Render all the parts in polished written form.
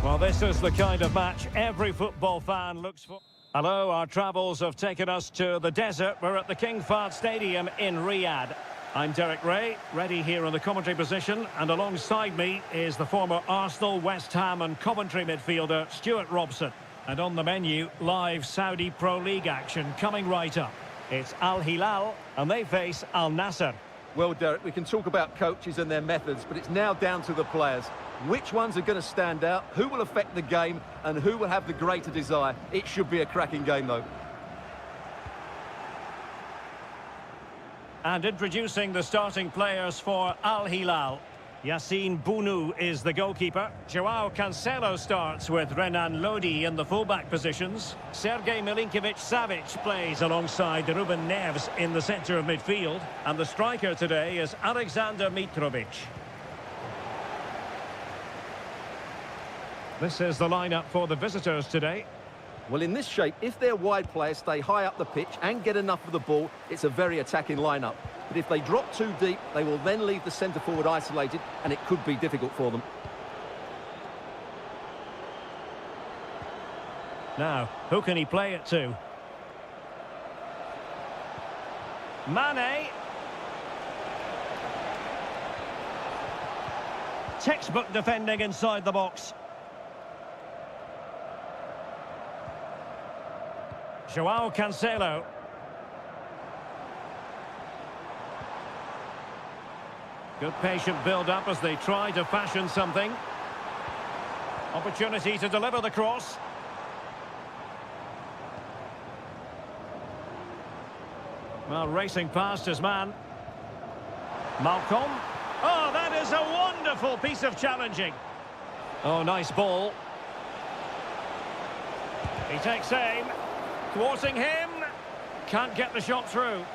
Well, this is the kind of match every football fan looks for. Hello, our travels have taken us to the desert. We're at the King Fahd Stadium in Riyadh. I'm Derek Ray, ready here in the commentary position, and alongside me is the former Arsenal, West Ham and Coventry midfielder Stuart Robson. And on the menu, live Saudi Pro League action coming right up. It's Al Hilal, and they face Al Nassr. Well, Derek, we can talk about coaches and their methods, but it's now down to the players. Which ones are going to stand out, who will affect the game, and who will have the greater desire? It should be a cracking game, though. And introducing the starting players for Al Hilal. Yassine Bounou is the goalkeeper. Joao Cancelo starts with Renan Lodi in the fullback positions. Sergej Milinkovic-Savic plays alongside Ruben Neves in the centre of midfield. And the striker today is Alexander Mitrovic. This is the lineup for the visitors today. Well, in this shape, if their wide players stay high up the pitch and get enough of the ball, it's a very attacking lineup. But if they drop too deep, they will then leave the centre-forward isolated, and it could be difficult for them. Now, who can he play it to? Mane. Textbook defending inside the box. Joao Cancelo. Good patient build-up as they try to fashion something. Opportunity to deliver the cross. Well, racing past his man. Malcolm. Oh, that is a wonderful piece of challenging. Oh, nice ball. He takes aim. Thwarting him. Can't get the shot through.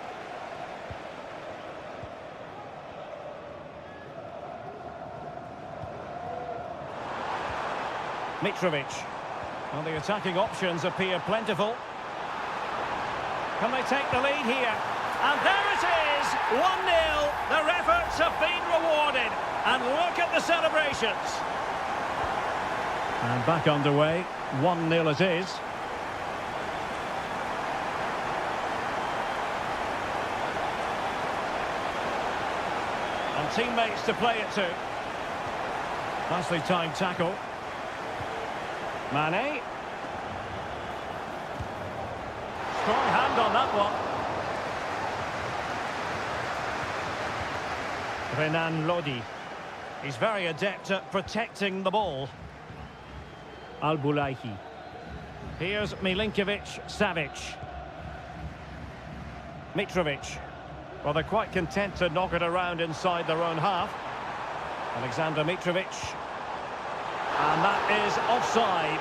Mitrovic. Well, the attacking options appear plentiful. Can they take the lead here? And there it is! 1-0. Their efforts have been rewarded. And look at the celebrations. And back underway. 1-0 it is. And teammates to play it to. Nicely timed tackle. Mane. Strong hand on that one. Renan Lodi. He's very adept at protecting the ball. Al-Bulaihi. Here's Milinkovic-Savic. Mitrovic. Well, they're quite content to knock it around inside their own half. Alexander Mitrovic. And that is offside.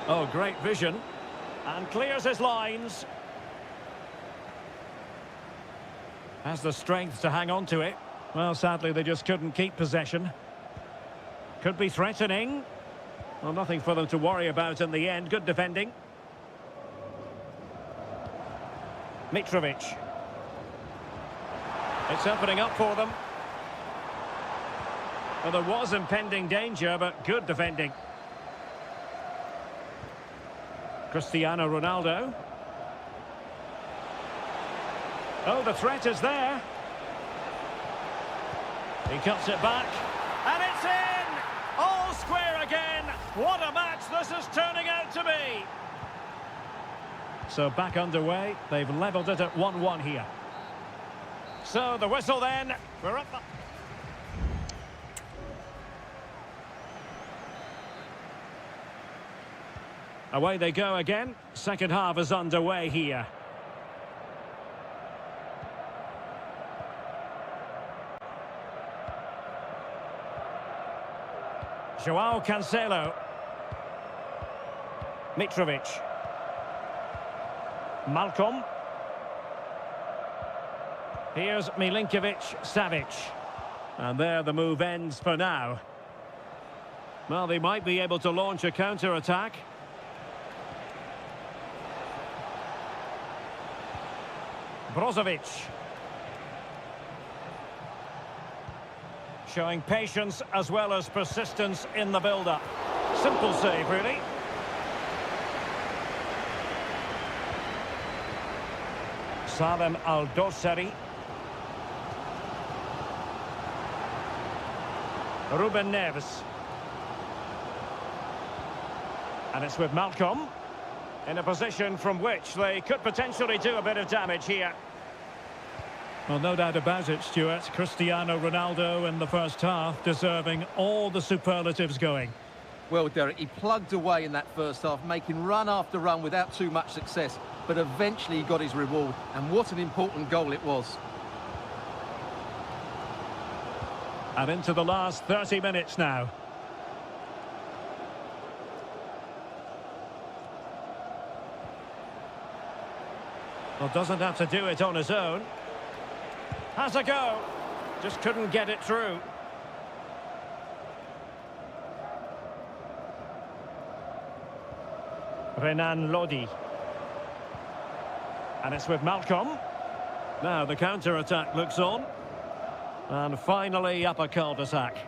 Oh, great vision. And clears his lines. Has the strength to hang on to it. Well, sadly, they just couldn't keep possession. Could be threatening. Well, nothing for them to worry about in the end. Good defending. Mitrovic. It's opening up for them. Well, there was impending danger, but good defending. Cristiano Ronaldo. Oh, the threat is there. He cuts it back. And it's in! All square again. What a match this is turning out to be. So back underway. They've levelled it at 1-1 here. So the whistle then. We're up. Away they go again. Second half is underway here. Joao Cancelo. Mitrovic. Malcolm. Here's Milinkovic-Savic. And there the move ends for now. Well, they might be able to launch a counter-attack. Brozovic. Showing patience as well as persistence in the build-up. Simple save, really. Salem Al-Dosari. Ruben Neves. And it's with Malcolm. In a position from which they could potentially do a bit of damage here. Well, no doubt about it, Stuart. Cristiano Ronaldo in the first half, deserving all the superlatives going. Well, Derek, he plugged away in that first half, making run after run without too much success. But eventually he got his reward, and what an important goal it was. And into the last 30 minutes now. Well, doesn't have to do it on his own. Has a go. Just couldn't get it through. Renan Lodi. And it's with Malcolm. Now the counter-attack looks on. And finally up a cul-de-sac.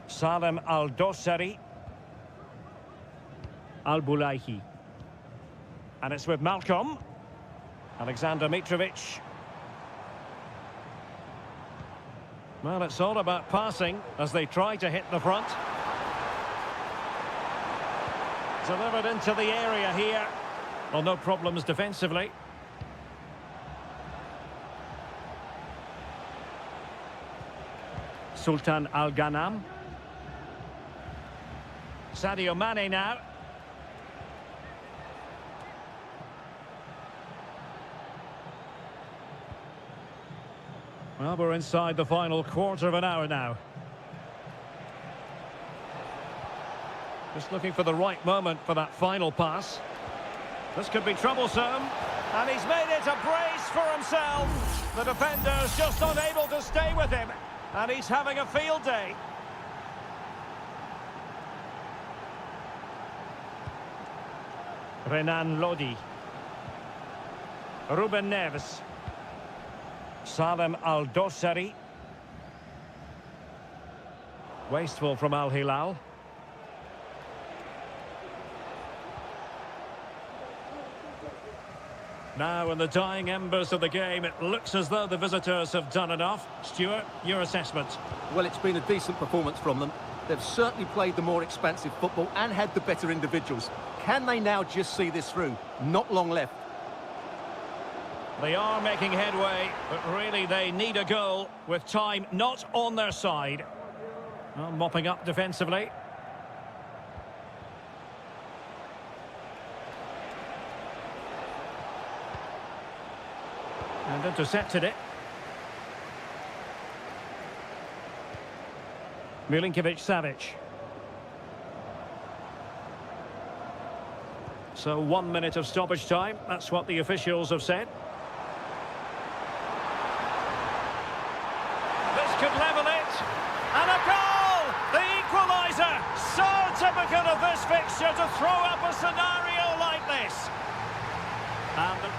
Salem Al-Dosari. Al-Bulaihi. And it's with Malcolm. Alexander Mitrovic. Well, it's all about passing as they try to hit the front. Delivered into the area here. Well, no problems defensively. Sultan Al-Ghanam. Sadio Mane now. Well, we're inside the final quarter of an hour now. Just looking for the right moment for that final pass. This could be troublesome. And he's made it a brace for himself. The defender's just unable to stay with him. And he's having a field day. Renan Lodi. Ruben Neves. Salem Al-Dosari. Wasteful from Al Hilal. Now in the dying embers of the game, it looks as though the visitors have done enough. Stuart, your assessment? Well, it's been a decent performance from them. They've certainly played the more expansive football and had the better individuals. Can they now just see this through? Not long left. They are making headway, but really they need a goal with time not on their side. Well, mopping up defensively. And intercepted it. Milinkovic-Savic. So 1 minute of stoppage time. That's what the officials have said. This could level it. And a goal! The equaliser! So typical of this fixture to throw up a scenario like this. And the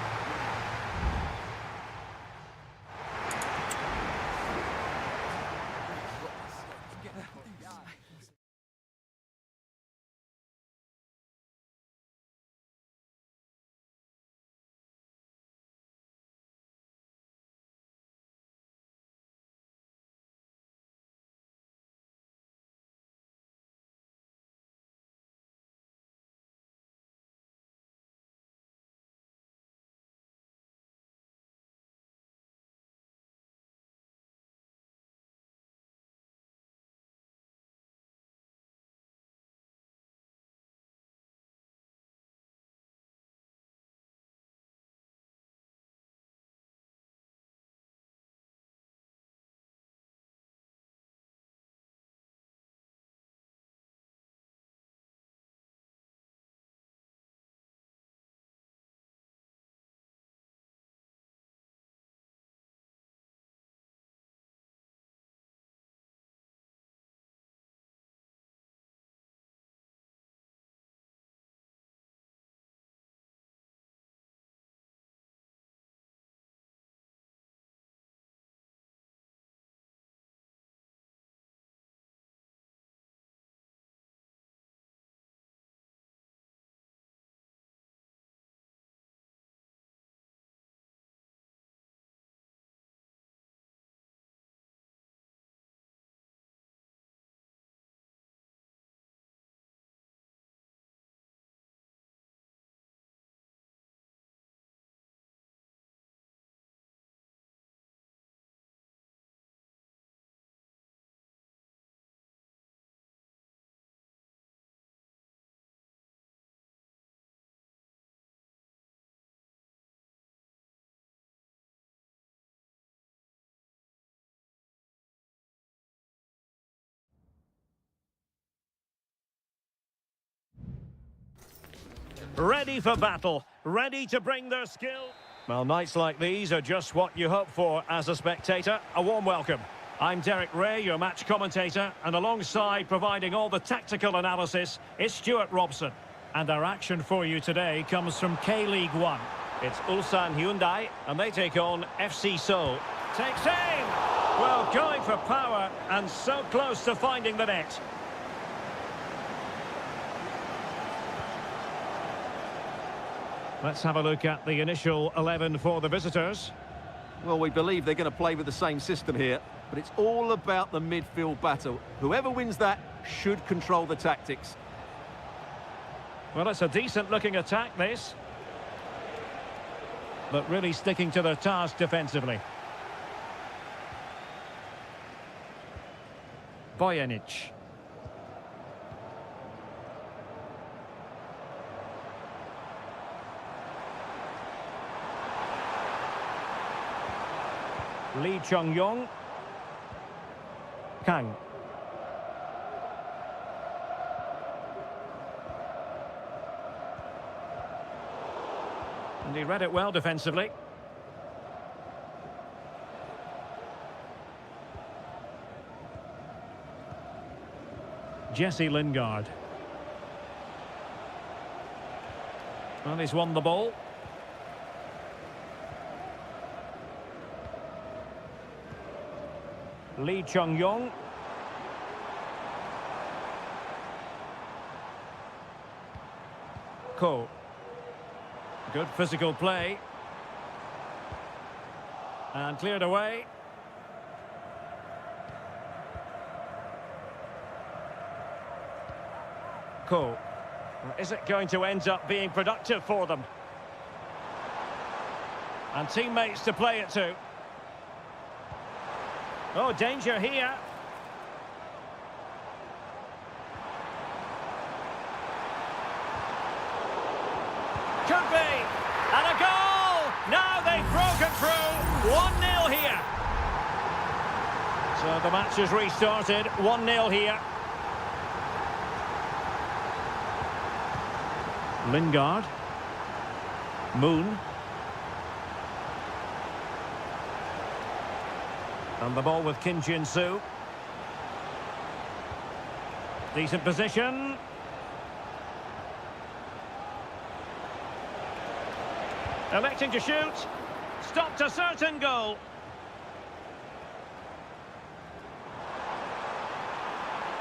ready for battle, ready to bring their skill. Well, nights like these are just what you hope for as a spectator. A warm welcome. I'm Derek Ray, your match commentator, and alongside providing all the tactical analysis is Stuart Robson. And our action for you today comes from K-League 1. It's Ulsan Hyundai, and they take on FC Seoul. Takes aim! Well, going for power, and so close to finding the net. Let's have a look at the initial 11 for the visitors. Well, we believe they're going to play with the same system here, but it's all about the midfield battle. Whoever wins that should control the tactics. Well, it's a decent-looking attack, this. But really sticking to their task defensively. Bojanic. Lee Chung-yong. Kang. And he read it well defensively. Jesse Lingard. Well, he's won the ball. Lee Chung-yong. Ko. Good physical play. And cleared away. Ko. Is it going to end up being productive for them? And teammates to play it to. Oh, danger here. Could be. And a goal! Now they've broken through. 1-0 here. So the match has restarted. 1-0 here. Lingard. Moon. And the ball with Kim Jin-soo. Decent position. Electing to shoot. Stopped a certain goal.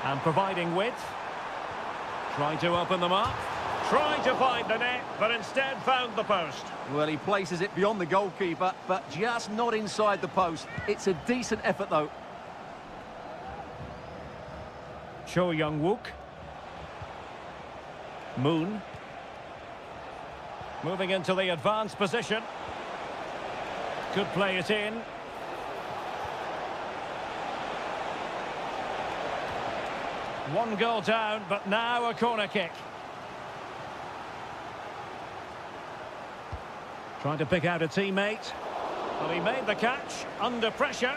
And providing width. Trying to open them up. Trying to find the net, but instead found the post. Well, he places it beyond the goalkeeper, but just not inside the post. It's a decent effort, though. Cho Young-wook. Moon. Moving into the advanced position. Could play it in. One goal down, but now a corner kick. Trying to pick out a teammate. Well, he made the catch under pressure.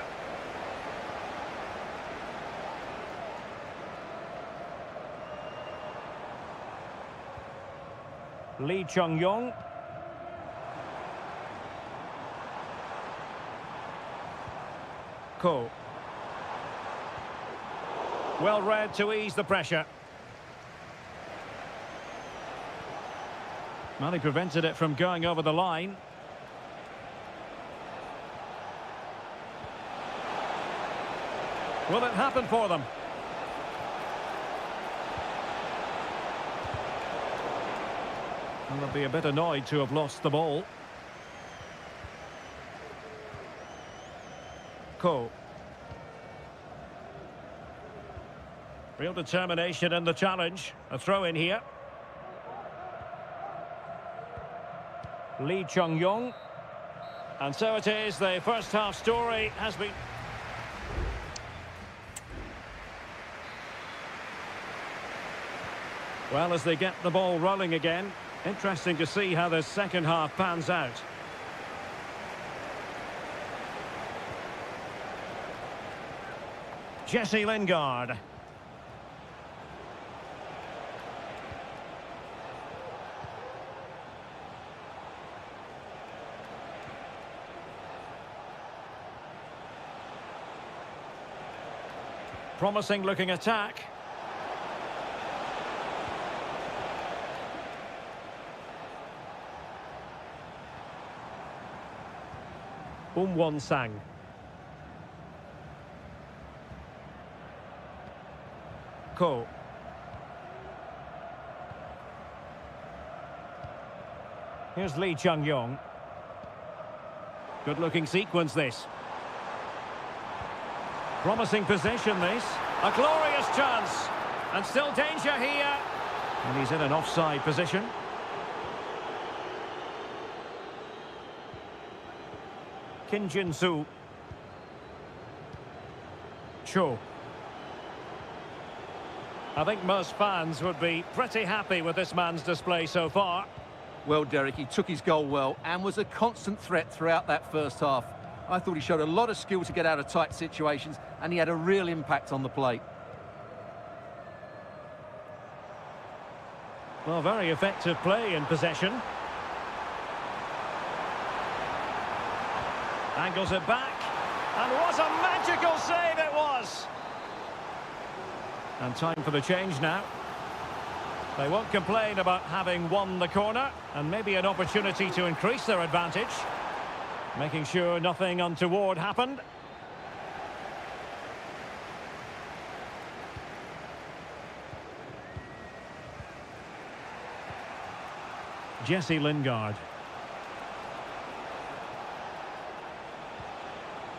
Lee Chung-yong. Ko. Well read to ease the pressure. Well, he prevented it from going over the line. Will it happen for them? Well, they'll be a bit annoyed to have lost the ball. Ko. Real determination in the challenge. A throw in here. Lee Chung-yong. And so it is, the first half story has been... Well, as they get the ball rolling again, interesting to see how the second half pans out. Jesse Lingard. Promising looking attack. Won Sang. Ko. Here's Lee Chung-yong. Good looking sequence this. Promising position this. A glorious chance. And still danger here. And he's in an offside position. Kim Jin-soo. Cho. I think most fans would be pretty happy with this man's display so far. Well, Derek, he took his goal well and was a constant threat throughout that first half. I thought he showed a lot of skill to get out of tight situations, and he had a real impact on the plate. Well, very effective play in possession. Angles it back. And what a magical save it was! And time for the change now. They won't complain about having won the corner, and maybe an opportunity to increase their advantage. Making sure nothing untoward happened. Jesse Lingard.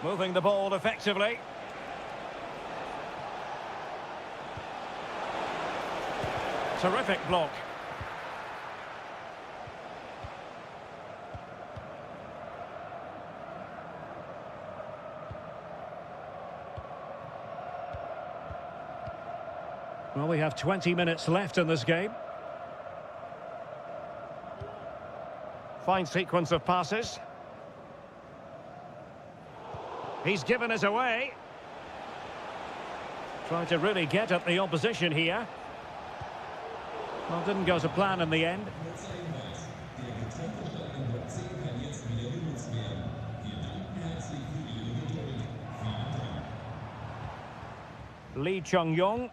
Moving the ball effectively. Terrific block. Well, we have 20 minutes left in this game. Fine sequence of passes. He's given it away. Trying to really get at the opposition here. Well, didn't go to plan in the end. Lee Chung-yong.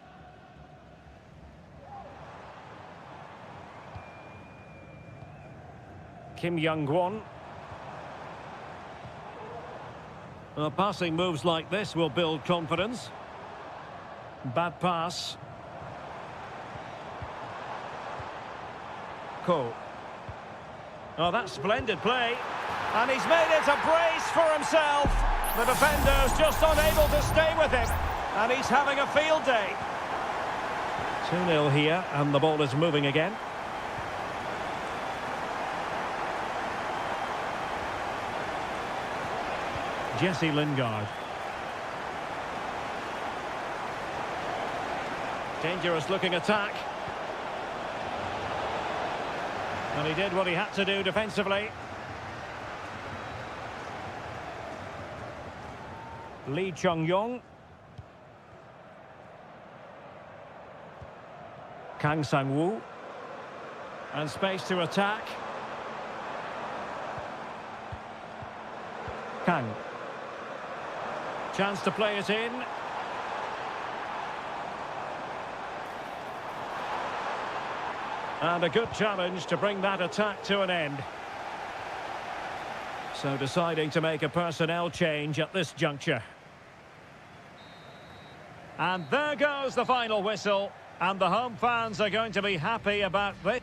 Kim Young-kwon. Passing moves like this will build confidence. Bad pass. Ko. Oh, that's splendid play. And he's made it a brace for himself. The defender's just unable to stay with him. And he's having a field day. 2-0 here, and the ball is moving again. Jesse Lingard. Dangerous looking attack. And he did what he had to do defensively. Lee Chung-yong. Kang Sang-woo. And space to attack. Kang. Chance to play it in. And a good challenge to bring that attack to an end. So deciding to make a personnel change at this juncture. And there goes the final whistle. And the home fans are going to be happy about this.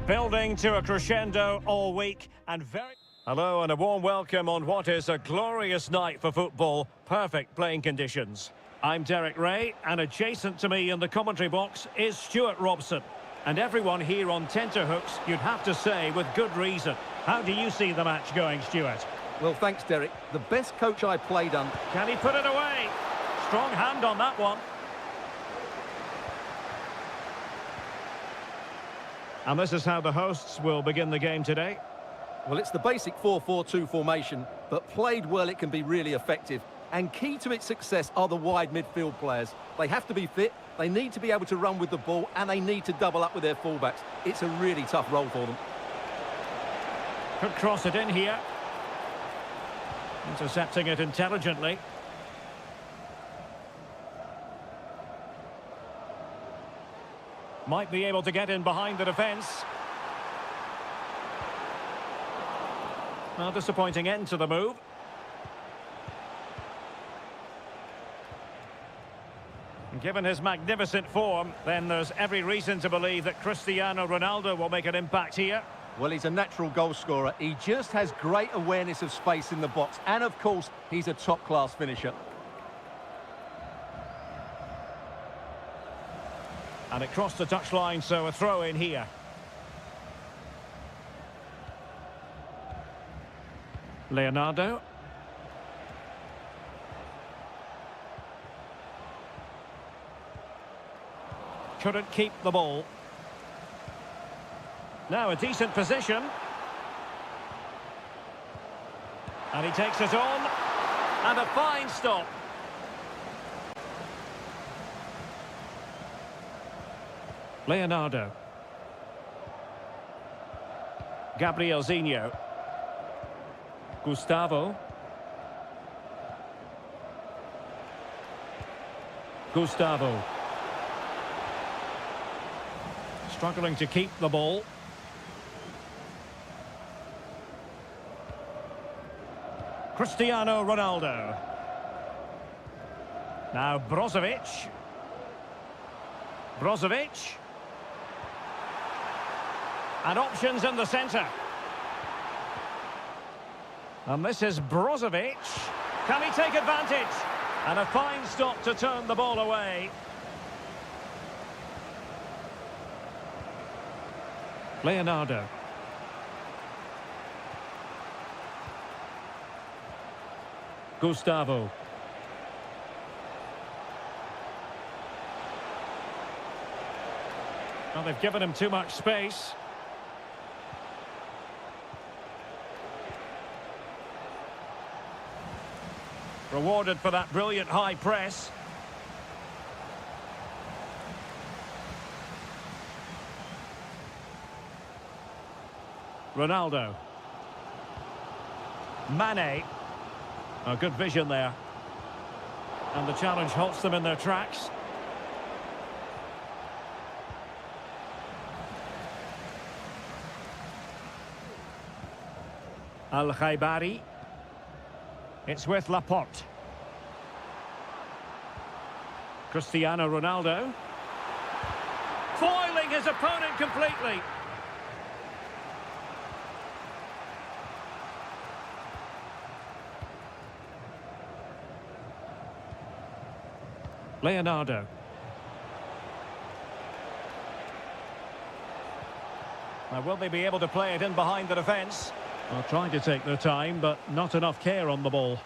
Building to a crescendo all week and very... Hello and a warm welcome on what is a glorious night for football. Perfect playing conditions. I'm Derek Ray, and adjacent to me in the commentary box is Stuart Robson. And everyone here on tenterhooks, you'd have to say, with good reason. How do you see the match going, Stuart? Well, thanks, Derek. The best coach I played under... Can he put it away? Strong hand on that one. And this is how the hosts will begin the game today. Well, it's the basic 4-4-2 formation, but played well, it can be really effective. And key to its success are the wide midfield players. They have to be fit, they need to be able to run with the ball, and they need to double up with their fullbacks. It's a really tough role for them. Could cross it in here. Intercepting it intelligently. Might be able to get in behind the defence. Well, disappointing end to the move. Given his magnificent form, then there's every reason to believe that Cristiano Ronaldo will make an impact here. Well, he's a natural goal scorer. He just has great awareness of space in the box. And, of course, he's a top-class finisher. And it crossed the touchline, so a throw in here. Leonardo. Couldn't keep the ball. Now a decent position. And he takes it on. And a fine stop. Leonardo. Gabrielzinho. Gustavo. Gustavo. Struggling to keep the ball. Cristiano Ronaldo. Now Brozovic. Brozovic. And options in the centre. And this is Brozovic. Can he take advantage? And a fine stop to turn the ball away. Leonardo. Gustavo. Well, they've given him too much space. Rewarded for that brilliant high press. Ronaldo. Mane. Oh, good vision there. And the challenge halts them in their tracks. Al-Khaibari. It's with Laporte. Cristiano Ronaldo. Foiling his opponent completely. Leonardo. Now, will they be able to play it in behind the defence? Well, trying to take their time, but not enough care on the ball.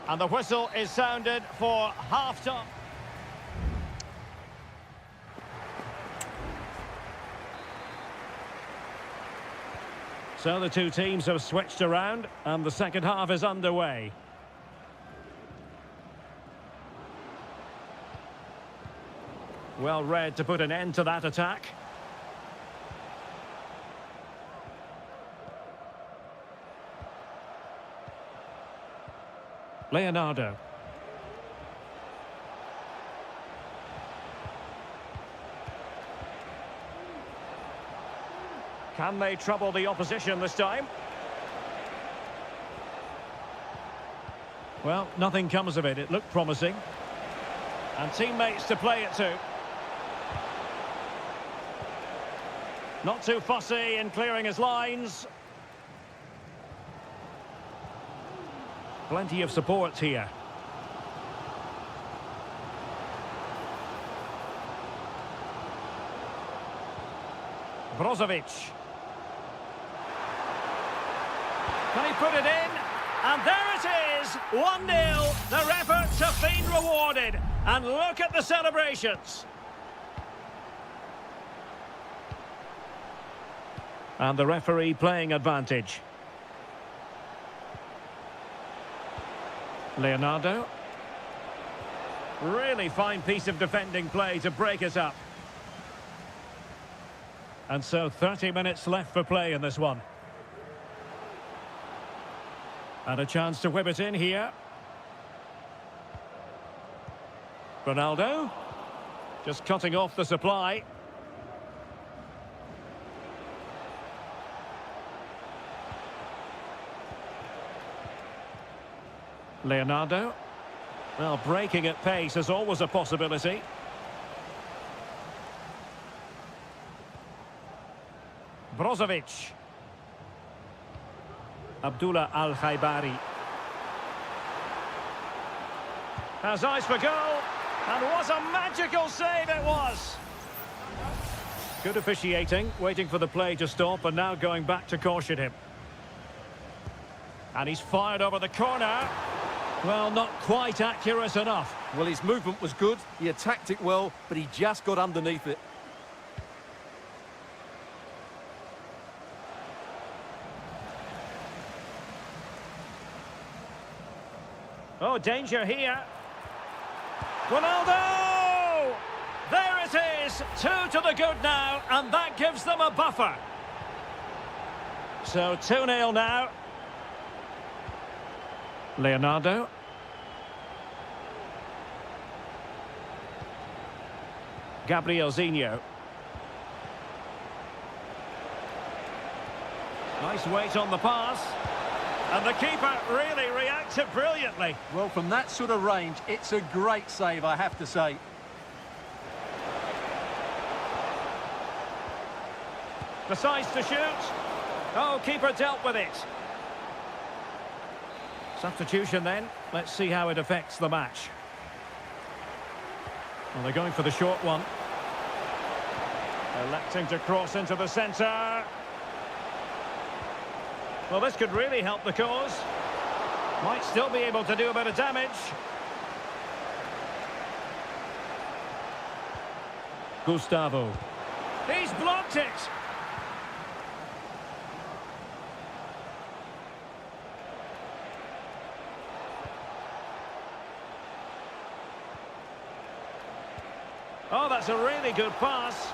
And the whistle is sounded for half-time. So the two teams have switched around, and the second half is underway. Well read to put an end to that attack. Leonardo. Can they trouble the opposition this time? Well, nothing comes of it. It looked promising. And teammates to play it to. Not too fussy in clearing his lines. Plenty of support here. Brozovic. Can he put it in? And there it is! 1-0. Their efforts have been rewarded. And look at the celebrations. And the referee playing advantage. Leonardo. Really fine piece of defending play to break it up. And so 30 minutes left for play in this one. And a chance to whip it in here. Ronaldo. Just cutting off the supply. Leonardo. Well, breaking at pace is always a possibility. Brozovic. Abdullah Al-Khaibari. Has eyes for goal. And what a magical save it was! Good officiating, waiting for the play to stop and now going back to caution him. And he's fired over the corner. Well, not quite accurate enough. Well, his movement was good, he attacked it well, but he just got underneath it. Oh, danger here. Ronaldo! There it is! 2 to the good now, and that gives them a buffer. So 2-0 now. Leonardo. Gabrielzinho. Nice weight on the pass. And the keeper really reacted brilliantly. Well, from that sort of range, it's a great save, I have to say. Decides to shoot. Oh, keeper dealt with it. Substitution then. Let's see how it affects the match. Well, they're going for the short one. Electing to cross into the centre. Well, this could really help the cause. Might still be able to do a bit of damage. Gustavo. He's blocked it. Oh, that's a really good pass.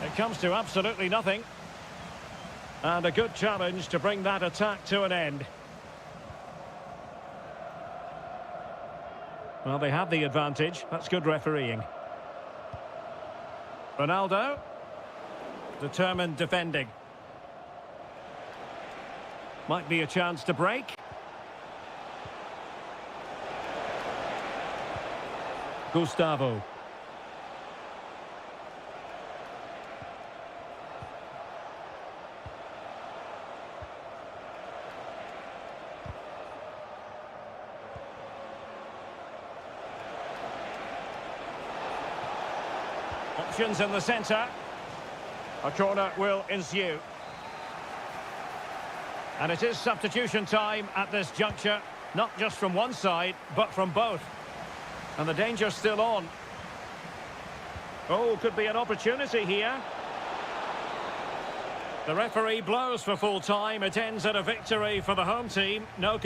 It comes to absolutely nothing. And a good challenge to bring that attack to an end. Well, they have the advantage. That's good refereeing. Ronaldo. Determined defending. Might be a chance to break. Gustavo. Options in the centre. A corner will ensue. And it is substitution time at this juncture. Not just from one side, but from both. And the danger's still on. Oh, could be an opportunity here. The referee blows for full time. It ends at a victory for the home team. No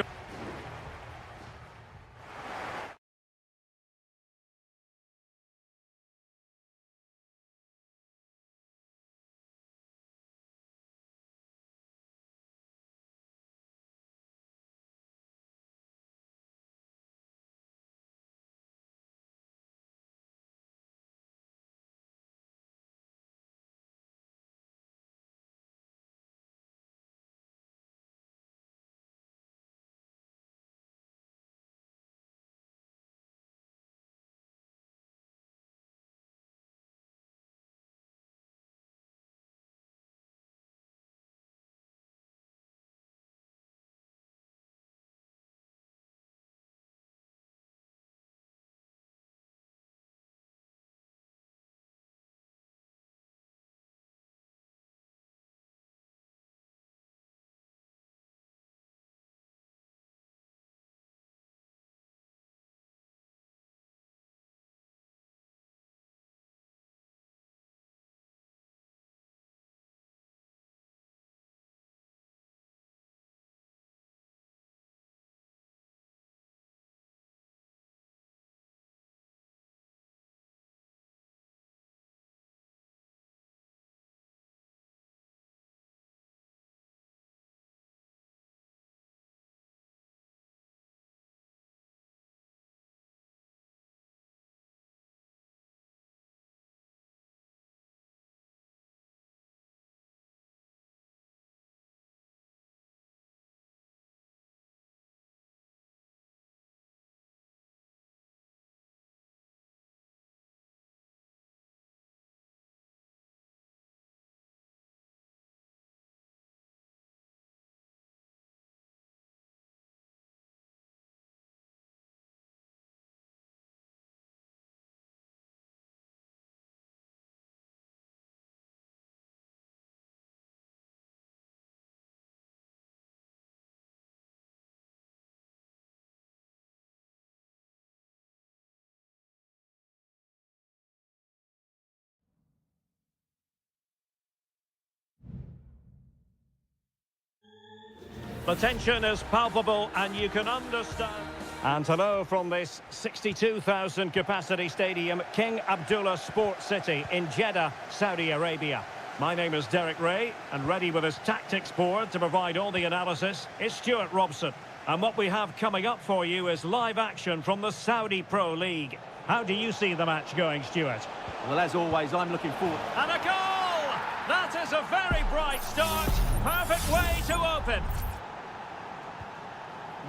The tension is palpable and you can understand. And hello from this 62,000 capacity stadium, King Abdullah Sports City in Jeddah, Saudi Arabia. My name is Derek Ray, and ready with his tactics board to provide all the analysis is Stuart Robson. And what we have coming up for you is live action from the Saudi Pro League. How do you see the match going, Stuart? Well, as always, I'm looking forward. And a goal! That is a very bright start. Perfect way to open.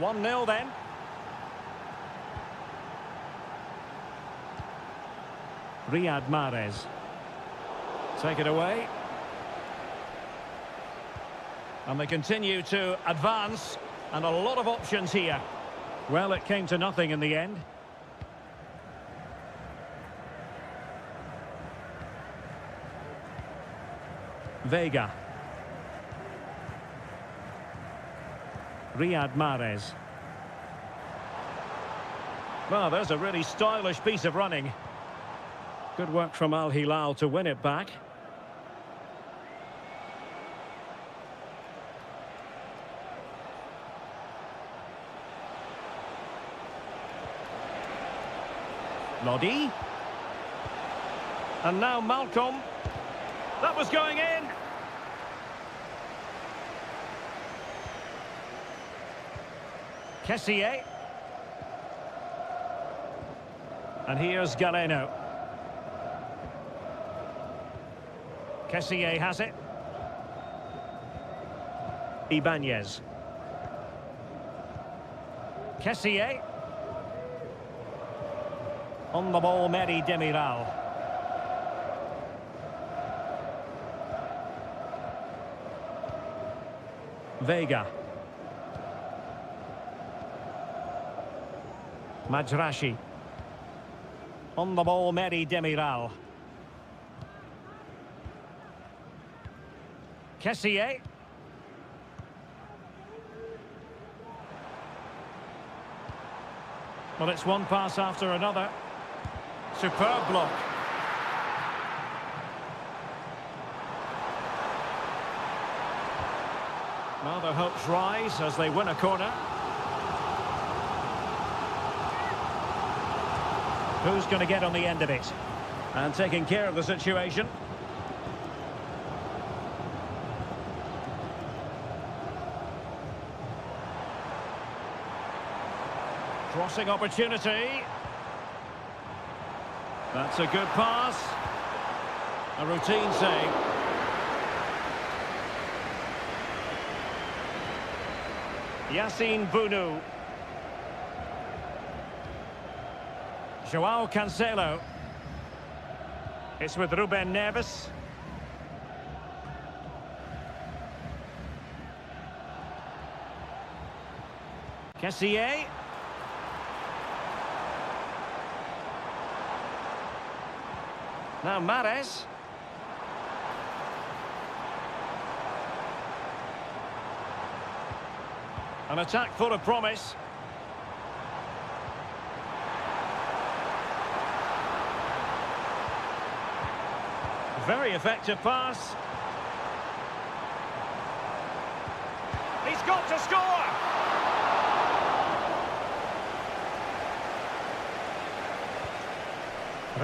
1-0 then. Riyad Mahrez. Take it away. And they continue to advance. And a lot of options here. Well, it came to nothing in the end. Vega. Riyad Mahrez. Well, there's a really stylish piece of running. Good work from Al Hilal to win it back. Lodi. And now Malcolm. That was going in. Kessié. And here's Galeno. Kessié has it. Ibanez. Kessié. On the ball, Meri Demiral. Vega. Majrashi. On the ball, Meri Demiral. Kessié. Well, it's one pass after another. Superb block. Well, their hopes rise as they win a corner. Who's going to get on the end of it? And taking care of the situation. Crossing opportunity. That's a good pass. A routine save. Yassine Bounou. Joao Cancelo. It's with Ruben Neves. Kessié. Now Mahrez. An attack full of promise. Very effective pass. He's got to score!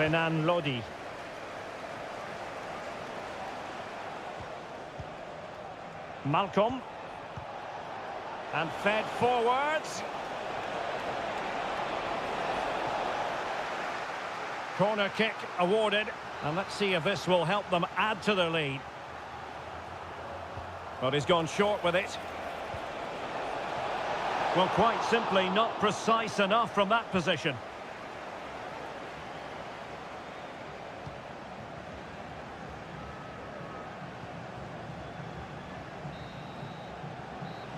Renan Lodi. Malcolm. And fed forwards. Corner kick awarded. And let's see if this will help them add to their lead. But he's gone short with it. Well, quite simply not precise enough from that position.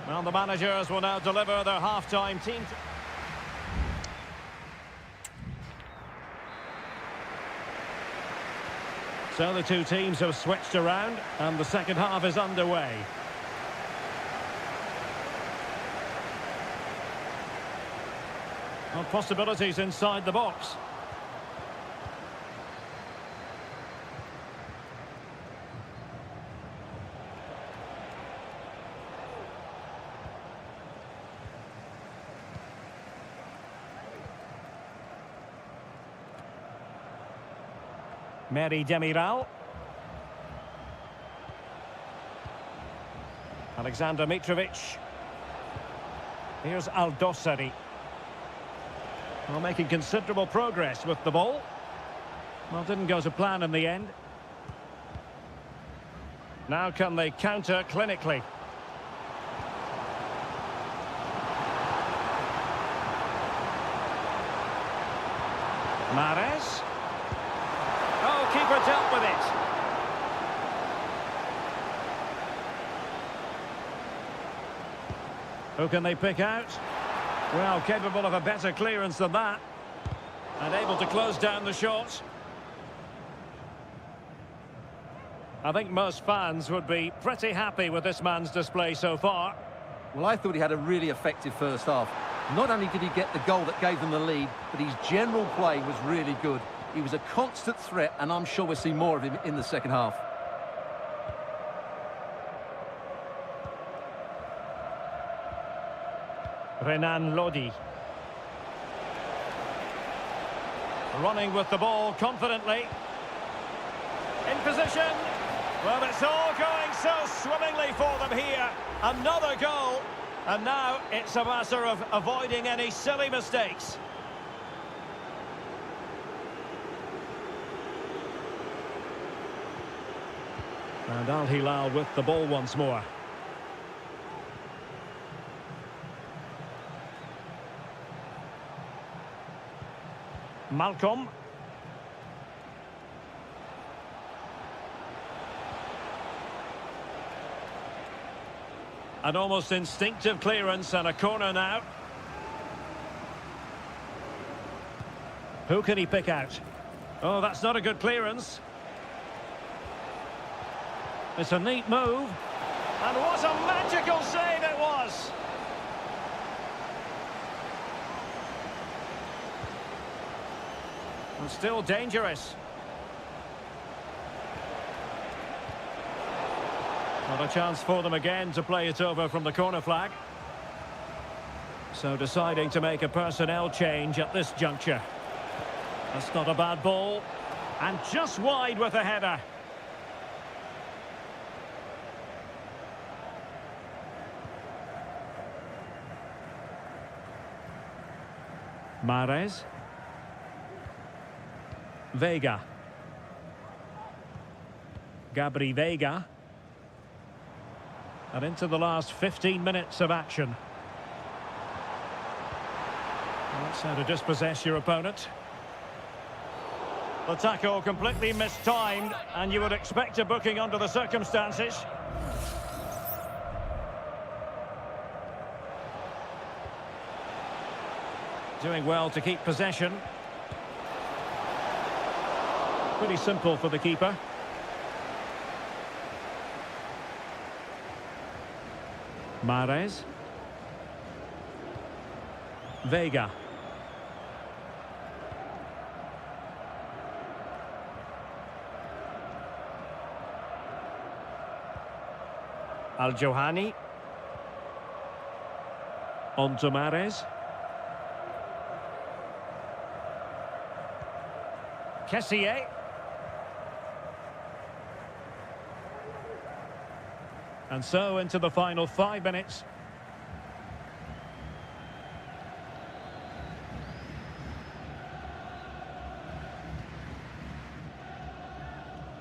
Well, the managers will now deliver their half-time team. So the two teams have switched around and the second half is underway. Well, possibilities inside the box. Mary Demiral. Alexander Mitrovic. Here's Aldosari. Well, making considerable progress with the ball. Well, didn't go to plan in the end. Now can they counter clinically? Mahrez. Oh, keeper dealt with it. Who can they pick out? Well, capable of a better clearance than that. And able to close down the shot. I think most fans would be pretty happy with this man's display so far. Well, I thought he had a really effective first half. Not only did he get the goal that gave them the lead, but his general play was really good. He was a constant threat, and I'm sure we'll see more of him in the second half. Renan Lodi. Running with the ball confidently. In position. Well, it's all going so swimmingly for them here. Another goal. And now it's a matter of avoiding any silly mistakes. And Al Hilal with the ball once more. Malcolm. An almost instinctive clearance and a corner now. Who can he pick out? Oh, that's not a good clearance. It's a neat move. And what a magical save it was! And still dangerous. Not a chance for them again to play it over from the corner flag. So deciding to make a personnel change at this juncture. That's not a bad ball. And just wide with a header. Mahrez. Vega. Gabri Vega. And into the last 15 minutes of action. That's how to dispossess your opponent. The tackle completely mistimed, and you would expect a booking under the circumstances. Doing well to keep possession. Pretty simple for the keeper. Mahrez. Vega. Al-Johani. On to Mahrez. Kessié. And so into the final 5 minutes.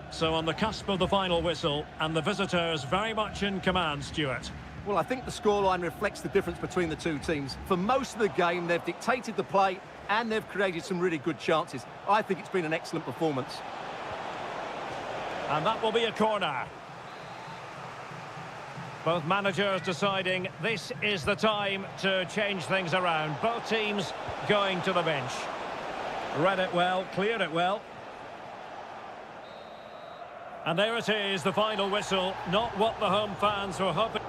So on the cusp of the final whistle, and the visitors very much in command, Stuart. Well, I think the scoreline reflects the difference between the two teams. For most of the game, they've dictated the play and they've created some really good chances. I think it's been an excellent performance. And that will be a corner. Both managers deciding this is the time to change things around. Both teams going to the bench. Read it well, cleared it well. And there it is, the final whistle. Not what the home fans were hoping.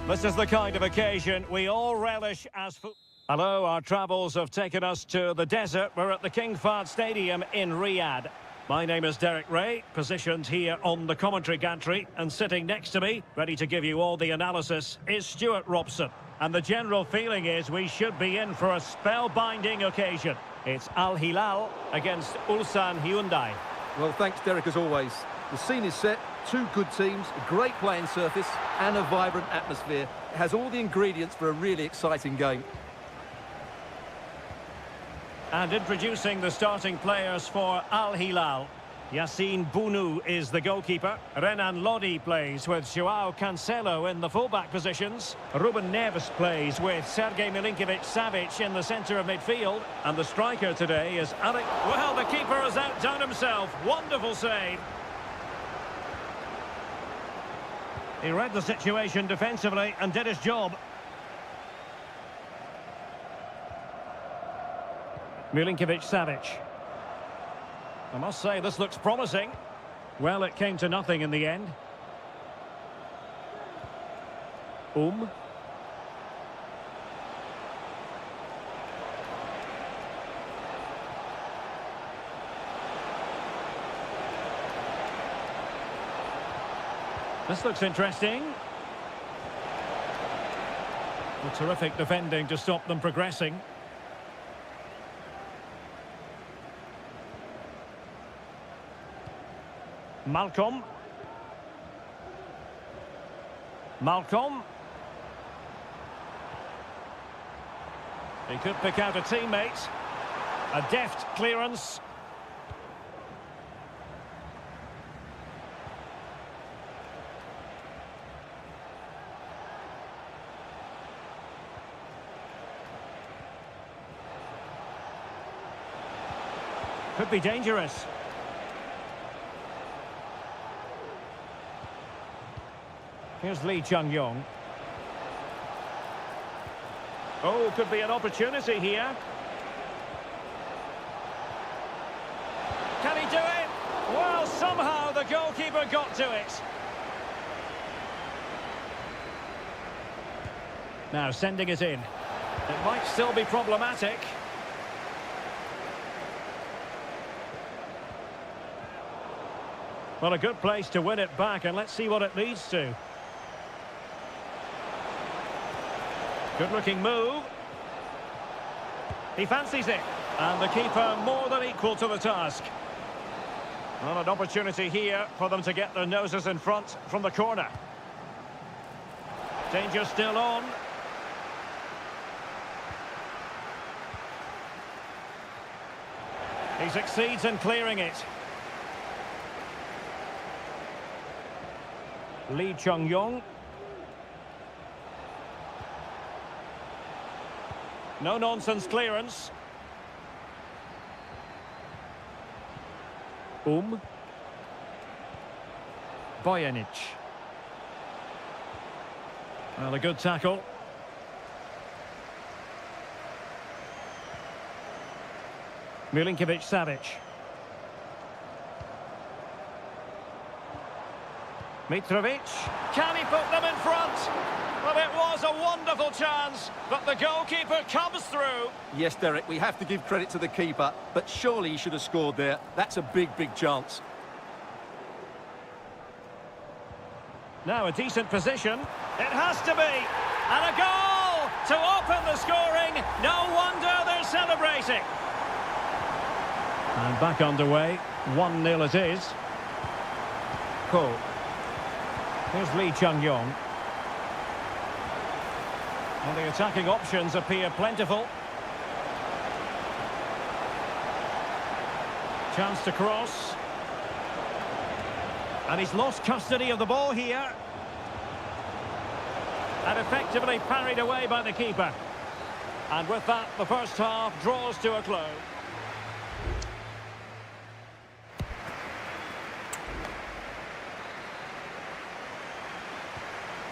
This is the kind of occasion we all relish as Hello, our travels have taken us to the desert. We're at the King Fahd Stadium in Riyadh. My name is Derek Ray, positioned here on the commentary gantry, and sitting next to me, ready to give you all the analysis, is Stuart Robson. And the general feeling is we should be in for a spellbinding occasion. It's Al Hilal against Ulsan Hyundai. Well, thanks, Derek, as always. The scene is set, two good teams, a great playing surface, and a vibrant atmosphere. It has all the ingredients for a really exciting game. And introducing the starting players for Al Hilal. Yassine Bounou is the goalkeeper. Renan Lodi plays with Joao Cancelo in the fullback positions. Ruben Neves plays with Sergej Milinkovic-Savic in the centre of midfield. And the striker today is Alec. Well, the keeper has outdone himself. Wonderful save. He read the situation defensively and did his job. Milinkovic-Savic. I must say, this looks promising. Well, it came to nothing in the end. This looks interesting. A terrific defending to stop them progressing. Malcolm. He could pick out a teammate. A deft clearance. Could be dangerous. Here's Lee Chung-yong. Oh, could be an opportunity here. Can he do it? Well, somehow the goalkeeper got to it. Now sending it in. It might still be problematic. Well, a good place to win it back, and let's see what it leads to. Good-looking move. He fancies it. And the keeper more than equal to the task. Well, an opportunity here for them to get their noses in front from the corner. Danger still on. He succeeds in clearing it. Lee Chung-yong. No-nonsense clearance. Bojanic. Well, a good tackle. Milinkovic-Savic. Mitrovic. Can he put them in front? Well, it was a wonderful chance, but the goalkeeper comes through. Yes, Derek, we have to give credit to the keeper, but surely he should have scored there. That's a big, big chance. Now a decent position. It has to be. And a goal to open the scoring. No wonder they're celebrating. And back underway. 1-0 it is. Cole. Here's Lee Chung-yong. And the attacking options appear plentiful. Chance to cross. And he's lost custody of the ball here. And effectively parried away by the keeper. And with that, the first half draws to a close.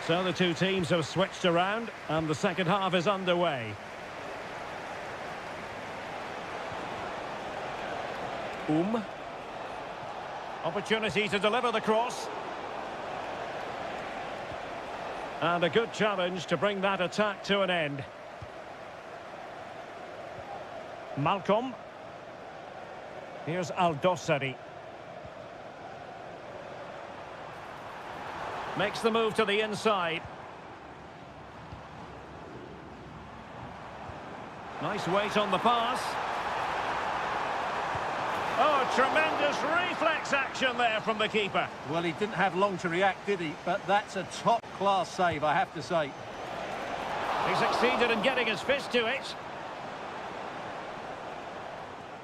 So the two teams have switched around, and the second half is underway. Opportunity to deliver the cross. And a good challenge to bring that attack to an end. Malcolm. Here's Aldosari. Makes the move to the inside. Nice weight on the pass. Oh, tremendous reflex action there from the keeper. Well, he didn't have long to react, did he? But that's a top-class save, I have to say. He succeeded in getting his fist to it.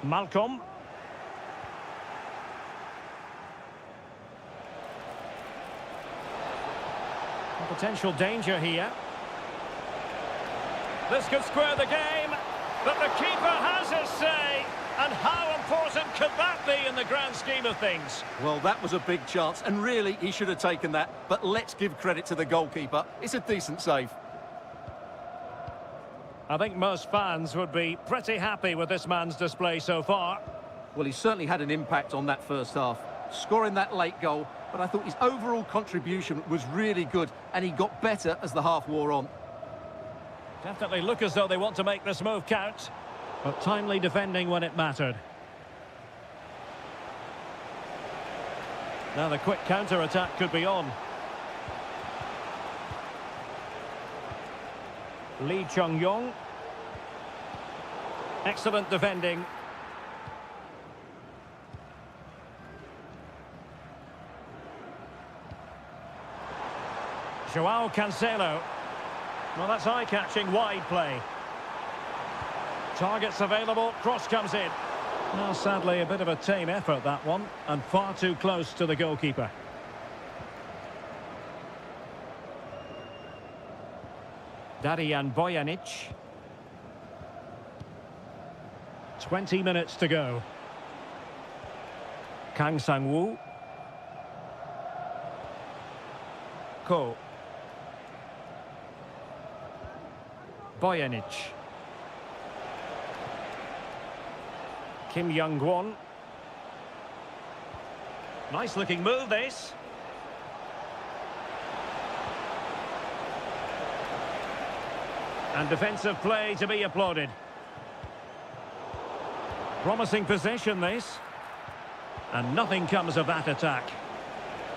Malcolm. Potential danger here. This could square the game, but the keeper has his say. And how important could that be in the grand scheme of things? Well, that was a big chance, and really, he should have taken that. But let's give credit to the goalkeeper. It's a decent save. I think most fans would be pretty happy with this man's display so far. Well, he certainly had an impact on that first half, scoring that late goal, but I thought his overall contribution was really good, and he got better as the half wore on. Definitely look as though they want to make this move count, but timely defending when it mattered. Now the quick counter-attack could be on. Lee Chung-yong. Excellent defending. Joao Cancelo. Well, that's eye-catching wide play. Targets available, cross comes in. Well, sadly, a bit of a tame effort, that one, and far too close to the goalkeeper. Darijan Bojanic. 20 minutes to go. Kang Sang-woo. Ko. Bojanic. Kim Young-won. Nice looking move, this. And defensive play to be applauded. Promising possession, this. And nothing comes of that attack.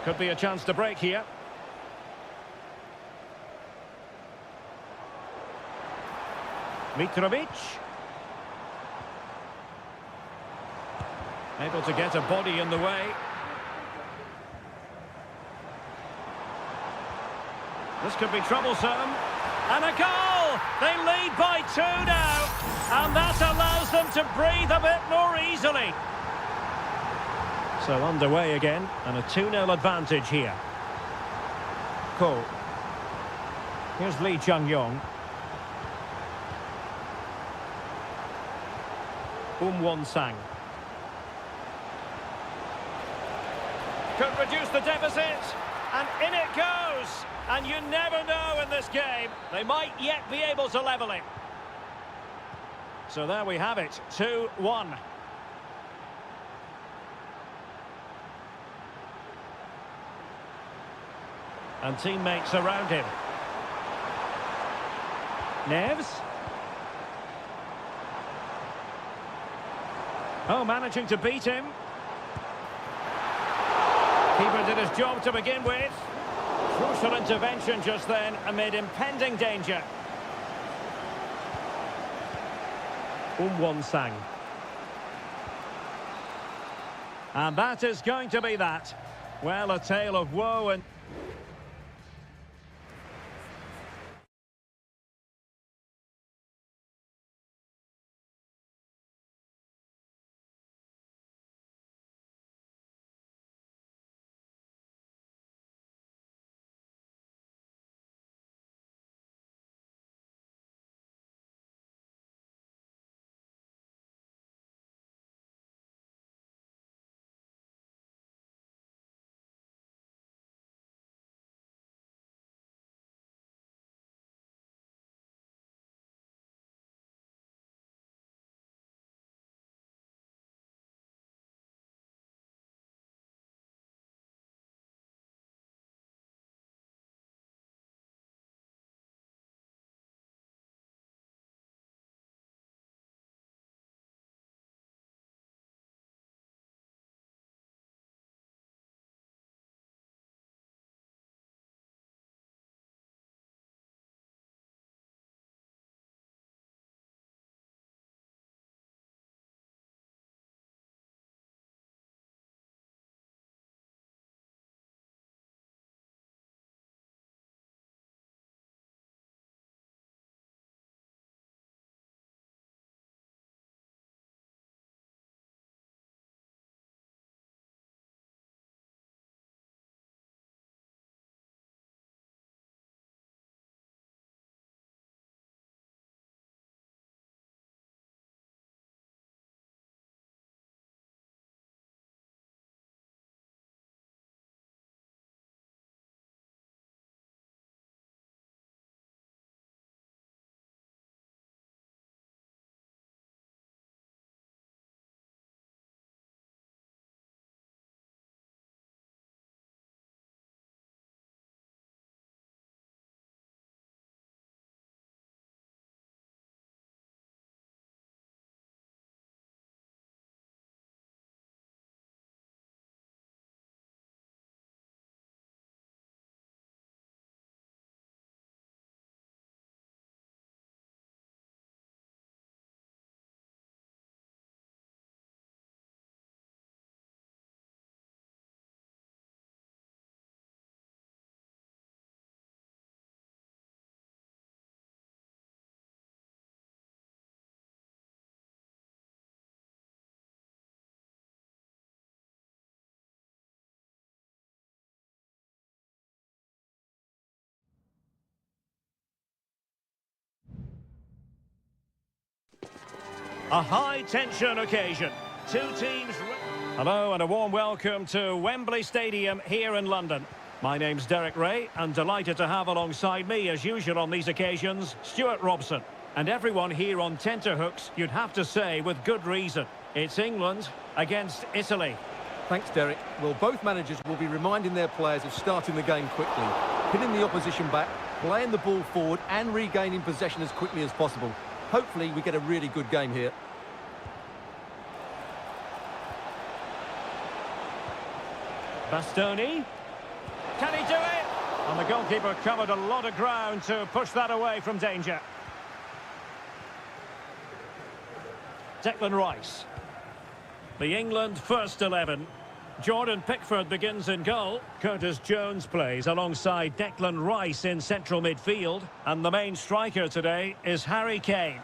Could be a chance to break here. Mitrovic. Able to get a body in the way. This could be troublesome. And a goal! They lead by 2 now. And that allows them to breathe a bit more easily. So underway again, and a 2-0 advantage here. Ko. Here's Lee Chung-yong. Won-sang. Could reduce the deficit, and in it goes. And you never know in this game. They might yet be able to level it. So there we have it, 2-1. And teammates around him. Neves. Oh, managing to beat him. Keeper did his job to begin with. Crucial intervention just then amid impending danger. Won-sang. And that is going to be that. Well, a tale of woe and... A high-tension occasion. Two teams... Hello and a warm welcome to Wembley Stadium here in London. My name's Derek Ray, and delighted to have alongside me, as usual on these occasions, Stuart Robson. And everyone here on tenterhooks, you'd have to say, with good reason. It's England against Italy. Thanks, Derek. Well, both managers will be reminding their players of starting the game quickly, pinning the opposition back, playing the ball forward and regaining possession as quickly as possible. Hopefully, we get a really good game here. Bastoni. Can he do it? And the goalkeeper covered a lot of ground to push that away from danger. Declan Rice. The England first 11. Jordan Pickford begins in goal. Curtis Jones plays alongside Declan Rice in central midfield. And the main striker today is Harry Kane.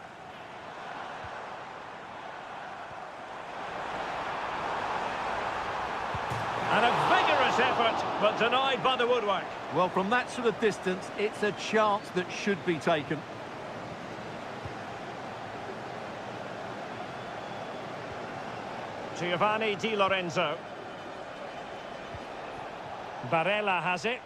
And a vigorous effort, but denied by the woodwork. Well, from that sort of distance, it's a chance that should be taken. Giovanni Di Lorenzo. Barella has it.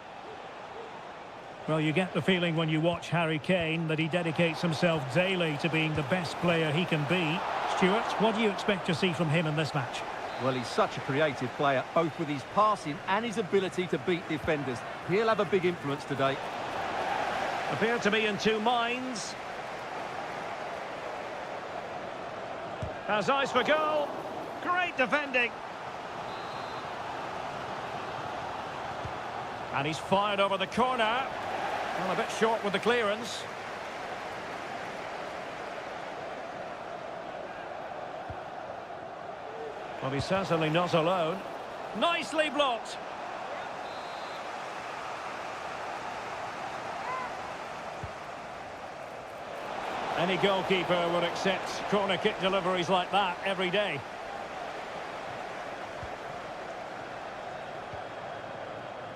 Well, you get the feeling when you watch Harry Kane that he dedicates himself daily to being the best player he can be. Stuart, what do you expect to see from him in this match? Well, he's such a creative player, both with his passing and his ability to beat defenders. He'll have a big influence today. Appear to be in two minds. Has eyes for goal. Great defending. And he's fired over the corner. Well, a bit short with the clearance. Well, he's certainly not alone. Nicely blocked. Any goalkeeper would accept corner kick deliveries like that every day.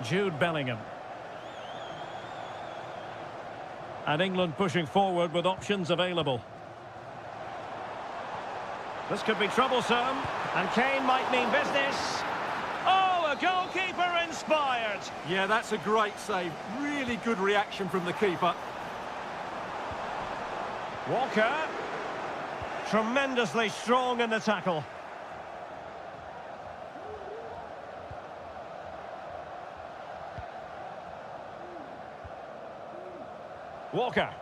Jude Bellingham. And England pushing forward with options available. This could be troublesome, and Kane might mean business. Oh, a goalkeeper inspired. Yeah, that's a great save. Really good reaction from the keeper. Walker. Tremendously strong in the tackle. Walker.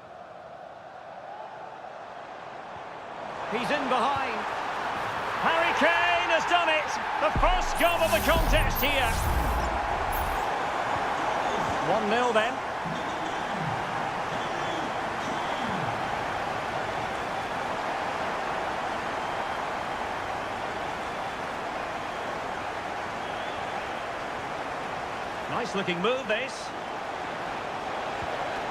He's in behind. Harry Kane has done it. The first goal of the contest here. 1-0 then. Nice looking move this.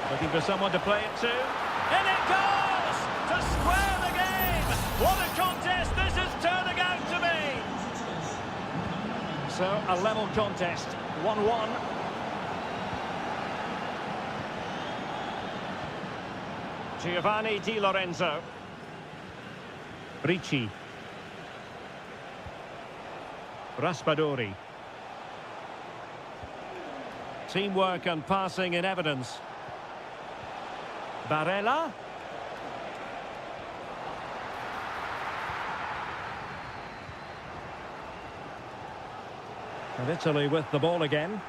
Looking for someone to play it to. In it goes! To square the game! What a contest this is turning out to be! So, a level contest. 1-1. Giovanni Di Lorenzo. Ricci. Raspadori. Teamwork and passing in evidence. Barella. And Italy with the ball again.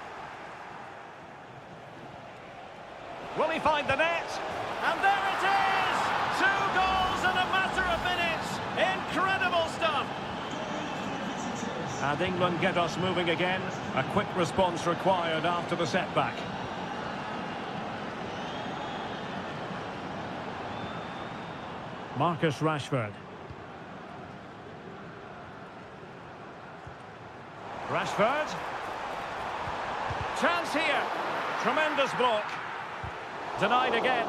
Will he find the net? And there it is! 2 goals in a matter of minutes. Incredible stuff. And England get us moving again. A quick response required after the setback. Marcus Rashford. Rashford. Chance here. Tremendous block. Denied again.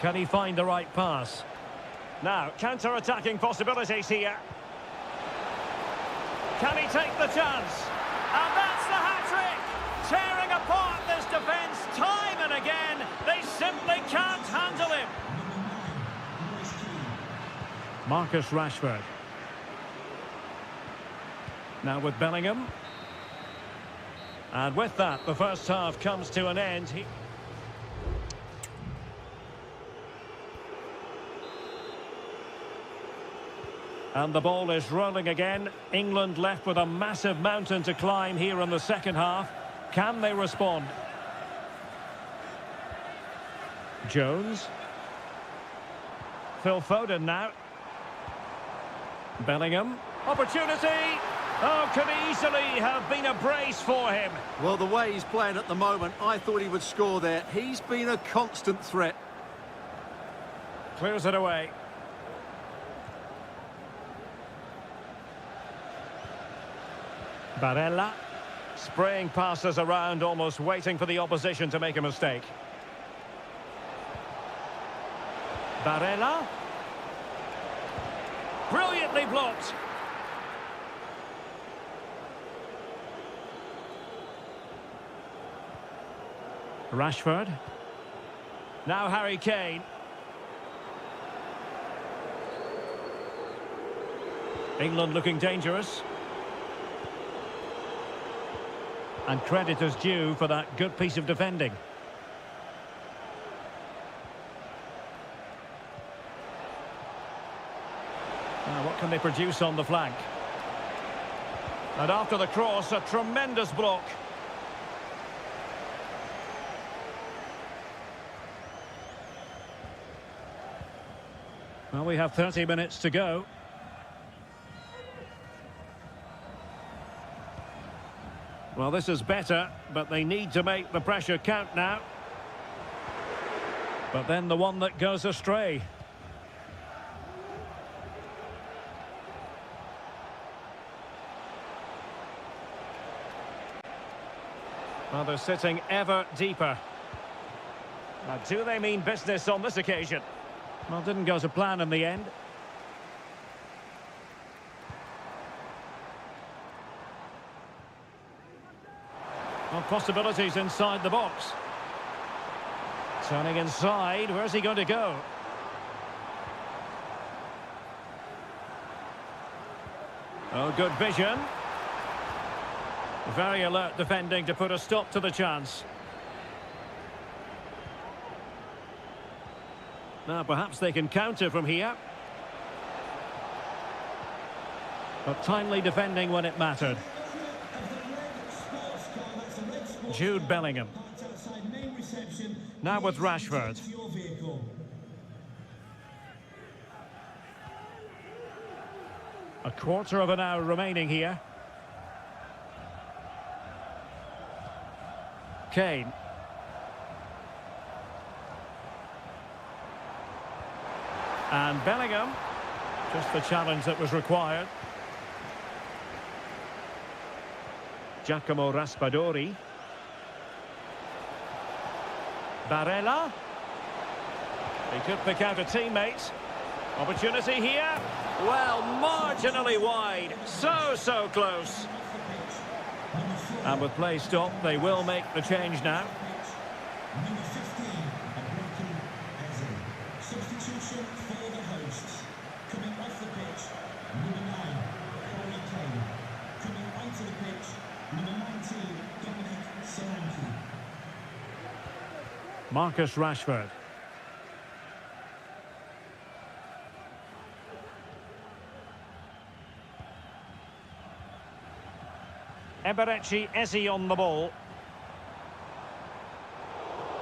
Can he find the right pass? Now, counter-attacking possibilities here. Can he take the chance? And that's the hat-trick! Tearing apart this defence time and again. They simply can't handle him. Marcus Rashford. Now with Bellingham. And with that, the first half comes to an end. And the ball is rolling again. England left with a massive mountain to climb here in the second half. Can they respond? Jones. Phil Foden now. Bellingham. Opportunity! Oh, could easily have been a brace for him. Well, the way he's playing at the moment, I thought he would score there. He's been a constant threat. Clears it away. Barella. Spraying passes around, almost waiting for the opposition to make a mistake. Barella. Brilliantly blocked. Rashford. Now Harry Kane. England looking dangerous. And credit is due for that good piece of defending. Now, what can they produce on the flank? And after the cross, a tremendous block. Well, we have 30 minutes to go. Well, this is better, but they need to make the pressure count now. But then the one that goes astray. Well, they're sitting ever deeper. Now, do they mean business on this occasion? Well, didn't go to plan in the end. Well, possibilities inside the box. Turning inside, where's he going to go? Oh, good vision. Very alert defending to put a stop to the chance. Now, perhaps they can counter from here. But timely defending when it mattered. Jude Bellingham. Now with Rashford. A quarter of an hour remaining here. Kane. And Bellingham. Just the challenge that was required. Giacomo Raspadori. Barella. He could pick out a teammate. Opportunity here. Well, marginally wide. So close. And with play stopped, they will make the change now. Substitution for the hosts. Coming off the pitch, number 9, Harry Kane. Coming onto the pitch, number 19, Solanke. Marcus Rashford. Eberechi Eze on the ball.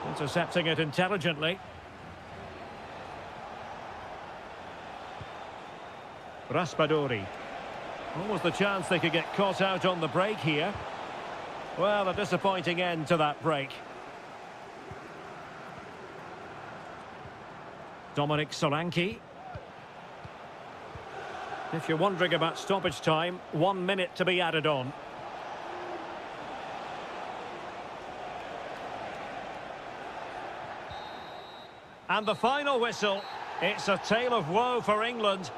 Intercepting it intelligently. Raspadori. What was the chance they could get caught out on the break here? Well, a disappointing end to that break. Dominic Solanke. If you're wondering about stoppage time, 1 minute to be added on. And the final whistle. It's a tale of woe for England.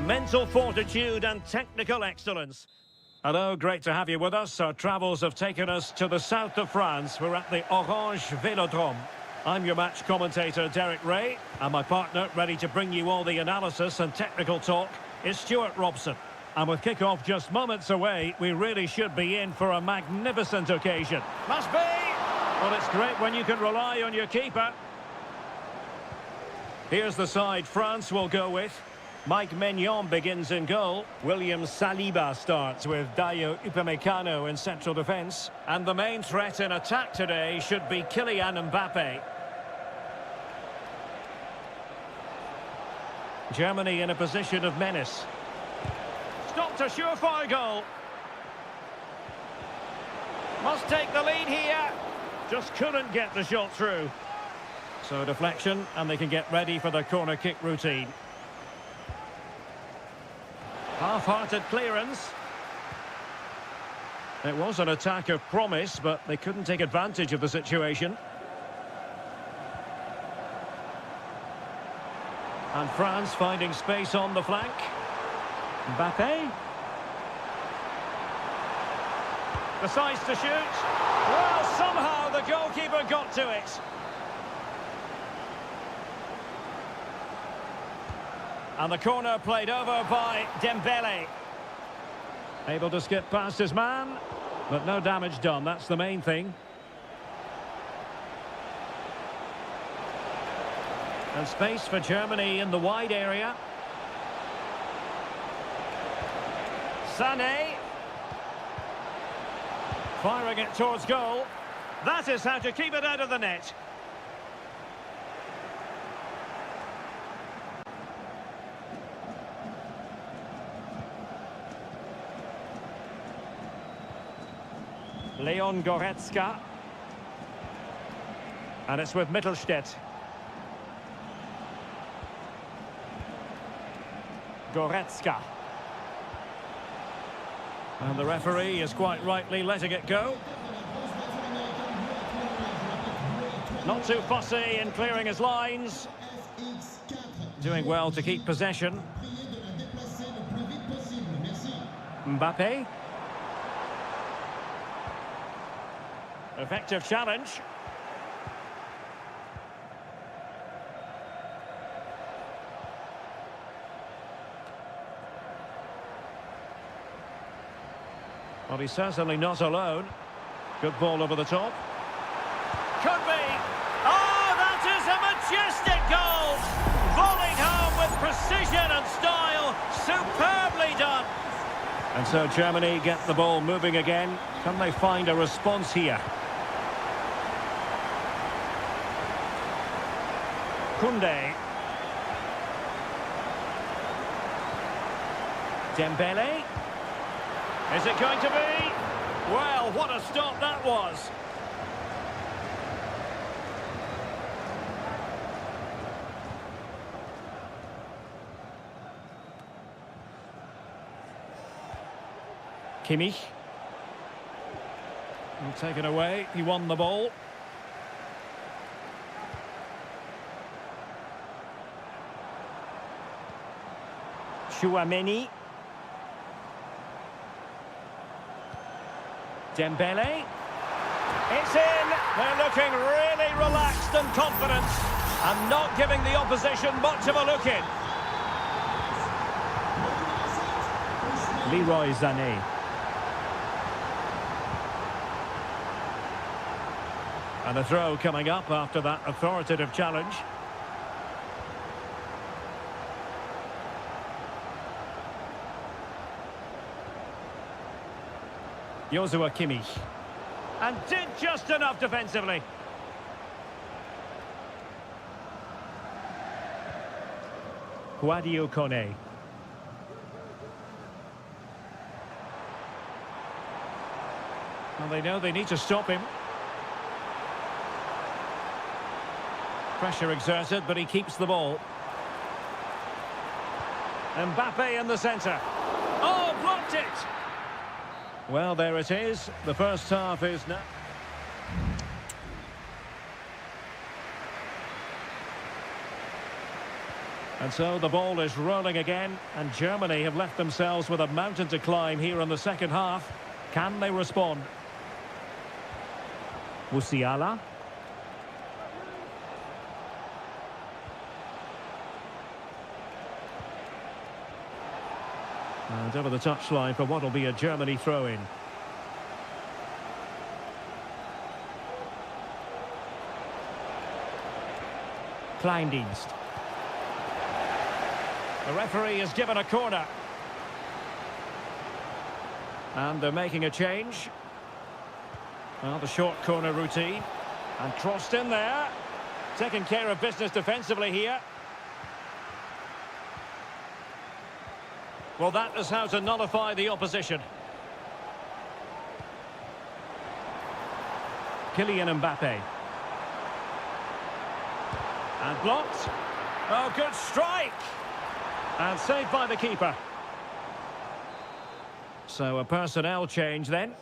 mental fortitude and technical excellence. Hello, great to have you with us. Our travels have taken us to the south of France. We're at the Orange Vélodrome. I'm your match commentator, Derek Ray, and my partner, ready to bring you all the analysis and technical talk, is Stuart Robson. And with kick-off just moments away, we really should be in for a magnificent occasion. Must be! Well, it's great when you can rely on your keeper. Here's the side France will go with. Mike Maignan begins in goal. William Saliba starts with Dayo Upamecano in central defence. And the main threat in attack today should be Kylian Mbappe. Germany in a position of menace. Stopped a surefire goal. Must take the lead here. Just couldn't get the shot through. So deflection, and they can get ready for the corner kick routine. Half-hearted clearance. It was an attack of promise, but they couldn't take advantage of the situation. And France finding space on the flank. Mbappe. Decides to shoot. Well, somehow the goalkeeper got to it. And the corner played over by Dembele. Able to skip past his man, but no damage done. That's the main thing. And space for Germany in the wide area. Sané. Firing it towards goal. That is how to keep it out of the net. Leon Goretzka. And it's with Mittelstädt. Goretzka. And the referee is quite rightly letting it go. Not too fussy in clearing his lines. Doing well to keep possession. Mbappe. Effective challenge. Well, he's certainly not alone. Good ball over the top. Could be. Oh, that is a majestic goal! Volleyed home with precision and style. Superbly done. And so Germany get the ball moving again. Can they find a response here? Koundé. Dembele. Is it going to be? Well, what a stop that was. Kimmich. Taken away, he won the ball. Chouameni. Dembele. It's in. They're looking really relaxed and confident and not giving the opposition much of a look in. Leroy Sané. And a throw coming up after that authoritative challenge. Joshua Kimmich. And did just enough defensively. Guadio Kone. Well, they know they need to stop him. Pressure exerted, but he keeps the ball. Mbappe in the centre. Oh, blocked it! Well, there it is. The first half is now. And so the ball is rolling again, and Germany have left themselves with a mountain to climb here in the second half. Can they respond? Musiala. And over the touchline for what will be a Germany throw-in. Kleindienst. The referee has given a corner. And they're making a change. Well, the short corner routine. And crossed in there. Taking care of business defensively here. Well, that is how to nullify the opposition. Kylian Mbappe. And blocked. Oh, good strike! And saved by the keeper. So a personnel change then.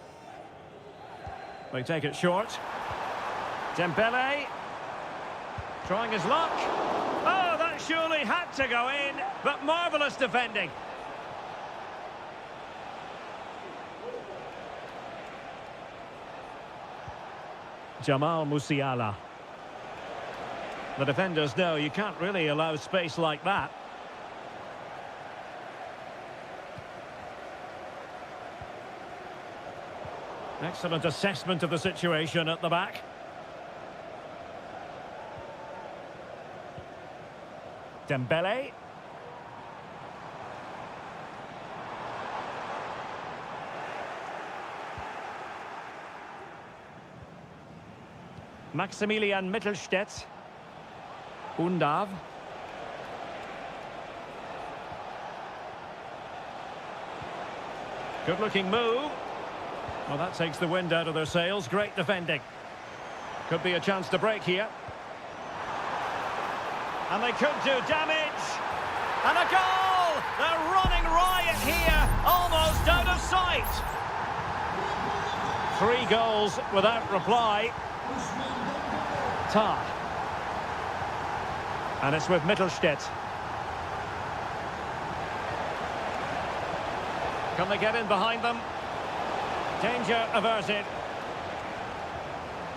They take it short. Dembele. Trying his luck. Oh, that surely had to go in, but marvellous defending. Jamal Musiala. The defenders know you can't really allow space like that. Excellent assessment of the situation at the back. Dembele. Maximilian Mittelstädt. Undav. Good-looking move. Well, that takes the wind out of their sails. Great defending. Could be a chance to break here. And they could do damage. And a goal! They're running riot here, almost out of sight. 3 goals without reply. Tar. And it's with Mittelstädt. Can they get in behind them? Danger averted.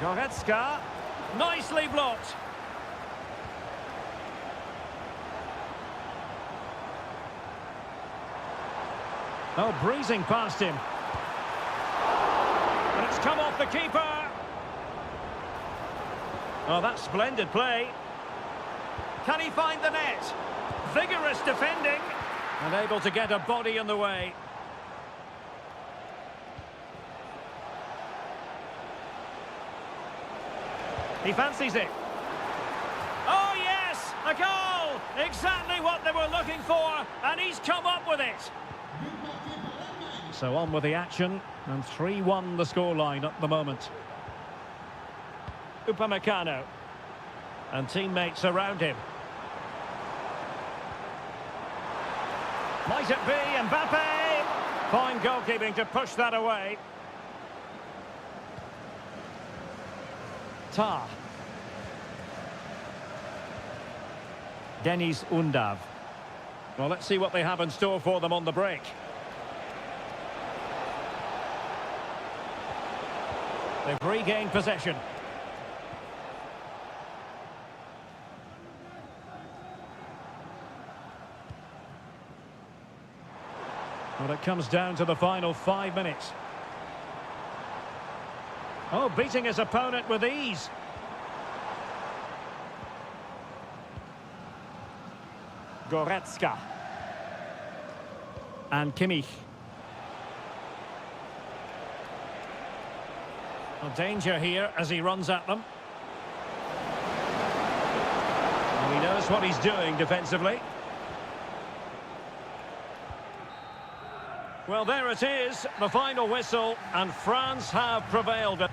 Goretzka. Nicely blocked. Oh, breezing past him. And it's come off the keeper. Oh, that's splendid play. Can he find the net? Vigorous defending. And able to get a body in the way. He fancies it. Oh, yes! A goal! Exactly what they were looking for, and he's come up with it. So on with the action, and 3-1 the scoreline at the moment. Upamecano. And teammates around him. Might it be Mbappe? Fine goalkeeping to push that away. Tar. Denis Undav. Well, let's see what they have in store for them on the break. They've regained possession. Well, it comes down to the final 5 minutes. Oh, beating his opponent with ease. Goretzka. And Kimmich. Well, danger here as he runs at them. And he knows what he's doing defensively. Well, there it is, the final whistle, and France have prevailed.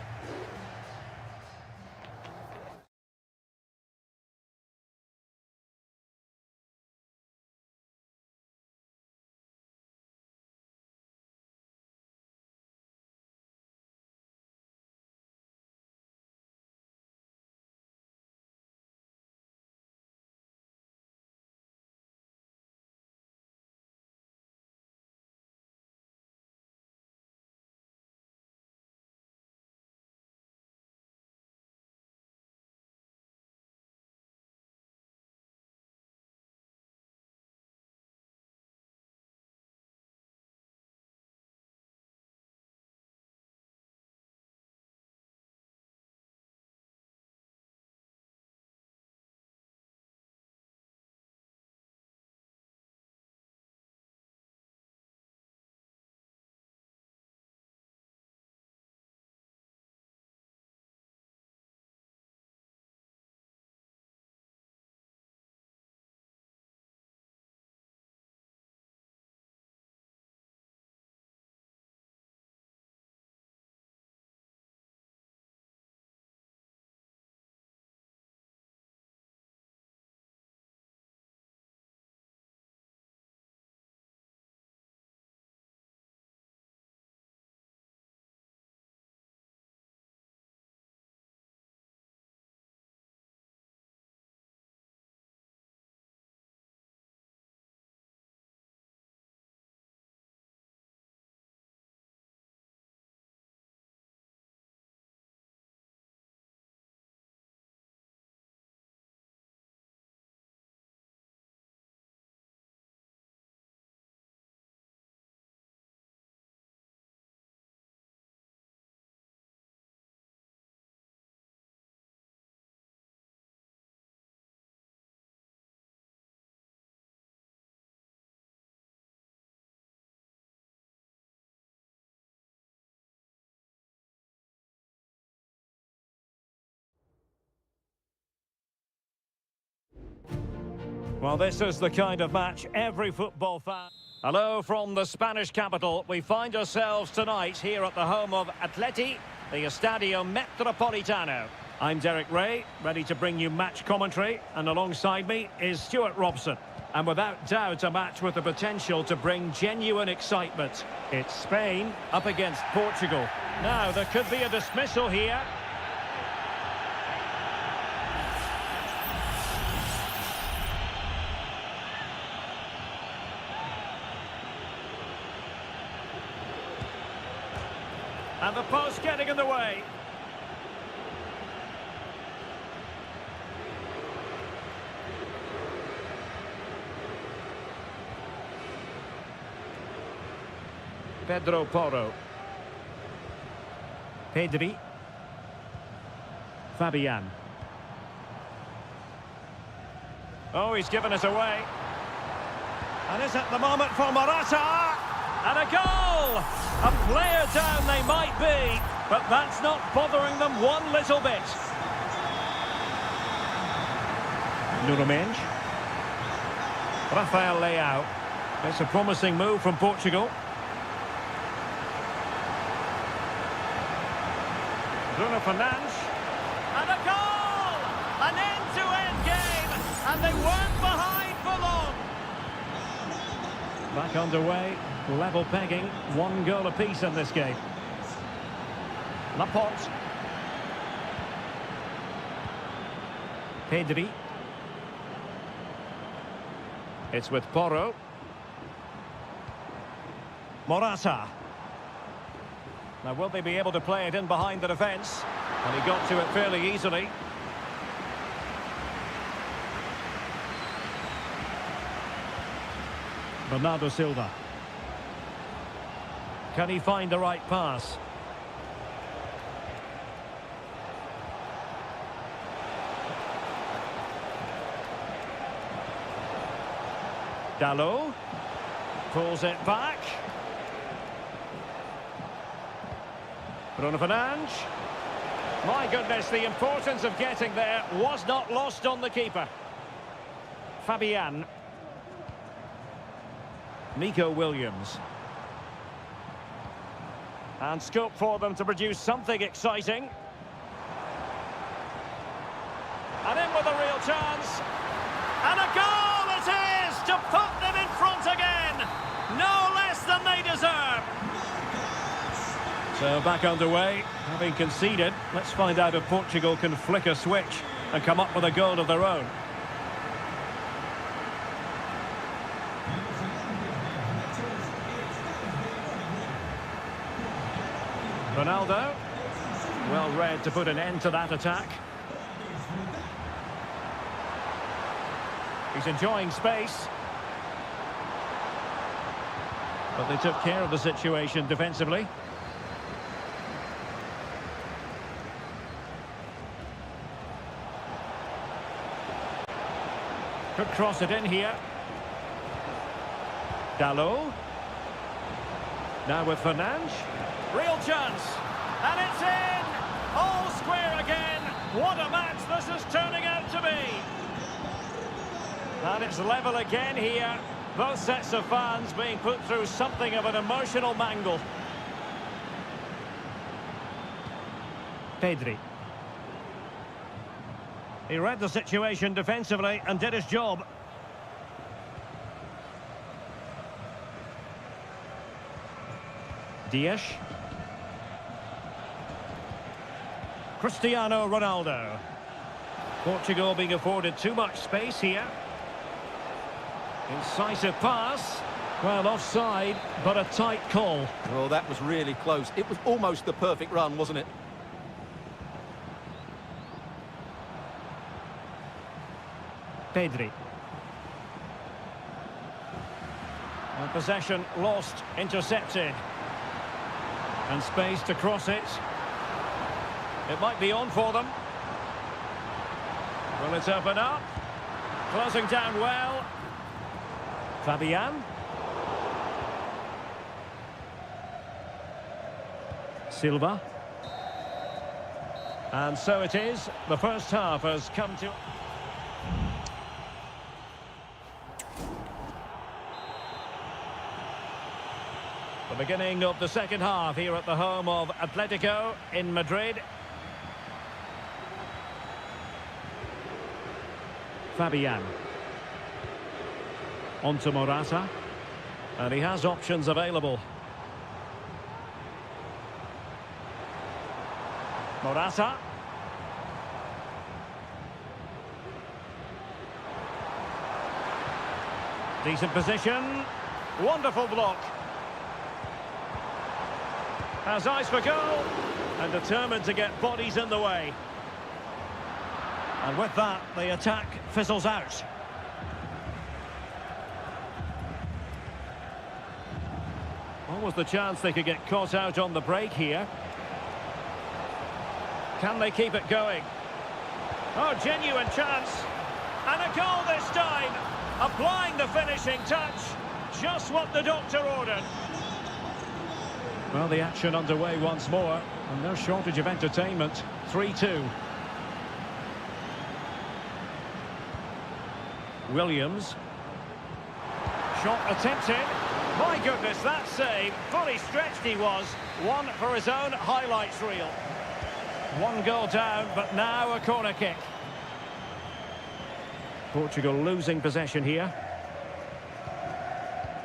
Well, this is the kind of match every football fan... Hello from the Spanish capital. We find ourselves tonight here at the home of Atleti, the Estadio Metropolitano. I'm Derek Ray, ready to bring you match commentary, and alongside me is Stuart Robson. And without doubt, a match with the potential to bring genuine excitement. It's Spain up against Portugal. Now, there could be a dismissal here. And the post getting in the way. Pedro Porro. Pedri. Fabian. Oh, he's given us away. And is it the moment for Morata? And a goal! A player down they might be, but that's not bothering them one little bit. Nuno Mendes. Rafael Leao. It's a promising move from Portugal. Bruno Fernandes. And a goal! An end-to-end game, and they weren't behind for long. Back underway, level pegging, 1 goal apiece in this game. Laporte. Pedri. It's with Porro. Morata. Now, will they be able to play it in behind the defence? And he got to it fairly easily. Bernardo Silva. Can he find the right pass? Dalot pulls it back. Bruno Fernandes. My goodness, the importance of getting there was not lost on the keeper. Fabian. Nico Williams. And scope for them to produce something exciting. And in with a real chance. And a goal it is to put them in front again. No less than they deserve. So back underway, having conceded. Let's find out if Portugal can flick a switch and come up with a goal of their own. Ronaldo, well read to put an end to that attack. He's enjoying space. But they took care of the situation defensively. Could cross it in here. Dalot. Now with Fernandes. Real chance. And it's in! All square again. What a match this is turning out to be. And it's level again here. Both sets of fans being put through something of an emotional mangle. Pedri. He read the situation defensively and did his job. Dias. Cristiano Ronaldo. Portugal being afforded too much space here. Incisive pass. Well, offside, but a tight call. Well, that was really close. It was almost the perfect run, wasn't it? Pedri. And possession lost, intercepted. And space to cross it. It might be on for them. Will it open up? Closing down well. Fabian. Silva. And so it is. The first half has come to... The beginning of the second half here at the home of Atletico in Madrid. Fabian. On to Morata. And he has options available. Morata. Decent position. Wonderful block. Has eyes for goal. And determined to get bodies in the way. And with that, the attack fizzles out. What was the chance they could get caught out on the break here? Can they keep it going? Oh, genuine chance. And a goal this time. Applying the finishing touch. Just what the doctor ordered. Well, the action underway once more. And no shortage of entertainment. 3-2. Williams. Shot attempted. My goodness, that save. Fully stretched he was. One for his own highlights reel. One goal down, but now a corner kick. Portugal losing possession here.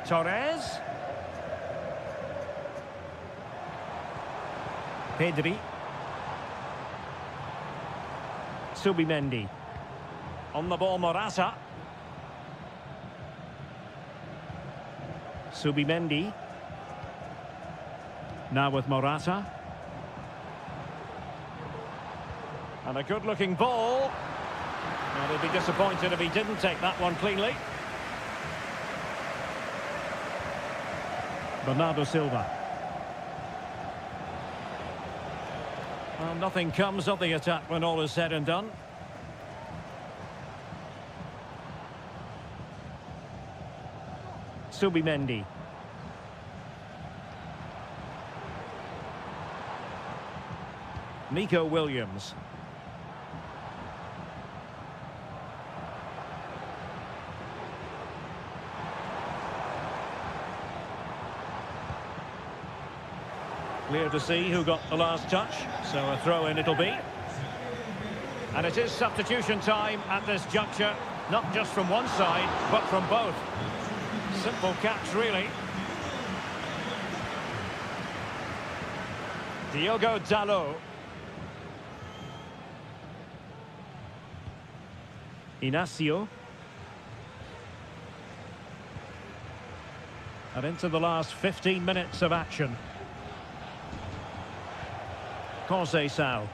Torres. Pedri. Subimendi. On the ball, Morata. Subimendi. Now with Morata. And a good-looking ball. And he'd be disappointed if he didn't take that one cleanly. Bernardo Silva. Well, nothing comes of the attack when all is said and done. Subimendi. Nico Williams. Clear to see who got the last touch, so a throw-in it'll be. And it is substitution time at this juncture, not just from one side, but from both. Simple catch, really. Diogo Dalot. Inacio. And into the last 15 minutes of action. Conceição.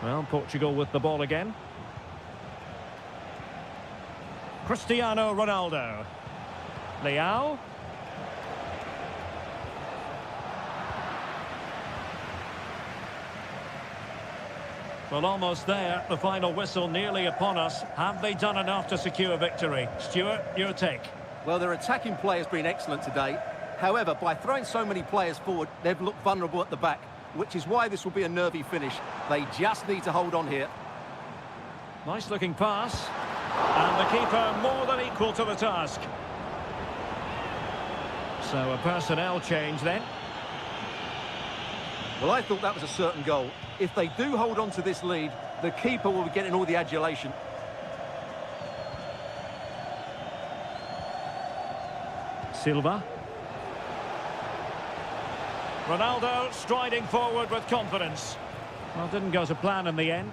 Well, Portugal with the ball again. Cristiano Ronaldo. Leao. Well, almost there. The final whistle nearly upon us. Have they done enough to secure victory? Stuart, your take. Well, their attacking play has been excellent today. However, by throwing so many players forward, they've looked vulnerable at the back, which is why this will be a nervy finish. They just need to hold on here. Nice looking pass. And the keeper more than equal to the task. So a personnel change then. Well, I thought that was a certain goal. If they do hold on to this lead, the keeper will be getting all the adulation. Silva. Ronaldo striding forward with confidence. Well, didn't go to plan in the end.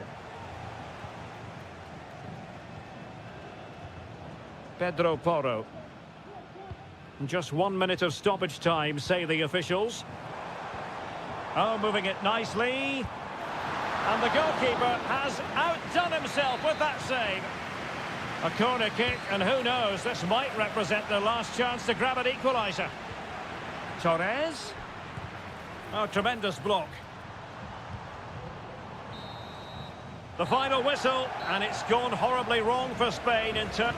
Pedro Porro. Just 1 minute of stoppage time, say the officials. Oh, moving it nicely. And the goalkeeper has outdone himself with that save. A corner kick, and who knows, this might represent their last chance to grab an equaliser. Torres. Oh, tremendous block. The final whistle, and it's gone horribly wrong for Spain in turn.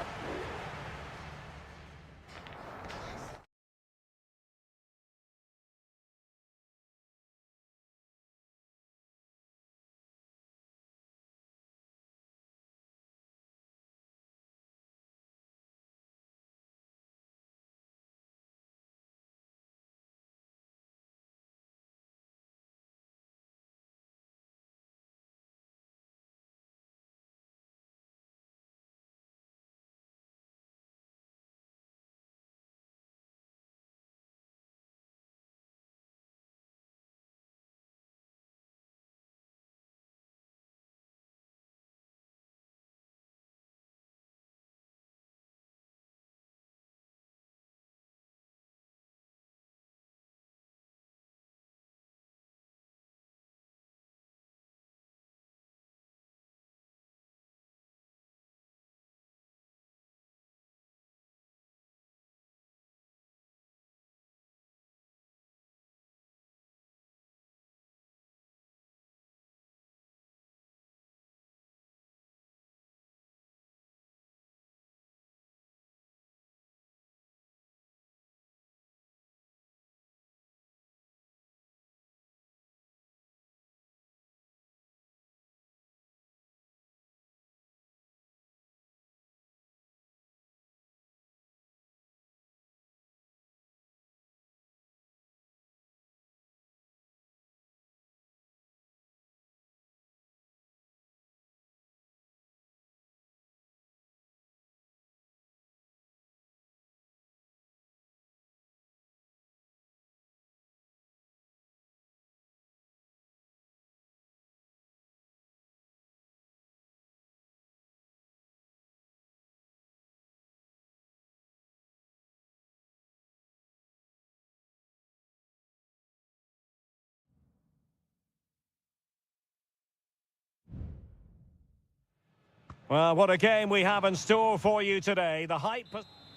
Well, what a game we have in store for you today. The hype...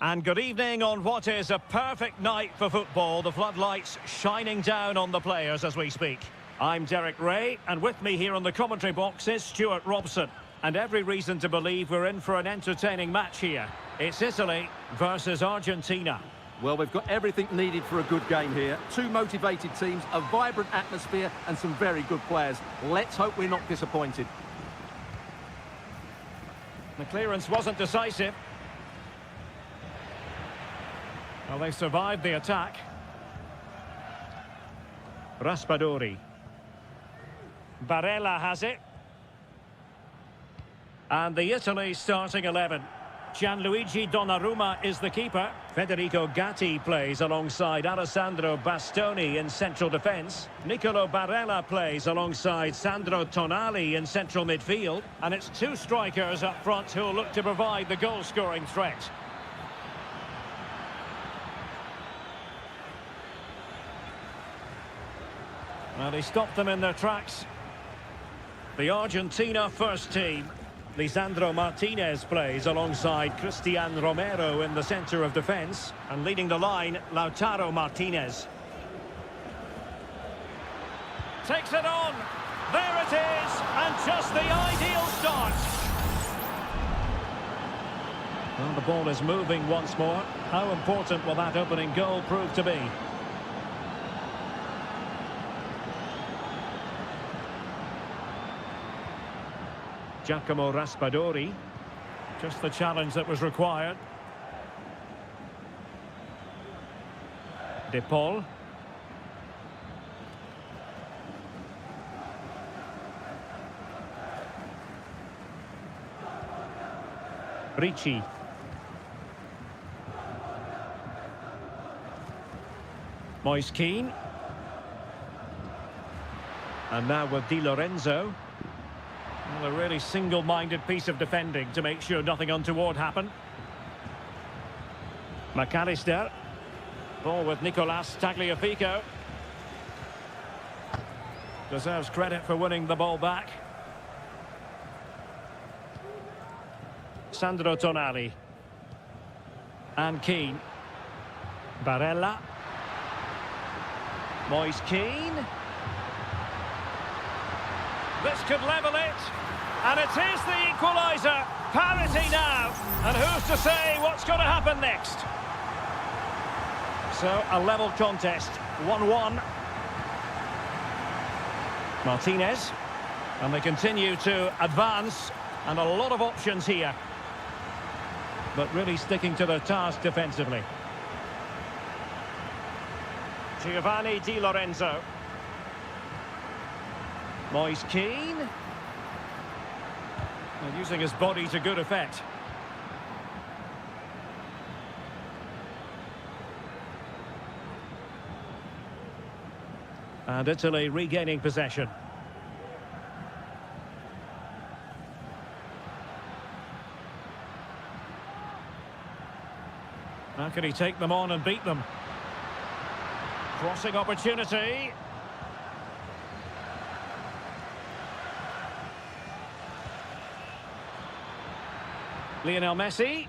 And good evening on what is a perfect night for football. The floodlights shining down on the players as we speak. I'm Derek Ray, and with me here on the commentary box is Stuart Robson. And every reason to believe we're in for an entertaining match here. It's Italy versus Argentina. Well, we've got everything needed for a good game here. Two motivated teams, a vibrant atmosphere and some very good players. Let's hope we're not disappointed. The clearance wasn't decisive. Well, they survived the attack. Raspadori. Barella has it. And the Italy starting 11. Gianluigi Donnarumma is the keeper. Federico Gatti plays alongside Alessandro Bastoni in central defence. Nicolo Barella plays alongside Sandro Tonali in central midfield. And it's two strikers up front who'll look to provide the goal-scoring threat. Well, he stopped them in their tracks. The Argentina first team. Lisandro Martinez plays alongside Cristian Romero in the centre of defence. And leading the line, Lautaro Martinez. Takes it on. There it is. And just the ideal start. Well, the ball is moving once more. How important will that opening goal prove to be? Giacomo Raspadori. Just the challenge that was required. De Paul. Ricci. Moise Kean. And now with Di Lorenzo. Well, a really single-minded piece of defending to make sure nothing untoward happened. McAllister. Ball with Nicolas Tagliafico. Deserves credit for winning the ball back. Sandro Tonali. And Kean. Barella. Moise Kean. This could level it. And it is the equaliser. Parity now. And who's to say what's going to happen next? So, a level contest. 1-1. Martinez. And they continue to advance. And a lot of options here. But really sticking to their task defensively. Giovanni Di Lorenzo. Moise Kean. And using his body to good effect. And Italy regaining possession. How can he take them on and beat them? Crossing opportunity. Lionel Messi.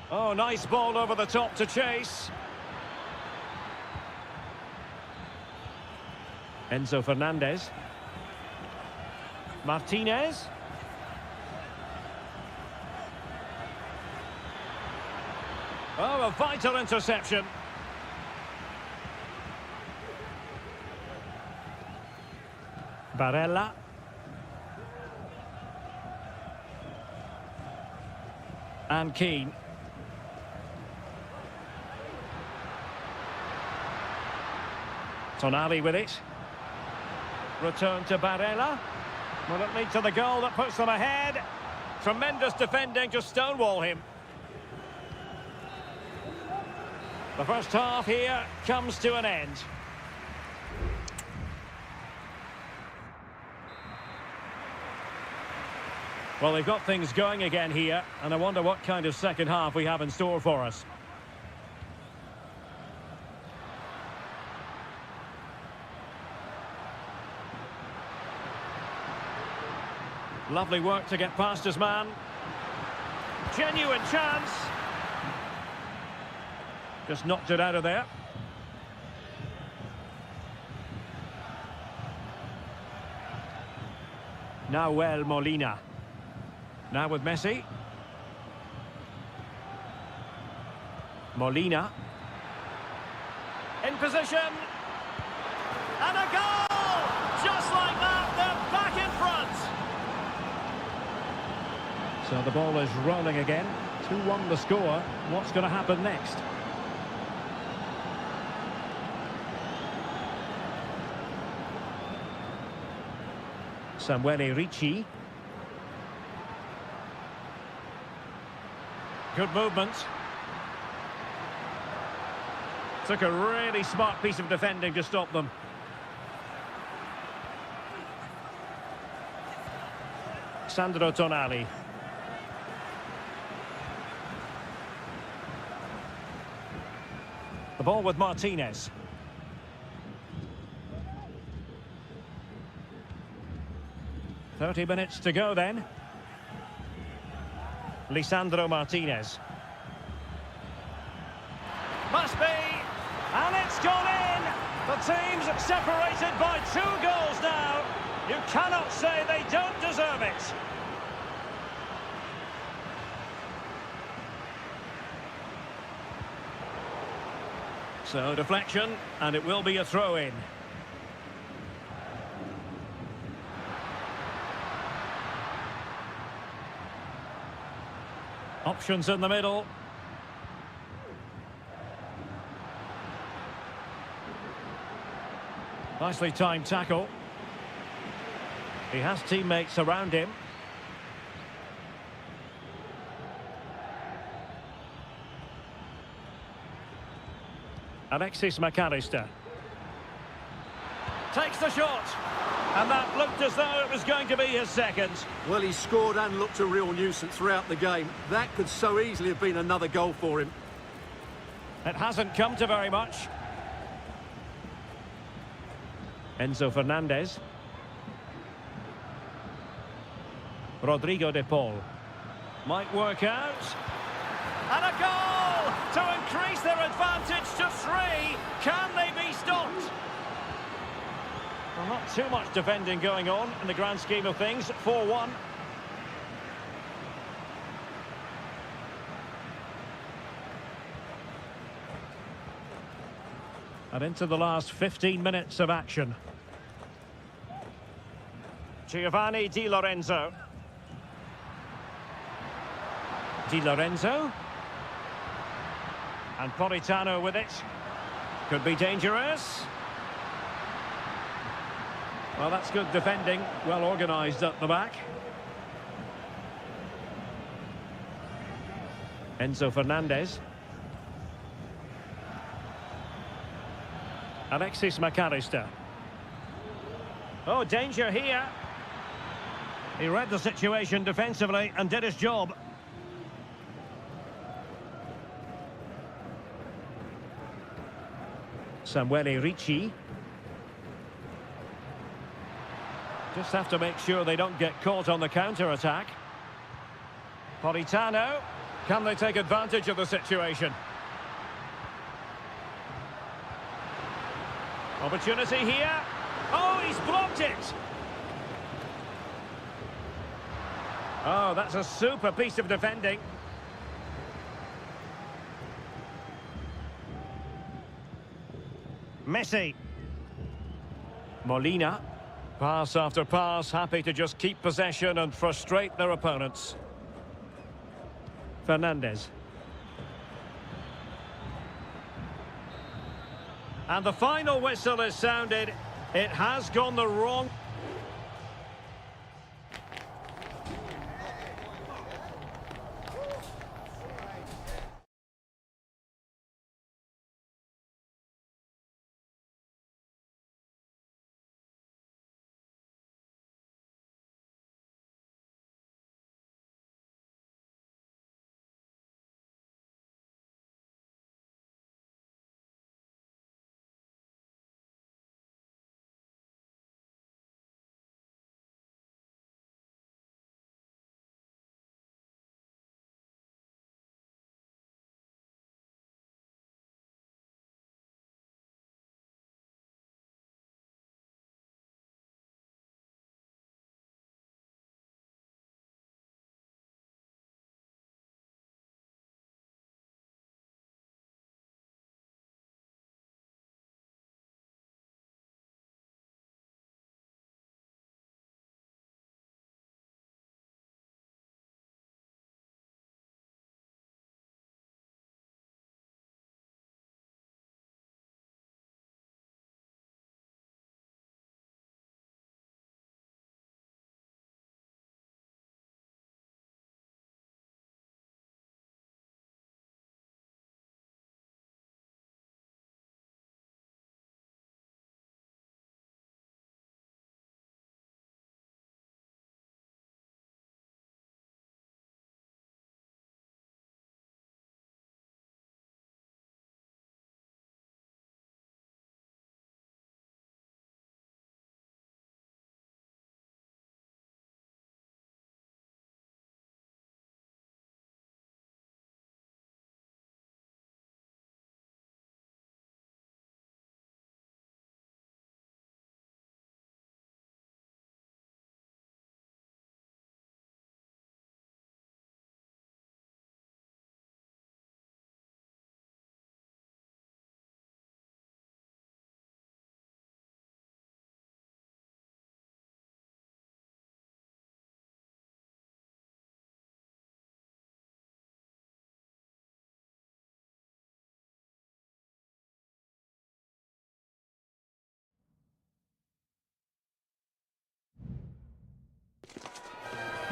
Oh, nice ball over the top to chase. Enzo Fernandez. Martinez. Oh, a vital interception. Barella. And Kean. Tonali with it. Return to Barella. Will it lead to the goal that puts them ahead? Tremendous defending to stonewall him. The first half here comes to an end. Well, they've got things going again here, and I wonder what kind of second half we have in store for us. Lovely work to get past his man. Genuine chance. Just knocked it out of there. Nahuel Molina. Now with Messi. Molina. In position. And a goal! Just like that, they're back in front. So the ball is rolling again. 2-1 the score. What's going to happen next? Samuele Ricci. Good movement. Took a really smart piece of defending to stop them. Sandro Tonali. The ball with Martinez. "30 minutes to go then." Lisandro Martinez. Must be! And it's gone in! The team's separated by 2 goals now. You cannot say they don't deserve it. So deflection, and it will be a throw-in. Options in the middle. Nicely timed tackle. He has teammates around him. Alexis McAllister. Takes the shot. And that looked as though it was going to be his second. Well, he scored and looked a real nuisance throughout the game. That could so easily have been another goal for him. It hasn't come to very much. Enzo Fernandez. Rodrigo de Paul. Might work out. And a goal to increase their advantage to 3. Can they be stopped? Well, not too much defending going on in the grand scheme of things. 4-1. And into the last 15 minutes of action. Giovanni Di Lorenzo. Di Lorenzo. And Politano with it. Could be dangerous. Well, that's good defending. Well organised at the back. Enzo Fernandez. Alexis McAllister. Oh, danger here. He read the situation defensively and did his job. Samuele Ricci. Just have to make sure they don't get caught on the counter-attack. Politano. Can they take advantage of the situation? Opportunity here. Oh, he's blocked it. Oh, that's a super piece of defending. Messi. Molina. Pass after pass, happy to just keep possession and frustrate their opponents. Fernandez. And the final whistle is sounded. It has gone the wrong...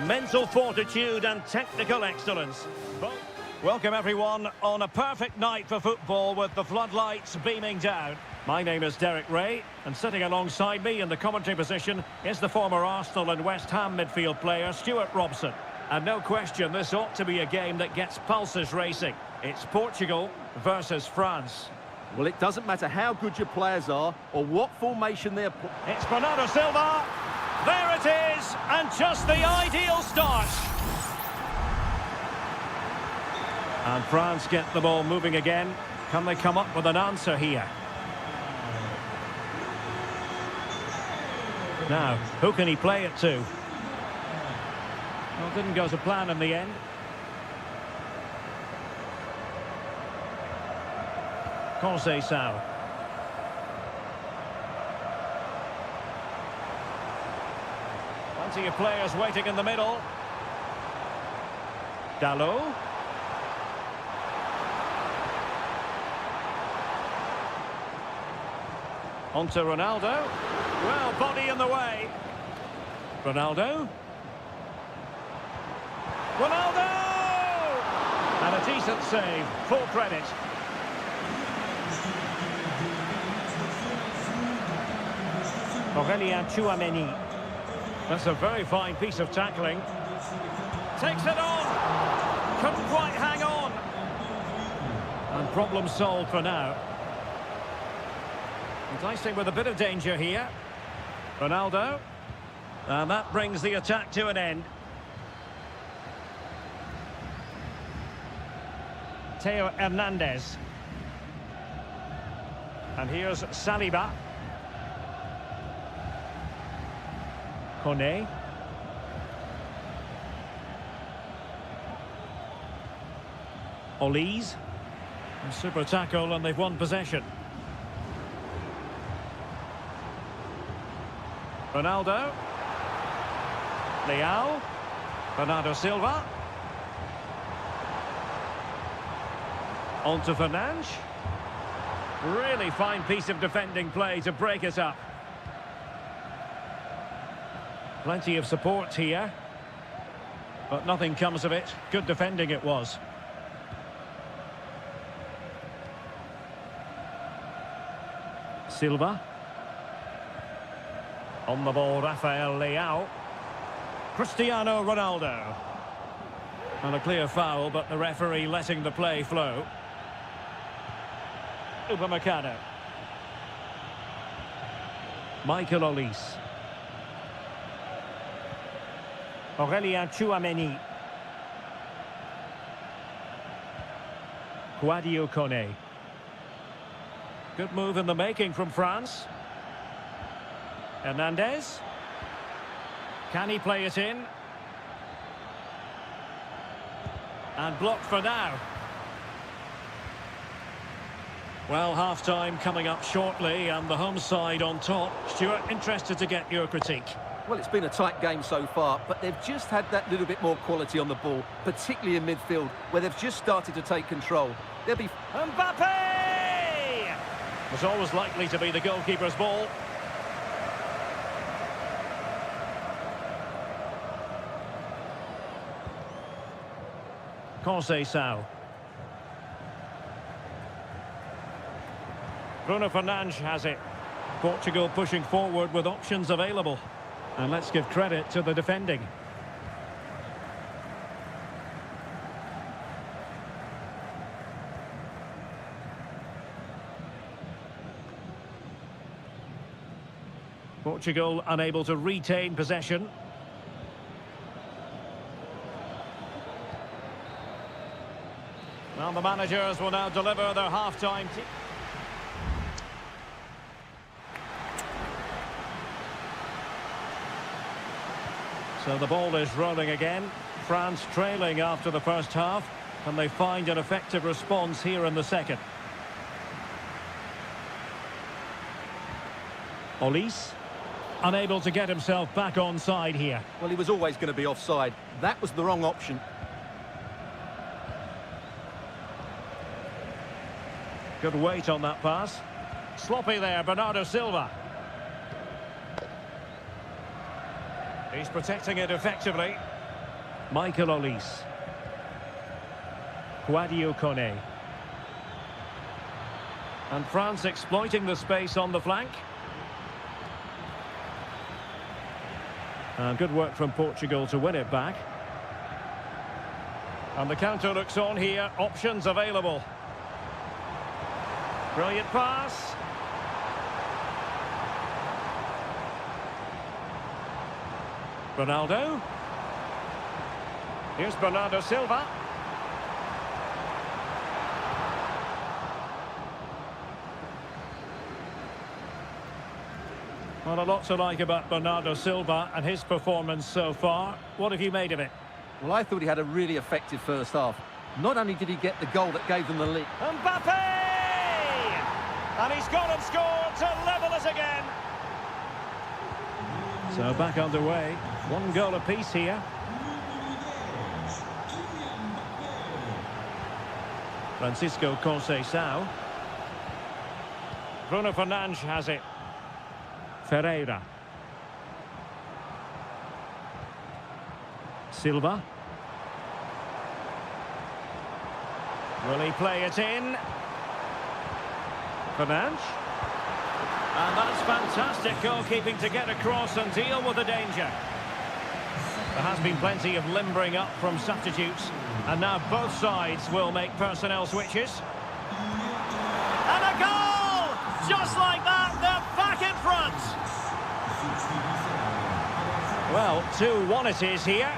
mental fortitude and technical excellence. Welcome everyone on a perfect night for football with the floodlights beaming down. My name is Derek Ray, and sitting alongside me in the commentary position is the former Arsenal and West Ham midfield player Stuart Robson. And no question, this ought to be a game that gets pulses racing. It's Portugal versus France. Well, it doesn't matter how good your players are or what formation they're... It's Bernardo Silva. There it is, and just the ideal start. And France get the ball moving again. Can they come up with an answer here? Now, who can he play it to? Well, didn't go to plan in the end. Conceição. Plenty of players waiting in the middle. Dalot. On to Ronaldo. Well, body in the way. Ronaldo. Ronaldo! And a decent save. Full credit. Aurélien Tchouameni. That's a very fine piece of tackling. Takes it on. Couldn't quite hang on. And problem solved for now. Enticing with a bit of danger here. Ronaldo. And that brings the attack to an end. Theo Hernandez. And here's Saliba. Kone. Olise. Super tackle, and they've won possession. Ronaldo. Leao. Bernardo Silva. On to Fernandes. Really fine piece of defending play to break it up. Plenty of support here. But nothing comes of it. Good defending it was. Silva. On the ball, Rafael Leao. Cristiano Ronaldo. And a clear foul, but the referee letting the play flow. Upamecano. Michael Olise. Aurélien Tchouameni. Sadio Kone. Good move in the making from France. Hernandez. Can he play it in? And blocked for now. Well, half-time coming up shortly, and the home side on top. Stuart, interested to get your critique. Well, it's been a tight game so far, but they've just had that little bit more quality on the ball, particularly in midfield, where they've just started to take control. They'll be... Mbappe! Was always likely to be the goalkeeper's ball. Conceição. Bruno Fernandes has it. Portugal pushing forward with options available. And let's give credit to the defending. Portugal unable to retain possession. Well, the managers will now deliver their half-time team. So the ball is rolling again. France trailing after the first half. Can they find an effective response here in the second? Olise, unable to get himself back on side here. Well, he was always going to be offside. That was the wrong option. Good weight on that pass. Sloppy there, Bernardo Silva. He's protecting it effectively. Michael Olise. Guadio Kone. And France exploiting the space on the flank. Good work from Portugal to win it back. And the counter looks on here. Options available. Brilliant pass. Ronaldo. Here's Bernardo Silva. Well, a lot to like about Bernardo Silva and his performance so far. What have you made of it? Well, I thought he had a really effective first half. Not only did he get the goal that gave them the lead. Mbappe! And he's gone and scored to level us again. So back underway. One goal apiece here. Francisco Conceição. Bruno Fernandes has it. Ferreira. Silva. Will he play it in? Fernandes. And that's fantastic goalkeeping to get across and deal with the danger. There has been plenty of limbering up from substitutes. And now both sides will make personnel switches. And a goal! Just like that, they're back in front. Well, 2-1 it is here.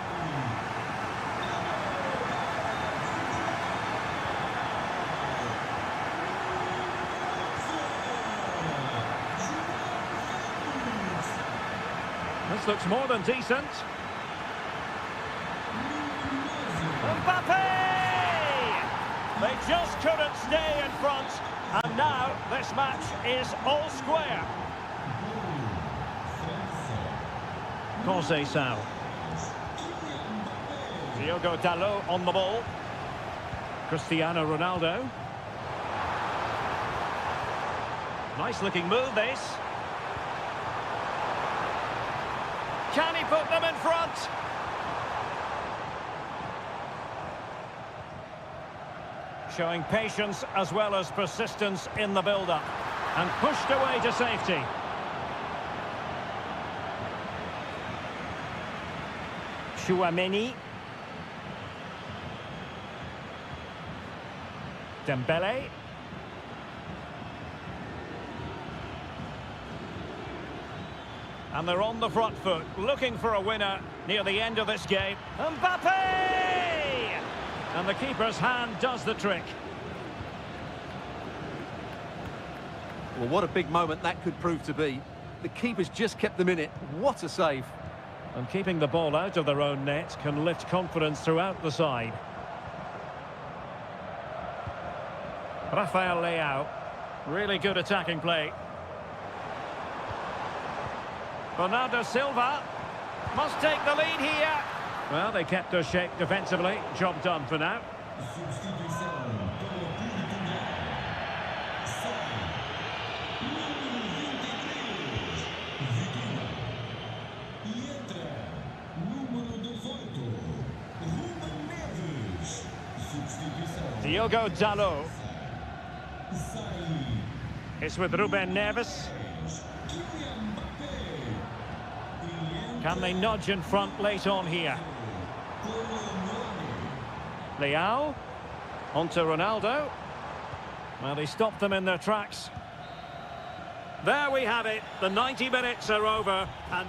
This looks more than decent. Mbappe! They just couldn't stay in front. And now this match is all square. Conceição. Diogo Dalot on the ball. Cristiano Ronaldo. Nice looking move this. Can he put them in front? Showing patience as well as persistence in the build-up. And pushed away to safety. Chouameni. Dembele. And they're on the front foot, looking for a winner near the end of this game. Mbappe! And the keeper's hand does the trick. Well, what a big moment that could prove to be. The keeper's just kept them in it. What a save. And keeping the ball out of their own net can lift confidence throughout the side. Rafael Leao. Really good attacking play. Bernardo Silva must take the lead here. Well, they kept their shape defensively. Job done for now. Diogo Dalot. It's with Ruben Neves. Can they nudge in front late on here? Leao. Onto Ronaldo. Well, they stopped them in their tracks. There we have it. The 90 minutes are over. And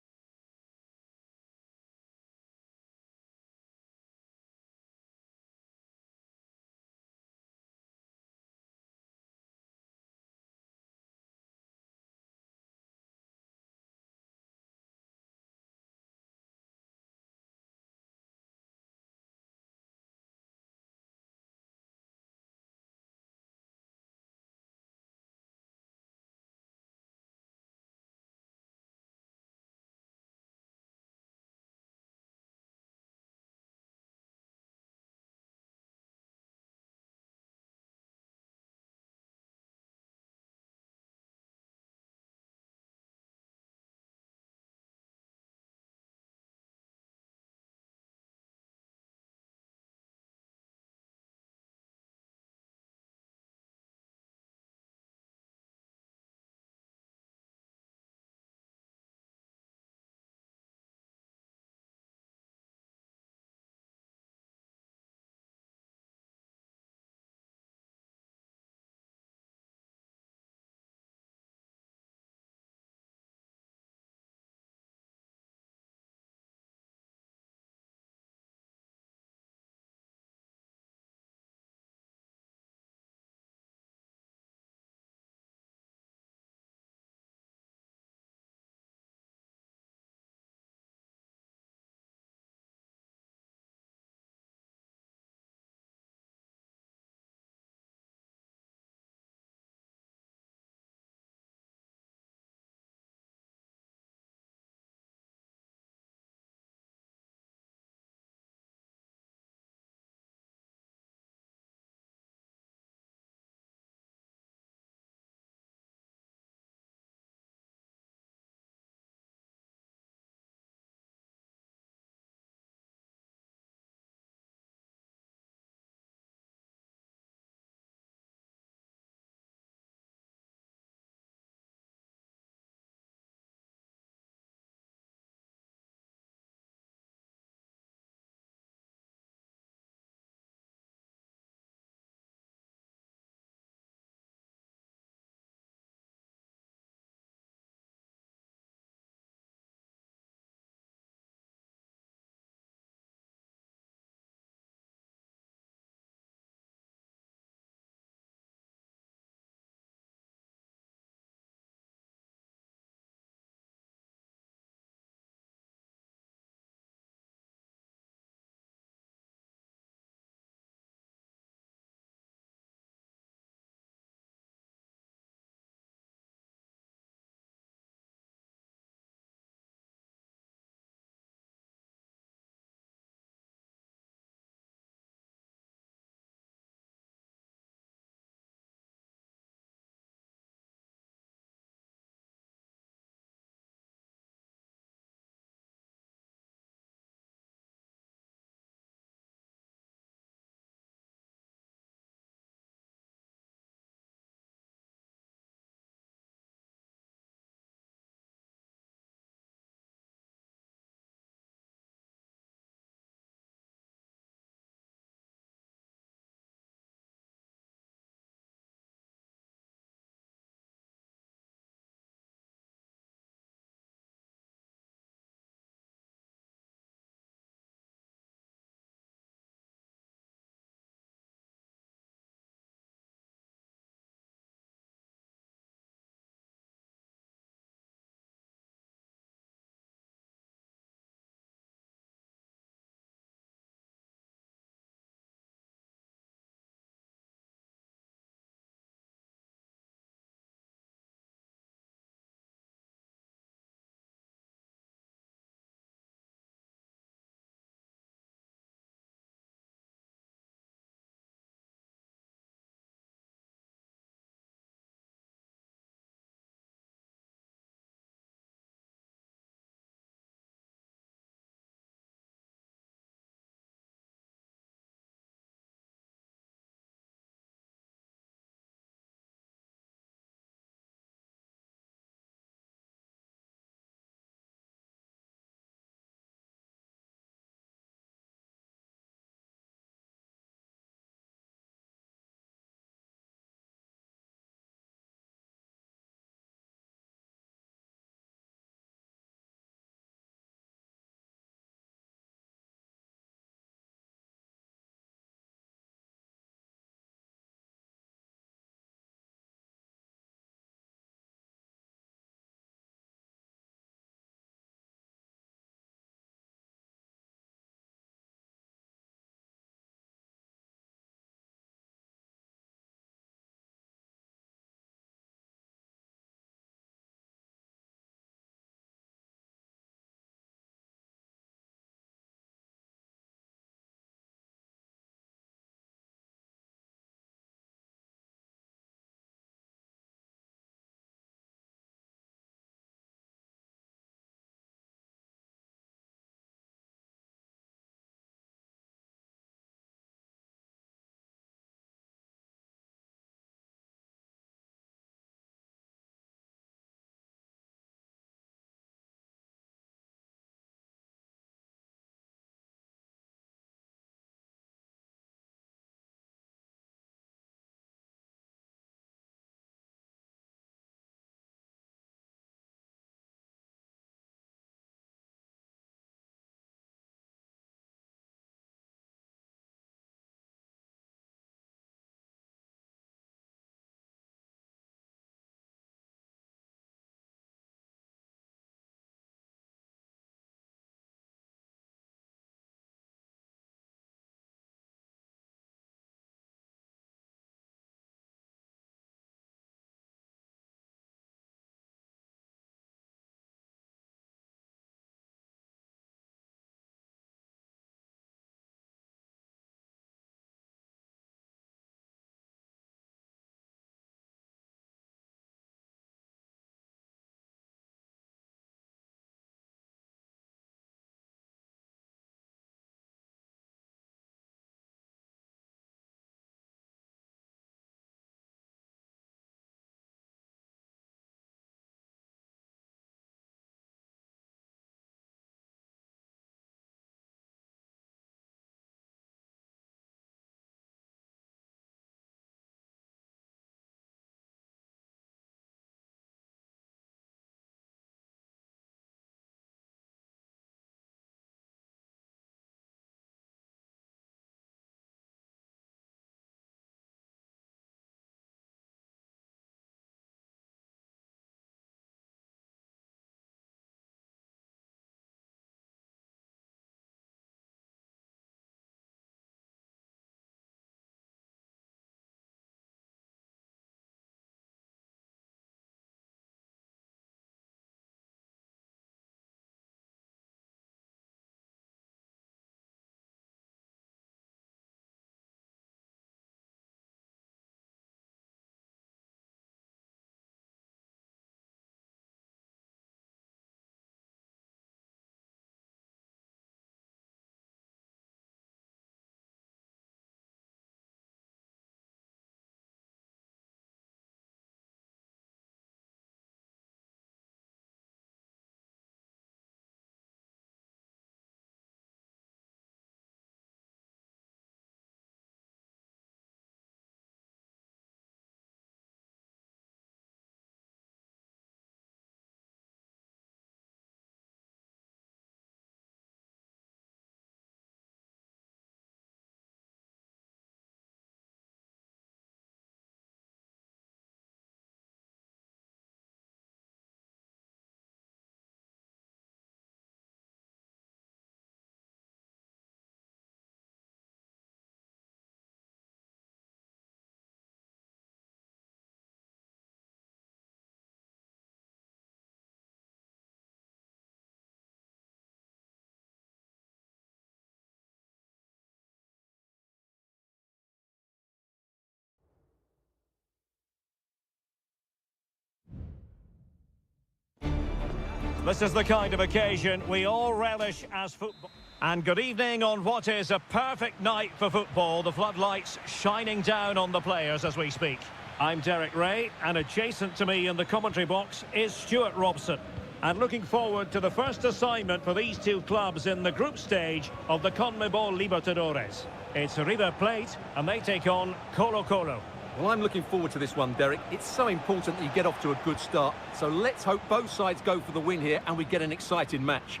This is the kind of occasion we all relish as football. And good evening on what is a perfect night for football. The floodlights shining down on the players as we speak. I'm Derek Ray, and adjacent to me in the commentary box is Stuart Robson. And looking forward to the first assignment for these two clubs in the group stage of the CONMEBOL Libertadores. It's River Plate, and they take on Colo-Colo. Well, I'm looking forward to this one, Derek. It's so important that you get off to a good start. So let's hope both sides go for the win here and we get an exciting match.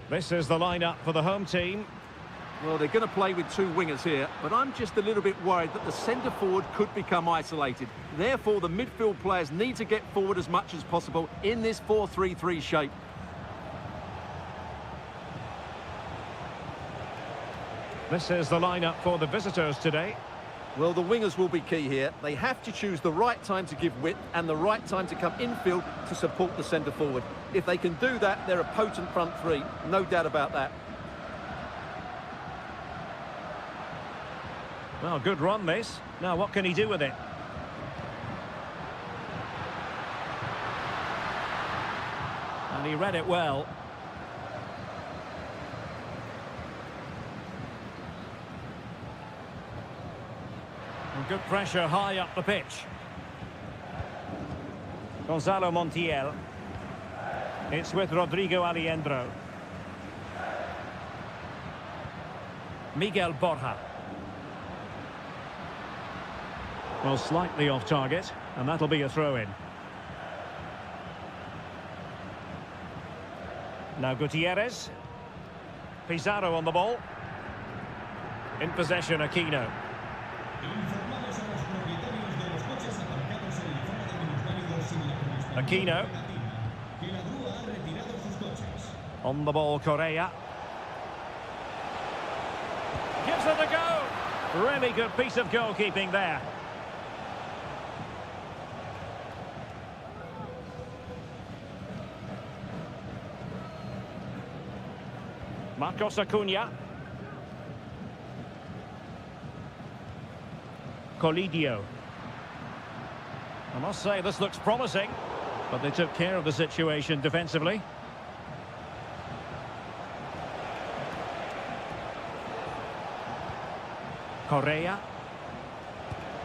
This is the lineup for the home team. Well, they're going to play with two wingers here, but I'm just a little bit worried that the centre-forward could become isolated. Therefore, the midfield players need to get forward as much as possible in this 4-3-3 shape. This is the lineup for the visitors today. Well, the wingers will be key here. They have to choose the right time to give width and the right time to come infield to support the centre-forward. If they can do that, they're a potent front three. No doubt about that. Well, good run this. Now, what can he do with it? And he read it well. And good pressure high up the pitch. Gonzalo Montiel. It's with Rodrigo Aliendro. Miguel Borja. Well, slightly off target, and that'll be a throw-in. Now Gutierrez. Pizarro on the ball. In possession, Aquino. Aquino. On the ball, Correa. Gives it a go. Really good piece of goalkeeping there. Marcos Acuna. Colidio. I must say this looks promising, but they took care of the situation defensively. Correa.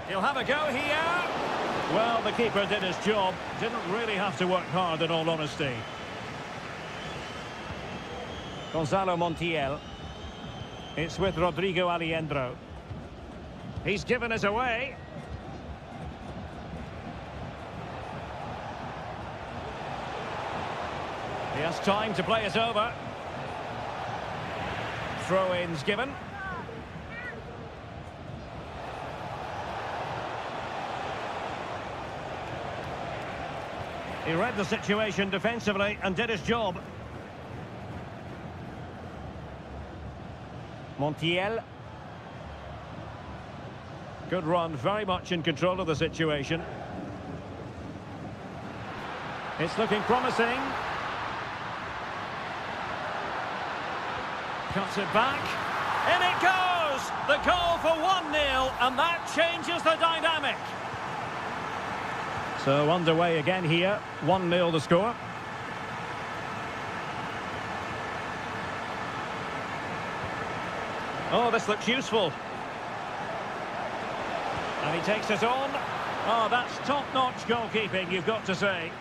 He'll have a go here. Well, the keeper did his job. Didn't really have to work hard, in all honesty. Gonzalo Montiel. It's with Rodrigo Aliendro. He's given us away. He has time to play it over. Throw-ins given. He read the situation defensively and did his job. Montiel. Good run, very much in control of the situation. It's looking promising. Cuts it back. In it goes! The goal for 1-0, and that changes the dynamic. So underway again here, 1-0 the score. Oh, this looks useful. And he takes it on. Oh, that's top-notch goalkeeping, you've got to say.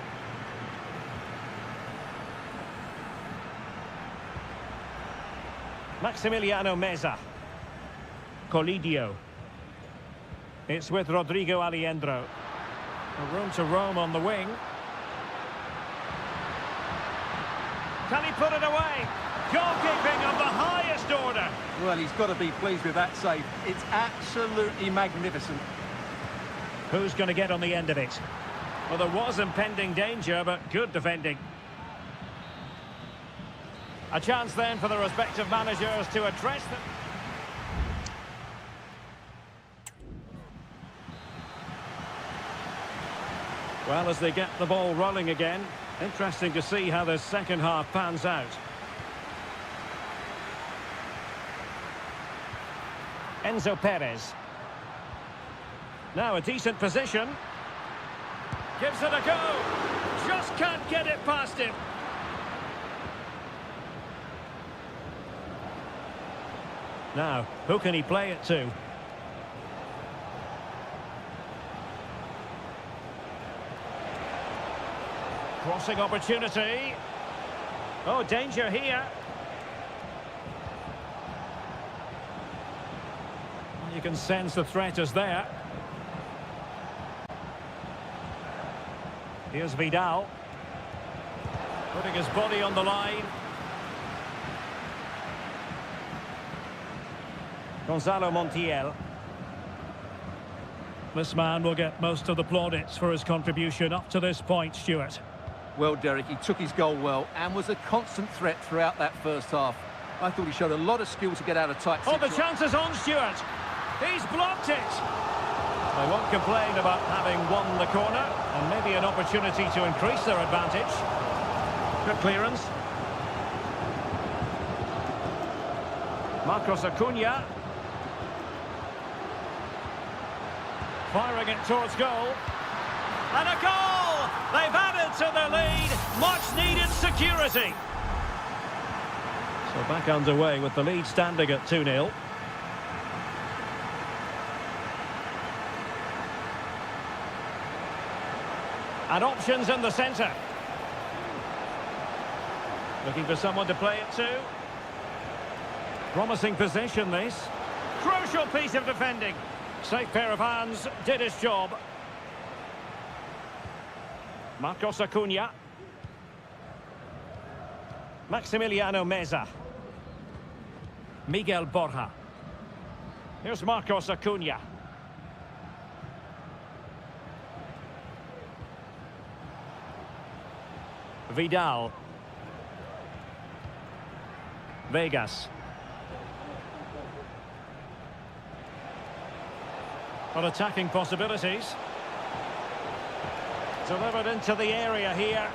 Maximiliano Meza. Colidio. It's with Rodrigo Aliendro. Room to roam on the wing. Can he put it away? Goalkeeping of the highest order. Well, he's got to be pleased with that save. It's absolutely magnificent. Who's going to get on the end of it? Well, there was impending danger, but good defending. A chance then for the respective managers to address them. Well, as they get the ball rolling again, interesting to see how the second half pans out. Enzo Perez. Now a decent position. Gives it a go. just can't get it past him. Now, who can he play it to? Crossing opportunity. Oh, danger here. You can sense the threat is there. Here's Vidal. Putting his body on the line. Gonzalo Montiel. This man will get most of the plaudits for his contribution up to this point, Stuart. Well, Derek, he took his goal well and was a constant threat throughout that first half. I thought he showed a lot of skill to get out of tight Oh, situations. the chance is on, Stuart. He's blocked it. They won't complain about having won the corner, and maybe an opportunity to increase their advantage. Good clearance. Marcos Acuna. Firing it towards goal. And a goal! They've added to their lead. Much needed security. So back underway with the lead standing at 2-0. And options in the centre. Looking for someone to play it to. Promising possession, this. Crucial piece of defending. Safe pair of hands, did his job. Marcos Acuna. Maximiliano Meza. Miguel Borja. Here's Marcos Acuna. Vidal. Vegas. On attacking possibilities. Delivered into the area here.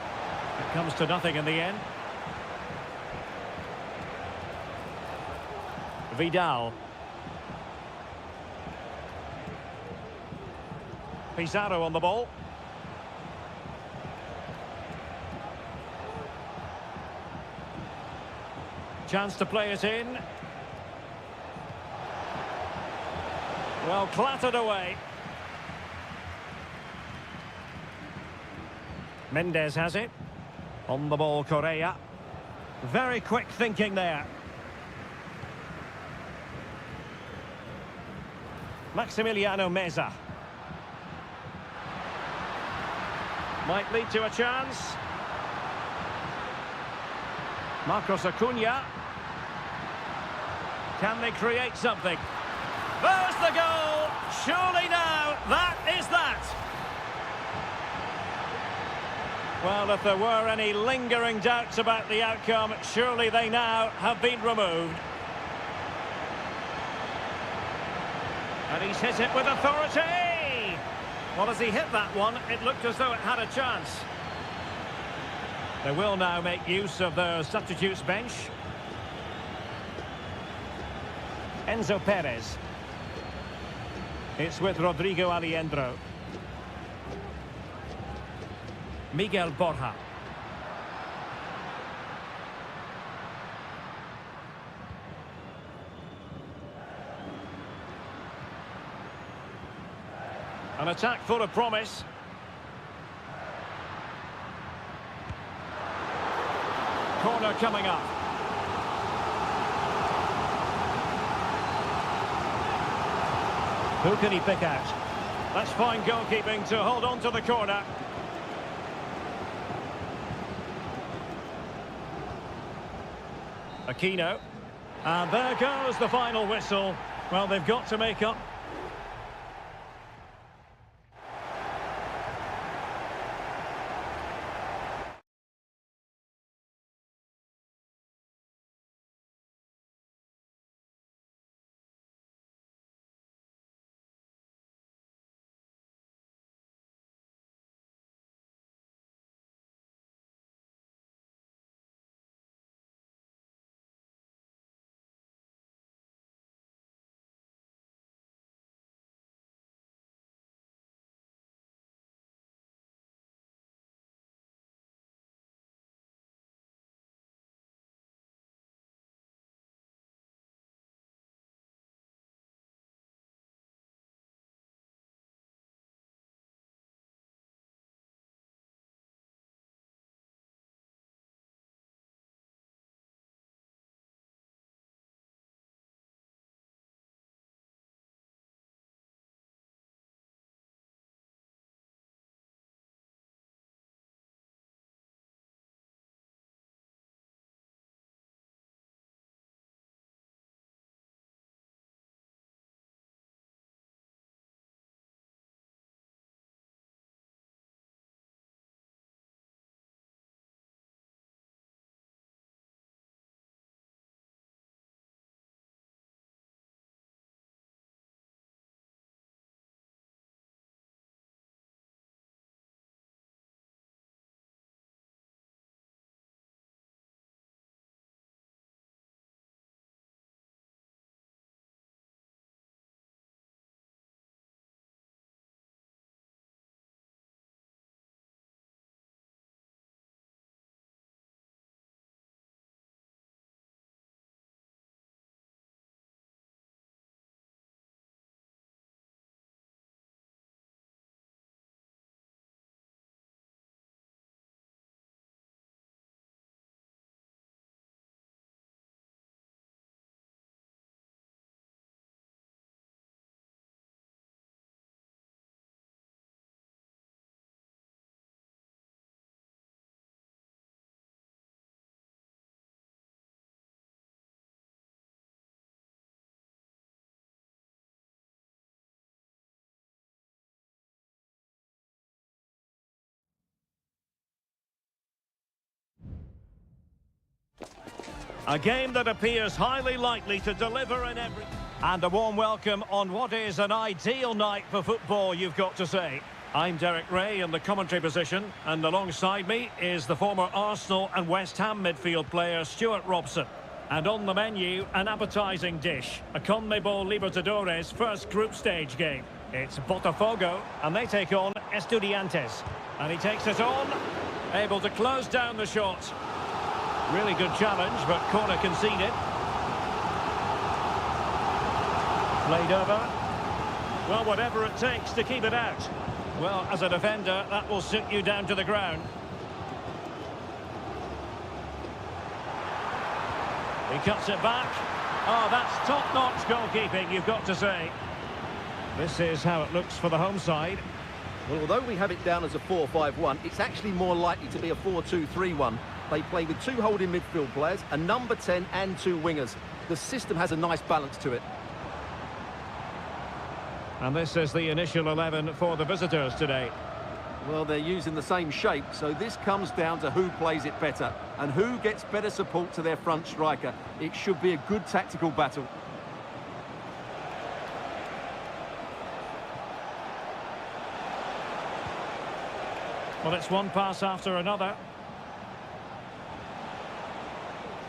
It comes to nothing in the end. Vidal. Pizarro on the ball. Chance to play it in. Well, clattered away. Mendes has it. On the ball, Correa. Very quick thinking there. Maximiliano Meza. Might lead to a chance. Marcos Acuna. Can they create something? There's the goal! Surely now, that is that! Well, if there were any lingering doubts about the outcome, surely they now have been removed. And he's hit it with authority! Well, as he hit that one, it looked as though it had a chance. They will now make use of their substitutes bench. Enzo Perez. It's with Rodrigo Aliendro. Miguel Borja. An attack full of promise. Corner coming up. Who can he pick out? That's fine goalkeeping to hold on to the corner. Aquino. And there goes the final whistle. Well, they've got to make up A game that appears highly likely to deliver in every... And a warm welcome on what is an ideal night for football, you've got to say. I'm Derek Ray in the commentary position, and alongside me is the former Arsenal and West Ham midfield player Stuart Robson. And on the menu, an appetising dish, a CONMEBOL Libertadores first group stage game. It's Botafogo, and they take on Estudiantes. And he takes it on, able to close down the shot. Really good challenge, but corner conceded. Played over. Well, whatever it takes to keep it out. Well, as a defender, that will suit you down to the ground. He cuts it back. Oh, that's top-notch goalkeeping, you've got to say. This is how it looks for the home side. Well, although we have it down as a 4-5-1, it's actually more likely to be a 4-2-3-1. They play with 2 holding midfield players, a number 10 and 2 wingers. The system has a nice balance to it. And this is the initial 11 for the visitors today. Well, they're using the same shape, so this comes down to who plays it better and who gets better support to their front striker. It should be a good tactical battle. Well, it's one pass after another.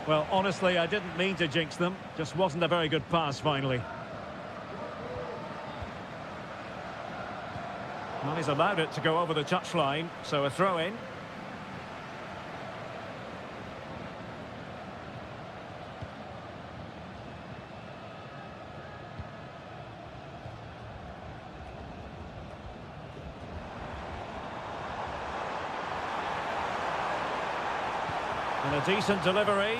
Well, honestly, I didn't mean to jinx them. Just wasn't a very good pass, finally. Well, he's allowed it to go over the touchline, so a throw-in. And a decent delivery.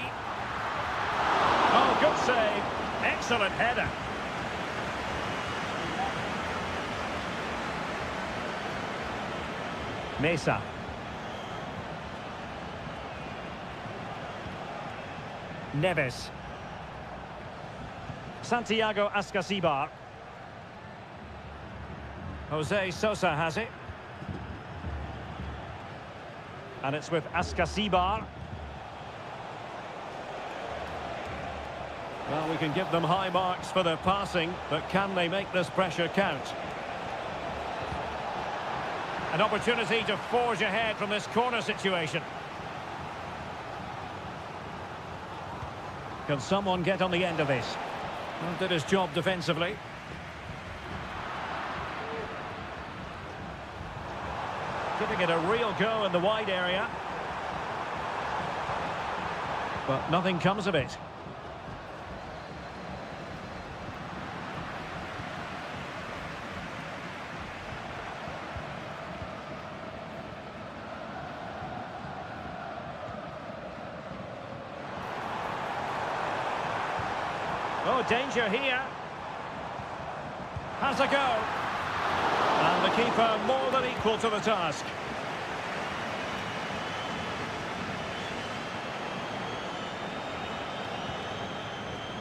Oh, good save. Excellent header. Mesa. Neves. Santiago Ascasibar. Jose Sosa has it. And it's with Ascasibar. Well, we can give them high marks for their passing, but can they make this pressure count? An opportunity to forge ahead from this corner situation. Can someone get on the end of this? Well, did his job defensively. Giving it a real go in the wide area. But nothing comes of it. Oh, danger here. Has a go. And the keeper more than equal to the task.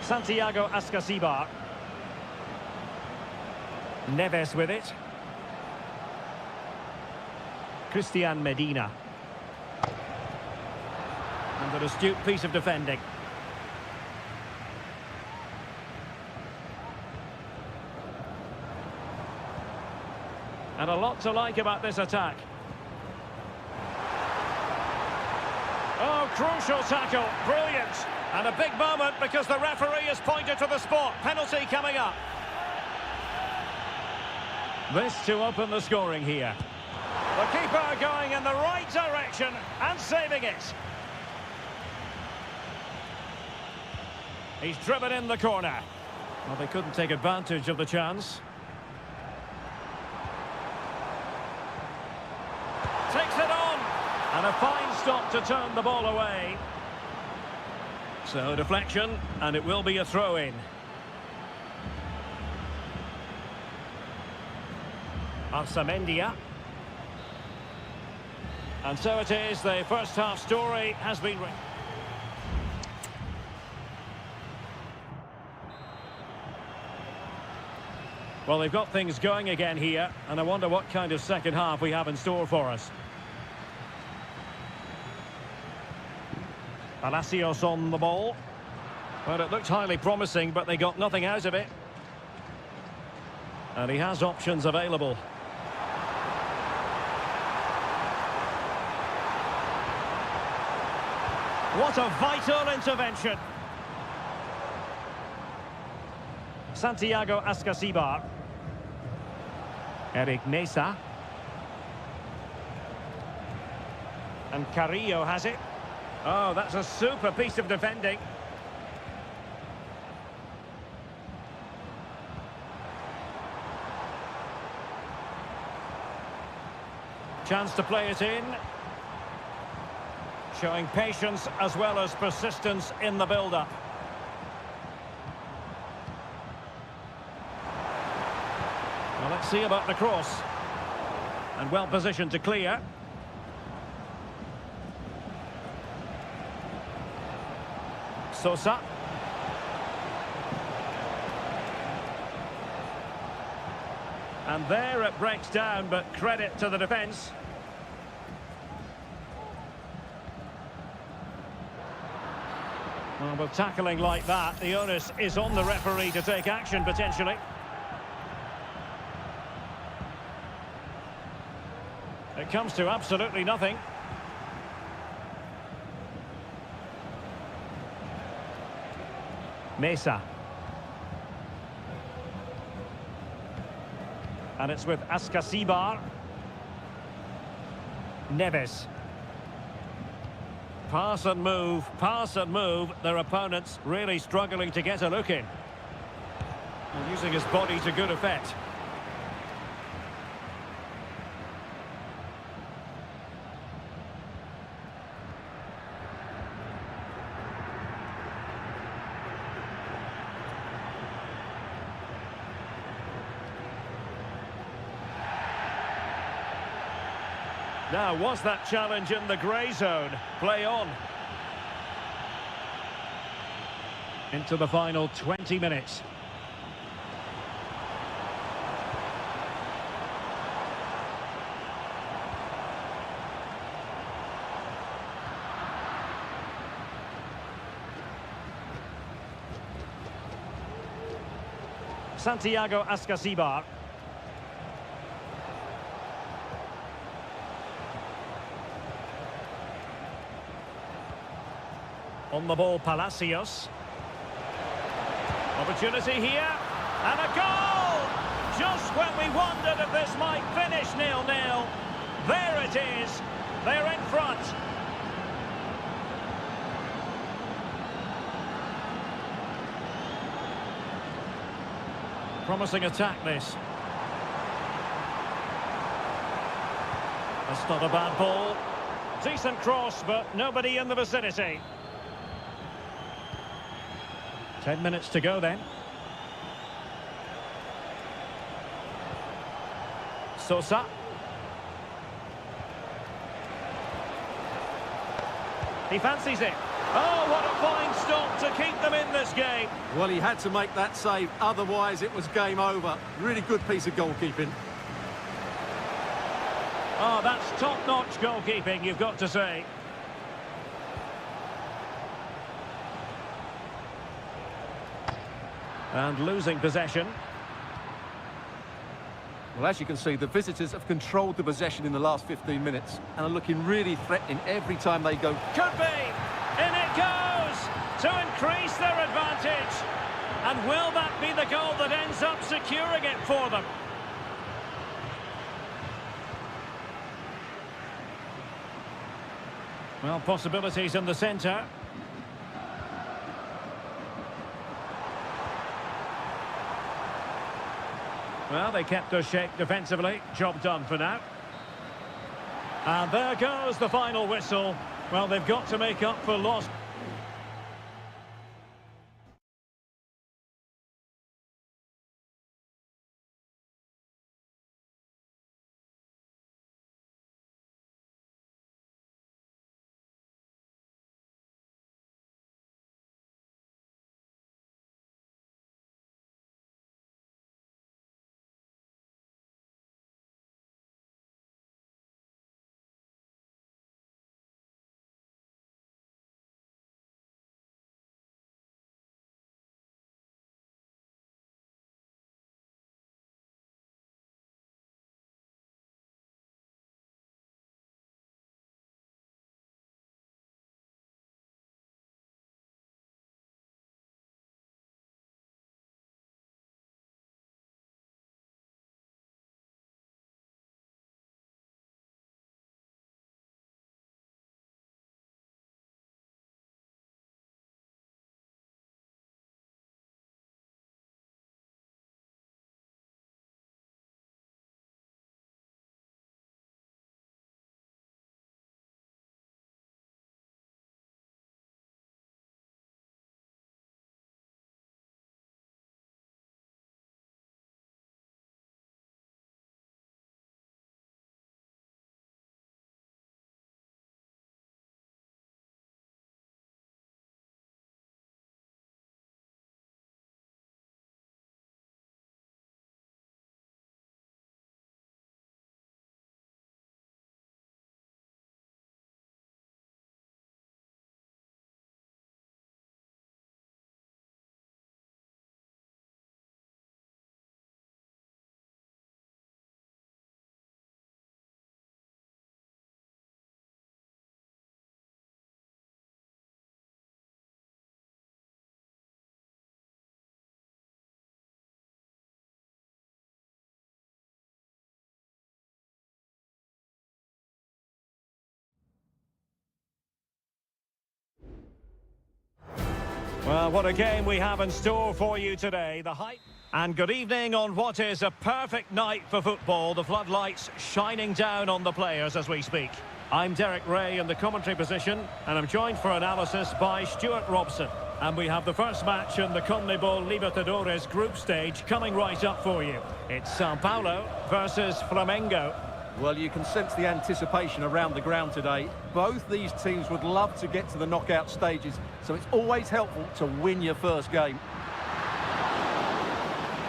Santiago Ascasibar. Neves with it. Christian Medina. And an astute piece of defending. And a lot to like about this attack. Oh, crucial tackle. Brilliant. And a big moment because the referee has pointed to the spot. Penalty coming up. This to open the scoring here. The keeper going in the right direction and saving it. He's driven in the corner. Well, they couldn't take advantage of the chance. Takes it on. And a fine stop to turn the ball away. So deflection, and it will be a throw-in. Arsamendia. And so it is, the first half story has been... Well, they've got things going again here, and I wonder what kind of second half we have in store for us. Palacios on the ball. Well, it looked highly promising, but they got nothing out of it. And he has options available. What a vital intervention. Santiago Ascasibar. Eric Mesa. And Carrillo has it. Oh, that's a super piece of defending. Chance to play it in. Showing patience as well as persistence in the build-up. Well, let's see about the cross. And well positioned to clear. Sosa. And there it breaks down, but credit to the defence. Well, with tackling like that, the onus is on the referee to take action, potentially. It comes to absolutely nothing. Mesa. And it's with Ascasibar. Neves. Pass and move. Their opponents really struggling to get a look in. And using his body to good effect. Now, was that challenge in the grey zone? Play on. Into the final 20 minutes. Santiago Ascasibar. On the ball, Palacios. Opportunity here. And a goal! Just when we wondered if this might finish 0-0. There it is. They're in front. Promising attack, this. That's not a bad ball. Decent cross, but nobody in the vicinity. 10 minutes to go then. Sosa. He fancies it. Oh, what a fine stop to keep them in this game. Well, he had to make that save, otherwise it was game over. Really good piece of goalkeeping. Oh, that's top-notch goalkeeping, you've got to say. And losing possession. Well, as you can see, the visitors have controlled the possession in the last 15 minutes and are looking really threatening every time they go. Could be! In it goes! To increase their advantage. And will that be the goal that ends up securing it for them? Well, possibilities in the centre. Well, they kept us shape defensively. Job done for now. And there goes the final whistle. Well, they've got to make up for lost. Well, what a game we have in store for you today. The hype. And good evening on what is a perfect night for football. The floodlights shining down on the players as we speak. I'm Derek Ray in the commentary position, and I'm joined for analysis by Stuart Robson. And we have the first match in the CONMEBOL Libertadores group stage coming right up for you. It's Sao Paulo versus Flamengo. Well, you can sense the anticipation around the ground today. Both these teams would love to get to the knockout stages, so it's always helpful to win your first game.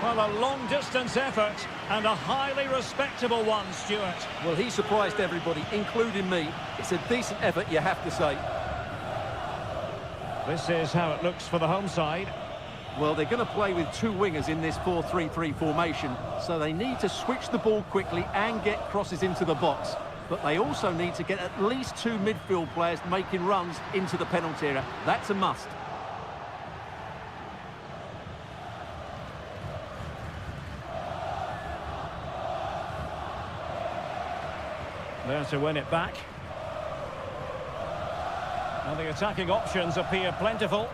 Well, a long-distance effort and a highly respectable one, Stuart. Well, he surprised everybody, including me. It's a decent effort, you have to say. This is how it looks for the home side. Well, they're going to play with two wingers in this 4-3-3 formation, so they need to switch the ball quickly and get crosses into the box. But they also need to get at least two midfield players making runs into the penalty area. That's a must. There to win it back. And the attacking options appear plentiful.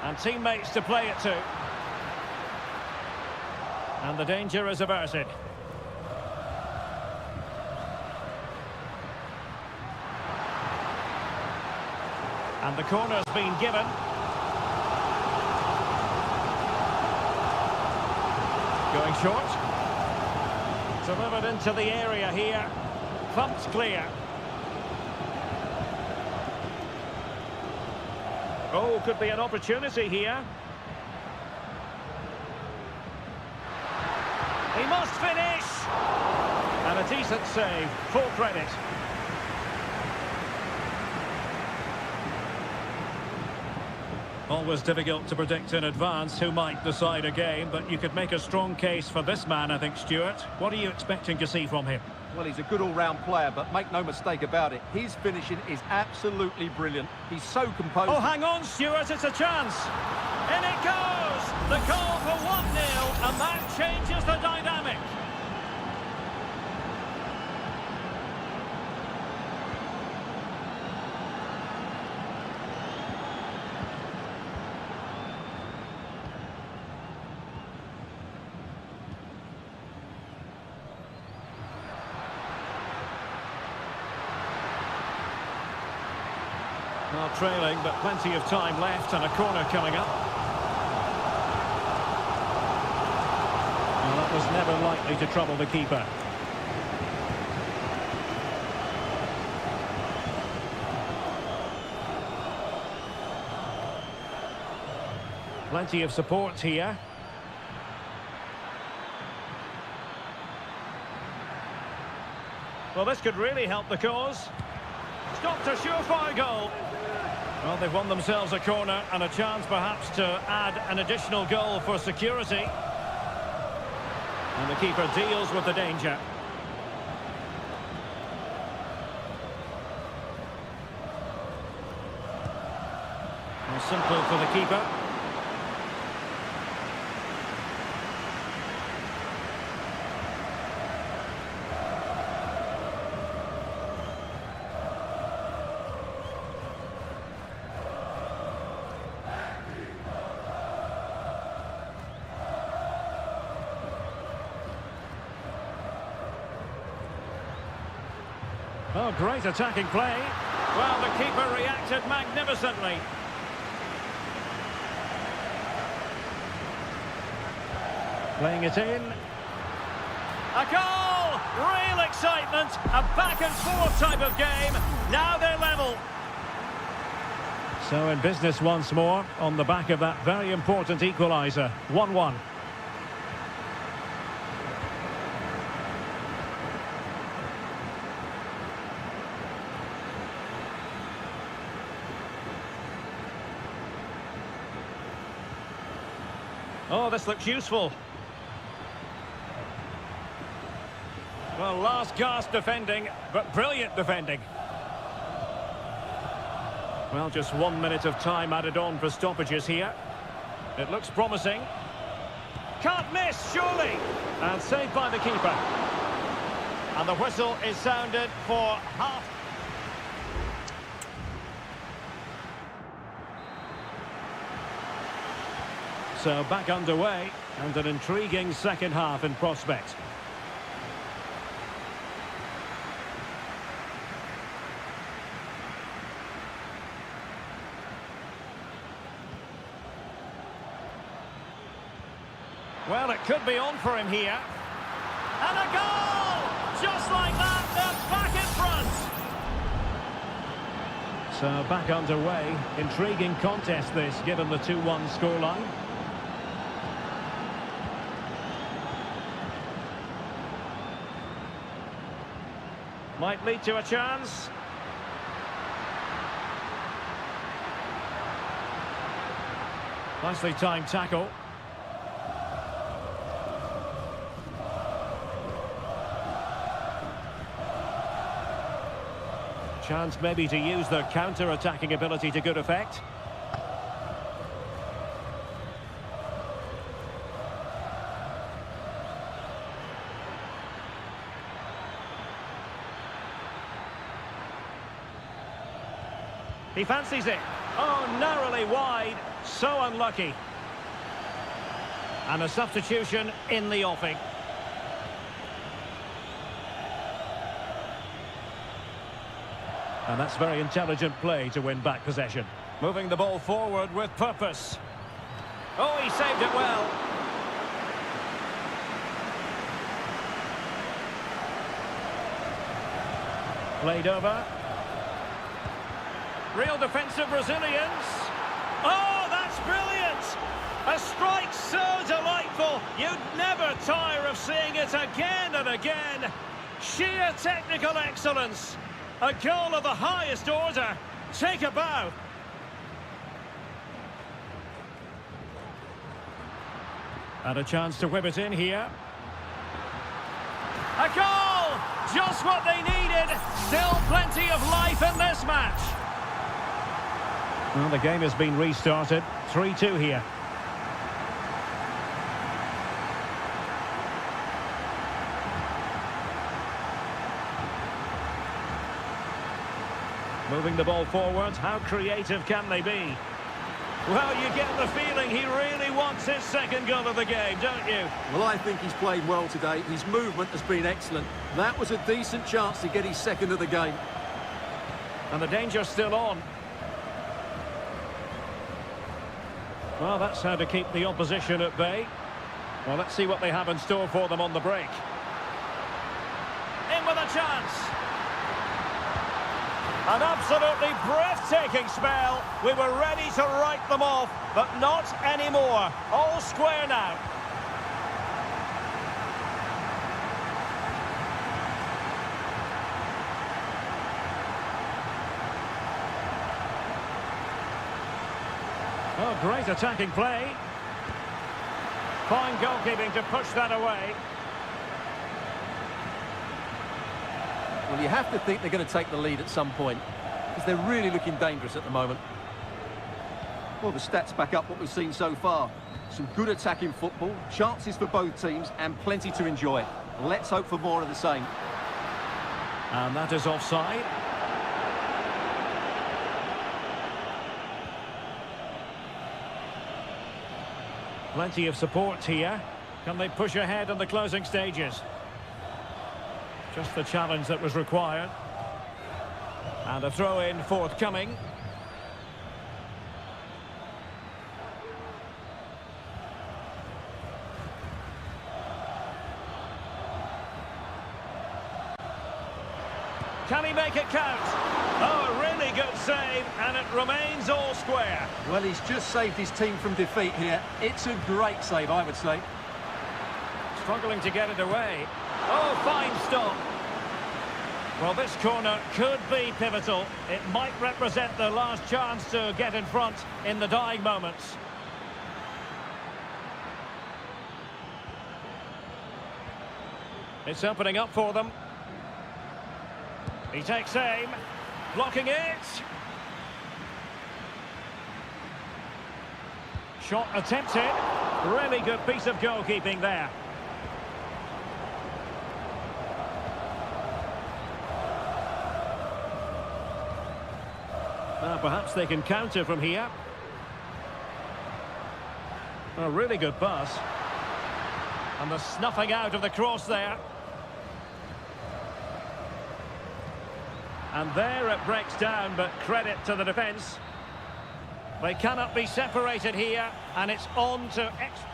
And teammates to play it to. And the danger is averted. And the corner's been given. Going short. Delivered into the area here. Pumped clear. Oh, could be an opportunity here. He must finish! And a decent save, full credit. Always difficult to predict in advance who might decide a game, but you could make a strong case for this man, I think, Stuart. What are you expecting to see from him? Well, he's a good all-round player, but make no mistake about it, his finishing is absolutely brilliant. He's so composed. Oh, hang on, Stuart, it's a chance. In it goes! The goal for 1-0, and that changes the dynamic. Well, trailing, but plenty of time left and a corner coming up. Well, that was never likely to trouble the keeper. Plenty of support here. Well, this could really help the cause. Stopped a surefire goal. Well, they've won themselves a corner and a chance perhaps to add an additional goal for security. And the keeper deals with the danger. Well, simple for the keeper. Oh, great attacking play. Well, the keeper reacted magnificently. Playing it in. A goal! Real excitement. A back-and-forth type of game. Now they're level. So in business once more on the back of that very important equaliser. 1-1. Oh, this looks useful. Well, last gasp defending, but brilliant defending. Well, just 1 minute of time added on for stoppages here. It looks promising. Can't miss, surely! And saved by the keeper. And the whistle is sounded for half. So back underway, and an intriguing second half in prospect. Well, it could be on for him here. And a goal! Just like that, they're back in front. So back underway. Intriguing contest this, given the 2-1 scoreline. Might lead to a chance. Nicely timed tackle. Chance maybe to use their counter-attacking ability to good effect. He fancies it. Oh, narrowly wide. So unlucky. And a substitution in the offing. And that's very intelligent play to win back possession. Moving the ball forward with purpose. Oh, he saved it well. Played over. Real defensive resilience. Oh, that's brilliant! A strike so delightful. You'd never tire of seeing it again and again. Sheer technical excellence. A goal of the highest order. Take a bow. And a chance to whip it in here. A goal! Just what they needed. Still plenty of life in this match. Well, the game has been restarted. 3-2 here. Moving the ball forward, how creative can they be? Well, you get the feeling he really wants his second goal of the game, don't you? Well, I think he's played well today. His movement has been excellent. That was a decent chance to get his second of the game. And the danger's still on. Well, that's how to keep the opposition at bay. Well, let's see what they have in store for them on the break. In with a chance. An absolutely breathtaking spell. We were ready to write them off, but not anymore. All square now. Oh, great attacking play. Fine goalkeeping to push that away. Well, you have to think they're going to take the lead at some point, because they're really looking dangerous at the moment. Well, the stats back up what we've seen so far. Some good attacking football, chances for both teams, and plenty to enjoy. Let's hope for more of the same. And that is offside. Plenty of support here. Can they push ahead in the closing stages? Just the challenge that was required. And a throw-in forthcoming. Can he make it count? Oh, a really good save, and it remains all square. Well, he's just saved his team from defeat here. It's a great save, I would say. Struggling to get it away. Oh, fine stop. Well, this corner could be pivotal. It might represent the last chance to get in front in the dying moments. It's opening up for them. He takes aim. Blocking it. Shot attempted. Really good piece of goalkeeping there. Now perhaps they can counter from here. A really good pass. And the snuffing out of the cross there. And there it breaks down, but credit to the defence. They cannot be separated here, and it's on to extra.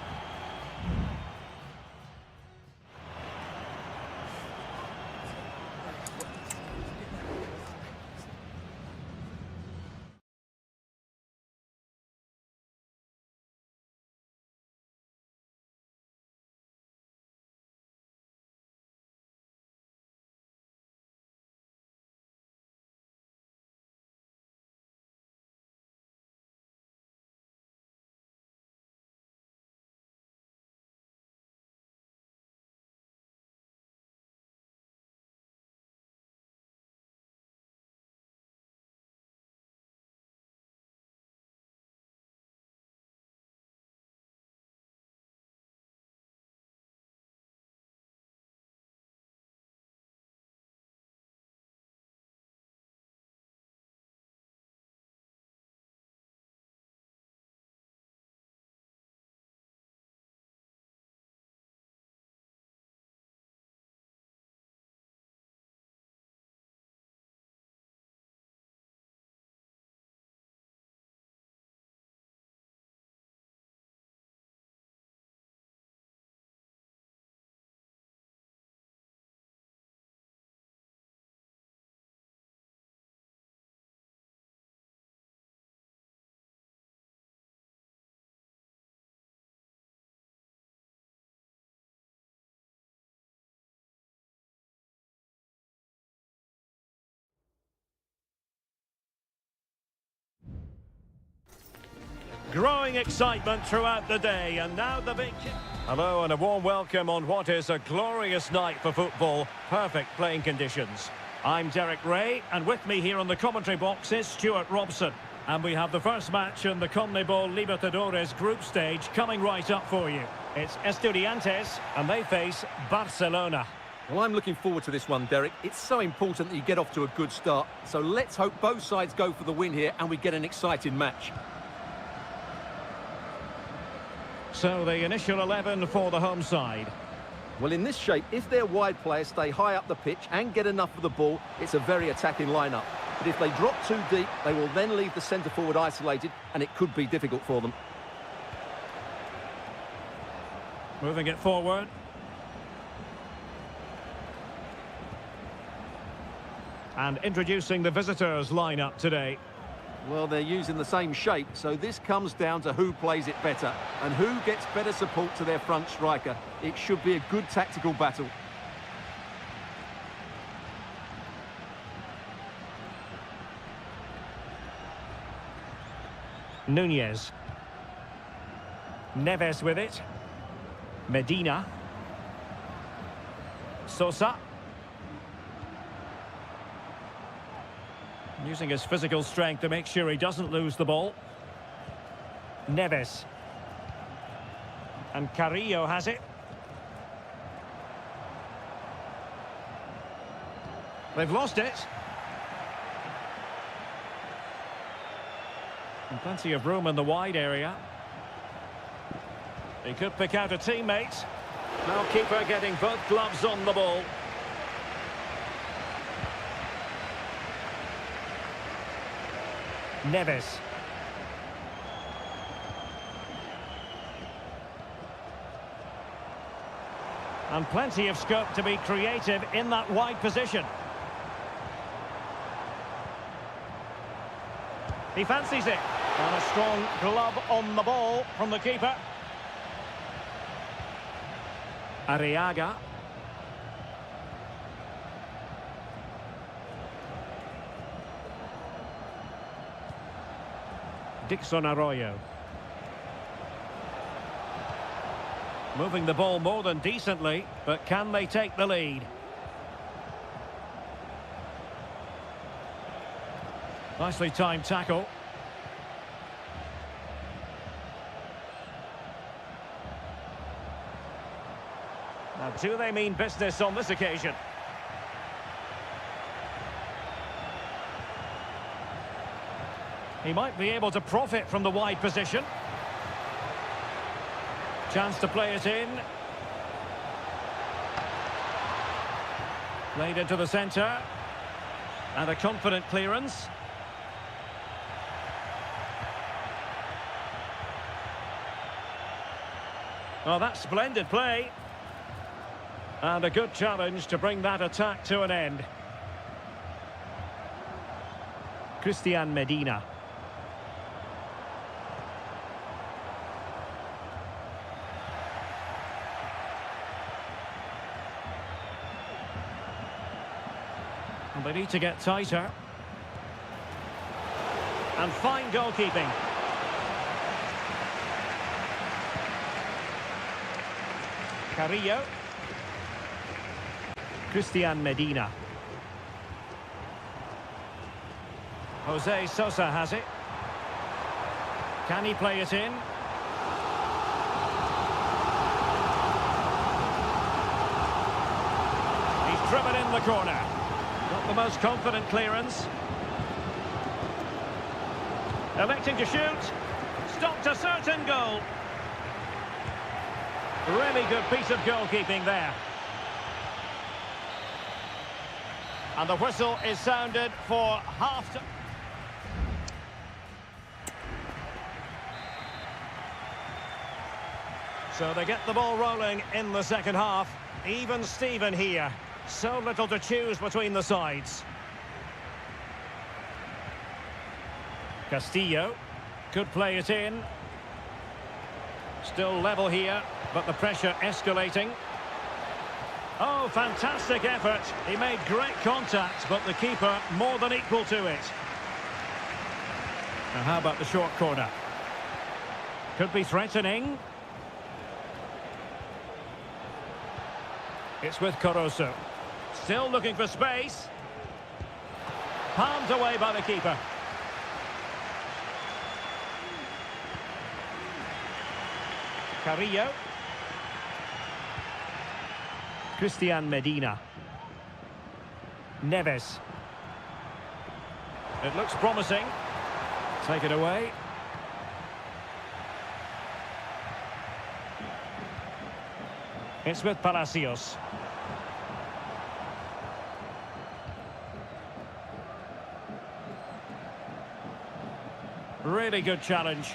Growing excitement throughout the day, and now the big kick. Hello and a warm welcome on what is a glorious night for football. Perfect playing conditions. I'm Derek Ray, and with me here on the commentary box is Stuart Robson. And we have the first match in the CONMEBOL Libertadores group stage coming right up for you. It's Estudiantes, and they face Barcelona. Well, I'm looking forward to this one, Derek. It's so important that you get off to a good start. So let's hope both sides go for the win here and we get an exciting match. So the initial 11 for the home side. Well, in this shape, if their wide players stay high up the pitch and get enough of the ball, it's a very attacking lineup. But if they drop too deep, they will then leave the centre-forward isolated, and it could be difficult for them. Moving it forward. And introducing the visitors lineup today. Well, they're using the same shape, so this comes down to who plays it better and who gets better support to their front striker. It should be a good tactical battle. Nunez. Neves with it. Medina. Sosa. Using his physical strength to make sure he doesn't lose the ball. Neves. And Carrillo has it. They've lost it. And plenty of room in the wide area. He could pick out a teammate. Now keeper getting both gloves on the ball. Neves. And plenty of scope to be creative in that wide position. He fancies it. And a strong glove on the ball from the keeper. Arriaga. Dixon Arroyo. Moving the ball more than decently, but can they take the lead? Nicely timed tackle. Now, do they mean business on this occasion? He might be able to profit from the wide position. Chance to play it in. Played into the centre. And a confident clearance. Oh, that's splendid play. And a good challenge to bring that attack to an end. Christian Medina. And they need to get tighter. And fine goalkeeping. Carrillo. Christian Medina. Jose Sosa has it. Can he play it in? He's driven in the corner. Not the most confident clearance. Electing to shoot. Stopped a certain goal. Really good piece of goalkeeping there. And the whistle is sounded for half-time. So they get the ball rolling in the second half. Even Steven here. So little to choose between the sides. Castillo could play it in. Still level here, but the pressure escalating. Oh, fantastic effort. He made great contact, but the keeper more than equal to it. Now how about the short corner? Could be threatening. It's with Caruso. Still looking for space. Palmed away by the keeper. Carrillo. Christian Medina. Neves. It looks promising. Take it away. It's with Palacios. Really good challenge.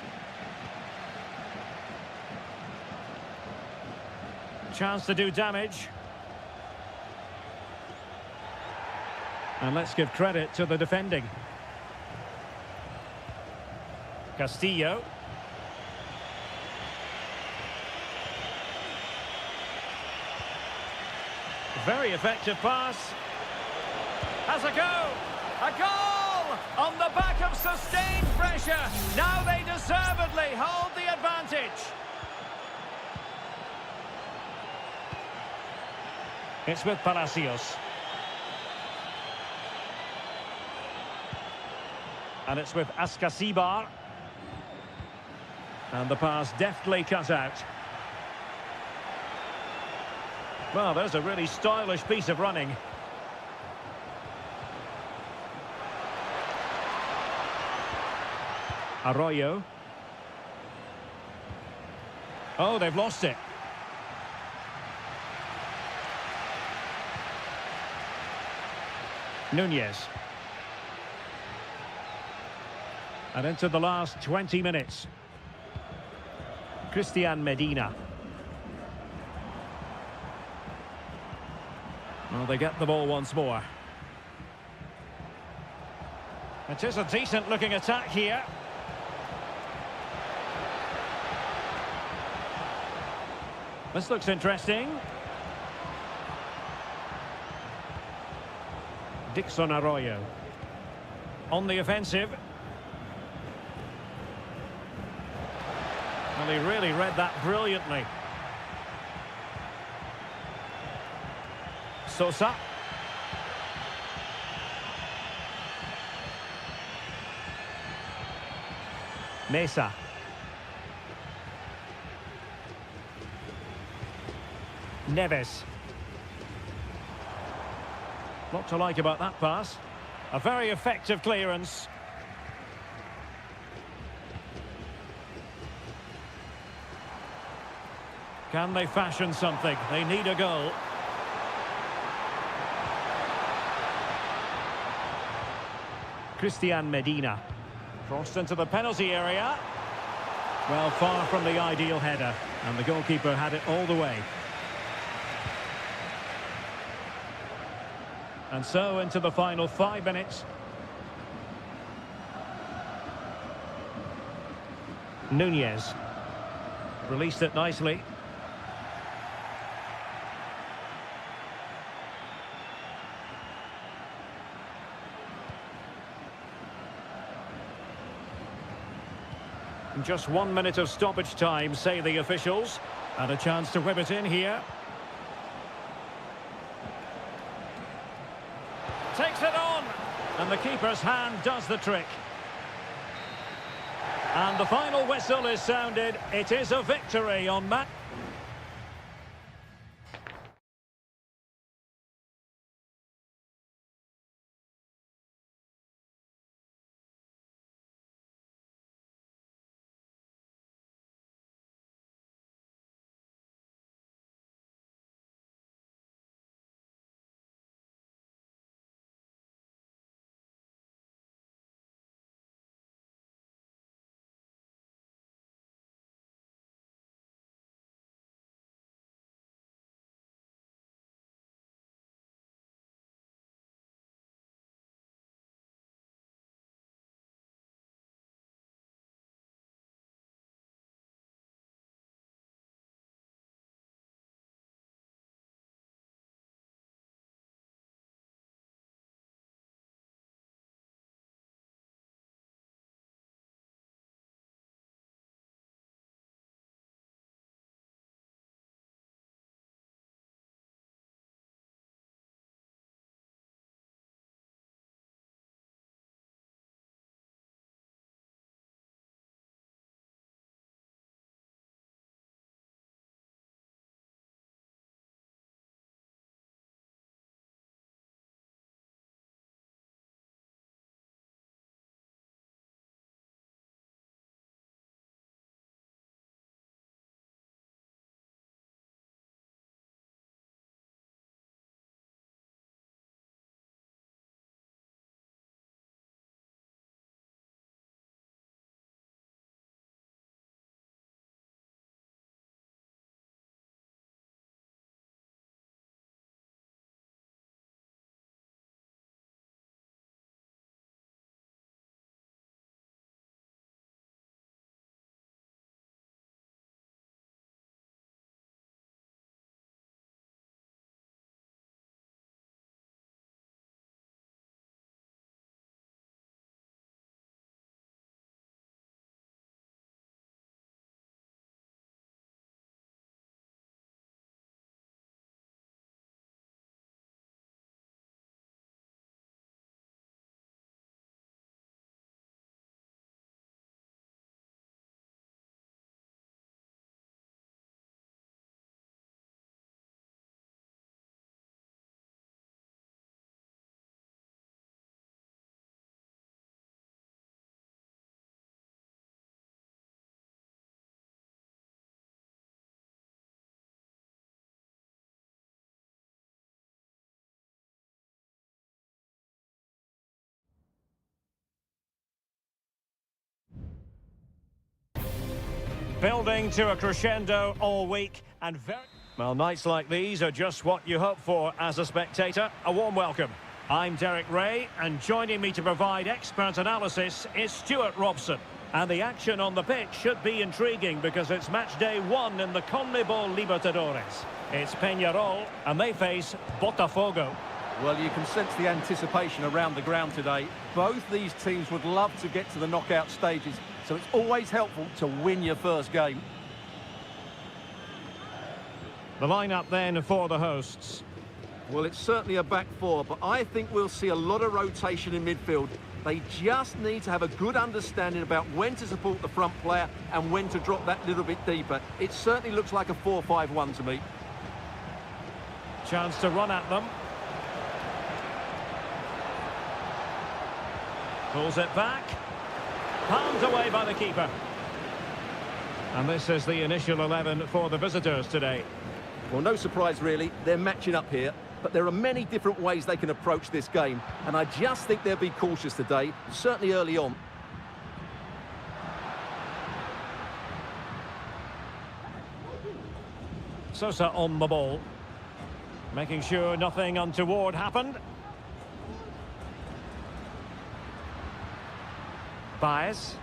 Chance to do damage. And let's give credit to the defending. Castillo. Very effective pass. Has a go. A goal! On the back of sustained pressure. Now they deservedly hold the advantage. It's with Palacios. And it's with Ascasibar. And the pass deftly cut out. Well, there's a really stylish piece of running. Arroyo. Oh, they've lost it. Nunez. And into the last 20 minutes. Christian Medina. Well, they get the ball once more. It is a decent-looking attack here. This looks interesting. Dixon Arroyo. On the offensive. Well, he really read that brilliantly. Sosa. Mesa. Neves. What to like about that pass. A very effective clearance. Can they fashion something? They need a goal. Christian Medina. Crossed into the penalty area. Well, far from the ideal header. And the goalkeeper had it all the way. And so into the final 5 minutes. Nunez. Released it nicely. Just 1 minute of stoppage time, say the officials. And a chance to whip it in here. Takes it on. And the keeper's hand does the trick. And the final whistle is sounded. It is a victory on match. Building to a crescendo all week and very... Well, nights like these are just what you hope for as a spectator. A warm welcome. I'm Derek Ray, and joining me to provide expert analysis is Stuart Robson. And the action on the pitch should be intriguing because it's match day 1 in the CONMEBOL Libertadores. It's Peñarol, and they face Botafogo. Well, you can sense the anticipation around the ground today. Both these teams would love to get to the knockout stages, so it's always helpful to win your first game. The lineup then for the hosts. Well, it's certainly a back four, but I think we'll see a lot of rotation in midfield. They just need to have a good understanding about when to support the front player and when to drop that little bit deeper. It certainly looks like a 4-5-1 to me. Chance to run at them. Pulls it back. Palmed away by the keeper. And this is the initial 11 for the visitors today. Well, no surprise really, they're matching up here, but there are many different ways they can approach this game, and I just think they'll be cautious today, certainly early on. Sosa on the ball, making sure nothing untoward happened. Baez.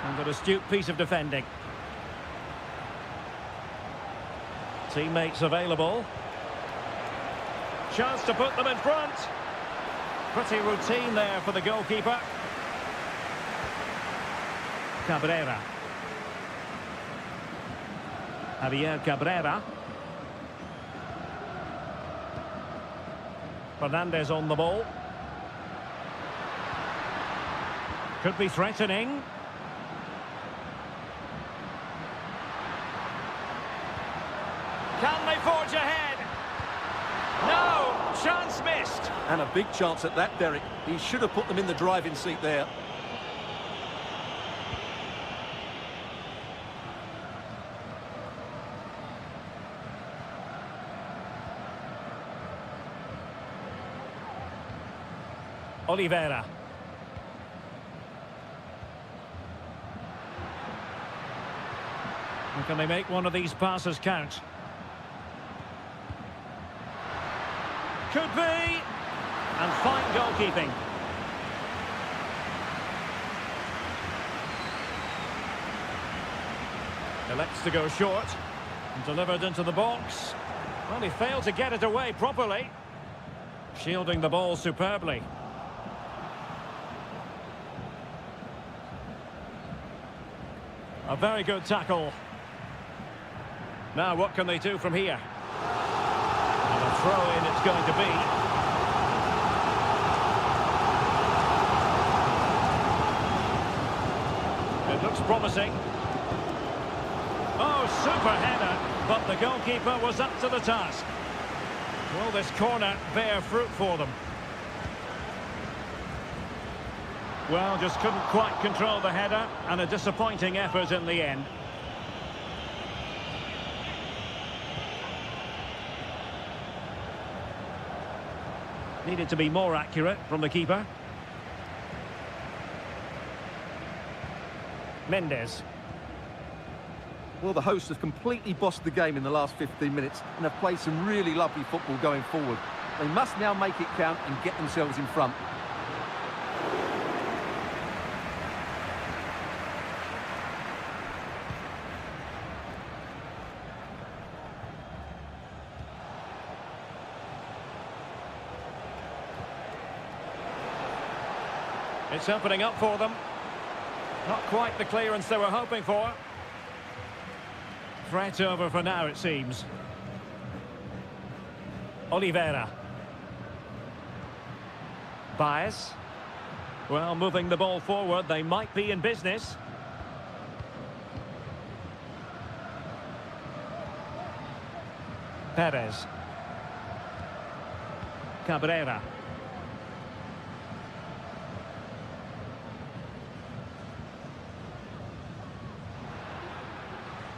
And an astute piece of defending. Teammates available. Chance to put them in front. Pretty routine there for the goalkeeper. Cabrera. Javier Cabrera. Fernandez on the ball. Could be threatening. Can they forge ahead? No! Chance missed! And a big chance at that, Derek. He should have put them in the driving seat there. Oliveira. And can they make one of these passes count? Could be. And fine goalkeeping. Elects to go short. And delivered into the box. Well, he failed to get it away properly. Shielding the ball superbly. A very good tackle. Now, what can they do from here? And a throw-in it's going to be. It looks promising. Oh, super header, but the goalkeeper was up to the task. Will this corner bear fruit for them? Well, just couldn't quite control the header, and a disappointing effort in the end. Needed to be more accurate from the keeper. Mendes. Well, the hosts have completely bossed the game in the last 15 minutes and have played some really lovely football going forward. They must now make it count and get themselves in front. It's opening up for them. Not quite the clearance they were hoping for. Threat over for now, it seems. Oliveira. Baez. Well, moving the ball forward, they might be in business. Perez. Cabrera.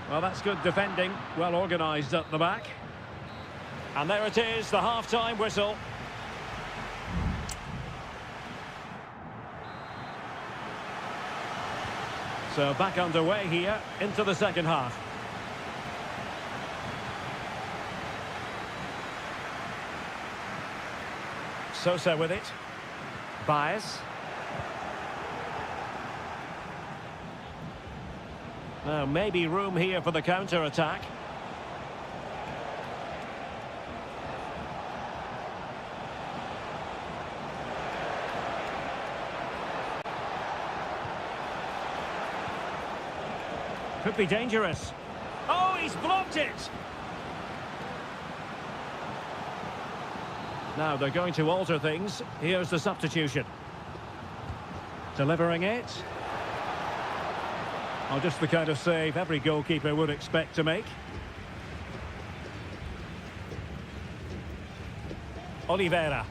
Well, that's good defending, well organised at the back. And there it is, the half-time whistle. So back underway here, into the second half. Sosa with it. Baez. Now, maybe room here for the counter-attack. Could be dangerous. Oh, he's blocked it! Now, they're going to alter things. Here's the substitution. Delivering it. Oh, just the kind of save every goalkeeper would expect to make. Oliveira.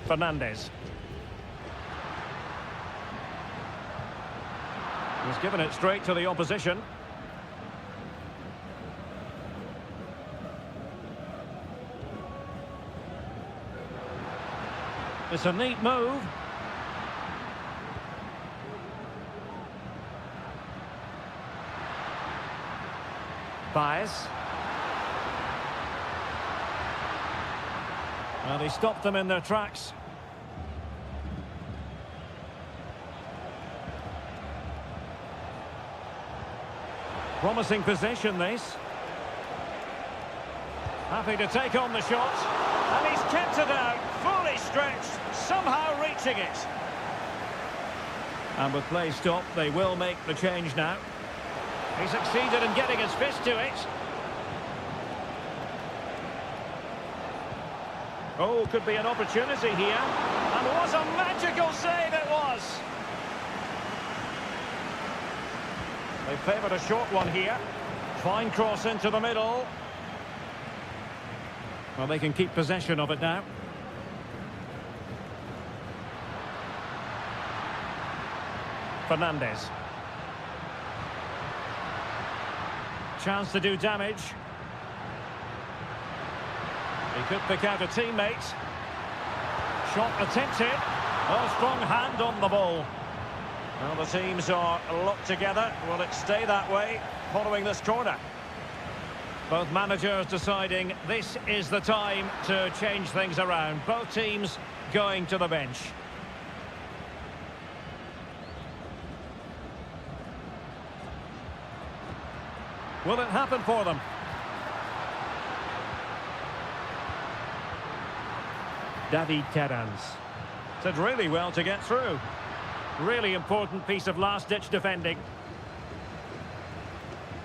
Fernandez. He's given it straight to the opposition. It's a neat move. Baez. And he stopped them in their tracks. Promising possession, this. Happy to take on the shot. And he's kept it out, fully stretched, somehow reaching it. And with play stopped, they will make the change now. He succeeded in getting his fist to it. Oh, could be an opportunity here. And what a magical save it was! They favoured a short one here. Fine cross into the middle. Well, they can keep possession of it now. Fernandez. Chance to do damage. He could pick out a teammate. Shot attempted. Oh, strong hand on the ball. Well, the teams are locked together. Will it stay that way following this corner? Both managers deciding this is the time to change things around. Both teams going to the bench. Will it happen for them? David Terrans did really well to get through. Really important piece of last-ditch defending.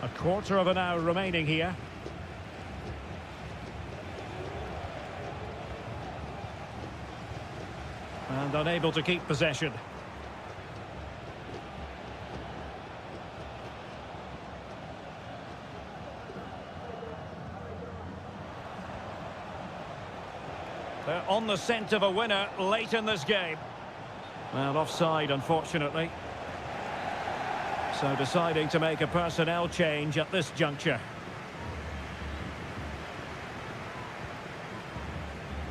A quarter of an hour remaining here. And unable to keep possession. They're on the scent of a winner late in this game. Well, offside, unfortunately. So deciding to make a personnel change at this juncture.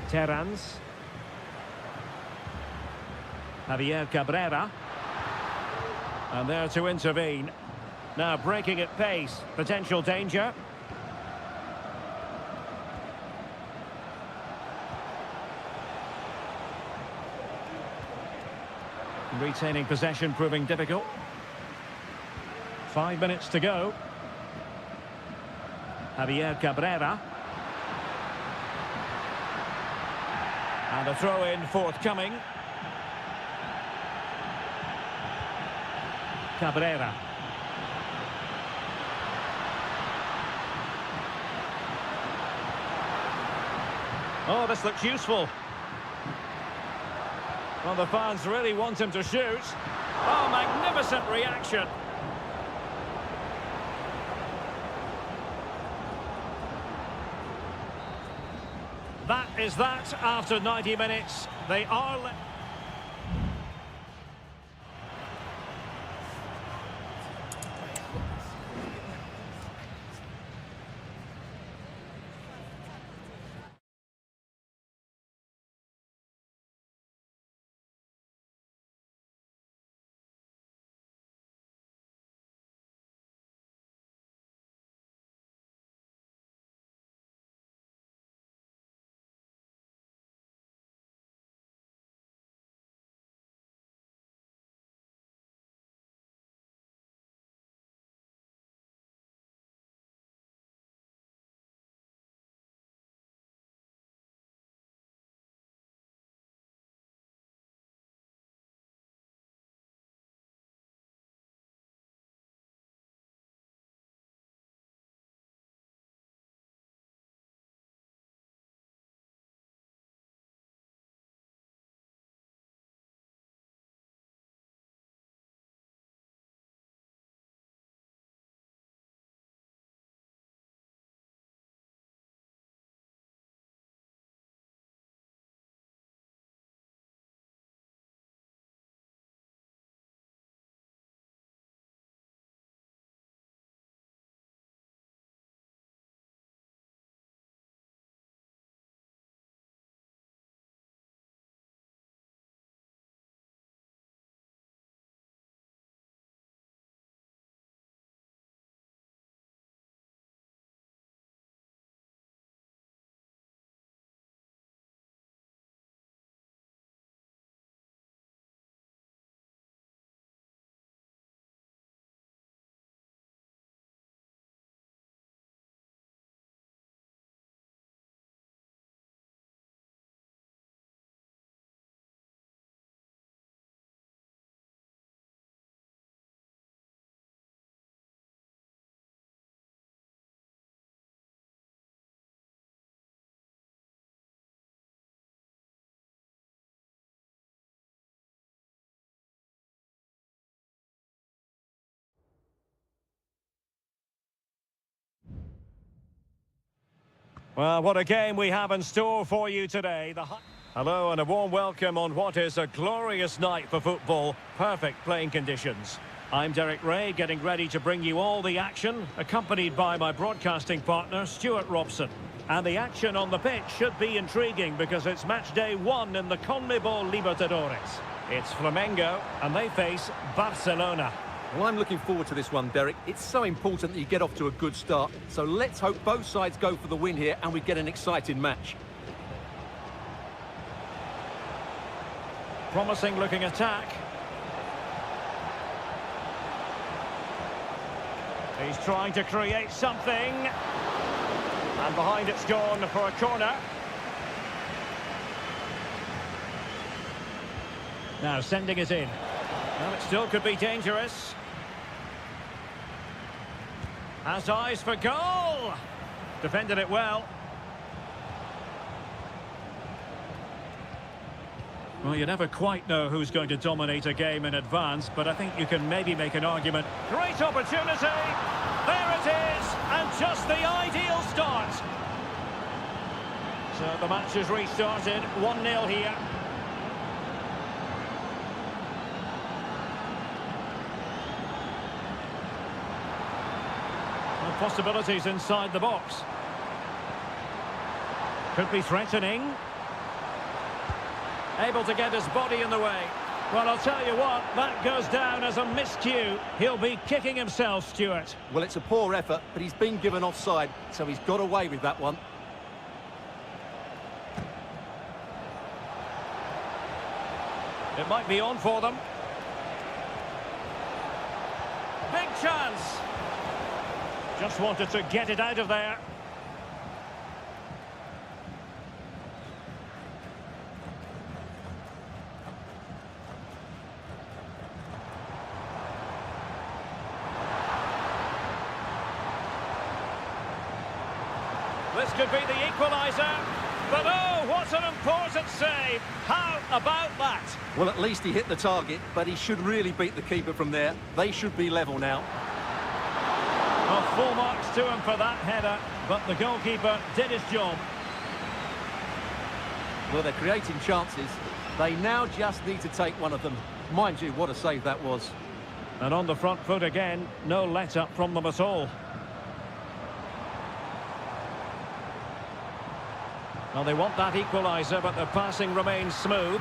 Terrans. Javier Cabrera. And there to intervene. Now breaking at pace. Potential danger. Retaining possession proving difficult. 5 minutes to go. Javier Cabrera. And a throw-in forthcoming. Cabrera. Oh, this looks useful. Well, the fans really want him to shoot. Oh, magnificent reaction. That is that after 90 minutes. They are... Well, what a game we have in store for you today. Hello and a warm welcome on what is a glorious night for football. Perfect playing conditions. I'm Derek Ray, getting ready to bring you all the action, accompanied by my broadcasting partner, Stuart Robson. And the action on the pitch should be intriguing because it's match day 1 in the CONMEBOL Libertadores. It's Flamengo, and they face Barcelona. Well, I'm looking forward to this one, Derek. It's so important that you get off to a good start. So let's hope both sides go for the win here and we get an exciting match. Promising looking attack. He's trying to create something. And behind it's gone for a corner. Now sending it in. Well, it still could be dangerous. Has eyes for goal. Defended it well. Well, you never quite know who's going to dominate a game in advance, but I think you can maybe make an argument. Great opportunity. There it is. And just the ideal start. So the match is restarted. 1-0 here. Possibilities inside the box. Could be threatening. Able to get his body in the way. Well, I'll tell you what, that goes down as a miscue. He'll be kicking himself, Stuart. Well, it's a poor effort, but he's been given offside, so he's got away with that one. It might be on for them. Big chance. Just wanted to get it out of there. This could be the equaliser. But oh, what an important save. How about that? Well, at least he hit the target, but he should really beat the keeper from there. They should be level now. Well, full marks to him for that header, but the goalkeeper did his job. Well, they're creating chances. They now just need to take one of them. Mind you, what a save that was. And on the front foot again, no let-up from them at all. Well, they want that equaliser, but the passing remains smooth.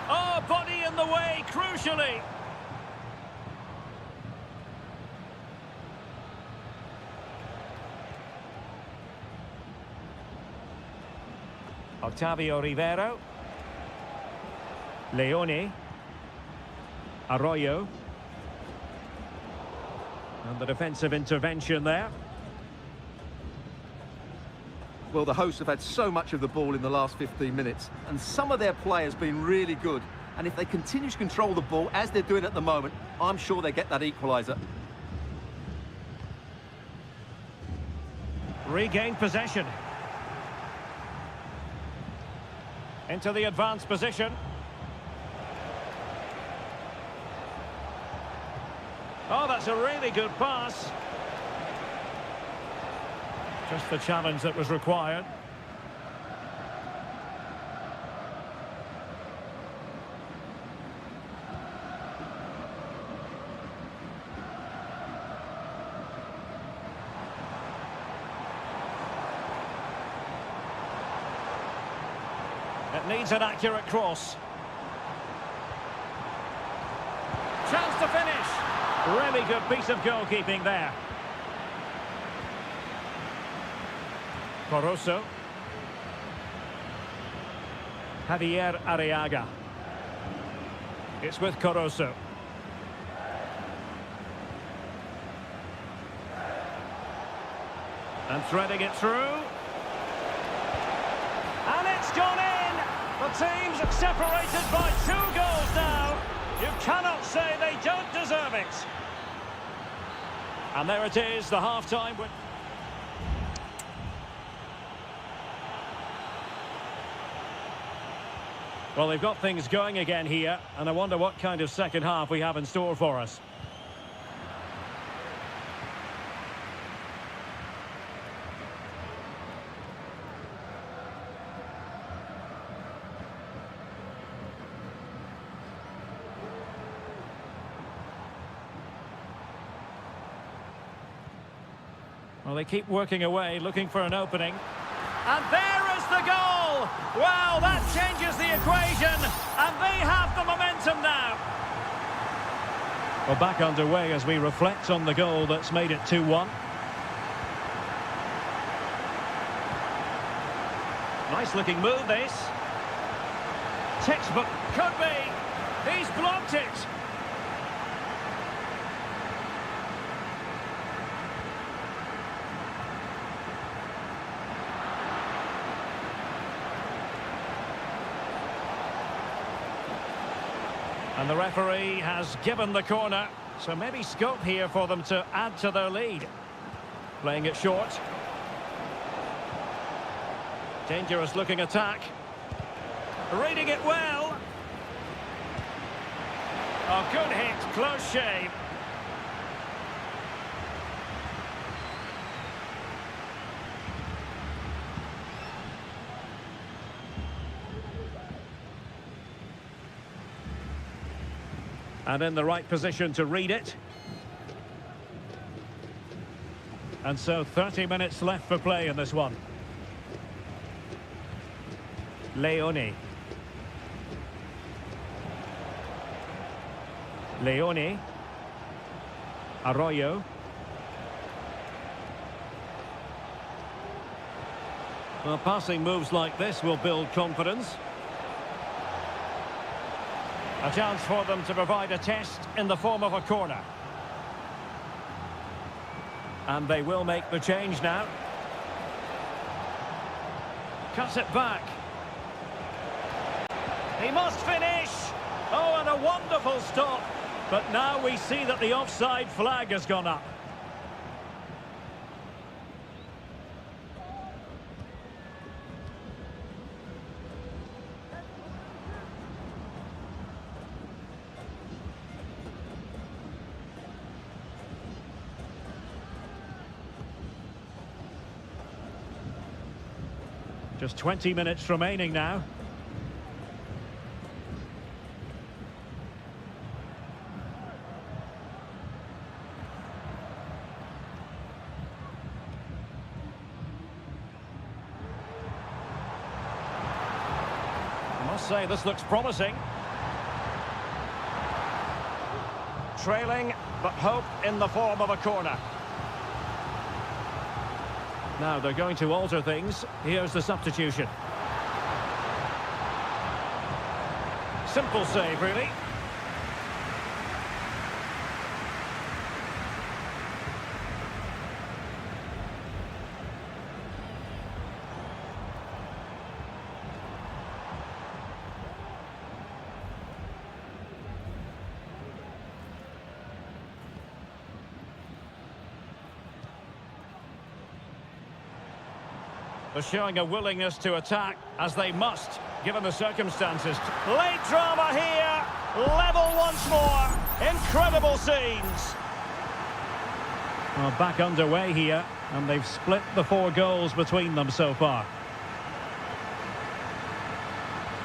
Oh, body in the way, crucially. Octavio Rivero. Leone. Arroyo. And the defensive intervention there. Well, the hosts have had so much of the ball in the last 15 minutes, and some of their players been really good. And if they continue to control the ball, as they're doing at the moment, I'm sure they get that equaliser. Regain possession. Into the advanced position. Oh, that's a really good pass. Just the challenge that was required. It needs an accurate cross. Chance to finish. Really good piece of goalkeeping there. Corozo. Javier Arriaga. It's with Corozo. And threading it through. And it's gone in! The team's separated by 2 goals now. You cannot say they don't deserve it. And there it is, the half-time win. Well, they've got things going again here, and I wonder what kind of second half we have in store for us. Well, they keep working away, looking for an opening. And there is the goal! Wow, that changes the equation, and they have the momentum now. Well, back underway as we reflect on the goal that's made it 2-1. Nice looking move, this. Textbook, could be. He's blocked it. And the referee has given the corner, so maybe scope here for them to add to their lead. Playing it short. Dangerous looking attack. Reading it well. Oh, good hit, close shave. And in the right position to read it. And so 30 minutes left for play in this one. Leone. Leone. Arroyo. Well, passing moves like this will build confidence. A chance for them to provide a test in the form of a corner. And they will make the change now. Cuts it back. He must finish. Oh, and a wonderful stop. But now we see that the offside flag has gone up. Just 20 minutes remaining now. I must say this looks promising. Trailing, but hope in the form of a corner. Now they're going to alter things. Here's the substitution. Simple save, really. They're showing a willingness to attack, as they must, given the circumstances. Late drama here, level once more. Incredible scenes. Well, back underway here, and they've split the 4 goals between them so far.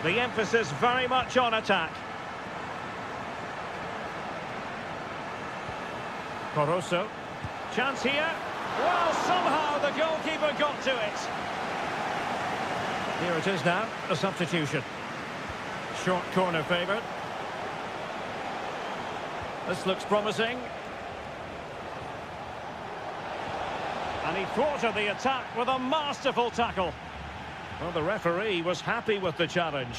The emphasis very much on attack. Caruso. Chance here. Well, somehow the goalkeeper got to it. Here it is now, a substitution. Short corner favoured. This looks promising. And he thwarted the attack with a masterful tackle. Well, the referee was happy with the challenge.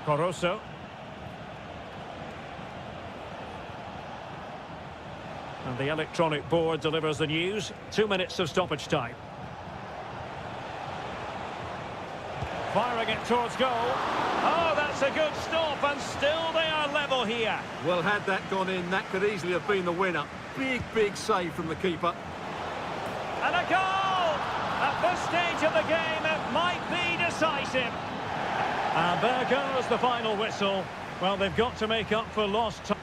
Caruso. And the electronic board delivers the news. 2 minutes of stoppage time. Firing it towards goal. Oh, that's a good stop, and still they are level here. Well, had that gone in, that could easily have been the winner. Big, big save from the keeper. And a goal! At this stage of the game, it might be decisive. And there goes the final whistle. Well, they've got to make up for lost time.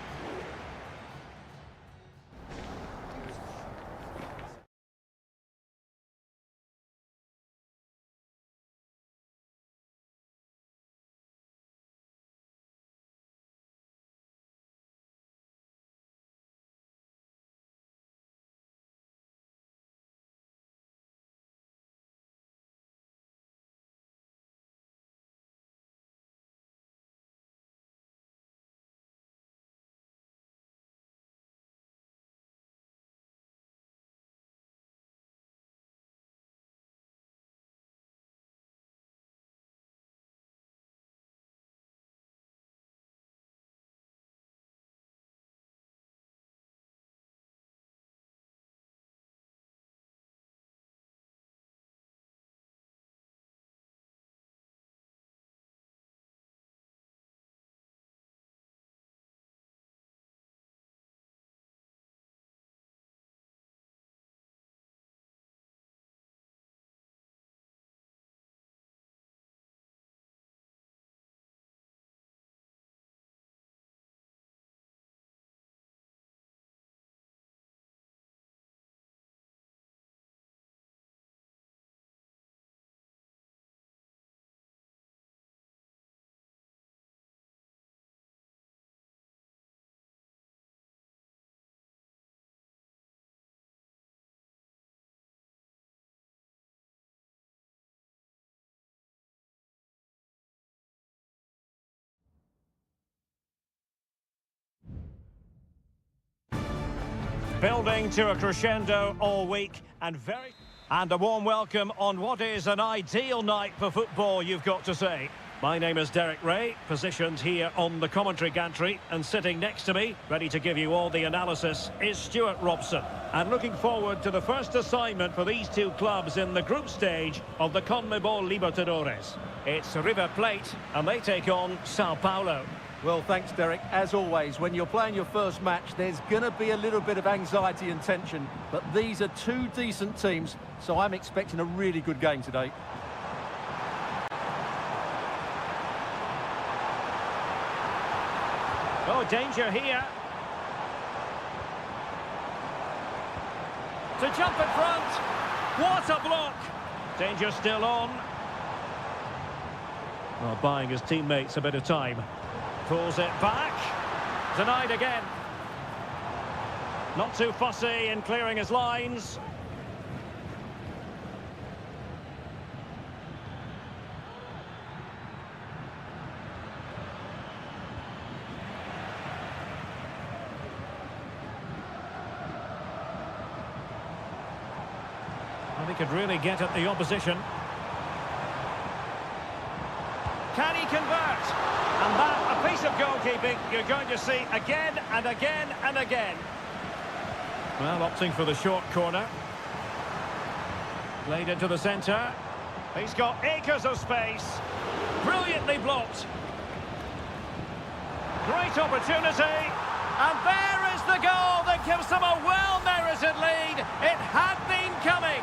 Building to a crescendo all week and a warm welcome on what is an ideal night for football, you've got to say. My name is Derek Ray, positioned here on the commentary gantry, and sitting next to me, ready to give you all the analysis, is Stuart Robson. And looking forward to the first assignment for these two clubs in the group stage of the CONMEBOL Libertadores. It's River Plate, and they take on Sao Paulo. Well, thanks, Derek. As always, when you're playing your first match, there's going to be a little bit of anxiety and tension. But these are two decent teams, so I'm expecting a really good game today. Oh, danger here. To jump in front. What a block. Danger still on. Well, buying his teammates a bit of time. Pulls it back. Denied again. Not too fussy in clearing his lines. And he could really get at the opposition. Can he convert? And that, a piece of goalkeeping you're going to see again and again and again. Well, opting for the short corner. Played into the centre. He's got acres of space. Brilliantly blocked. Great opportunity. And there is the goal that gives them a well-merited lead. It had been coming.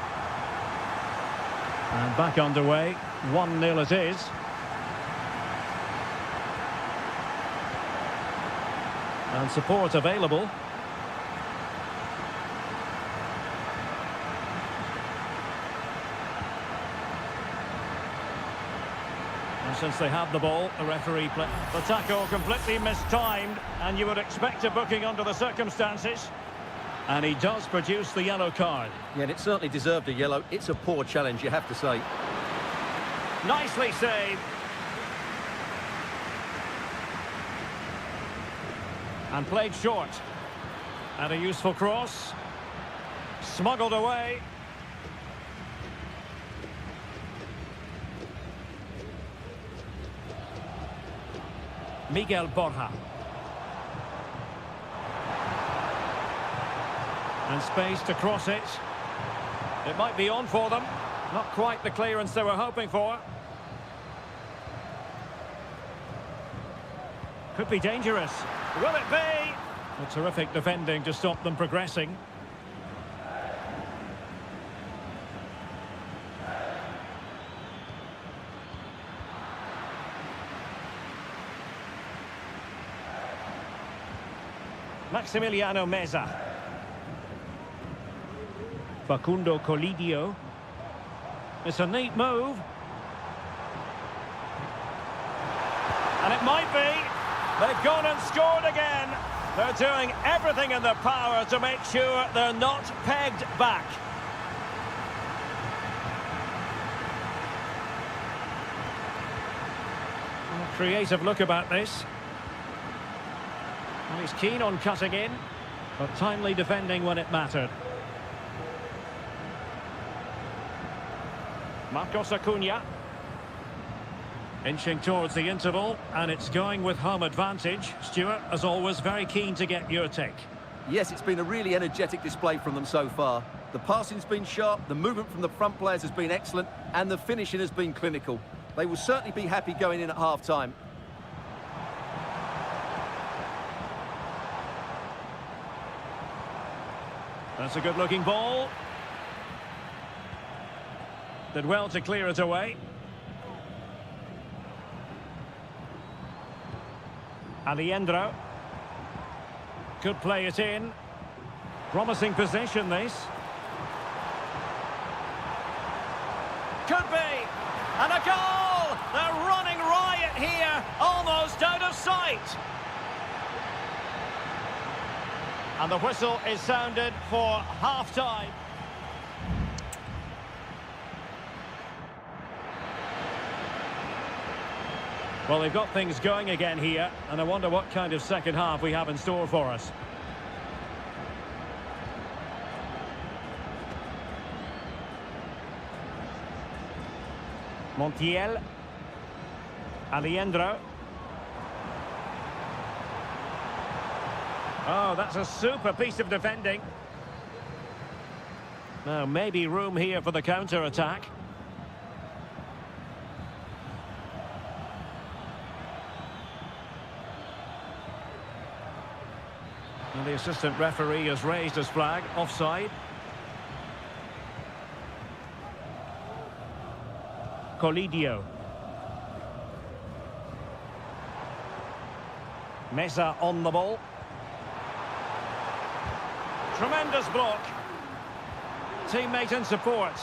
And back underway. 1-0 it is. And support available. And since they have the ball, the referee play. The tackle completely mistimed, and you would expect a booking under the circumstances. And he does produce the yellow card. Yeah, and it certainly deserved a yellow. It's a poor challenge, you have to say. Nicely saved. And played short. And a useful cross. Smuggled away. Miguel Borja. And space to cross it. It might be on for them. Not quite the clearance they were hoping for. Could be dangerous. Will it be? A terrific defending to stop them progressing. Maximiliano Meza. Facundo Colidio. It's a neat move. And it might be. They've gone and scored again. They're doing everything in their power to make sure they're not pegged back. A creative look about this. Well, he's keen on cutting in, but timely defending when it mattered. Marcos Acuna. Inching towards the interval, and it's going with home advantage. Stuart, as always, very keen to get your take. Yes, it's been a really energetic display from them so far. The passing's been sharp, the movement from the front players has been excellent, and the finishing has been clinical. They will certainly be happy going in at half-time. That's a good-looking ball. Did well to clear it away. Aliendro. Could play it in. Promising position, this. Could be. And a goal! They're running riot here, almost out of sight. And the whistle is sounded for half-time. Well, they've got things going again here, and I wonder what kind of second half we have in store for us. Montiel. Alejandro. Oh, that's a super piece of defending. Now, maybe room here for the counter-attack. And the assistant referee has raised his flag, offside. Colidio. Mesa on the ball. Tremendous block. Teammate in support.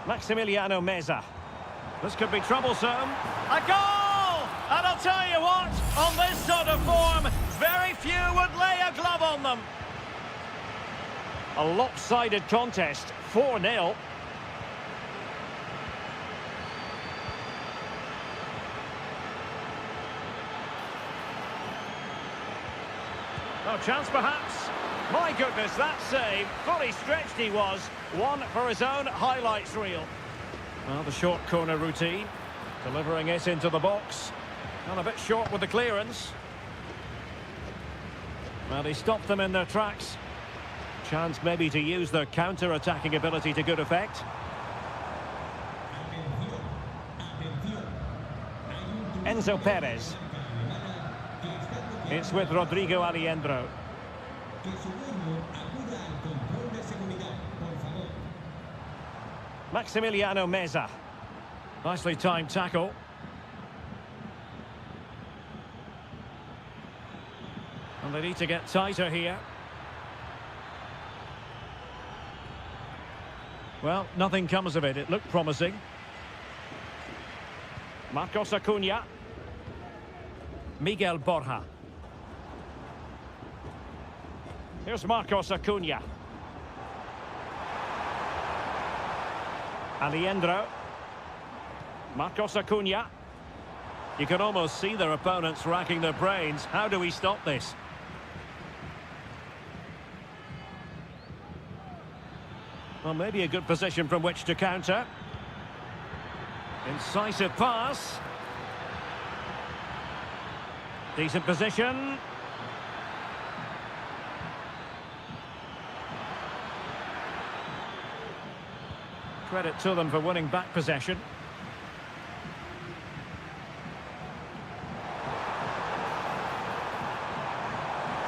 Maximiliano Meza. This could be troublesome. A goal! And I'll tell you what, on this sort of form, very few would lay a glove on them. A lopsided contest, 4-0. No chance perhaps. My goodness, that save. Fully stretched he was. One for his own highlights reel. Well, the short corner routine. Delivering it into the box. And a bit short with the clearance. Well, he stopped them in their tracks. Chance maybe to use their counter-attacking ability to good effect. Enzo Perez. It's with Rodrigo Alejandro. Maximiliano Meza. Nicely timed tackle. And they need to get tighter here. Well, nothing comes of it. It looked promising. Marcos Acuna. Miguel Borja. Here's Marcos Acuna. Alejandro. Marcos Acuna. You can almost see their opponents racking their brains. How do we stop this? Well, maybe a good position from which to counter. Incisive pass. Decent position. Credit to them for winning back possession.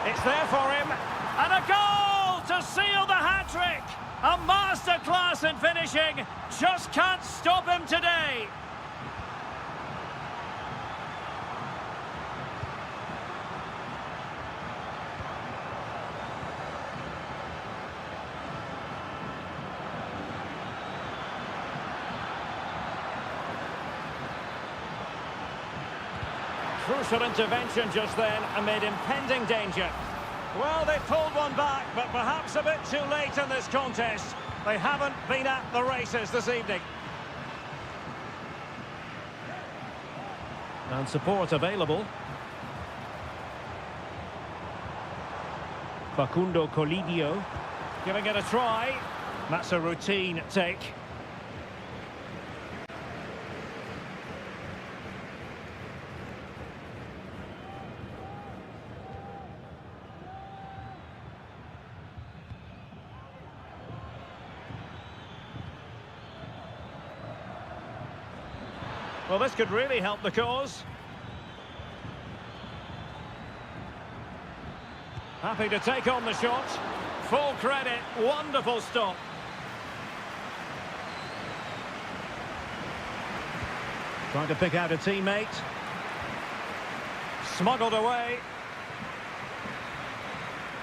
It's there for him. And a goal to seal the hat-trick. A masterclass in finishing. Just can't stop him today. Crucial intervention just then amid impending danger. Well, they pulled one back, but perhaps a bit too late in this contest. They haven't been at the races this evening. And support available. Facundo Colidio giving it a try. That's a routine take. Well, this could really help the cause. Happy to take on the shot. Full credit. Wonderful stop. Trying to pick out a teammate. Smuggled away.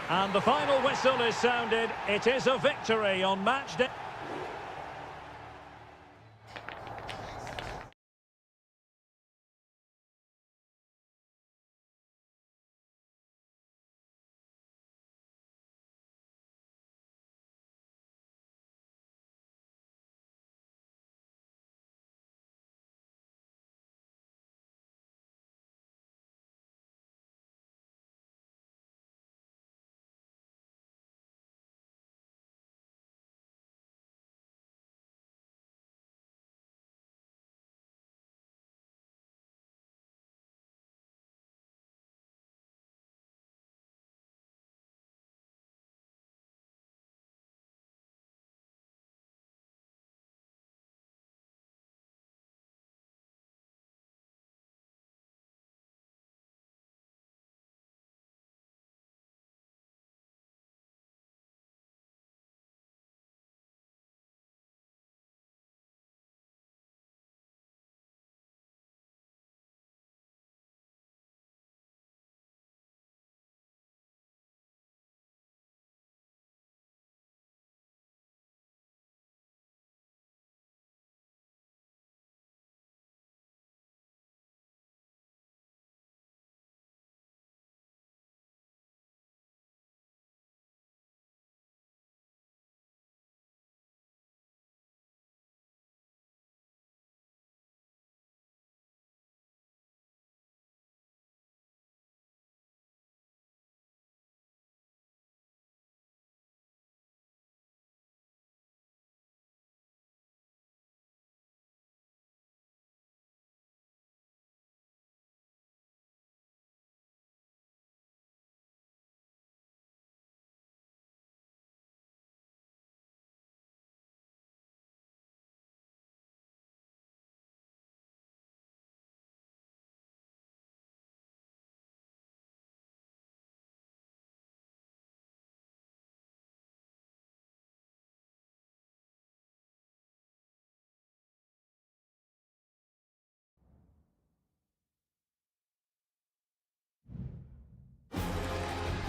And the final whistle is sounded. It is a victory on match day.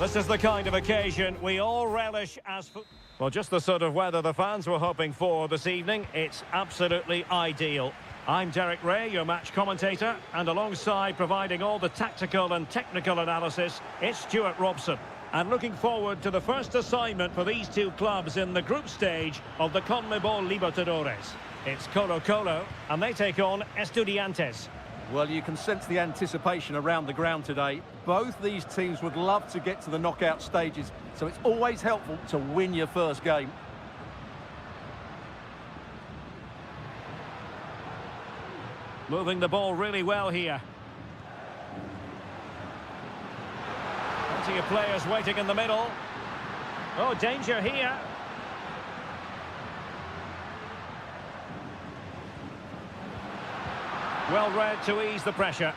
This is the kind of occasion we all relish as... Well, just the sort of weather the fans were hoping for this evening. It's absolutely ideal. I'm Derek Ray, your match commentator, and alongside providing all the tactical and technical analysis, it's Stuart Robson. And looking forward to the first assignment for these two clubs in the group stage of the CONMEBOL Libertadores. It's Colo-Colo, and they take on Estudiantes. Well, you can sense the anticipation around the ground today. Both these teams would love to get to the knockout stages, so it's always helpful to win your first game. Moving the ball really well here. Plenty of players waiting in the middle. Oh, danger here. Well read to ease the pressure.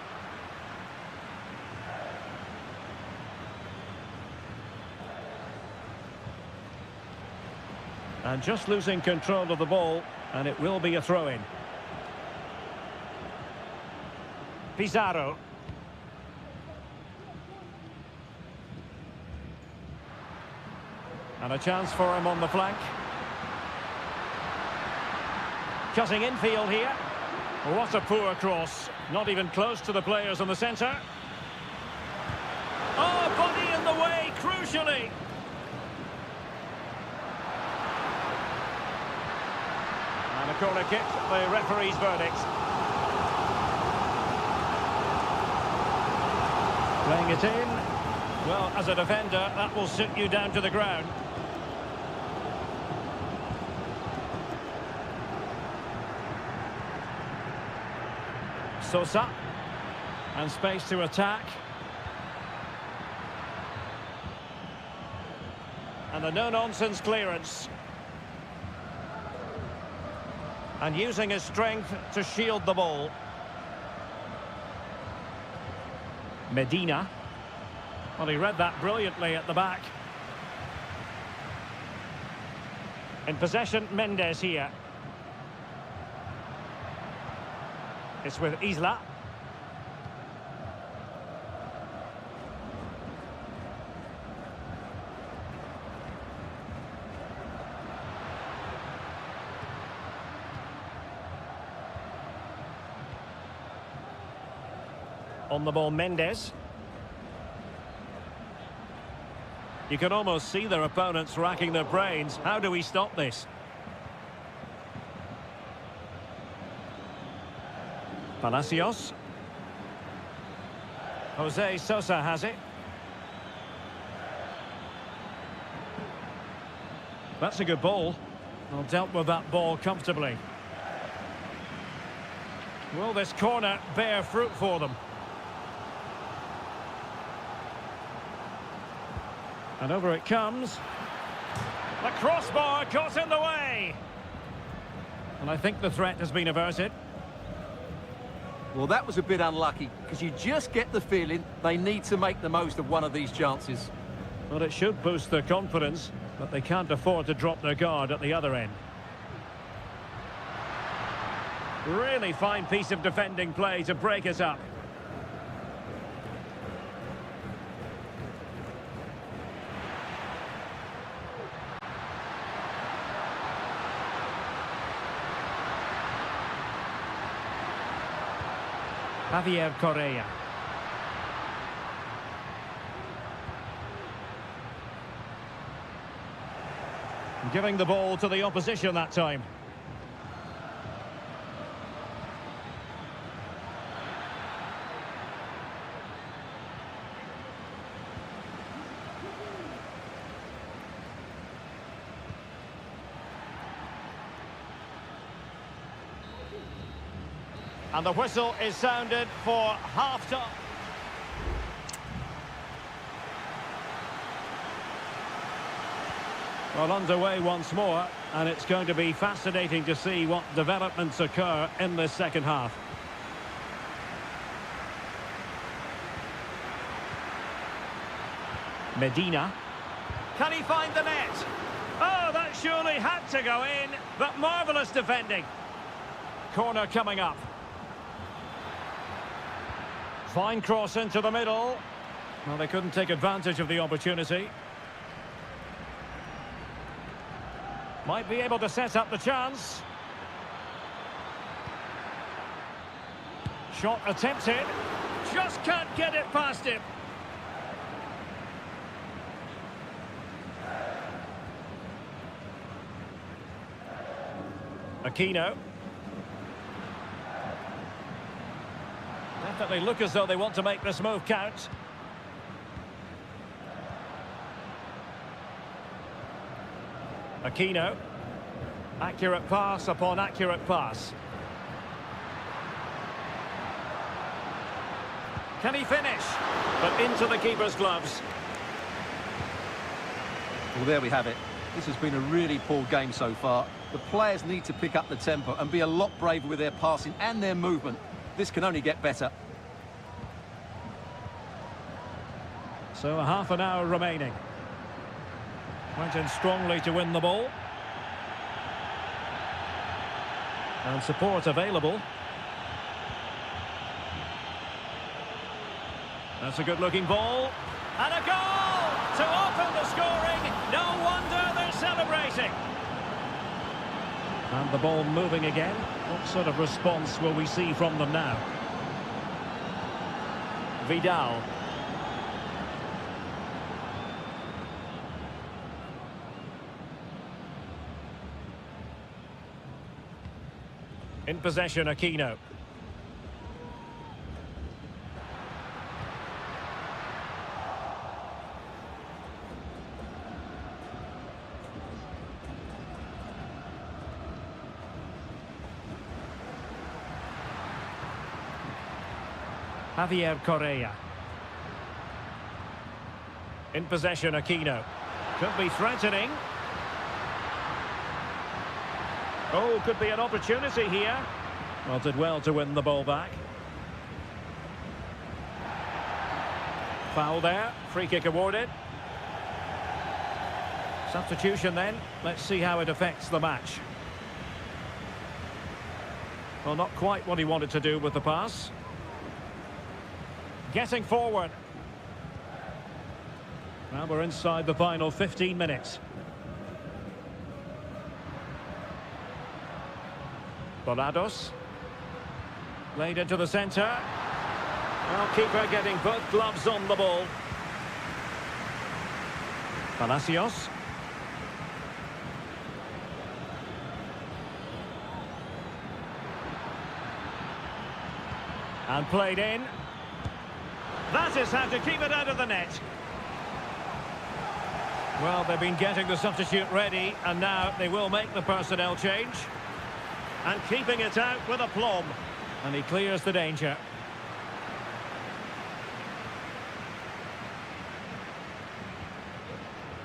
And just losing control of the ball, and it will be a throw-in. Pizarro. And a chance for him on the flank. Cutting infield here. What a poor cross. Not even close to the players in the centre. Oh, body in the way, crucially. And a corner kick, the referee's verdict. Playing it in. Well, as a defender, that will sit you down to the ground. Sosa, and space to attack. And a no-nonsense clearance. And using his strength to shield the ball. Medina. Well, he read that brilliantly at the back. In possession, Mendes here. It's with Isla. On the ball, Mendes. You can almost see their opponents racking their brains. How do we stop this? Palacios. Jose Sosa has it. That's a good ball. Well, dealt with that ball comfortably. Will this corner bear fruit for them? And over it comes. The crossbar caught in the way. And I think the threat has been averted. Well, that was a bit unlucky, because you just get the feeling they need to make the most of one of these chances. Well, it should boost their confidence, but they can't afford to drop their guard at the other end. Really fine piece of defending play to break us up. Javier Correa. Giving the ball to the opposition that time. And the whistle is sounded for half-time. Well, underway once more, and it's going to be fascinating to see what developments occur in this second half. Medina. Can he find the net? Oh, that surely had to go in, but marvellous defending. Corner coming up. Fine cross into the middle. Well, they couldn't take advantage of the opportunity. Might be able to set up the chance. Shot attempted. Just can't get it past him. Aquino. Definitely look as though they want to make this move count. Aquino. Accurate pass upon accurate pass. Can he finish? But into the keeper's gloves. Well, there we have it. This has been a really poor game so far. The players need to pick up the tempo and be a lot braver with their passing and their movement. This can only get better. So a half an hour remaining. Went in strongly to win the ball. And support available. That's a good-looking ball. And a goal to open the scoring. No wonder they're celebrating. And the ball moving again. What sort of response will we see from them now? Vidal. In possession, Aquino. Javier Correa. In possession, Aquino. Could be threatening. Oh, could be an opportunity here. Well, did well to win the ball back. Foul there. Free kick awarded. Substitution then. Let's see how it affects the match. Well, not quite what he wanted to do with the pass. Getting forward. Now we're inside the final 15 minutes. Volados. Laid into the centre. Well, keeper getting both gloves on the ball. Palacios. And played in. That is how to keep it out of the net. Well, they've been getting the substitute ready, and now they will make the personnel change. And keeping it out with aplomb. And he clears the danger.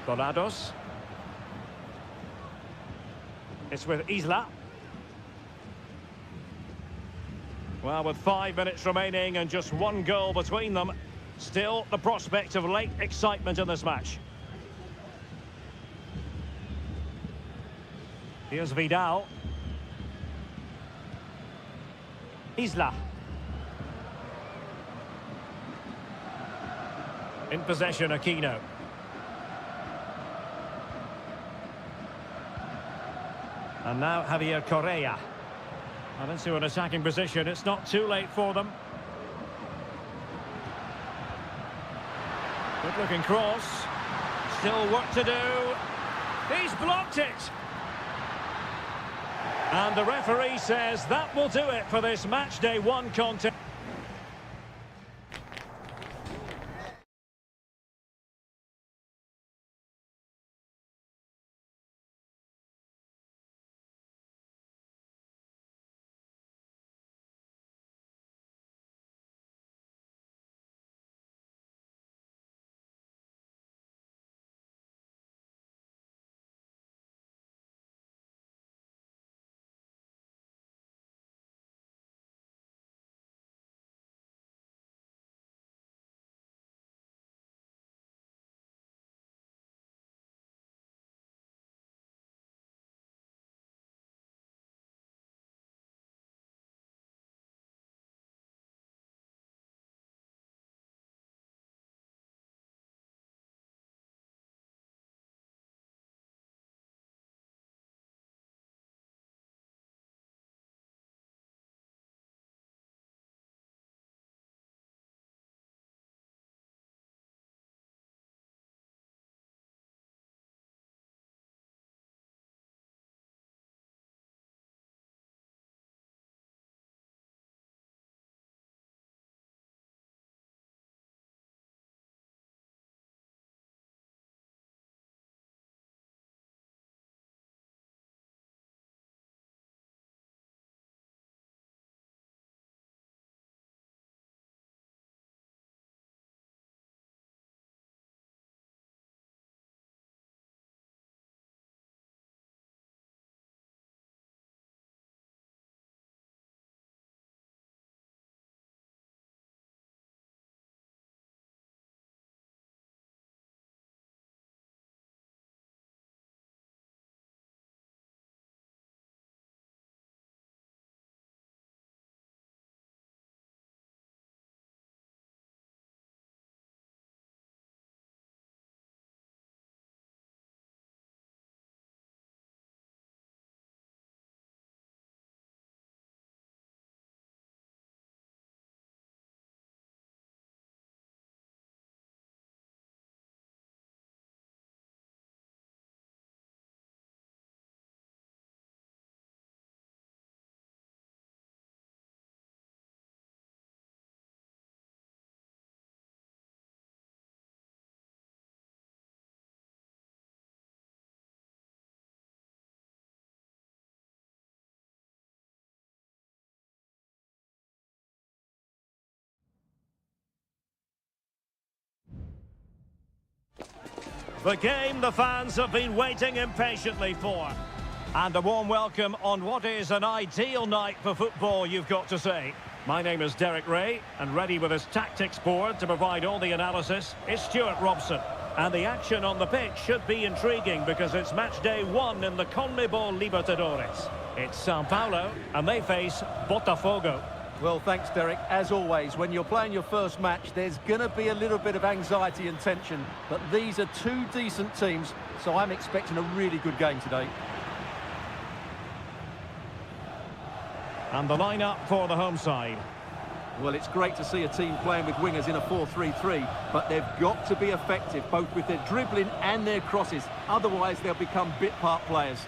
Volados. It's with Isla. Well, with 5 minutes remaining and just one goal between them, still the prospect of late excitement in this match. Here's Vidal. Isla. In possession, Aquino. And now Javier Correa. And into an attacking position. It's not too late for them. Good looking cross. Still work to do. He's blocked it. And the referee says that will do it for this match day one contest. The game the fans have been waiting impatiently for. And a warm welcome on what is an ideal night for football, you've got to say. My name is Derek Ray, and ready with his tactics board to provide all the analysis is Stuart Robson. And the action on the pitch should be intriguing because it's match day 1 in the CONMEBOL Libertadores. It's Sao Paulo, and they face Botafogo. Well, thanks, Derek. As always, when you're playing your first match, there's going to be a little bit of anxiety and tension. But these are two decent teams, so I'm expecting a really good game today. And the lineup for the home side. Well, it's great to see a team playing with wingers in a 4-3-3, but they've got to be effective, both with their dribbling and their crosses. Otherwise, they'll become bit-part players.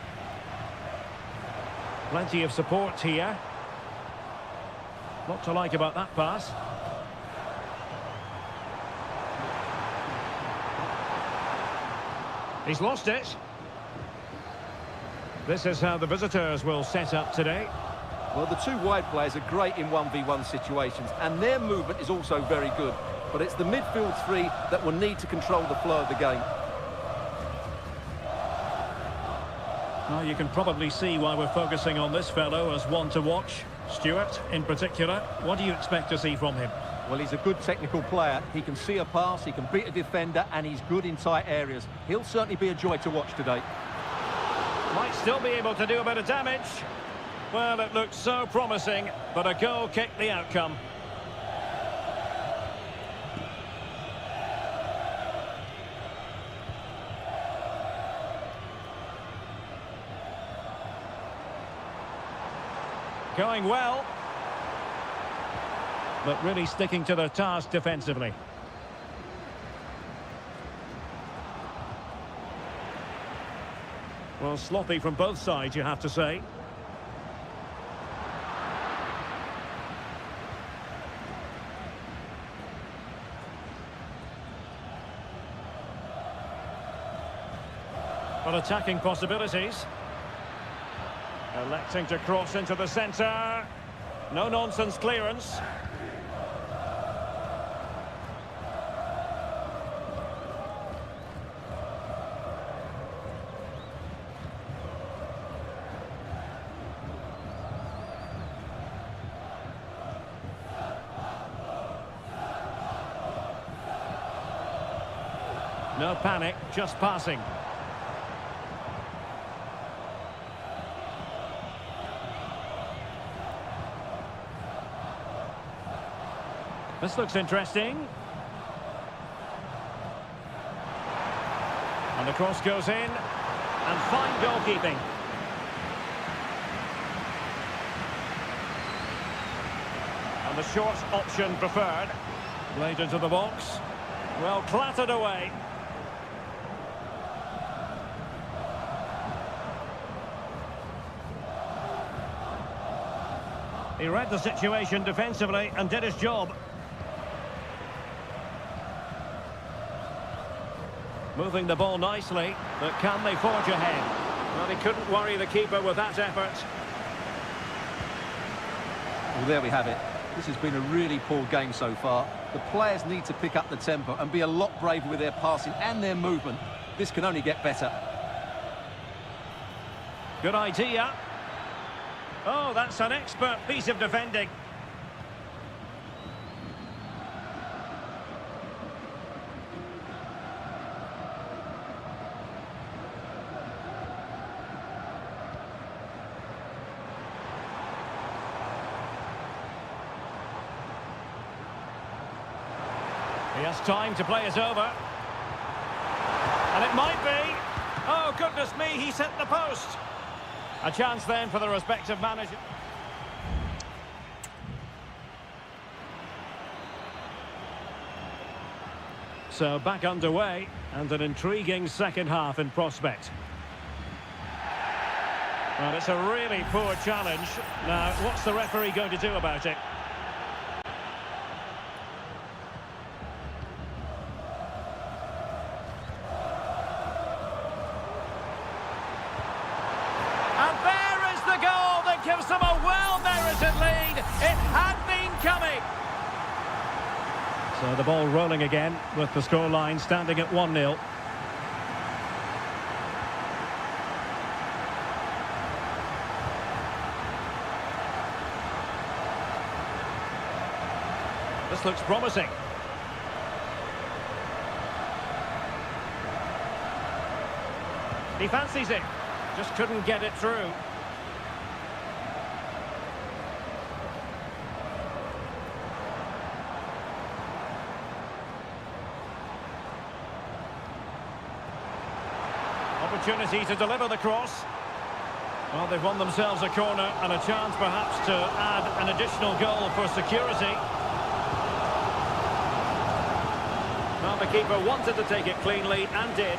Plenty of support here. Lot to like about that pass. He's lost it. This is how the visitors will set up today. Well, the two wide players are great in 1v1 situations, and their movement is also very good. But it's the midfield three that will need to control the flow of the game. Well, you can probably see why we're focusing on this fellow as one to watch. Stuart, in particular, what do you expect to see from him? Well, he's a good technical player. He can see a pass, he can beat a defender, and he's good in tight areas. He'll certainly be a joy to watch today. Might still be able to do a bit of damage. Well, it looked so promising, but a goal kicked the outcome. Going well, but really sticking to their task defensively. Well, sloppy from both sides, you have to say. Well, attacking possibilities. Electing to cross into the centre. No-nonsense clearance. No panic, just passing. This looks interesting. And the cross goes in. And fine goalkeeping. And the short option preferred. Played into the box. Well, clattered away. He read the situation defensively and did his job. Moving the ball nicely, but can they forge ahead? Well, he couldn't worry the keeper with that effort. Well, there we have it. This has been a really poor game so far. The players need to pick up the tempo and be a lot braver with their passing and their movement. This can only get better. Good idea. Oh, that's an expert piece of defending. He has time to play it over. And it might be. Oh, goodness me, he's hit the post. A chance then for the respective manager. So back underway, and an intriguing second half in prospect. Well, it's a really poor challenge. Now, what's the referee going to do about it? And there is the goal that gives them a well-merited lead. It had been coming. So the ball rolling again with the scoreline standing at 1-0. This looks promising. He fancies it. Just couldn't get it through. Opportunity to deliver the cross. Well, they've won themselves a corner and a chance perhaps to add an additional goal for security. Well, the keeper wanted to take it cleanly and did.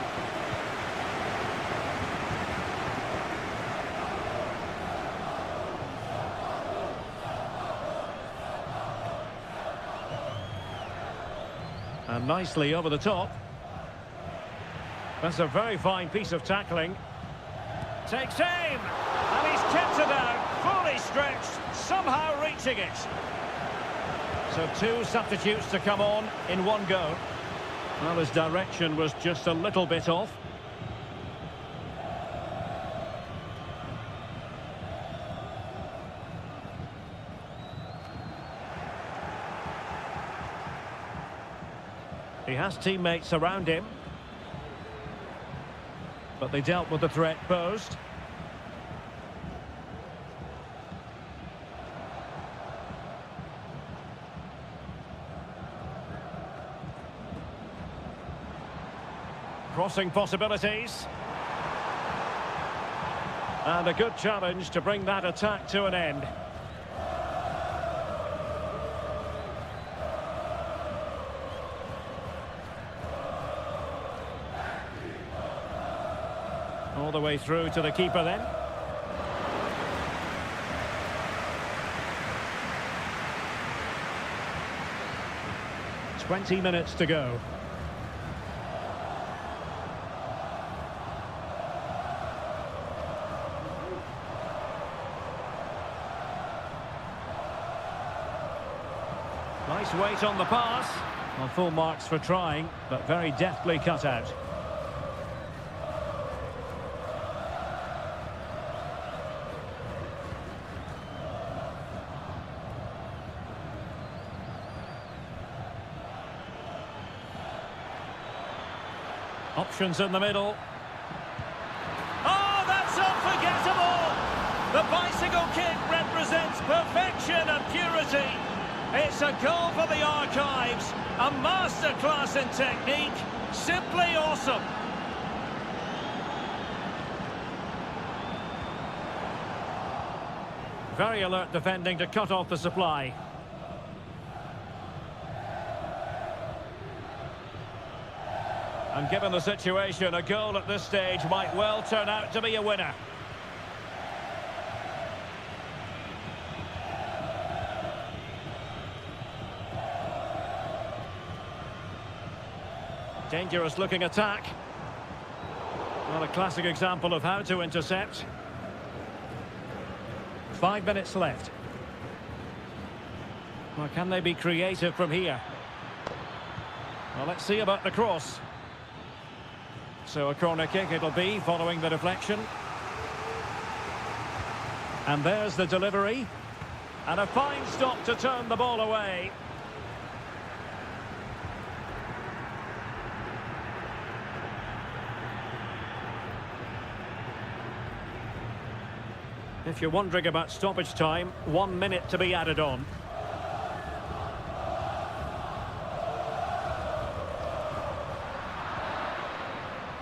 And nicely over the top. That's a very fine piece of tackling. Takes aim! And he's kept it out, fully stretched, somehow reaching it. So two substitutes to come on in one go. Well, his direction was just a little bit off. He has teammates around him. But they dealt with the threat posed. Crossing possibilities. And a good challenge to bring that attack to an end. All the way through to the keeper then. "20 minutes to go. Nice weight on the pass. Well, full marks for trying, but very deftly cut out. Options in the middle. Oh, that's unforgettable! The bicycle kick represents perfection and purity. It's a goal for the archives, a masterclass in technique, simply awesome. Very alert defending to cut off the supply. And given the situation, a goal at this stage might well turn out to be a winner. Dangerous looking attack. Well, a classic example of how to intercept. 5 minutes left. Well, can they be creative from here? Well, let's see about the cross. So a corner kick it'll be, following the deflection. And there's the delivery. And a fine stop to turn the ball away. If you're wondering about stoppage time, 1 minute to be added on.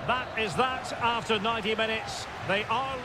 That is that after 90 minutes. They are...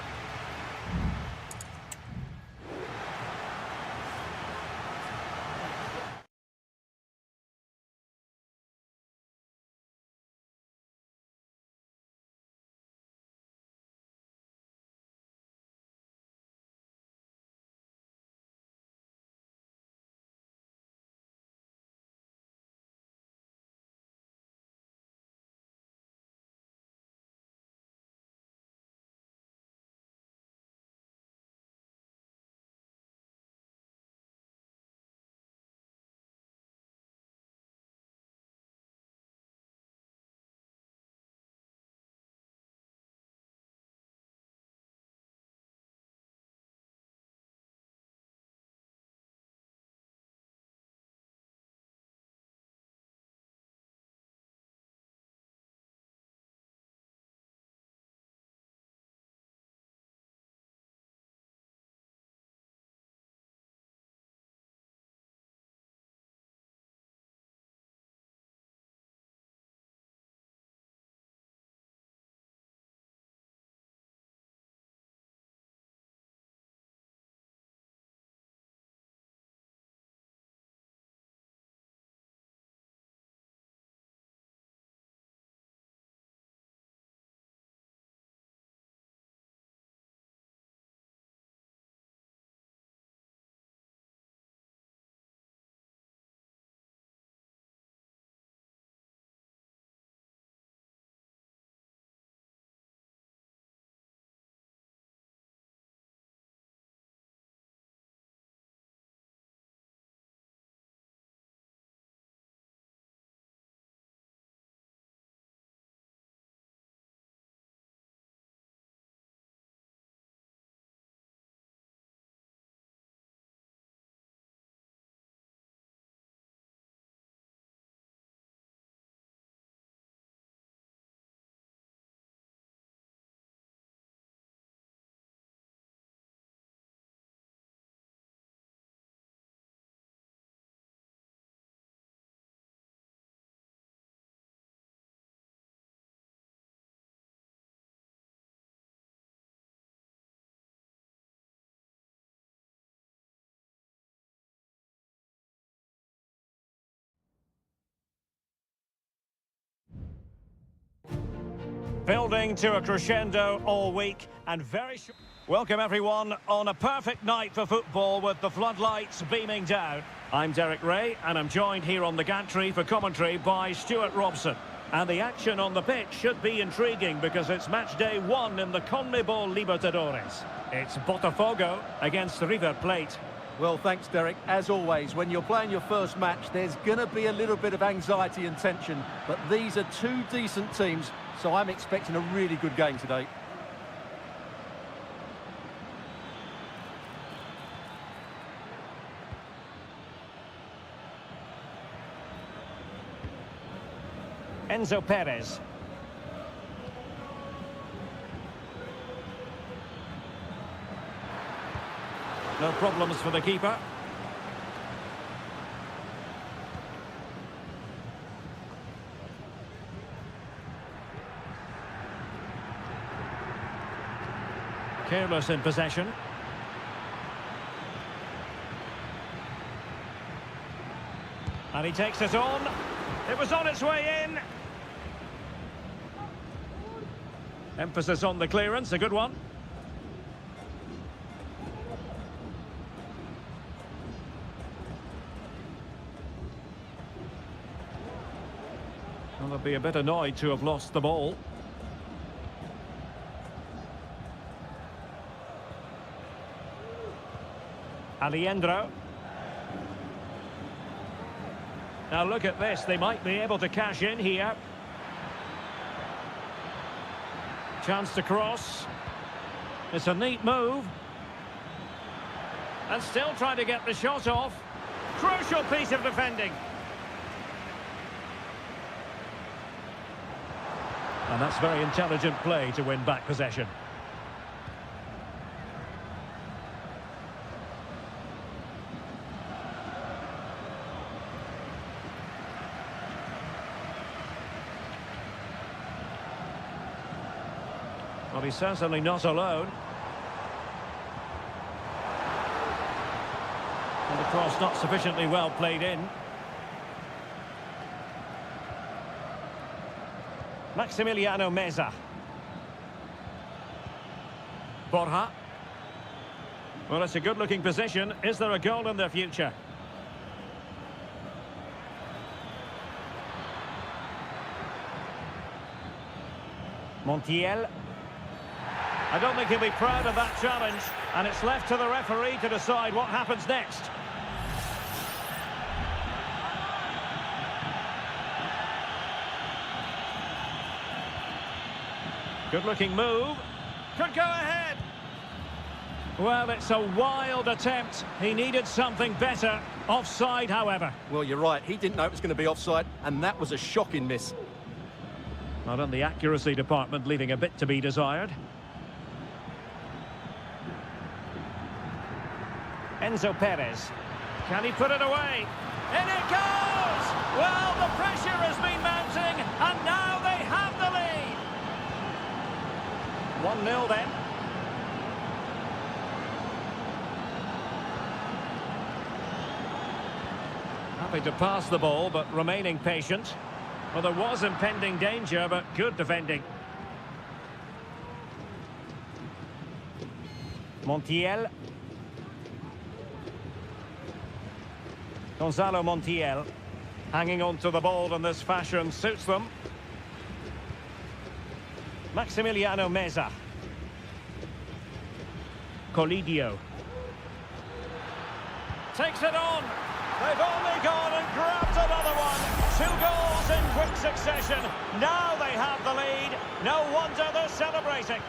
Building to a crescendo all week and very short. Welcome everyone on a perfect night for football with the floodlights beaming down. I'm Derek Ray and I'm joined here on the gantry for commentary by Stuart Robson. And the action on the pitch should be intriguing because it's match day 1 in the CONMEBOL Libertadores. It's Botafogo against River Plate. Well, thanks, Derek. As always, when you're playing your first match, there's going to be a little bit of anxiety and tension. But these are two decent teams, so I'm expecting a really good game today. Enzo Perez. No problems for the keeper. Careless in possession. And he takes it on. It was on its way in. Emphasis on the clearance, a good one. Well, they'll be a bit annoyed to have lost the ball. Alejandro. Now look at this, they might be able to cash in here. Chance to cross. It's a neat move. And still trying to get the shot off. Crucial piece of defending. And that's very intelligent play to win back possession. Well, he's certainly not alone. And the cross not sufficiently well played in. Maximiliano Meza. Borja. Well, it's a good-looking position. Is there a goal in their future? Montiel. I don't think he'll be proud of that challenge, and it's left to the referee to decide what happens next. Good-looking move. Could go ahead. Well, it's a wild attempt. He needed something better. Offside, however. Well, you're right. He didn't know it was going to be offside, and that was a shocking miss. Not in the accuracy department, leaving a bit to be desired. Enzo Perez. Can he put it away? In it goes! Well, the pressure has been mounting, and now they have the lead. 1-0 then. Happy to pass the ball, but remaining patient. Well, there was impending danger, but good defending. Montiel. Gonzalo Montiel. Hanging on to the ball in this fashion suits them. Maximiliano Meza. Colidio. Takes it on. They've only gone and grabbed another one. 2 goals in quick succession. Now they have the lead. No wonder they're celebrating.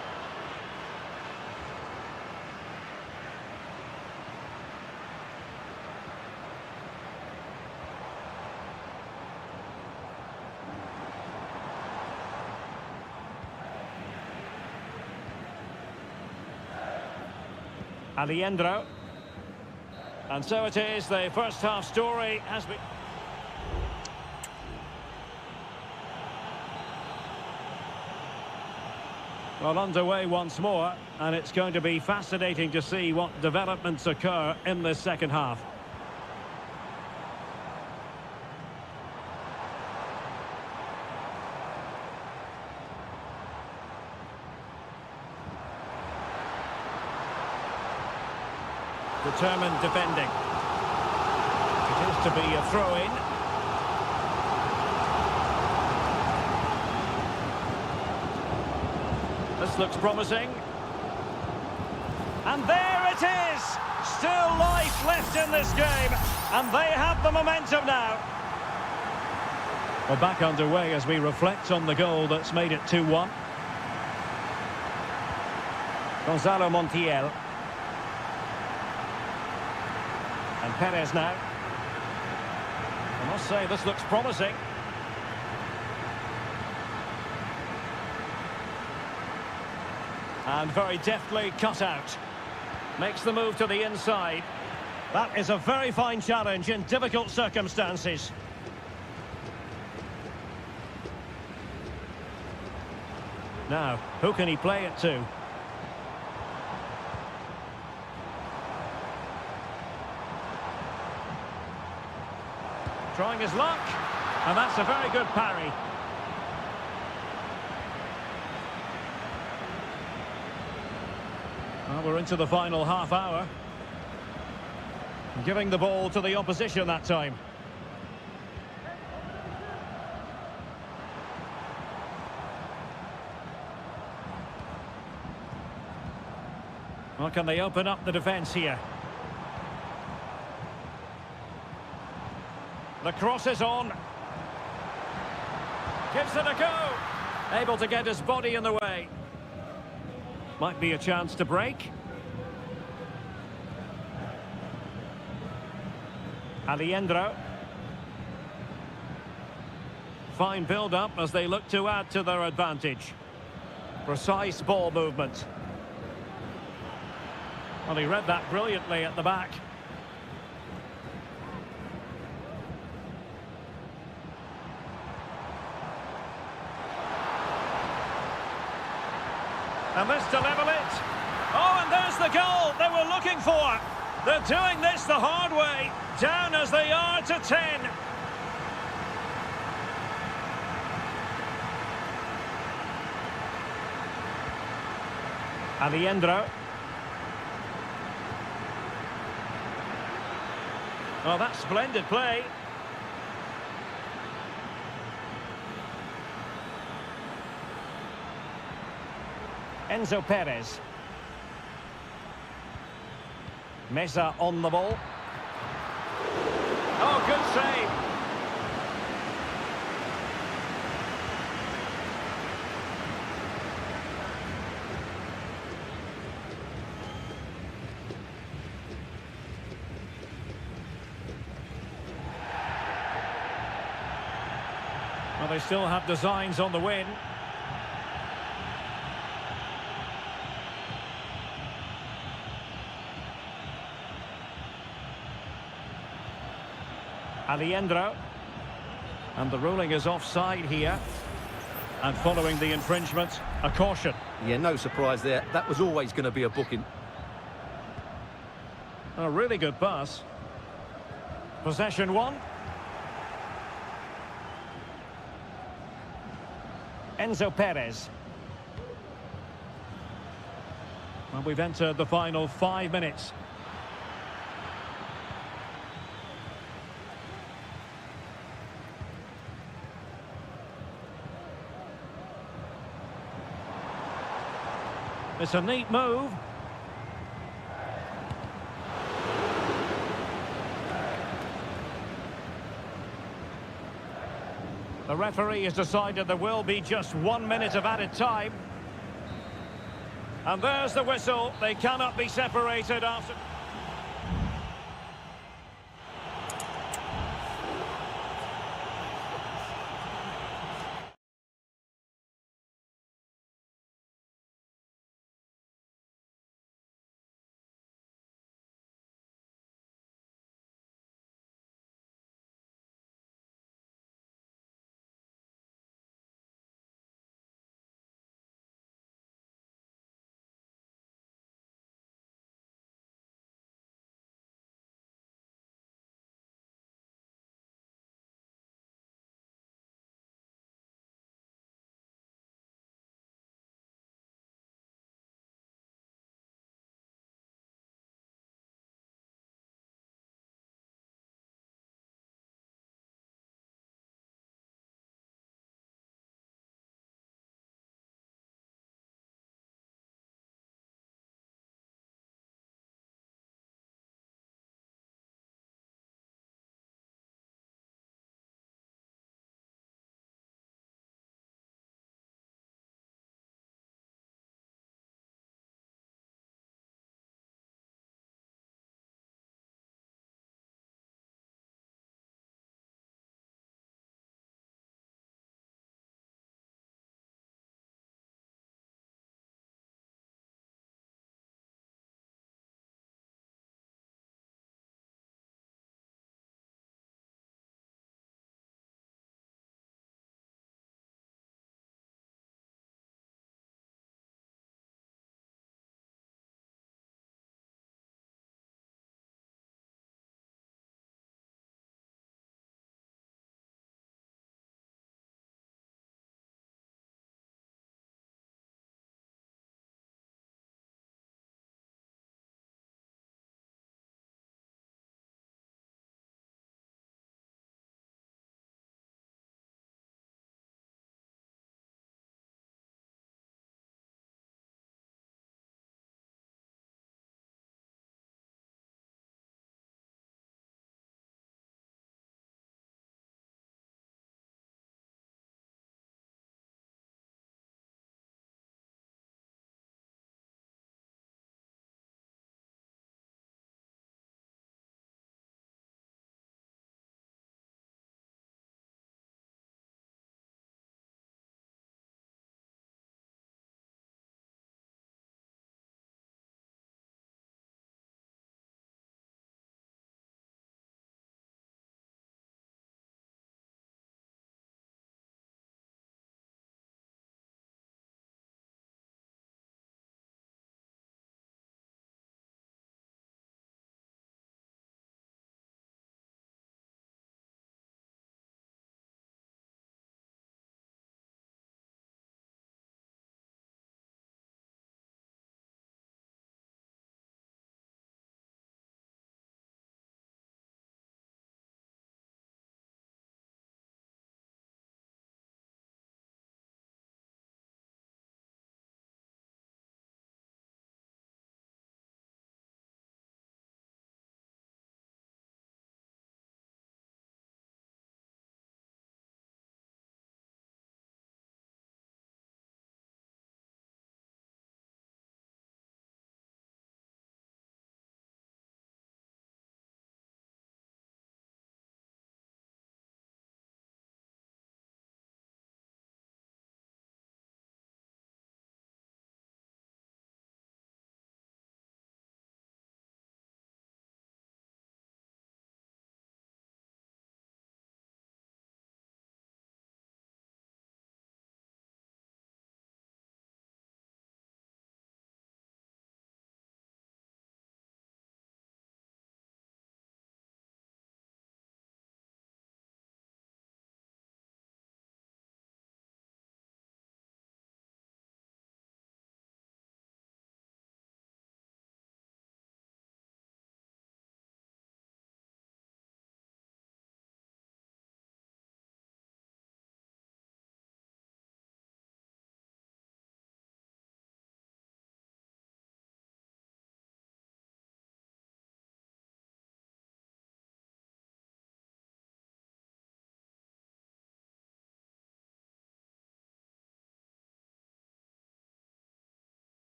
Alejandro. And so it is, the first half story has been... Well, underway once more, and it's going to be fascinating to see what developments occur in this second half. Determined defending. It is to be a throw-in. This looks promising. And there it is! Still life left in this game. And they have the momentum now. We're back underway as we reflect on the goal that's made it 2-1. Gonzalo Montiel. And Perez now. I must say, this looks promising. And very deftly cut out. Makes the move to the inside. That is a very fine challenge in difficult circumstances. Now, who can he play it to? Trying his luck, and that's a very good parry. Well, we're into the final half hour. Giving the ball to the opposition that time. Well, can they open up the defence here? The cross is on. Gives it a go. Able to get his body in the way. Might be a chance to break. Aliendro. Fine build-up as they look to add to their advantage. Precise ball movement. Well, he read that brilliantly at the back. And this to level it. Oh, and there's the goal they were looking for. They're doing this the hard way. Down as they are to 10. Aliendro. Well, that's splendid play. Enzo Perez. Mesa on the ball. Oh, good save. Well, they still have designs on the win. Aliendro. And the ruling is offside here. And following the infringement, a caution. Yeah, no surprise there. That was always going to be a booking. A really good pass. Possession one. Enzo Perez. Well, we've entered the final 5 minutes. It's a neat move. The referee has decided there will be just 1 minute of added time. And there's the whistle. They cannot be separated after...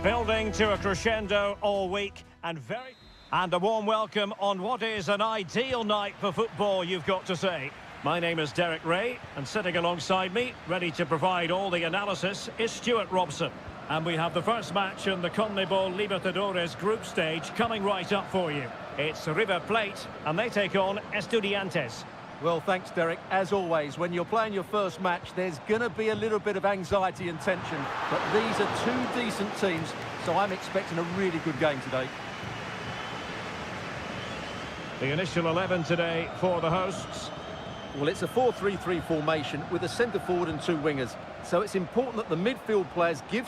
Building to a crescendo all week and a warm welcome on what is an ideal night for football, you've got to say. My name is Derek Ray, and sitting alongside me, ready to provide all the analysis, is Stuart Robson. And we have the first match in the CONMEBOL Libertadores group stage coming right up for you. It's River Plate, and they take on Estudiantes. Well, thanks, Derek. As always, when you're playing your first match, there's going to be a little bit of anxiety and tension. But these are two decent teams, so I'm expecting a really good game today. The initial 11 today for the hosts. Well, it's a 4-3-3 formation with a centre forward and two wingers. So it's important that the midfield players give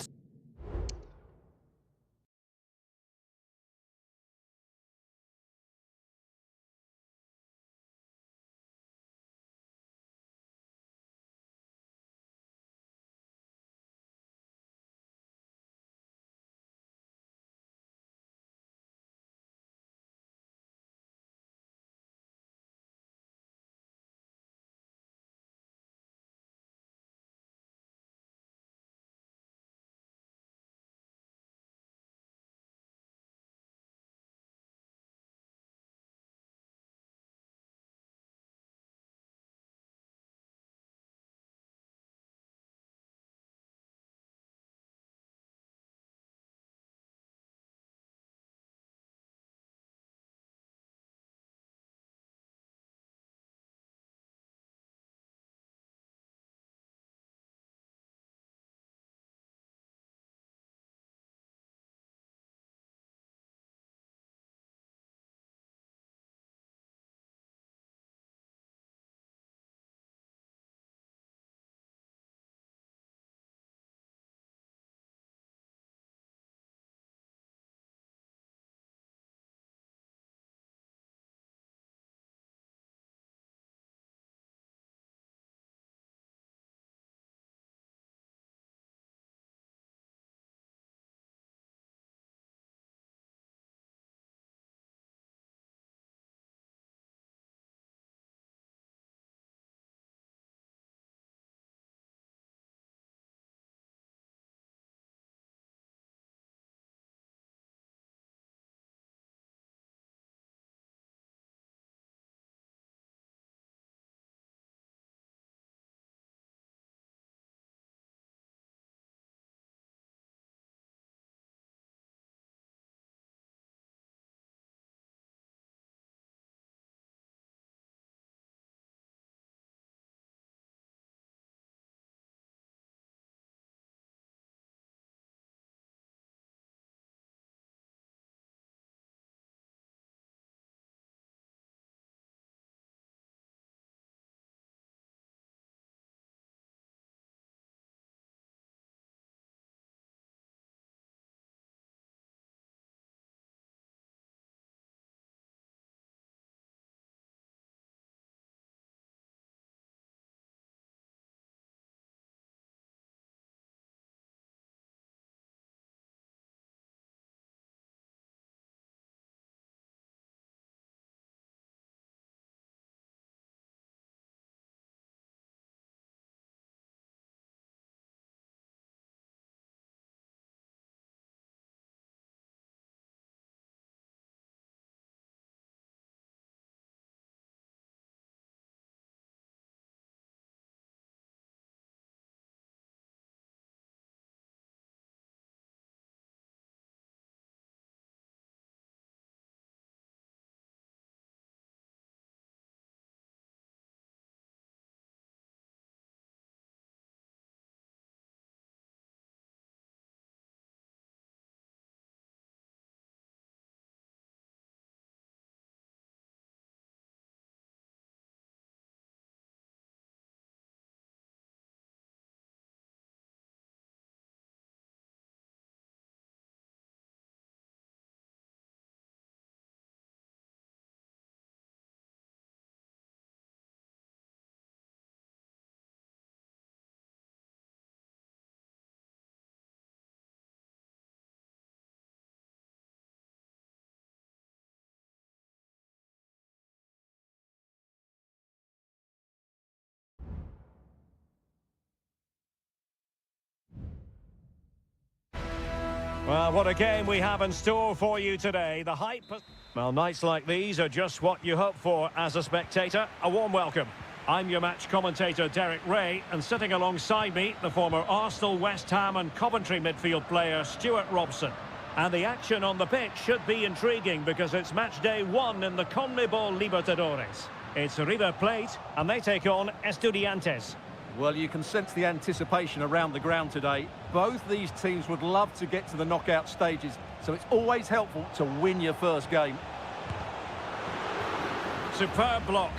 Well, what a game we have in store for you today. The hype... Well, nights like these are just what you hope for as a spectator. A warm welcome. I'm your match commentator, Derek Ray, and sitting alongside me, the former Arsenal, West Ham and Coventry midfield player, Stuart Robson. And the action on the pitch should be intriguing because it's match day 1 in the CONMEBOL Libertadores. It's River Plate, and they take on Estudiantes. Well, you can sense the anticipation around the ground today. Both these teams would love to get to the knockout stages, so it's always helpful to win your first game. Superb block.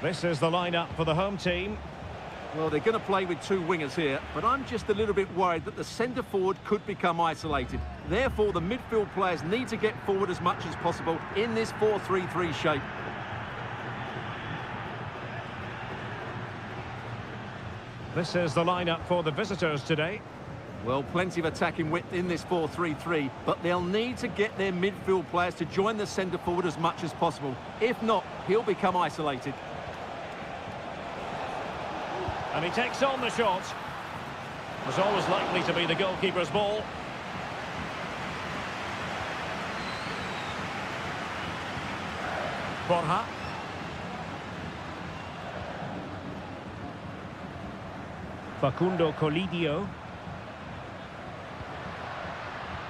This is the lineup for the home team. Well, they're going to play with two wingers here, but I'm just a little bit worried that the centre-forward could become isolated. Therefore, the midfield players need to get forward as much as possible in this 4-3-3 shape. This is the lineup for the visitors today. Well, plenty of attacking width in this 4-3-3, but they'll need to get their midfield players to join the centre-forward as much as possible. If not, he'll become isolated. And he takes on the shot. Was always likely to be the goalkeeper's ball. Borja. Facundo Colidio.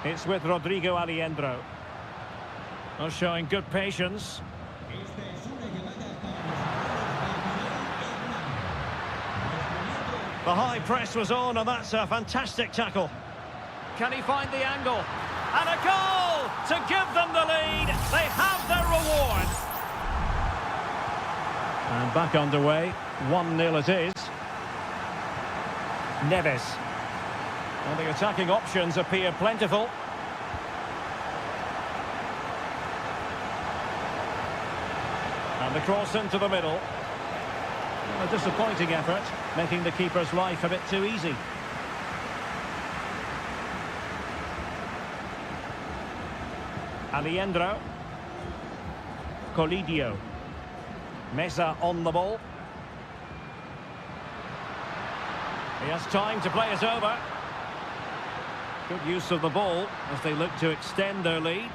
It's with Rodrigo Alejandro. Oh, showing good patience. The high press was on, and that's a fantastic tackle. Can he find the angle? And a goal to give them the lead. They have their reward. And back underway. 1-0 it is. Neves. Well, the attacking options appear plentiful. And the cross into the middle. A disappointing effort, making the keeper's life a bit too easy. Alejandro. Colidio. Mesa on the ball. He has time to play it over. Good use of the ball as they look to extend their lead.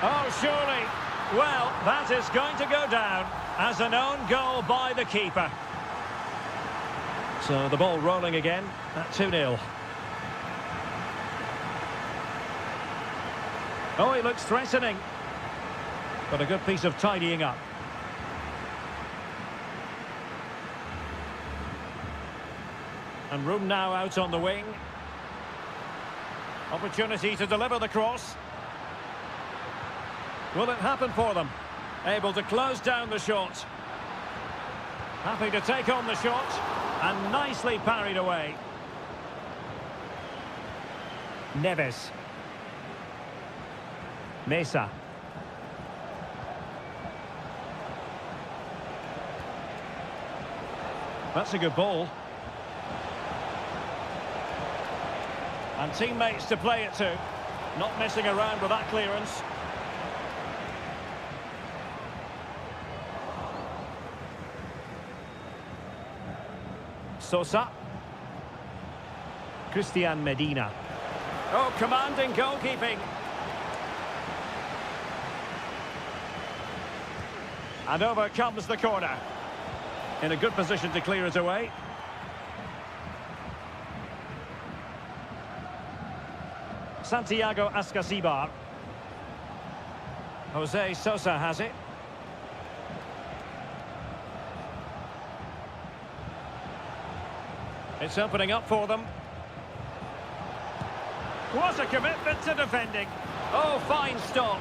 Oh, surely. Well, that is going to go down as an own goal by the keeper. So the ball rolling again at 2-0. Oh, he looks threatening. But a good piece of tidying up. And room now out on the wing. Opportunity to deliver the cross. Will it happen for them? Able to close down the shot. Happy to take on the shot. And nicely parried away. Neves. Mesa. That's a good ball. And teammates to play it to. Not messing around with that clearance. Sosa. Christian Medina. Oh, commanding goalkeeping. And over comes the corner. In a good position to clear it away. Santiago Ascasibar. Jose Sosa has it. It's opening up for them. What a commitment to defending. Oh, fine stop.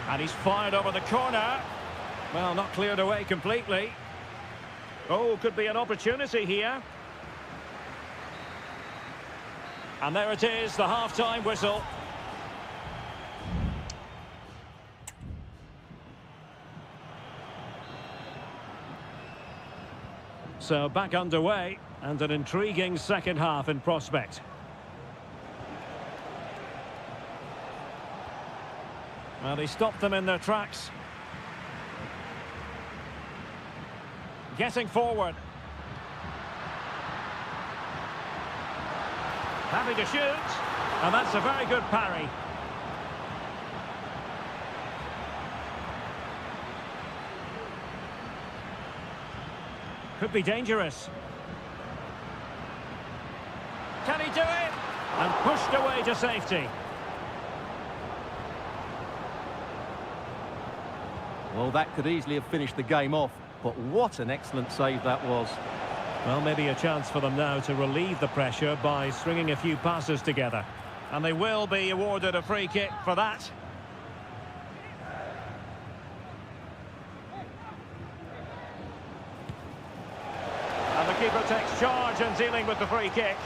And he's fired over the corner. Well, not cleared away completely. Oh, could be an opportunity here. And there it is, the half-time whistle. So back underway, and an intriguing second half in prospect. Well, he stopped them in their tracks. Getting forward. Having to shoot. And that's a very good parry. Could be dangerous. Can he do it? And pushed away to safety. Well, that could easily have finished the game off, but what an excellent save that was. Well, maybe a chance for them now to relieve the pressure by stringing a few passes together. And they will be awarded a free kick for that. And the keeper takes charge in dealing with the free kick.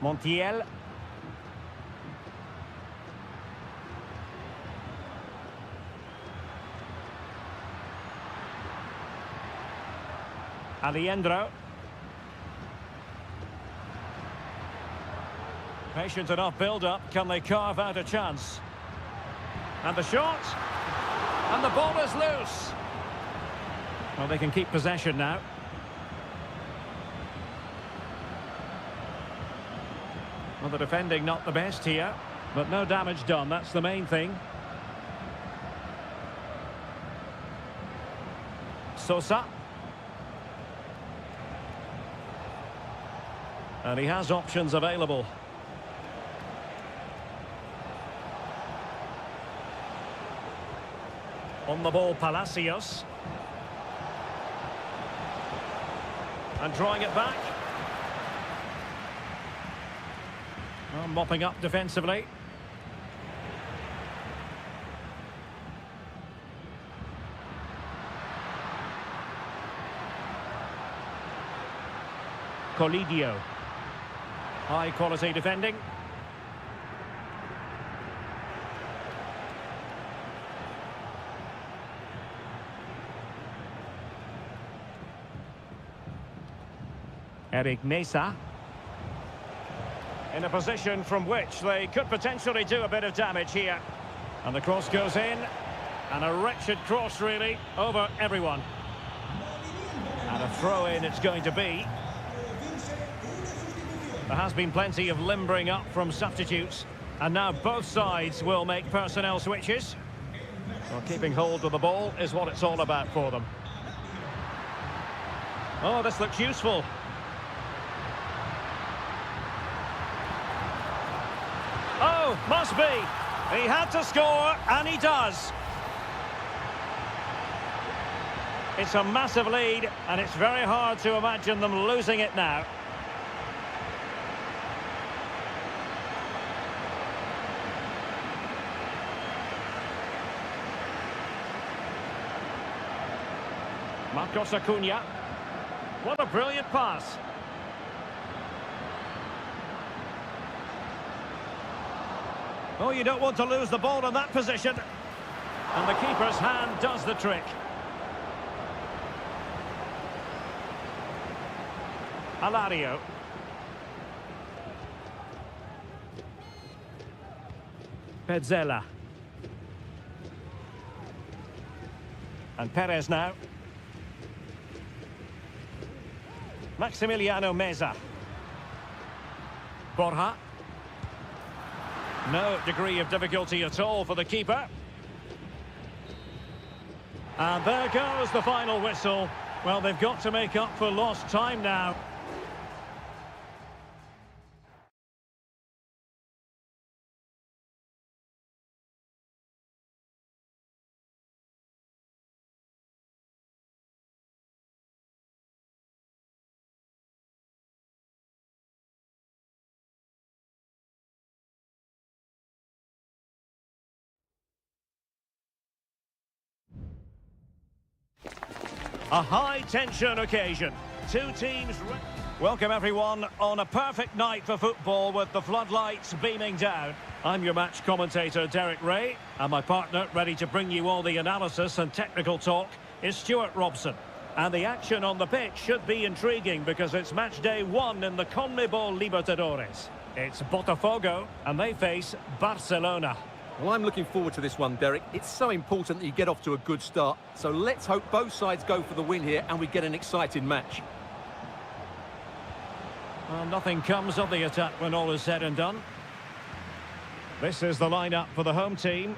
Montiel. Aliendro. Patient enough build-up. Can they carve out a chance? And the shot. And the ball is loose. Well, they can keep possession now. Well, the defending not the best here, but no damage done. That's the main thing. Sosa. And he has options available. On the ball, Palacios. And drawing it back. Well, mopping up defensively. Colidio. High quality defending. Eric Mesa. In a position from which they could potentially do a bit of damage here. And the cross goes in. And a wretched cross, really, over everyone. And a throw-in it's going to be. There has been plenty of limbering up from substitutes. And now both sides will make personnel switches. Well, keeping hold of the ball is what it's all about for them. Oh, this looks useful. Oh, must be. He had to score, and he does. It's a massive lead, and it's very hard to imagine them losing it now. Marcos Acuna. What a brilliant pass. Oh, you don't want to lose the ball in that position. And the keeper's hand does the trick. Alario. Pezzella. And Perez now. Maximiliano Meza. Borja. No degree of difficulty at all for the keeper. And there goes the final whistle. Well, they've got to make up for lost time now. A high-tension occasion. Two teams... Welcome, everyone, on a perfect night for football with the floodlights beaming down. I'm your match commentator, Derek Ray, and my partner, ready to bring you all the analysis and technical talk, is Stuart Robson. And the action on the pitch should be intriguing because it's match day 1 in the CONMEBOL Libertadores. It's Botafogo, and they face Barcelona. Well, I'm looking forward to this one, Derek. It's so important that you get off to a good start. So let's hope both sides go for the win here and we get an exciting match. Well, nothing comes of the attack when all is said and done. This is the lineup for the home team.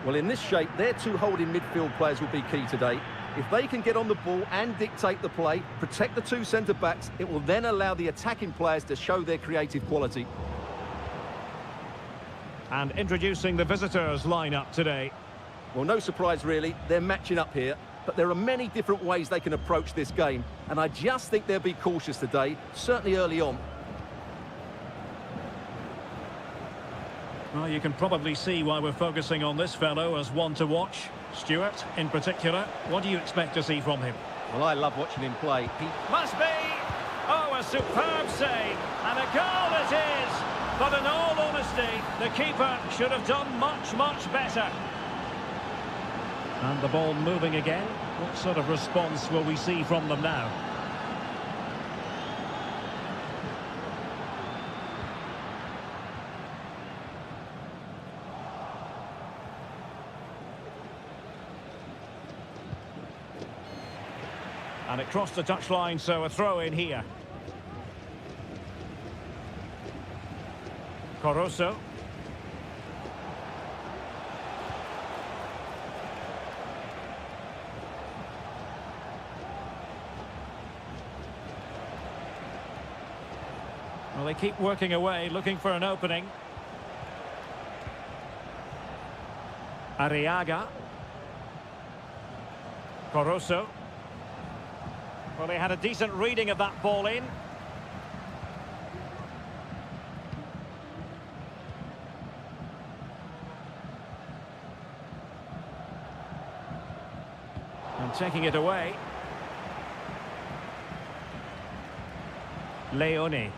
Well, in this shape, their two holding midfield players will be key today. If they can get on the ball and dictate the play, protect the two centre-backs, it will then allow the attacking players to show their creative quality. And introducing the visitors' lineup today. Well, no surprise really, they're matching up here, but there are many different ways they can approach this game, and I just think they'll be cautious today, certainly early on. Well, you can probably see why we're focusing on this fellow as one to watch. Stuart, in particular, what do you expect to see from him? Well, I love watching him play. Must be! Oh, a superb save! And a goal it is! But in all honesty, the keeper should have done much, much better. And the ball moving again. What sort of response will we see from them now? And it crossed the touchline, so a throw in here. Caruso. Well, they keep working away, looking for an opening. Arriaga. Caruso. Well, they had a decent reading of that ball in. And taking it away. Leone.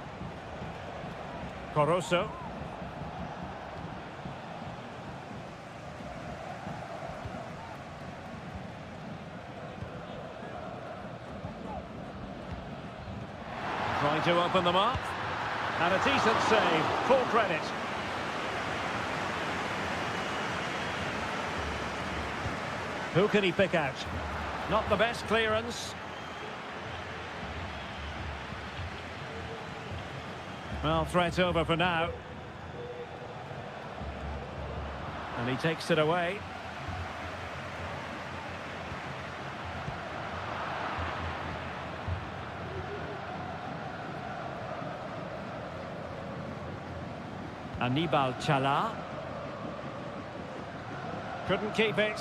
Caruso. Trying to open them up. And a decent save. Full credit. Who can he pick out? Not the best clearance. Well, threat over for now. And he takes it away. Anibal Chala. Couldn't keep it.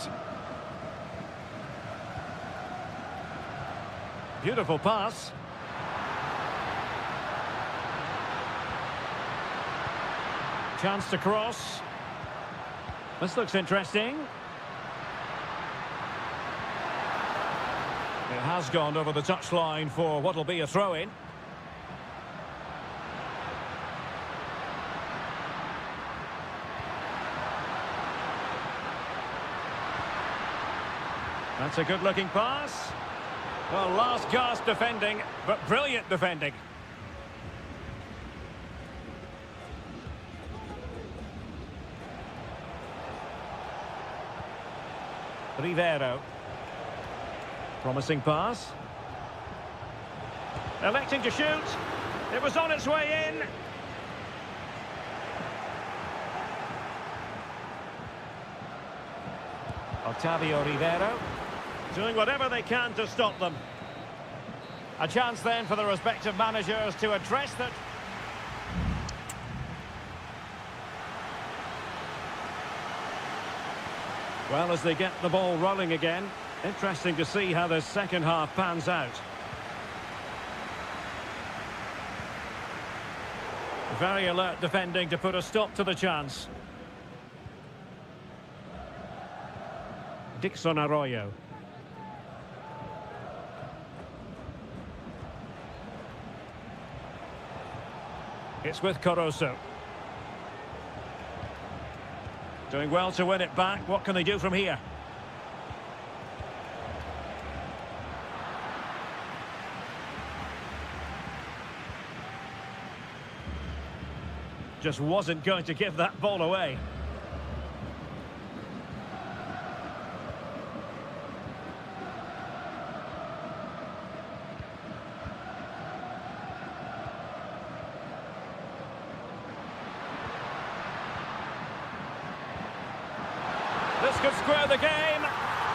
Beautiful pass. Chance to cross. This looks interesting. It has gone over the touchline for what will be a throw-in. That's a good-looking pass. Well, last gasp defending, but brilliant defending. Rivero. Promising pass. Electing to shoot. It was on its way in. Otavio Rivero. Doing whatever they can to stop them. A chance then for the respective managers to address that. Well, as they get the ball rolling again, interesting to see how the second half pans out. Very alert defending to put a stop to the chance. Dixon Arroyo. It's with Caruso. Doing well to win it back. What can they do from here? just wasn't going to give that ball away. This could square the game,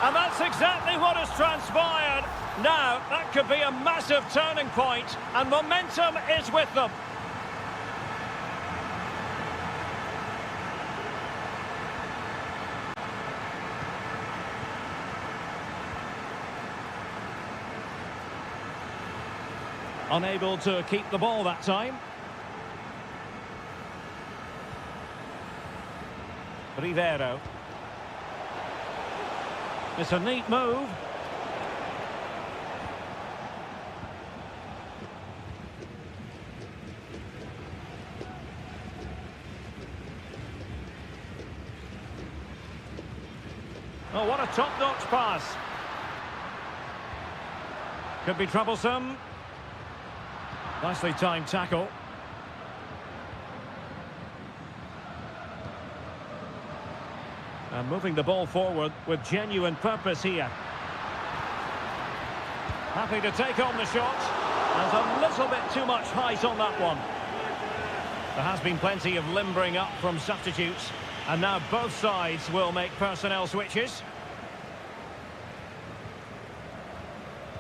and that's exactly what has transpired. Now, that could be a massive turning point, and momentum is with them. Unable to keep the ball that time. Rivero. It's a neat move. Oh, what a top-notch pass. Could be troublesome. Nicely timed tackle. And moving the ball forward with genuine purpose here. Happy to take on the shot. There's a little bit too much height on that one. There has been plenty of limbering up from substitutes. And now both sides will make personnel switches.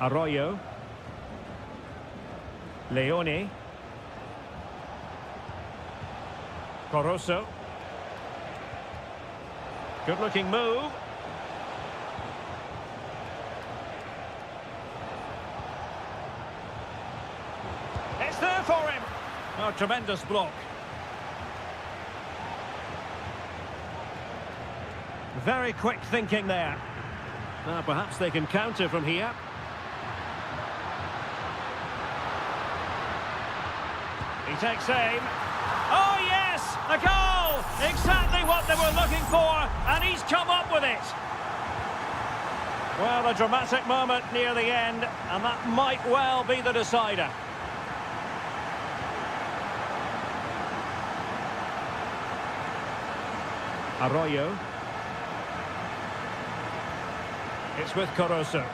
Arroyo. Leone. Corozo. Good-looking move. It's there for him. Oh, tremendous block. Very quick thinking there. Now perhaps they can counter from here. He takes aim. Oh yes, a goal! Exactly what they were looking for, and he's come up with it. Well, a dramatic moment near the end, and that might well be the decider. Arroyo. It's with Corozo.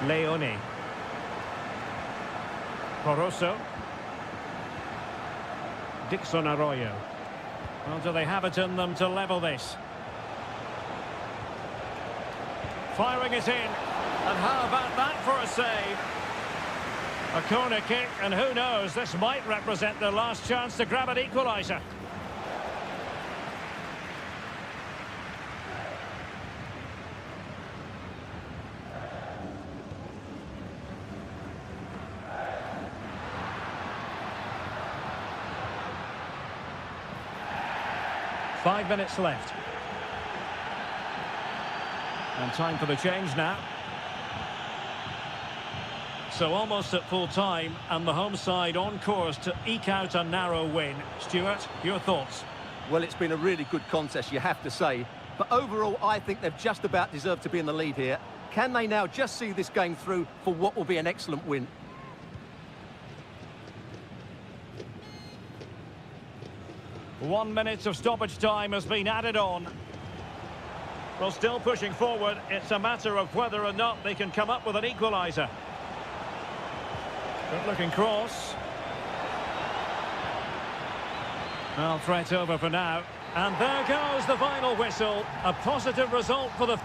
Leone. Corozo. Dixon Arroyo. Well, do they have it in them to level this? Firing it in. And how about that for a save? A corner kick, and who knows, this might represent their last chance to grab an equaliser. Five minutes left. And time for the change now. So almost at full time, and the home side on course to eke out a narrow win. Stuart, your thoughts? Well, it's been a really good contest, you have to say. But overall, I think they've just about deserved to be in the lead here. Can they now just see this game through for what will be an excellent win? One minute of stoppage time has been added on. Well, still pushing forward. It's a matter of whether or not they can come up with an equaliser. Good-looking cross. Well, threat over for now. And there goes the final whistle. A positive result for the...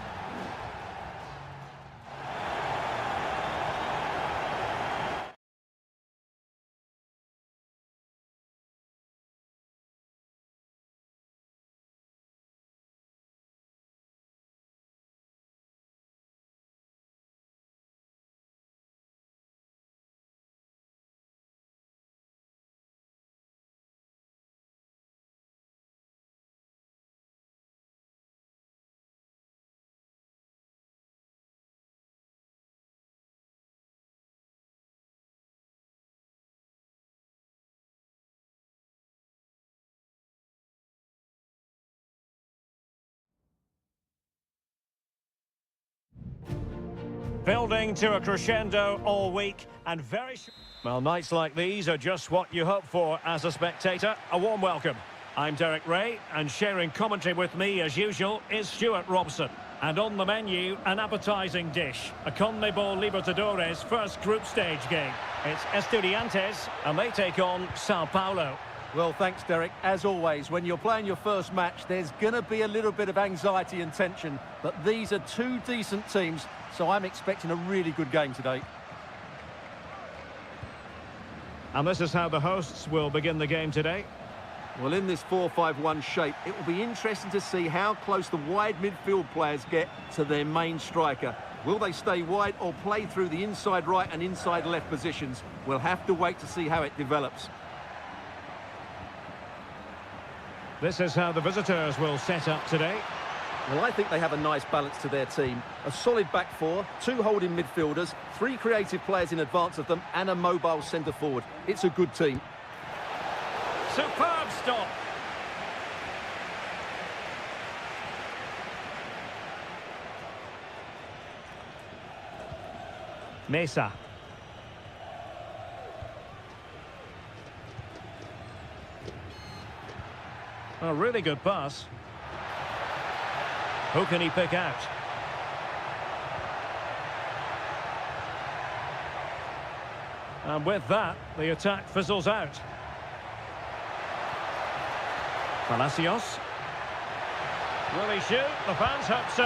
Building to a crescendo all week and very... Well, nights like these are just what you hope for as a spectator. A warm welcome. I'm Derek Ray, and sharing commentary with me, as usual, is Stuart Robson. And on the menu, an appetising dish, a CONMEBOL Libertadores first group stage game. It's Estudiantes, and they take on Sao Paulo. Well, thanks, Derek. As always, when you're playing your first match, there's going to be a little bit of anxiety and tension. But these are two decent teams, so I'm expecting a really good game today. And this is how the hosts will begin the game today. Well, in this 4-5-1 shape, it will be interesting to see how close the wide midfield players get to their main striker. Will they stay wide or play through the inside right and inside left positions? We'll have to wait to see how it develops. This is how the visitors will set up today. Well, I think they have a nice balance to their team. A solid back four, two holding midfielders, three creative players in advance of them, and a mobile centre-forward. It's a good team. Superb stop. Mesa. A really good pass. Who can he pick out? And with that, the attack fizzles out. Palacios. Will he shoot? The fans hope so.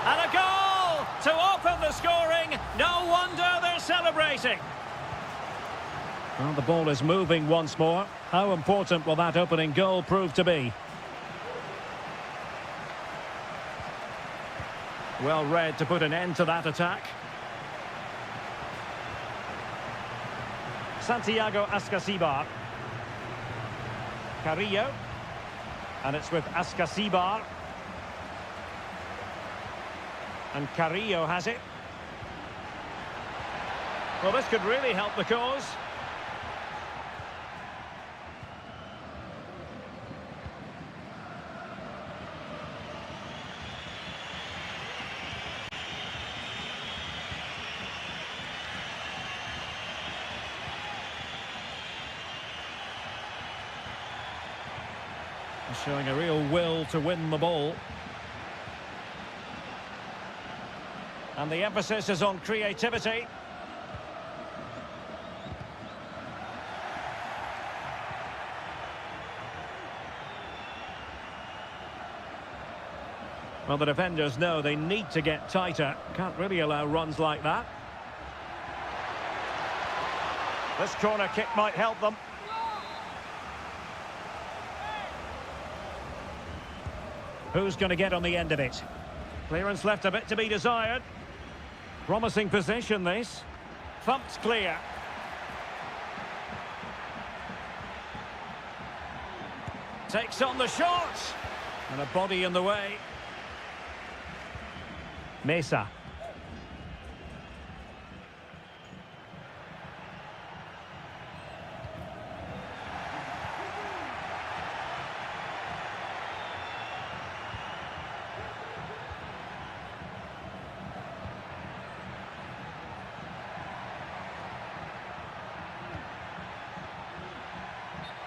And a goal to open the scoring. No wonder they're celebrating. Well, the ball is moving once more. How important will that opening goal prove to be? Well read to put an end to that attack. Santiago Ascasibar. Carrillo. And it's with Ascasibar. And Carrillo has it. Well, this could really help the cause. Showing a real will to win the ball. And the emphasis is on creativity. Well, the defenders know they need to get tighter. Can't really allow runs like that. This corner kick might help them. Who's going to get on the end of it? Clearance left a bit to be desired. Promising position, this. Thumped clear. Takes on the shot. And a body in the way. Mesa.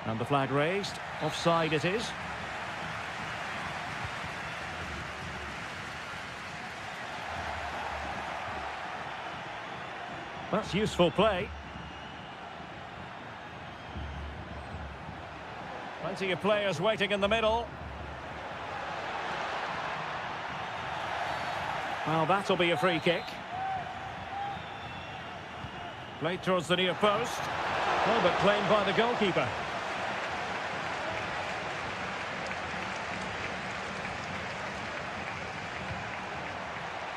And the flag raised. Offside it is. That's useful play. Plenty of players waiting in the middle. Well, that'll be a free kick. Played towards the near post. Oh, but claimed by the goalkeeper.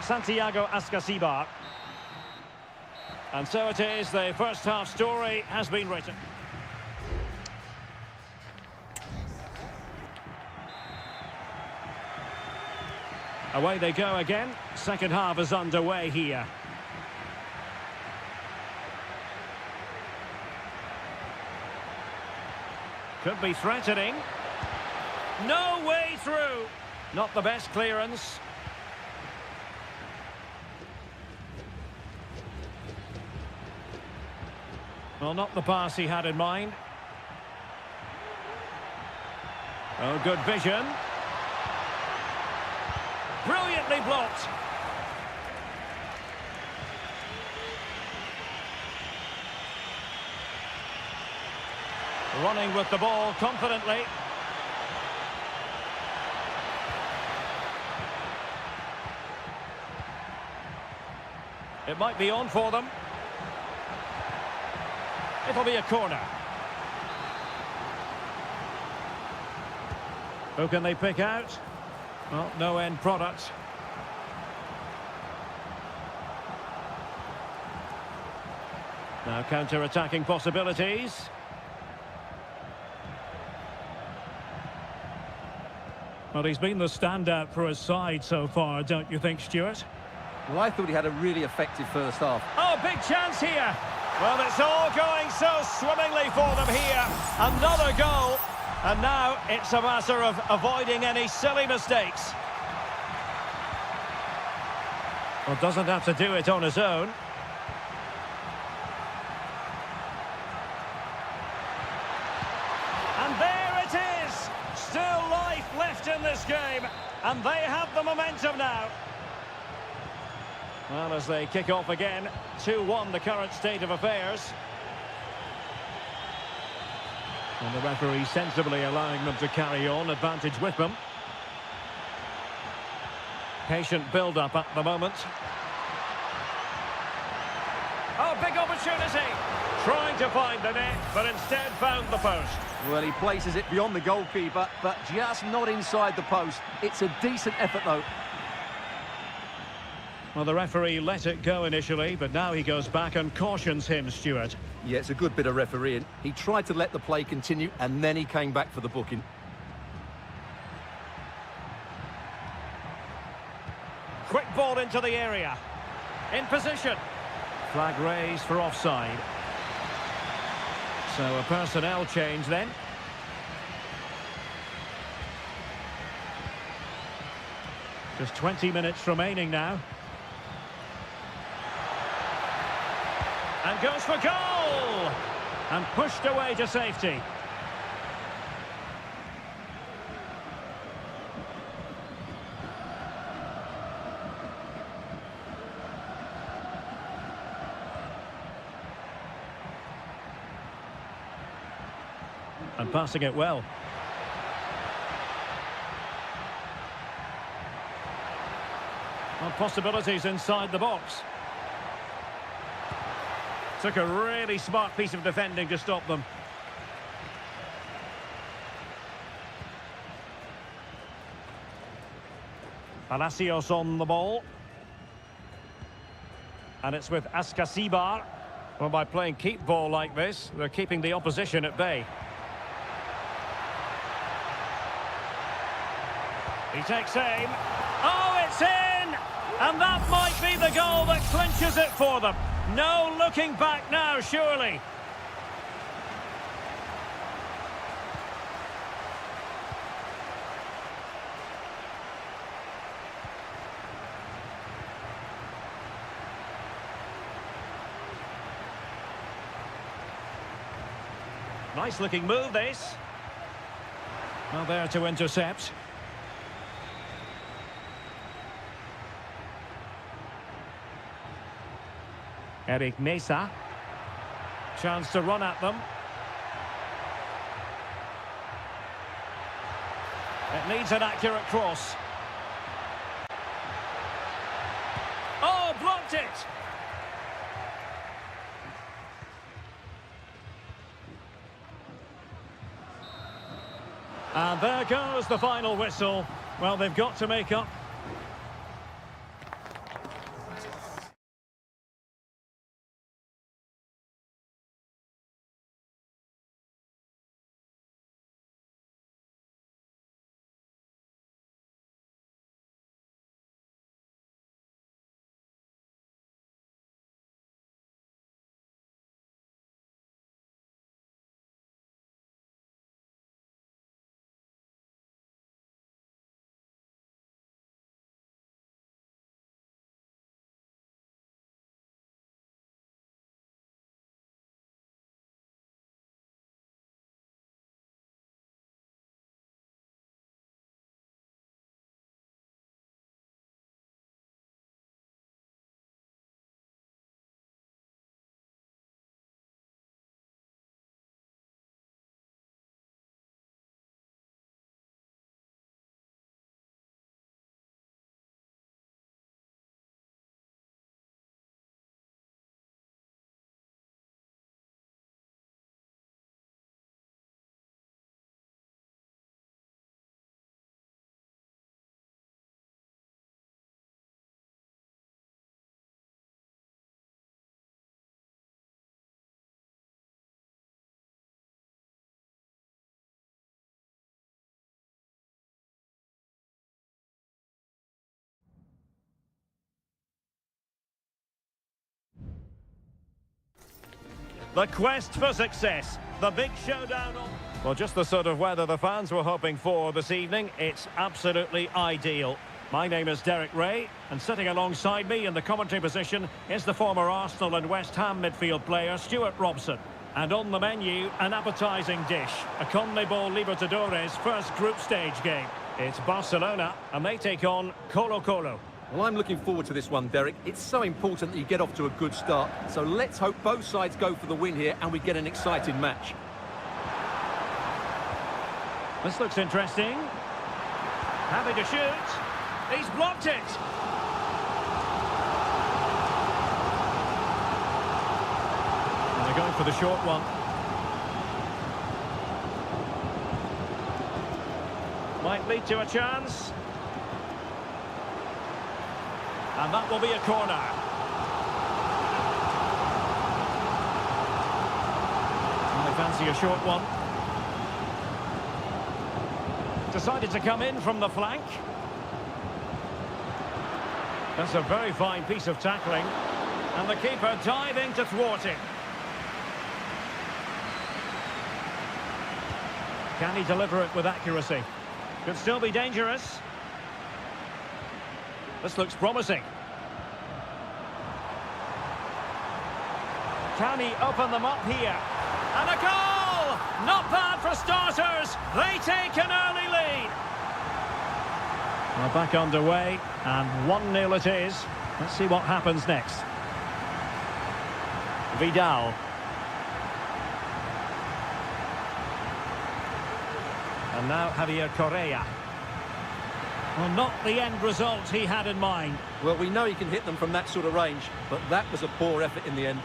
Santiago Ascasibar. And so it is, the first half story has been written. Away they go again. Second half is underway here. Could be threatening. No way through. Not the best clearance. Well, not the pass he had in mind. Oh, good vision. Brilliantly blocked. Running with the ball confidently. It might be on for them. It'll be a corner. Who can they pick out? Well, no end product. Now counter-attacking possibilities. Well, he's been the standout for his side so far, don't you think, Stuart? Well, I thought he had a really effective first half. Oh, big chance here. Well, it's all going so swimmingly for them here. Another goal. And now it's a matter of avoiding any silly mistakes. Well, doesn't have to do it on his own. And there it is. Still life left in this game. And they have the momentum now. Well, as they kick off again, 2-1 the current state of affairs. And the referee sensibly allowing them to carry on, advantage with them. Patient build-up at the moment. Oh, big opportunity! Trying to find the net, but instead found the post. Well, he places it beyond the goalkeeper, but just not inside the post. It's a decent effort, though. Well, the referee let it go initially, but now he goes back and cautions him, Stuart. Yeah, it's a good bit of refereeing. He tried to let the play continue, and then he came back for the booking. Quick ball into the area. In position. Flag raised for offside. So a personnel change then. Just 20 minutes remaining now. And goes for goal! And pushed away to safety. And passing it well. Well, possibilities inside the box. Took a really smart piece of defending to stop them. Palacios on the ball. And it's with Askasibar. Well, by playing keep ball like this, they're keeping the opposition at bay. He takes aim. Oh, it's in! And that might be the goal that clinches it for them. No looking back now, surely. Nice looking move, this. Well, there to intercept. Eric Mesa. Chance to run at them. It needs an accurate cross. Oh, blocked it! And there goes the final whistle. Well, they've got to make up The quest for success. The big showdown. Well, just the sort of weather the fans were hoping for this evening. It's absolutely ideal. My name is Derek Ray, and sitting alongside me in the commentary position is the former Arsenal and West Ham midfield player Stuart Robson. And on the menu, an appetising dish, a CONMEBOL Libertadores first group stage game. It's Barcelona, and they take on Colo-Colo. Well, I'm looking forward to this one, Derek. It's so important that you get off to a good start. So let's hope both sides go for the win here and we get an exciting match. This looks interesting. Happy to shoot. He's blocked it. And they're going for the short one. Might lead to a chance. And that will be a corner. And they fancy a short one. Decided to come in from the flank. That's a very fine piece of tackling. And the keeper diving to thwart it. Can he deliver it with accuracy? Could still be dangerous. This looks promising. Can he open them up here? And a goal! Not bad for starters. They take an early lead. Well, back underway, and 1-0 it is. Let's see what happens next. Vidal. And now Javier Correa. Well, not the end result he had in mind. Well, we know he can hit them from that sort of range, but that was a poor effort in the end.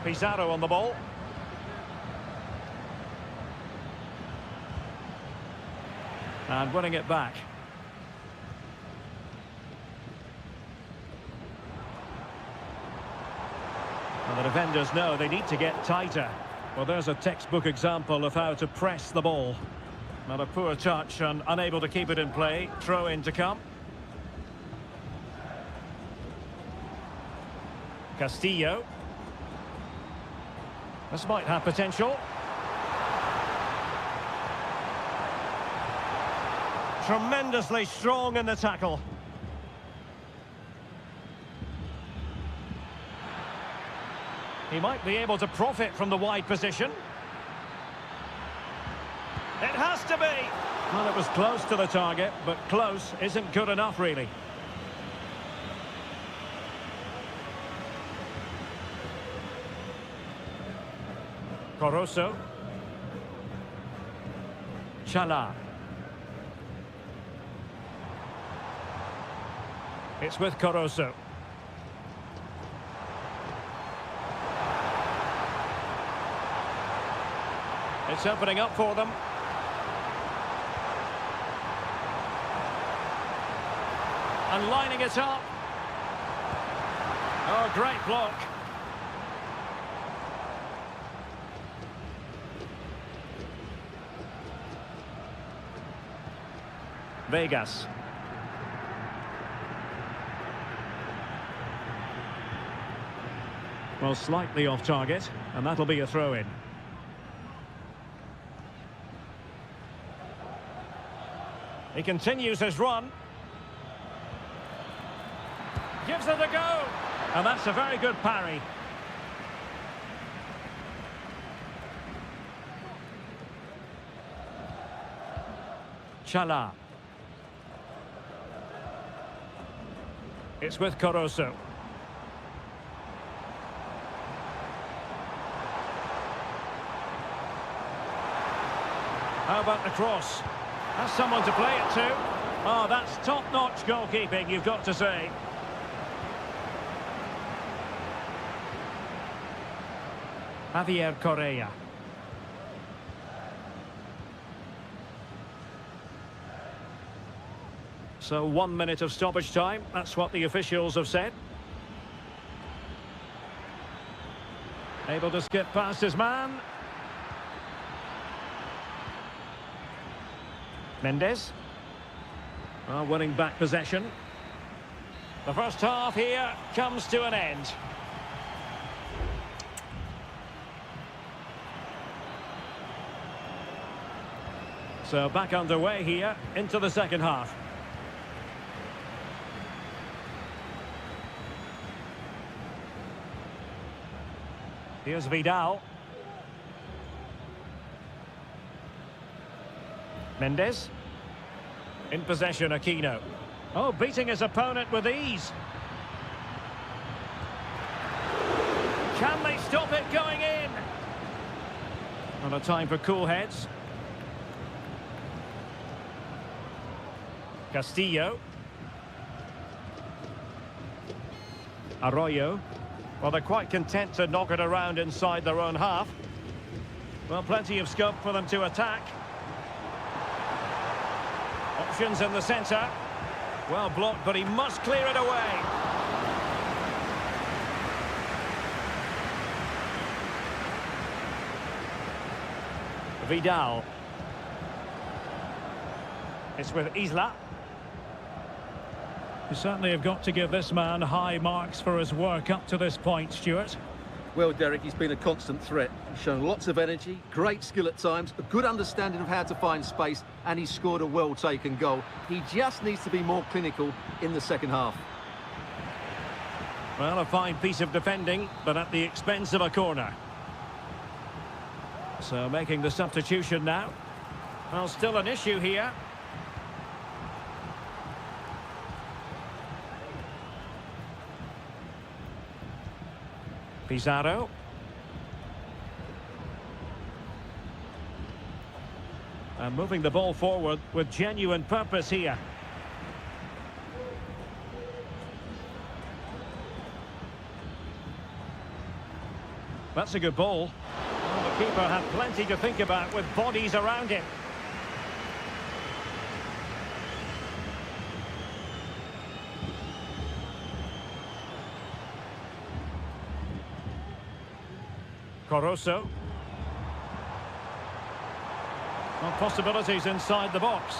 Pizarro on the ball. And winning it back. And the defenders know they need to get tighter. Well, there's a textbook example of how to press the ball. Not a poor touch and unable to keep it in play. Throw in to come. Castillo. This might have potential. Tremendously strong in the tackle. He might be able to profit from the wide position. It has to be. Well, it was close to the target, but close isn't good enough, really. Corozo. Chala. It's with Corozo. It's opening up for them. And lining it up. Oh, great block. Vegas. Well, slightly off target, and that'll be a throw-in. He continues his run. Gives it a go. And that's a very good parry. Chala. It's with Corozo. How about the cross? Has someone to play it to. Oh, that's top-notch goalkeeping, you've got to say. Javier Correa. So 1 minute of stoppage time, that's what the officials have said. Able to skip past his man. Mendes. Winning back possession. The first half here comes to an end. So back underway here into the second half. Here's Vidal. Mendes. In possession, Aquino. Oh, beating his opponent with ease. Can they stop it going in? Not a time for cool heads. Castillo. Arroyo. Well, they're quite content to knock it around inside their own half. Well, plenty of scope for them to attack. Options in the centre. Well blocked, but he must clear it away. Vidal. It's with Isla. You certainly have got to give this man high marks for his work up to this point, Stuart. Well, Derek, he's been a constant threat. He's shown lots of energy, great skill at times, a good understanding of how to find space, and he's scored a well-taken goal. He just needs to be more clinical in the second half. Well, a fine piece of defending, but at the expense of a corner. So making the substitution now. Well, still an issue here. Pizarro. And moving the ball forward with genuine purpose here. That's a good ball. Well, the keeper had plenty to think about with bodies around him. Coroso. Well, possibilities inside the box.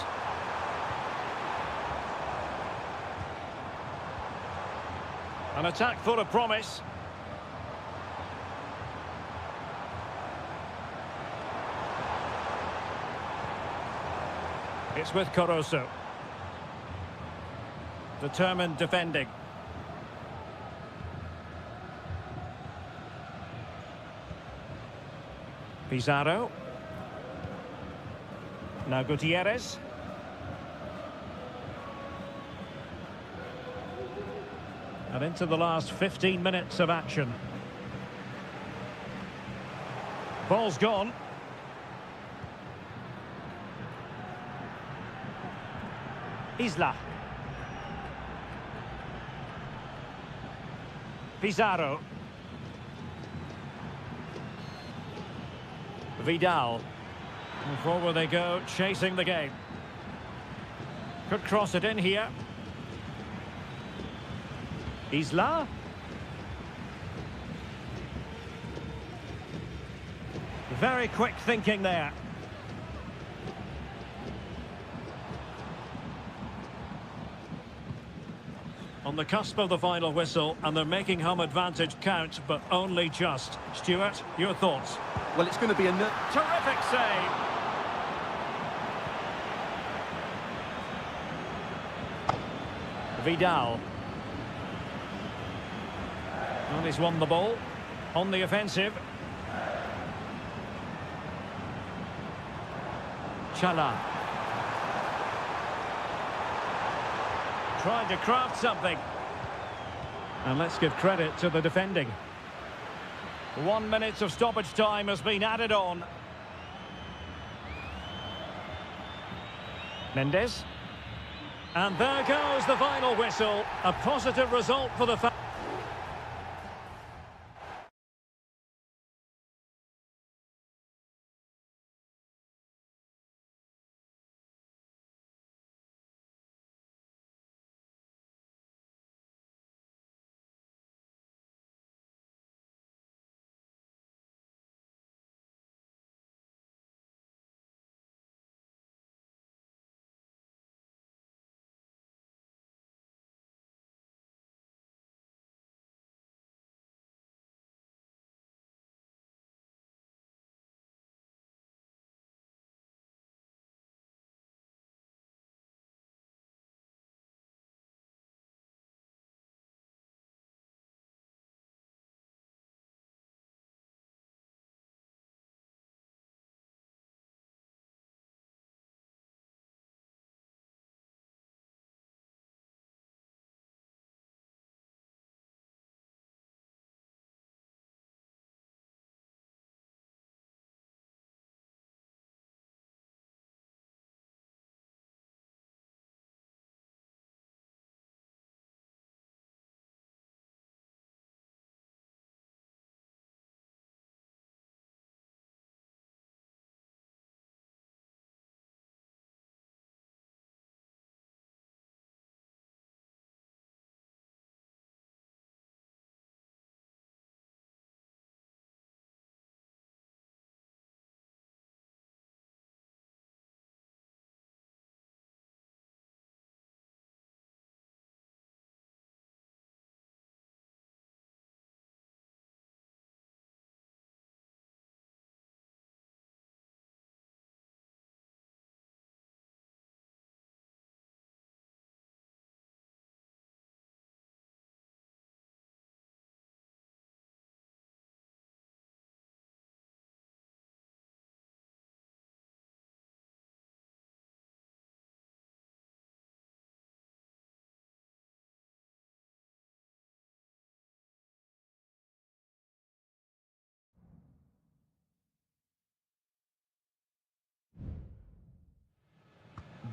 An attack full of promise. It's with Coroso. Determined defending. Pizarro. Now Gutierrez. And into the last 15 minutes of action. Ball's gone. Isla. Pizarro. Vidal. And forward they go, chasing the game. Could cross it in here. Isla. Very quick thinking there. On the cusp of the final whistle, and they're making home advantage count, but only just. Stuart, your thoughts? Well, it's going to be a... Terrific save! Vidal. And he's won the ball. On the offensive. Chala. Trying to craft something. And let's give credit to the defending. 1 minute of stoppage time has been added on. Mendes. And there goes the final whistle. A positive result for the fans.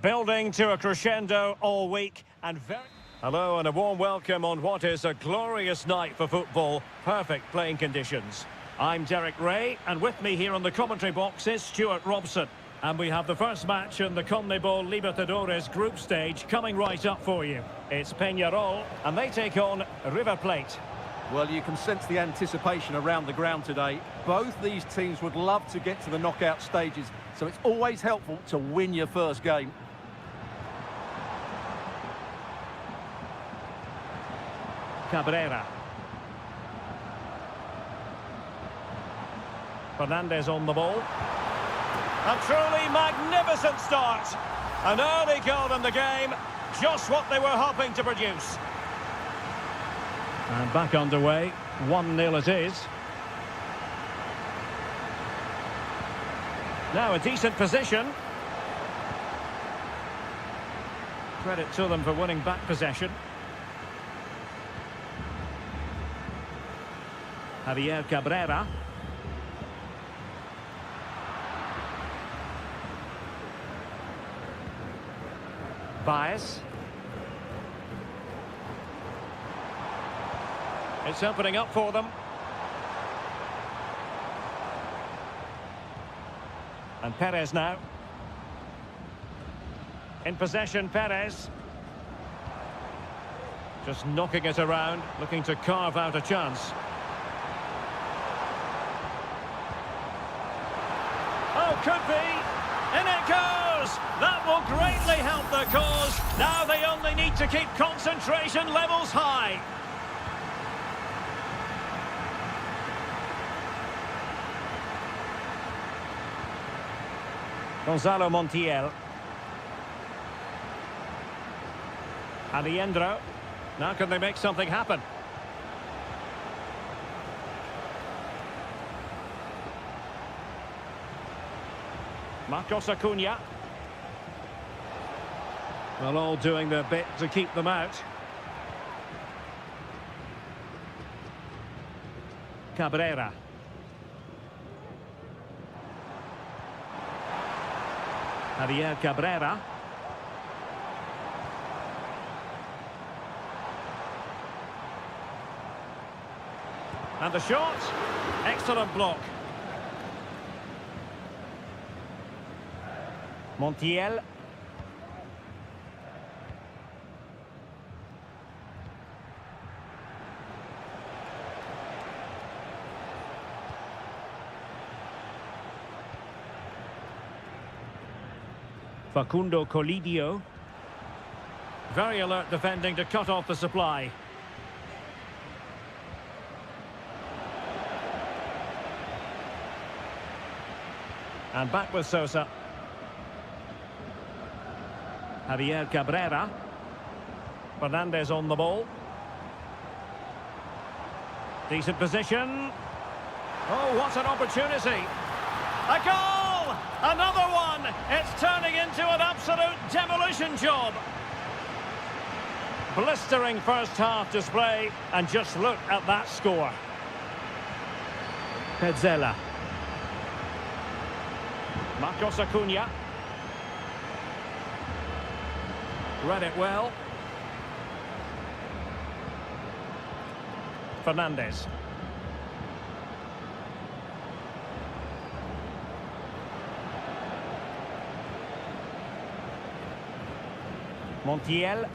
Building to a crescendo all week and very... Hello and a warm welcome on what is a glorious night for football. Perfect playing conditions. I'm Derek Ray, and with me here on the commentary box is Stuart Robson. And we have the first match in the CONMEBOL Libertadores group stage coming right up for you. It's Peñarol, and they take on River Plate. Well, you can sense the anticipation around the ground today. Both these teams would love to get to the knockout stages, so it's always helpful to win your first game. Cabrera. Fernandez on the ball. A truly magnificent start. An early goal in the game. Just what they were hoping to produce. And back underway. 1-0 it is. Now a decent position. Credit to them for winning back possession. Javier Cabrera. Bias. It's opening up for them. And Perez now. In possession, Perez. Just knocking it around, looking to carve out a chance. Oh, could be. In it goes. That will greatly help their cause. Now they only need to keep concentration levels high. Gonzalo Montiel. Aliendro. Now can they make something happen? Marcos Acuna. Well, all doing their bit to keep them out. Cabrera. Javier Cabrera. And the shot. Excellent block. Montiel. Facundo Colidio. Very alert defending to cut off the supply. And back with Sosa. Javier Cabrera. Fernandez on the ball. Decent position. Oh, what an opportunity. A goal! Another one! It's turning into an absolute demolition job. Blistering first half display, and just look at that score. Petzela. Marcos Acuna. Read it well. Fernandez. Montiel.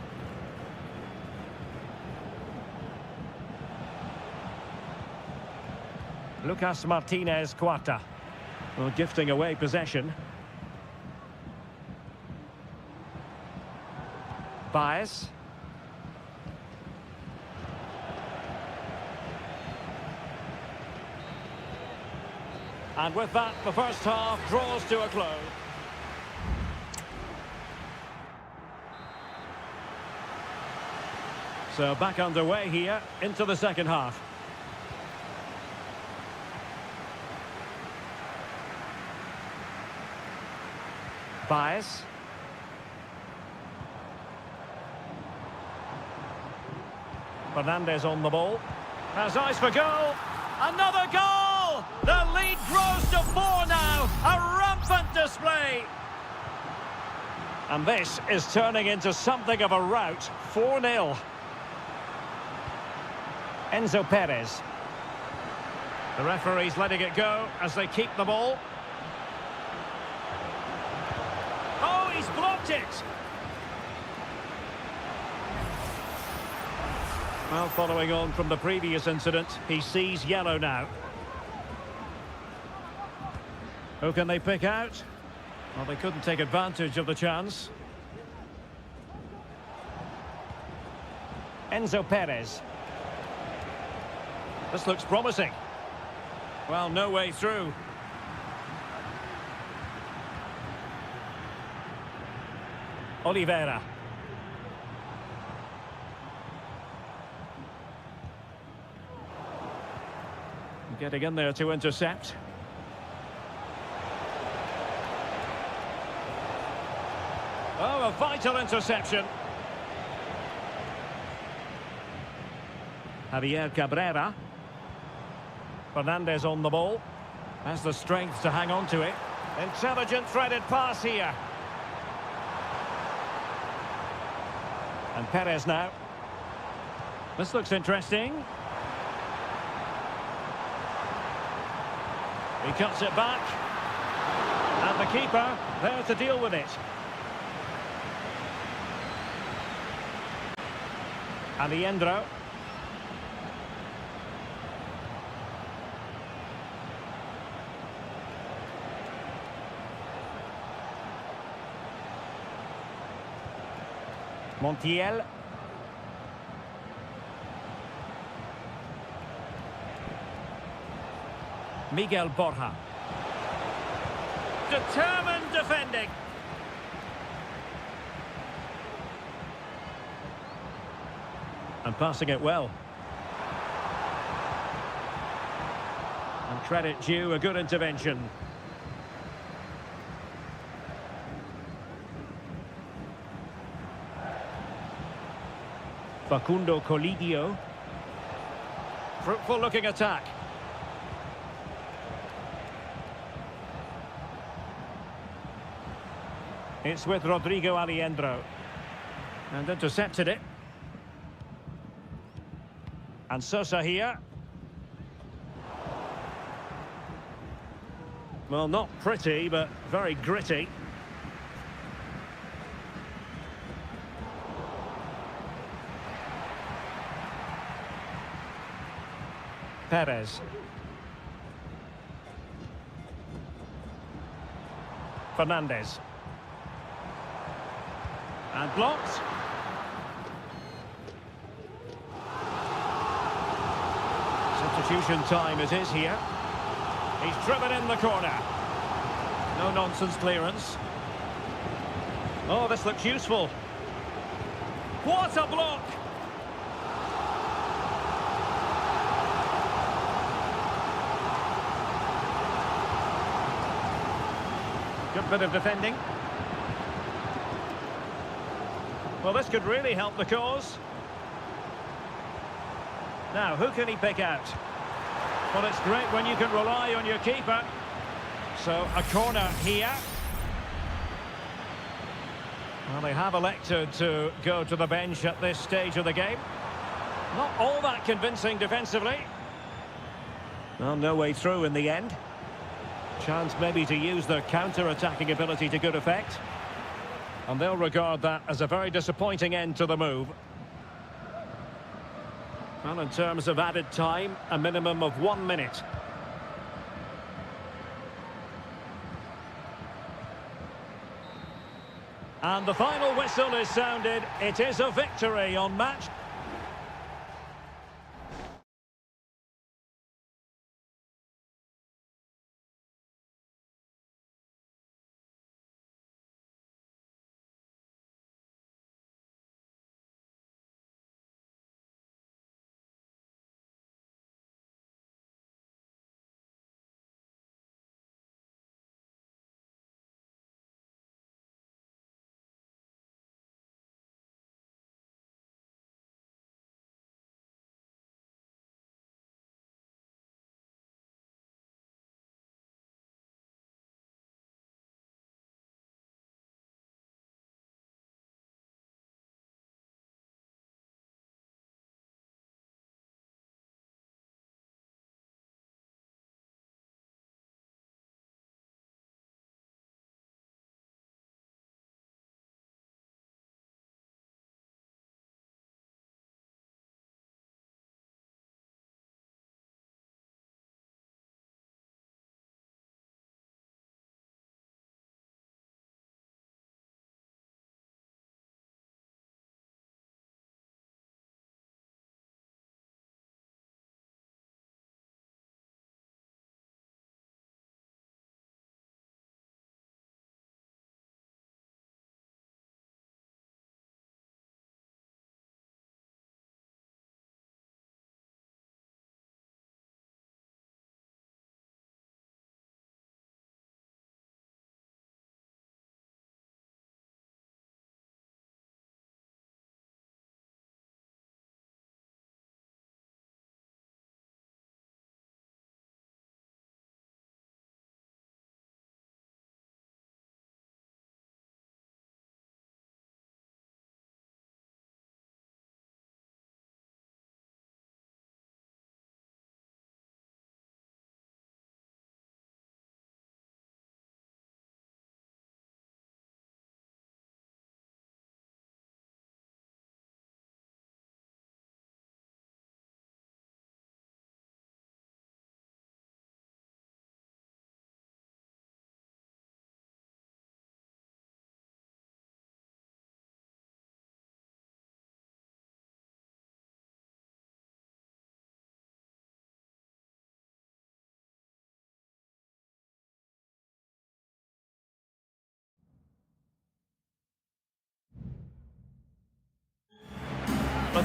Lucas Martinez Cuarta. Well, gifting away possession. Bias. And with that, the first half draws to a close. So back underway here into the second half. Bias. Fernandez on the ball. Has eyes for goal. Another goal! The lead grows to 4 now. A rampant display. And this is turning into something of a rout. 4-0. Enzo Perez. The referee's letting it go as they keep the ball. Oh, he's blocked it! Well, following on from the previous incident, he sees yellow now. Who can they pick out? Well, they couldn't take advantage of the chance. Enzo Perez. This looks promising. Well, no way through. Oliveira. Getting in there to intercept. Oh, a vital interception. Javier Cabrera. Fernandez on the ball. Has the strength to hang on to it. Intelligent threaded pass here. And Perez now. This looks interesting. He cuts it back. And the keeper there to deal with it. Alejandro. Montiel. Miguel Borja. Determined defending. And passing it well. And credit due, a good intervention. Facundo Colidio. Fruitful looking attack. It's with Rodrigo Alejandro. And intercepted it. And Sosa here. Well, not pretty, but very gritty. Perez. Fernandez. And blocked. Substitution time it is here. He's driven in the corner. No nonsense clearance. Oh, this looks useful. What a block! Good bit of defending. Well, this could really help the cause. Now, who can he pick out? Well, it's great when you can rely on your keeper. So, a corner here. Well, they have elected to go to the bench at this stage of the game. Not all that convincing defensively. Well, no way through in the end. Chance maybe to use their counter-attacking ability to good effect. And they'll regard that as a very disappointing end to the move. Well, in terms of added time, a minimum of 1 minute. And the final whistle is sounded. It is a victory on match.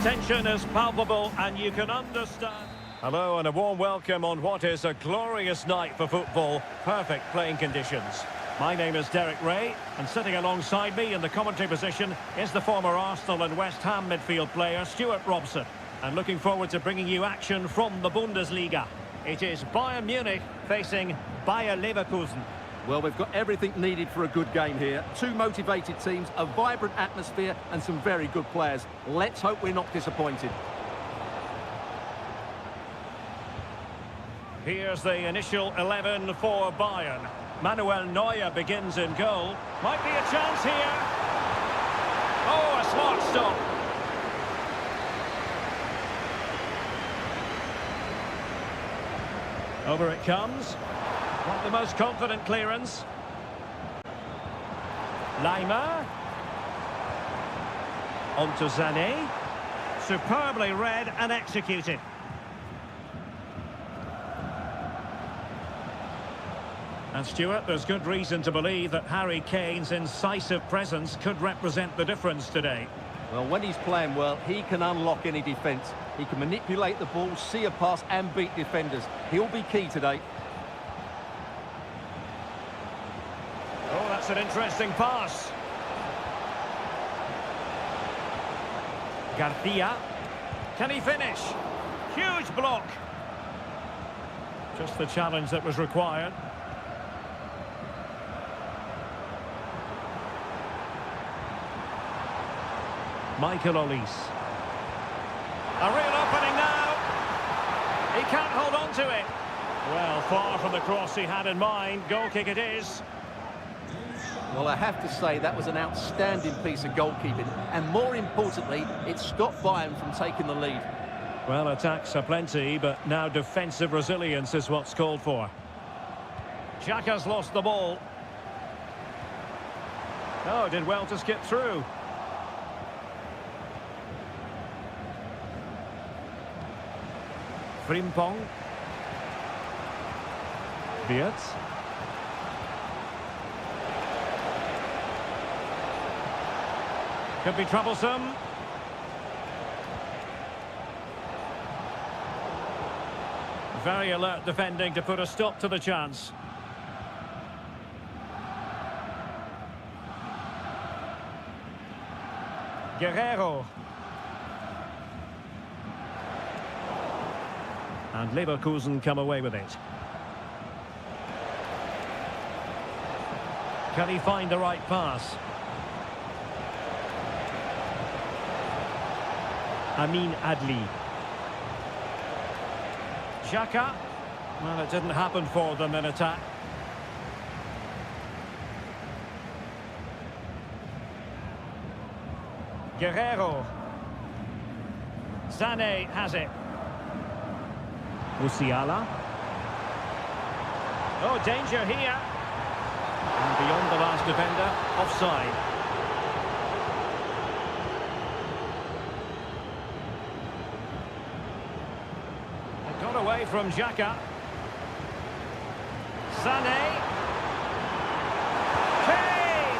tension is palpable and you can understand. Hello and a warm welcome on what is a glorious night for football. Perfect playing conditions. My name is Derek Ray, and sitting alongside me in the commentary position is the former Arsenal and West Ham midfield player Stuart Robson. And looking forward to bringing you action from the Bundesliga. It is Bayern Munich facing Bayer Leverkusen. Well, we've got everything needed for a good game here. Two motivated teams, a vibrant atmosphere and some very good players. Let's hope we're not disappointed. Here's the initial 11 for Bayern. Manuel Neuer begins in goal. Might be a chance here. Oh, a smart stop. Over it comes. Not the most confident clearance. Lima. On to Sané. Superbly read and executed. And Stuart, there's good reason to believe that Harry Kane's incisive presence could represent the difference today. Well, when he's playing well, he can unlock any defence. He can manipulate the ball, see a pass and beat defenders. He'll be key today. Oh, that's an interesting pass. Garcia. Can he finish? Huge block. Just the challenge that was required. Michael Olise. A real opening now. He can't hold on to it. Well, far from the cross he had in mind. Goal kick it is. Well, I have to say that was an outstanding piece of goalkeeping. And more importantly, it stopped Bayern from taking the lead. Well, attacks are plenty, but now defensive resilience is what's called for. Xhaka's lost the ball. Oh, did well to skip through. Frimpong. Wirtz. Could be troublesome. Very alert defending to put a stop to the chance. Guerrero. And Leverkusen come away with it. Can he find the right pass? Amin Adli. Xhaka. Well, it didn't happen for them in attack. Guerrero. Sané has it. Musiala. Oh, danger here. And beyond the last defender, offside. It got away from Xhaka. Sané. Kane!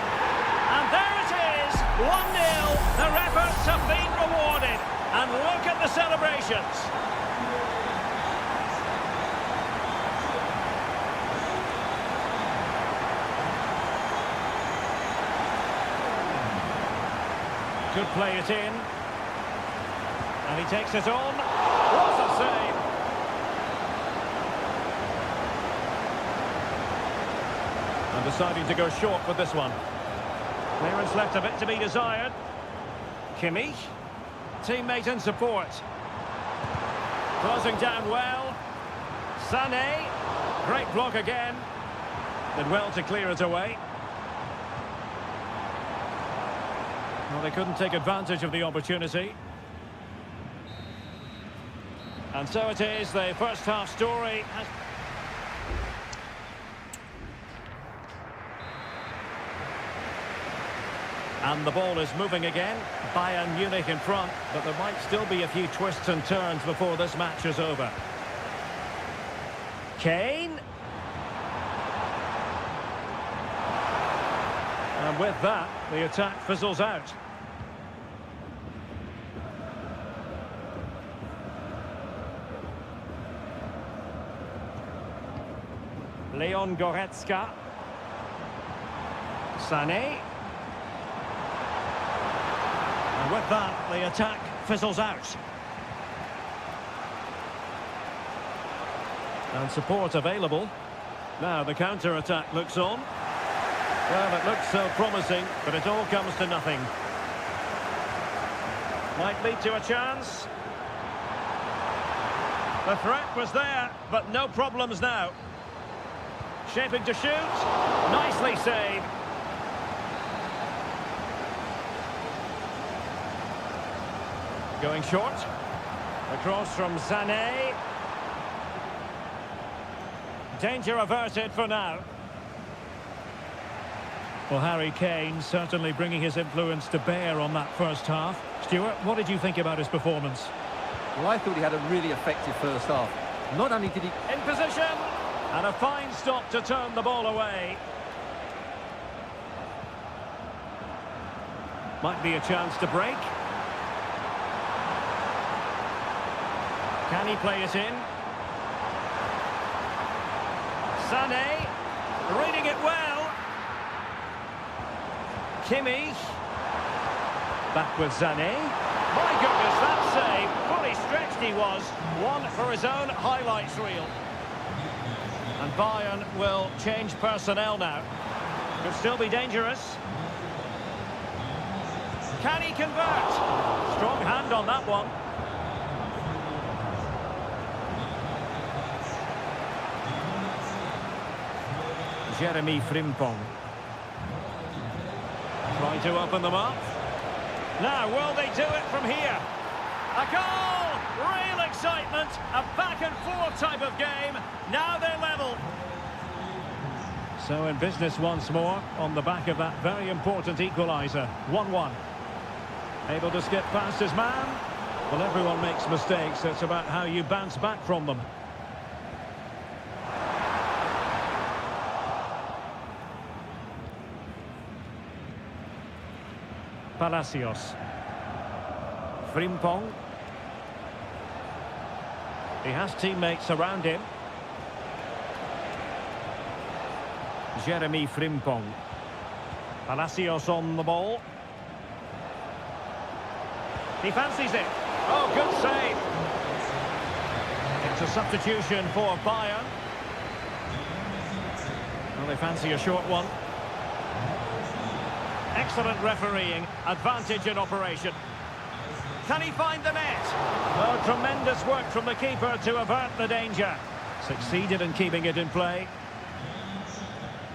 And there it is, 1-0. Their efforts have been rewarded. And look at the celebrations. Could play it in. And he takes it on. What a save! And deciding to go short with this one. Clearance left a bit to be desired. Kimmich. Teammate in support. Closing down well. Sané. Great block again. Did well to clear it away. Well, they couldn't take advantage of the opportunity. And so it is, the first half story has... And the ball is moving again. Bayern Munich in front, but there might still be a few twists and turns before this match is over. Kane. And with that, the attack fizzles out. Leon Goretzka. Sané. And with that, the attack fizzles out. And support available. Now the counter-attack looks on. Well, it looks so promising, but it all comes to nothing. Might lead to a chance. The threat was there, but no problems now. Shaping to shoot. Nicely saved. Going short. Across from Sané. Danger averted for now. Well, Harry Kane certainly bringing his influence to bear on that first half. Stuart, what did you think about his performance? Well, I thought he had a really effective first half. Not only did he... In position! And a fine stop to turn the ball away. Might be a chance to break. Can he play it in? Sané, reading it well. Kimmich. Back with Sané. My goodness, that save. Fully stretched he was. One for his own highlights reel. And Bayern will change personnel now. Could still be dangerous. Can he convert? Strong hand on that one. Jeremy Frimpong. Try to open them up. Now, will they do it from here? A goal! Real excitement. A back-and-forth type of game. Now they're level. So in business once more, on the back of that very important equaliser. 1-1. Able to skip past his man. Well, everyone makes mistakes. It's about how you bounce back from them. Palacios. Frimpong. He has teammates around him. Jeremy Frimpong. Palacios on the ball. He fancies it. Oh, good save. It's a substitution for Bayern. Well, they fancy a short one. Excellent refereeing, advantage in operation. Can he find the net? Oh, tremendous work from the keeper to avert the danger. Succeeded in keeping it in play.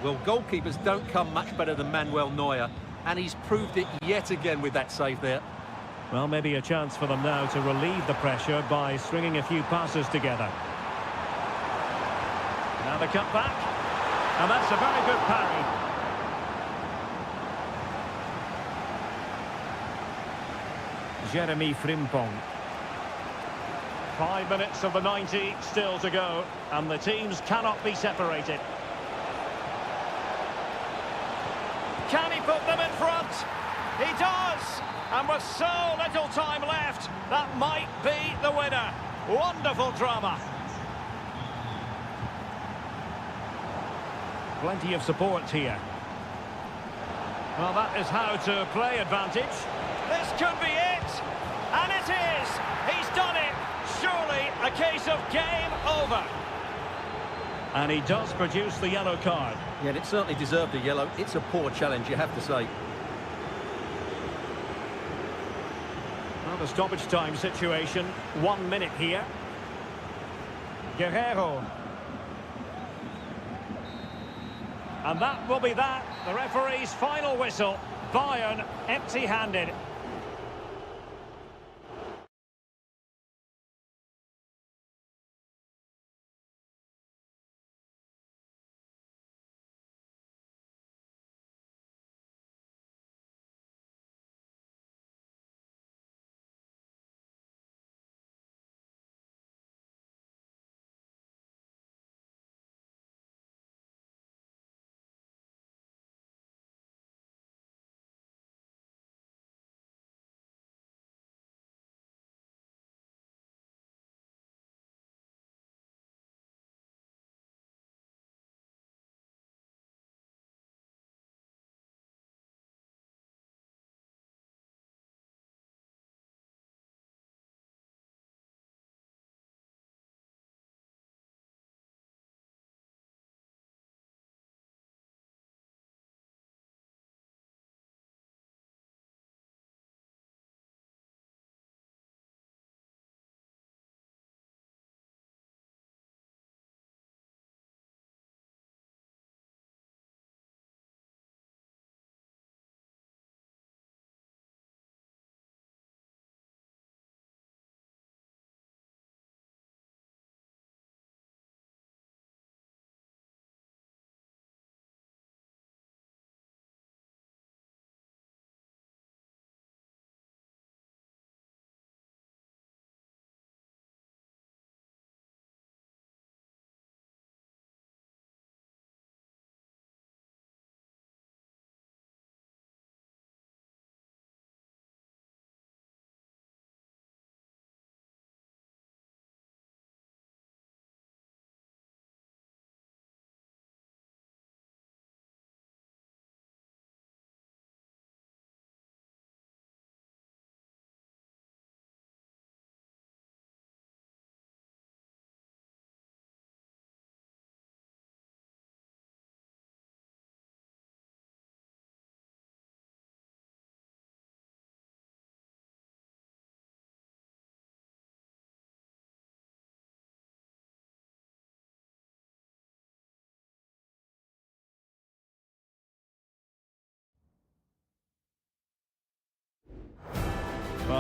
Well, goalkeepers don't come much better than Manuel Neuer, and he's proved it yet again with that save there. Well, maybe a chance for them now to relieve the pressure by stringing a few passes together. Now the cut back. And that's a very good parry. Jeremy Frimpong. 5 minutes of the 90 still to go, and the teams cannot be separated. Can he put them in front? He does! And with so little time left, that might be the winner. Wonderful drama. Plenty of support here. Well, that is how to play advantage. This could be it. And it is! He's done it! Surely a case of game over. And he does produce the yellow card. Yeah, and it certainly deserved a yellow. It's a poor challenge, you have to say. Well, the stoppage time situation. 1 minute here. Guerrero. And that will be that. The referee's final whistle. Bayern empty-handed.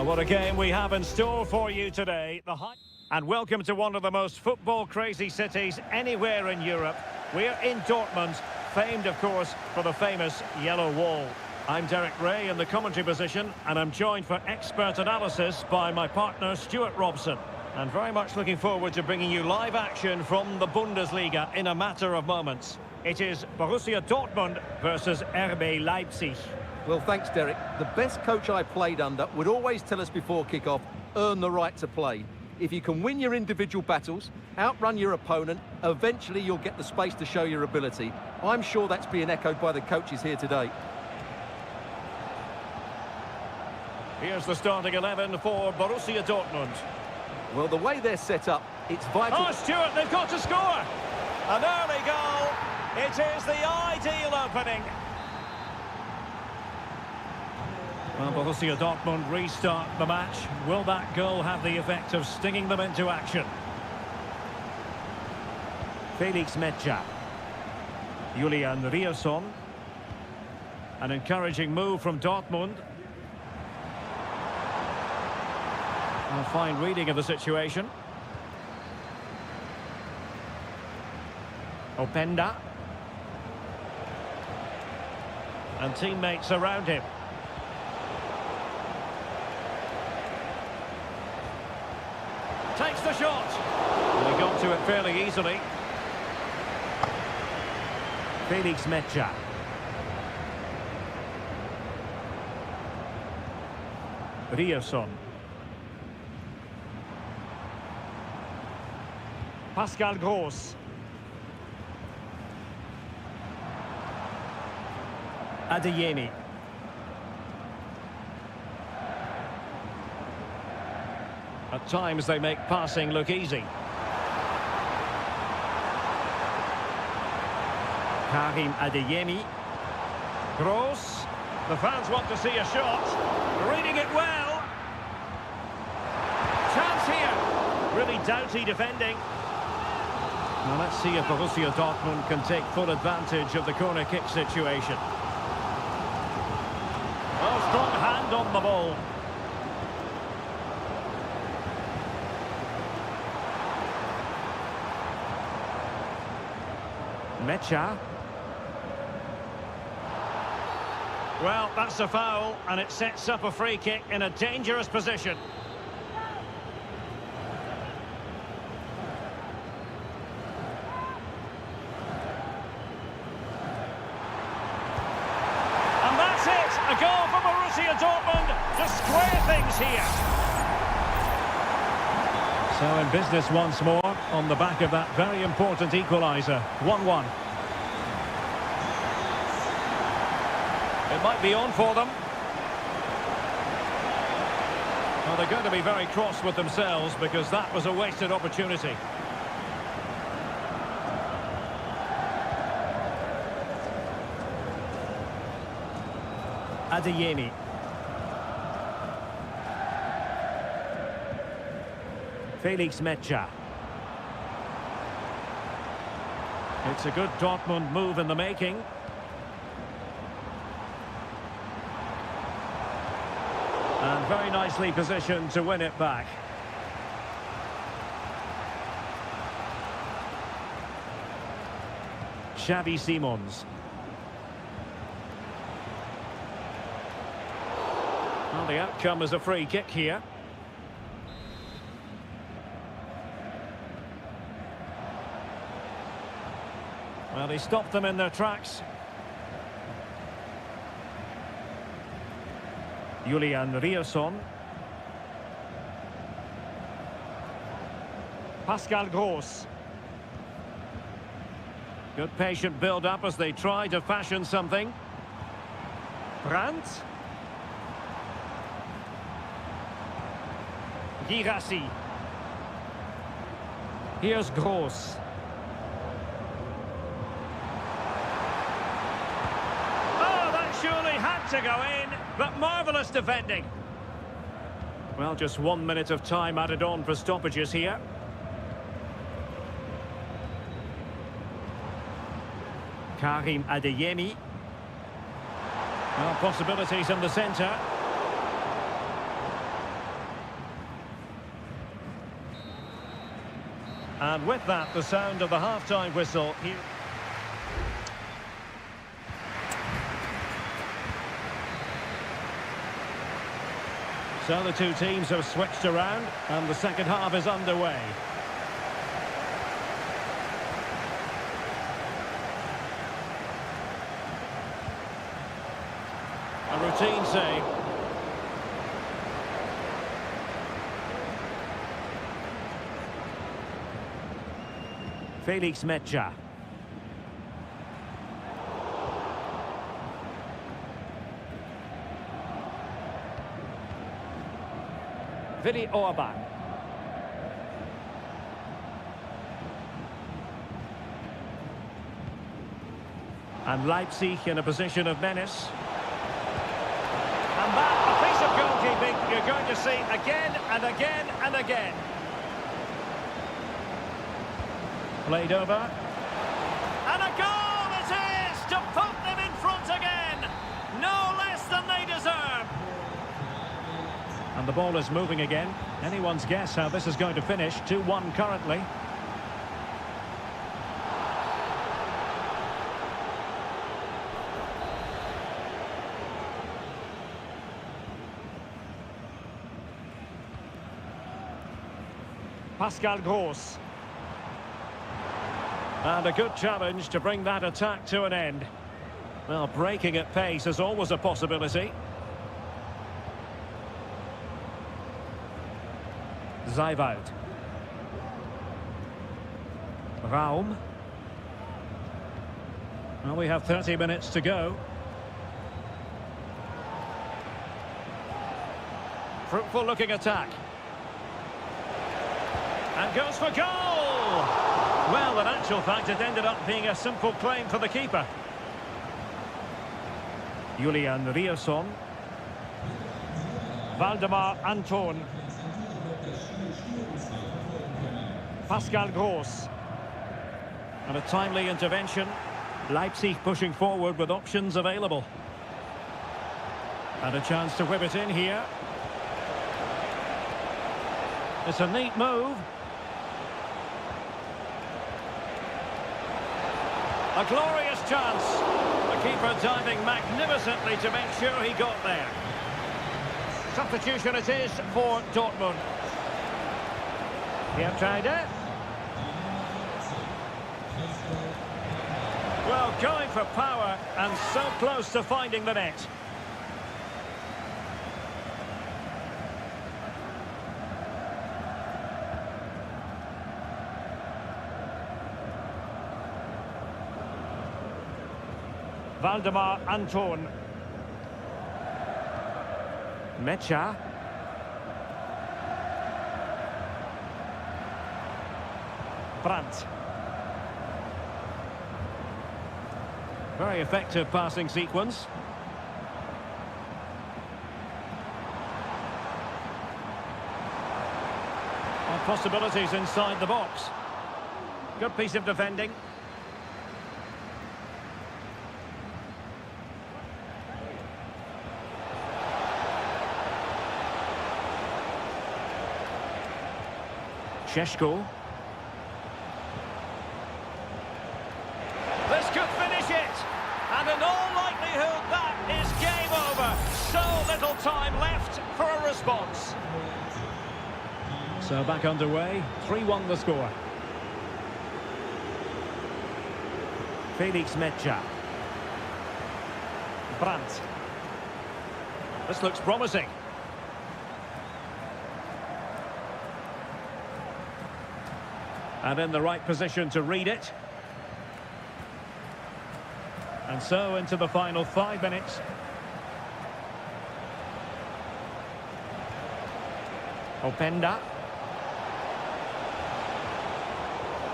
Well, what a game we have in store for you today. And welcome to one of the most football-crazy cities anywhere in Europe. We're in Dortmund, famed, of course, for the famous Yellow Wall. I'm Derek Ray in the commentary position, and I'm joined for expert analysis by my partner, Stuart Robson. And very much looking forward to bringing you live action from the Bundesliga in a matter of moments. It is Borussia Dortmund versus RB Leipzig. Well, thanks, Derek. The best coach I played under would always tell us before kick-off, earn the right to play. If you can win your individual battles, outrun your opponent, eventually you'll get the space to show your ability. I'm sure that's being echoed by the coaches here today. Here's the starting 11 for Borussia Dortmund. Well, the way they're set up, it's vital... Oh, Stuart, they've got to score! An early goal. It is the ideal opening. Well, Borussia Dortmund restart the match. Will that goal have the effect of stinging them into action? Felix Metscher. Julian Rierson. An encouraging move from Dortmund. A fine reading of the situation. Openda. And teammates around him. Takes the shot. And he got to it fairly easily. Felix Metscher. Rierson. Pascal Gross. Adeyemi. At times they make passing look easy. Karim Adeyemi. Gross. The fans want to see a shot. Reading it well. Chance here. Really doughty defending. Now let's see if Borussia Dortmund can take full advantage of the corner kick situation. Oh, strong hand on the ball. Metscher. Well, that's a foul, and it sets up a free kick in a dangerous position. And that's it! A goal for Borussia Dortmund to square things here. So in business once more, on the back of that very important equaliser. 1-1. It might be on for them. Well, they're going to be very cross with themselves because that was a wasted opportunity. Adeyemi. Felix Metscher. It's a good Dortmund move in the making. And very nicely positioned to win it back. Xavi Simons. Well, the outcome is a free kick here. Well, he stopped them in their tracks. Julian Rierson. Pascal Gross. Good patient build-up as they try to fashion something. Brandt. Girassi. Here's Gross. Oh, that surely had to go in, but marvellous defending. Well, just 1 minute of time added on for stoppages here. Karim Adeyemi. Well, possibilities in the centre. And with that, the sound of the half-time whistle here. So the two teams have switched around, and the second half is underway. A routine save. Felix Mecha. Vili Orban. And Leipzig in a position of menace. And that, a piece of goalkeeping you're going to see again and again and again. Played over. And a goal it is to put them in front again. No less than they deserve. And the ball is moving again. Anyone's guess how this is going to finish. 2-1 currently. Pascal Gross. And a good challenge to bring that attack to an end. Well, breaking at pace is always a possibility. Zijvoud. Raum. Well, we have 30 minutes to go. Fruitful looking attack. And goes for goal! Well, in actual fact, it ended up being a simple claim for the keeper. Julian Rierson. Valdemar Anton. Pascal Gross. And a timely intervention. Leipzig pushing forward with options available. And a chance to whip it in here. It's a neat move. A glorious chance. The keeper diving magnificently to make sure he got there. Substitution it is for Dortmund. Pietride. Well, going for power and so close to finding the net. Valdemar Anton. Mecha. Brandt. Very effective passing sequence. And possibilities inside the box. Good piece of defending. Šeško. This could finish it, and in all likelihood that is game over. So little time left for a response. So back underway, 3-1 the score. Felix Mecha. Brandt. This looks promising. And in the right position to read it. And so into the final 5 minutes. Openda.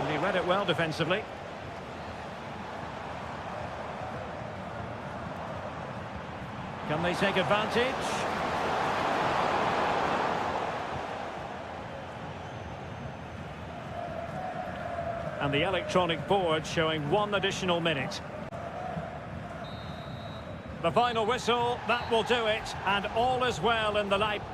And he read it well defensively. Can they take advantage? And the electronic board showing 1 additional minute. The final whistle, that will do it, and all is well in the Leipzig.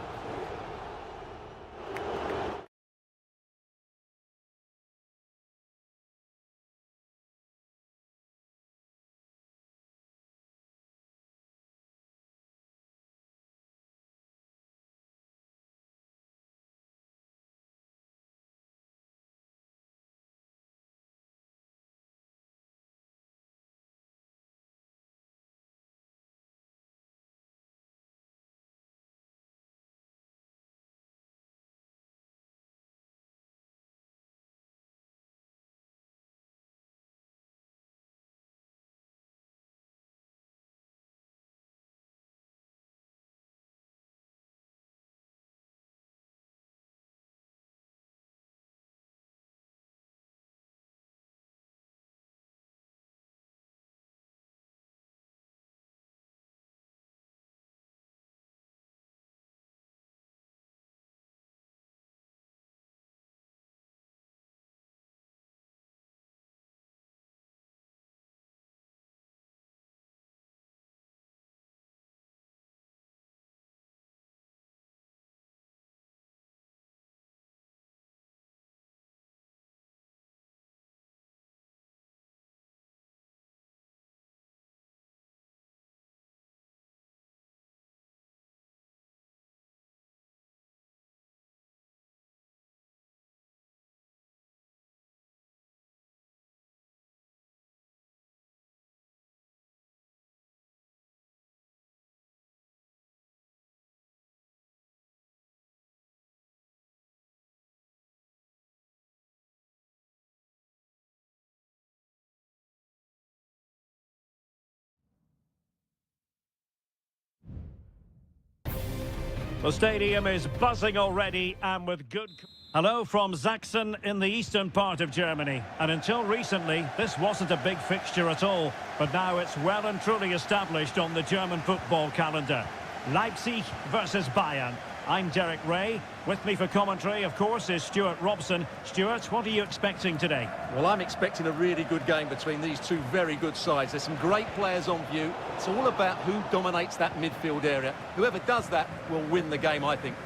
The stadium is buzzing already and with good... Hello from Sachsen in the eastern part of Germany. And until recently, this wasn't a big fixture at all. But now it's well and truly established on the German football calendar. Leipzig versus Bayern. I'm Derek Ray. With me for commentary, of course, is Stuart Robson. Stuart, what are you expecting today? Well, I'm expecting a really good game between these two very good sides. There's some great players on view. It's all about who dominates that midfield area. Whoever does that will win the game, I think.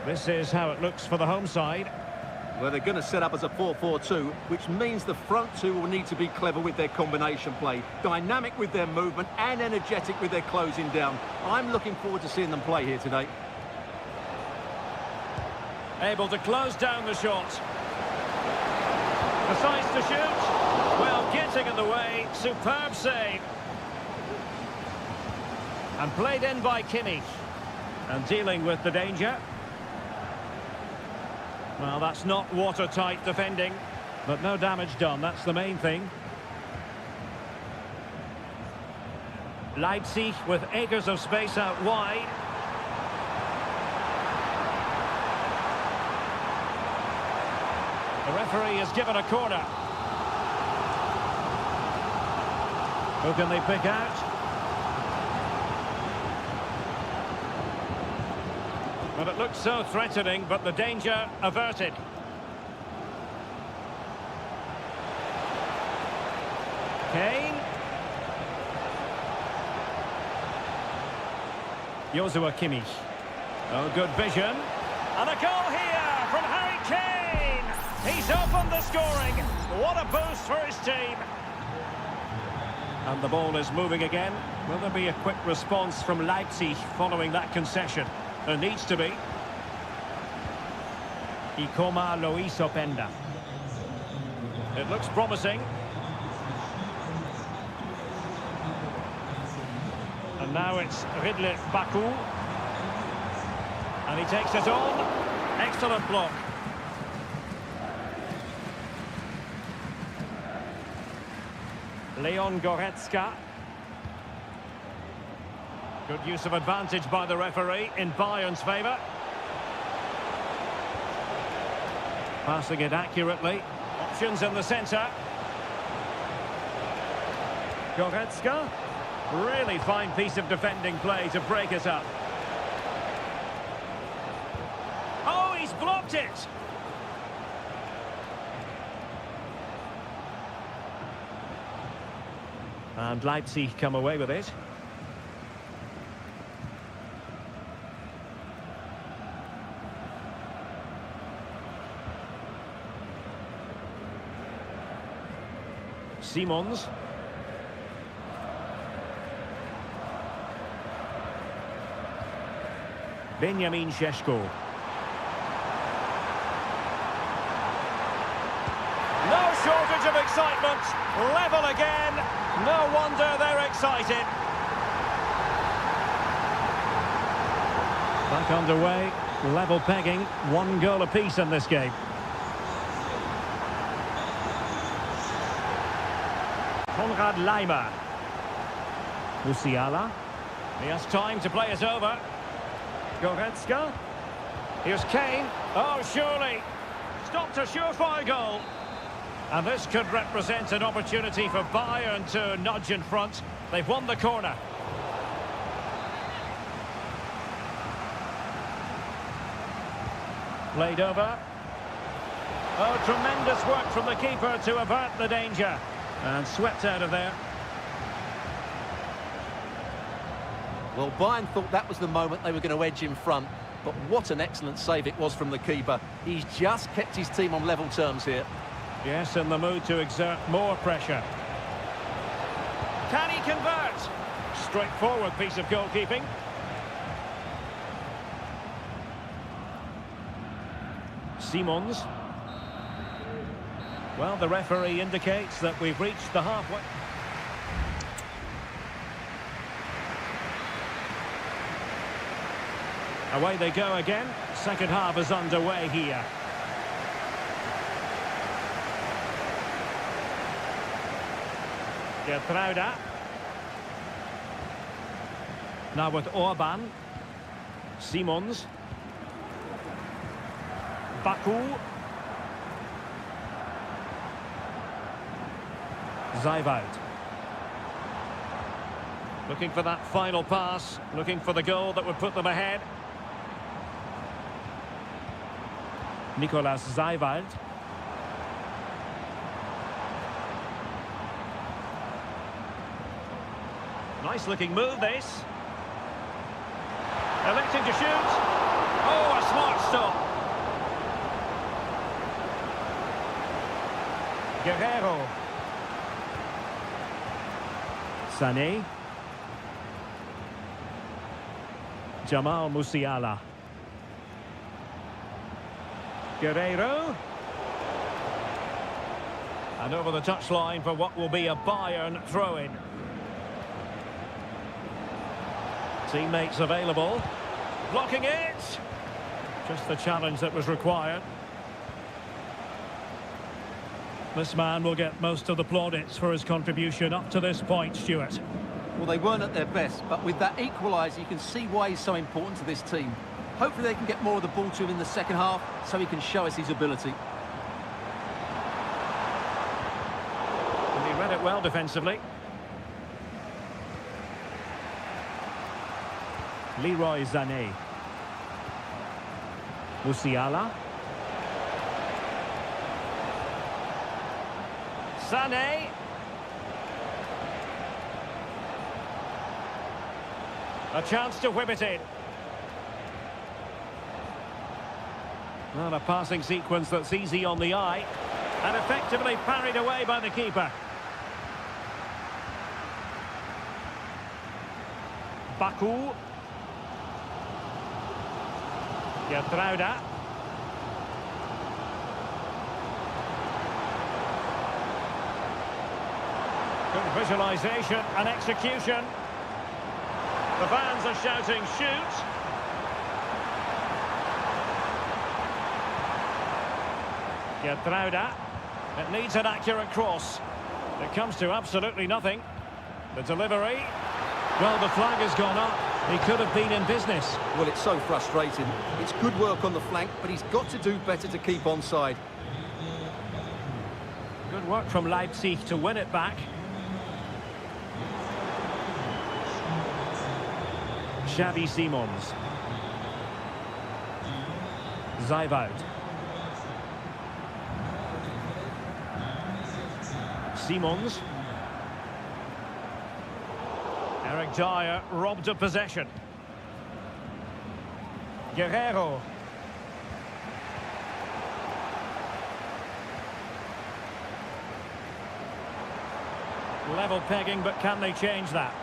This is how it looks for the home side. Well, they're going to set up as a 4-4-2, which means the front two will need to be clever with their combination play, dynamic with their movement and energetic with their closing down. I'm looking forward to seeing them play here today. Able to close down the shot. Decides to shoot. Well, getting in the way. Superb save. And played in by Kimmich. And dealing with the danger. Well, that's not watertight defending, but no damage done. That's the main thing. Leipzig with acres of space out wide. The referee is given a corner. Who can they pick out? Well, it looks so threatening, but the danger averted. Kane. Joshua Kimmich. Oh, good vision. And a goal here from Harry Kane. He's opened the scoring. What a boost for his team. And the ball is moving again. Will there be a quick response from Leipzig following that concession? There needs to be. Ikoma Lois Openda. It looks promising. And now it's Ridley Baku. And he takes it on. Excellent block. Leon Goretzka. Good use of advantage by the referee in Bayern's favour. Passing it accurately. Options in the centre. Goretzka. Really fine piece of defending play to break it up. Oh, he's blocked it! And Leipzig come away with it. Simons. Benjamin Šeško. No shortage of excitement. Level again. No wonder they're excited. Back underway. Level pegging. 1 goal apiece in this game. Konrad Laimer. Musiala. He has time to play it over. Goretzka. Here's Kane. Oh, surely. Stopped a surefire goal. And this could represent an opportunity for Bayern to nudge in front. They've won the corner. Played over. Oh, tremendous work from the keeper to avert the danger. And swept out of there. Well, Bayern thought that was the moment they were going to edge in front. But what an excellent save it was from the keeper. He's just kept his team on level terms here. Yes, in the mood to exert more pressure. Can he convert? Straightforward piece of goalkeeping. Simons. Well, the referee indicates that we've reached the halfway. Away they go again. Second half is underway here. Gertruida. Now with Orban. Simons. Baku. Zaivoud. Looking for that final pass, looking for the goal that would put them ahead. Nicolas Zaivoud. Nice looking move this. Electing to shoot. Oh, a smart stop. Guerrero. Sané. Jamal Musiala. Guerrero. And over the touchline for what will be a Bayern throw-in. Teammates available. Blocking it. Just the challenge that was required. This man will get most of the plaudits for his contribution up to this point, Stuart. Well, they weren't at their best, but with that equaliser, you can see why he's so important to this team. Hopefully they can get more of the ball to him in the second half so he can show us his ability. And he read it well defensively. Leroy Sané. Musiala. Sané. A chance to whip it in. Not a passing sequence that's easy on the eye. And effectively parried away by the keeper. Baku. Gertruida. Good visualisation and execution. The fans are shouting, shoot! Gertruida. It needs an accurate cross. It comes to absolutely nothing. The delivery. Well, the flag has gone up. He could have been in business. Well, it's so frustrating. It's good work on the flank, but he's got to do better to keep onside. Good work from Leipzig to win it back. Xavi Simons. Zaivoud. Simons. Eric Dyer robbed of possession. Guerrero. Level pegging, but can they change that?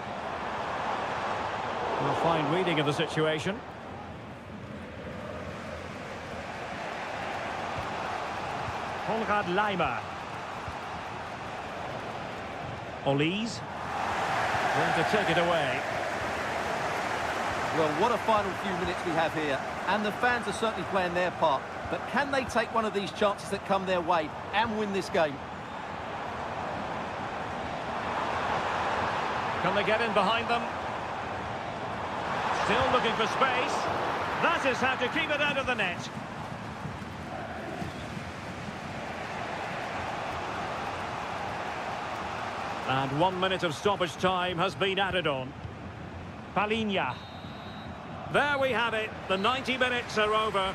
A fine reading of the situation. Konrad Laimer. Olise. Going to take it away. Well, what a final few minutes we have here. And the fans are certainly playing their part. But can they take one of these chances that come their way and win this game? Can they get in behind them? Still looking for space. That is how to keep it out of the net. And 1 minute of stoppage time has been added on. Palinha. There we have it. The 90 minutes are over.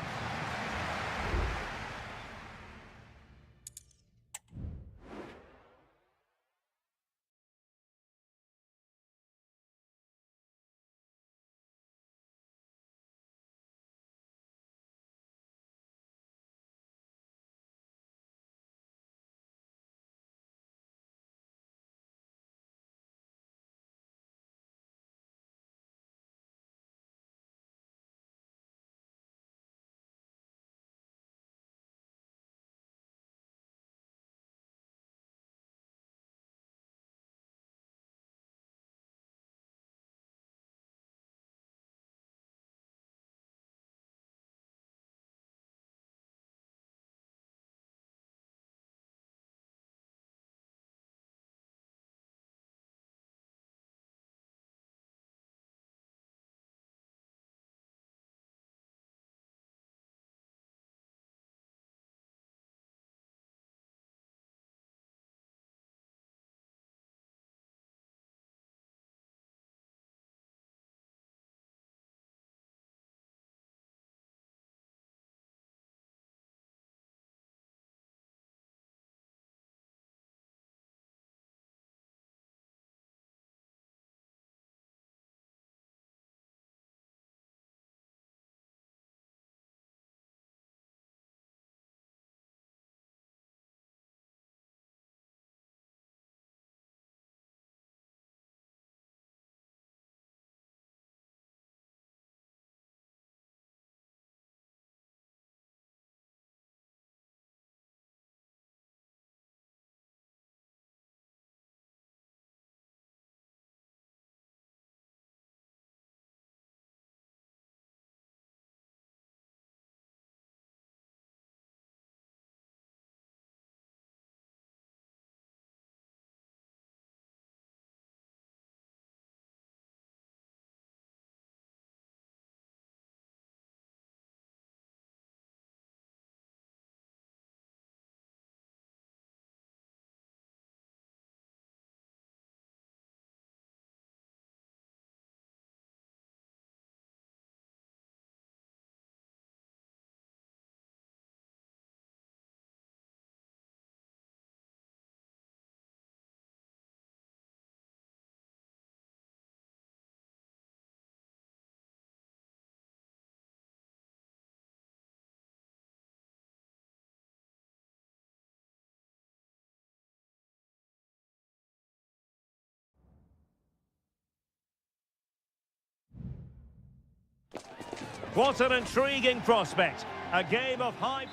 What an intriguing prospect. A game of high...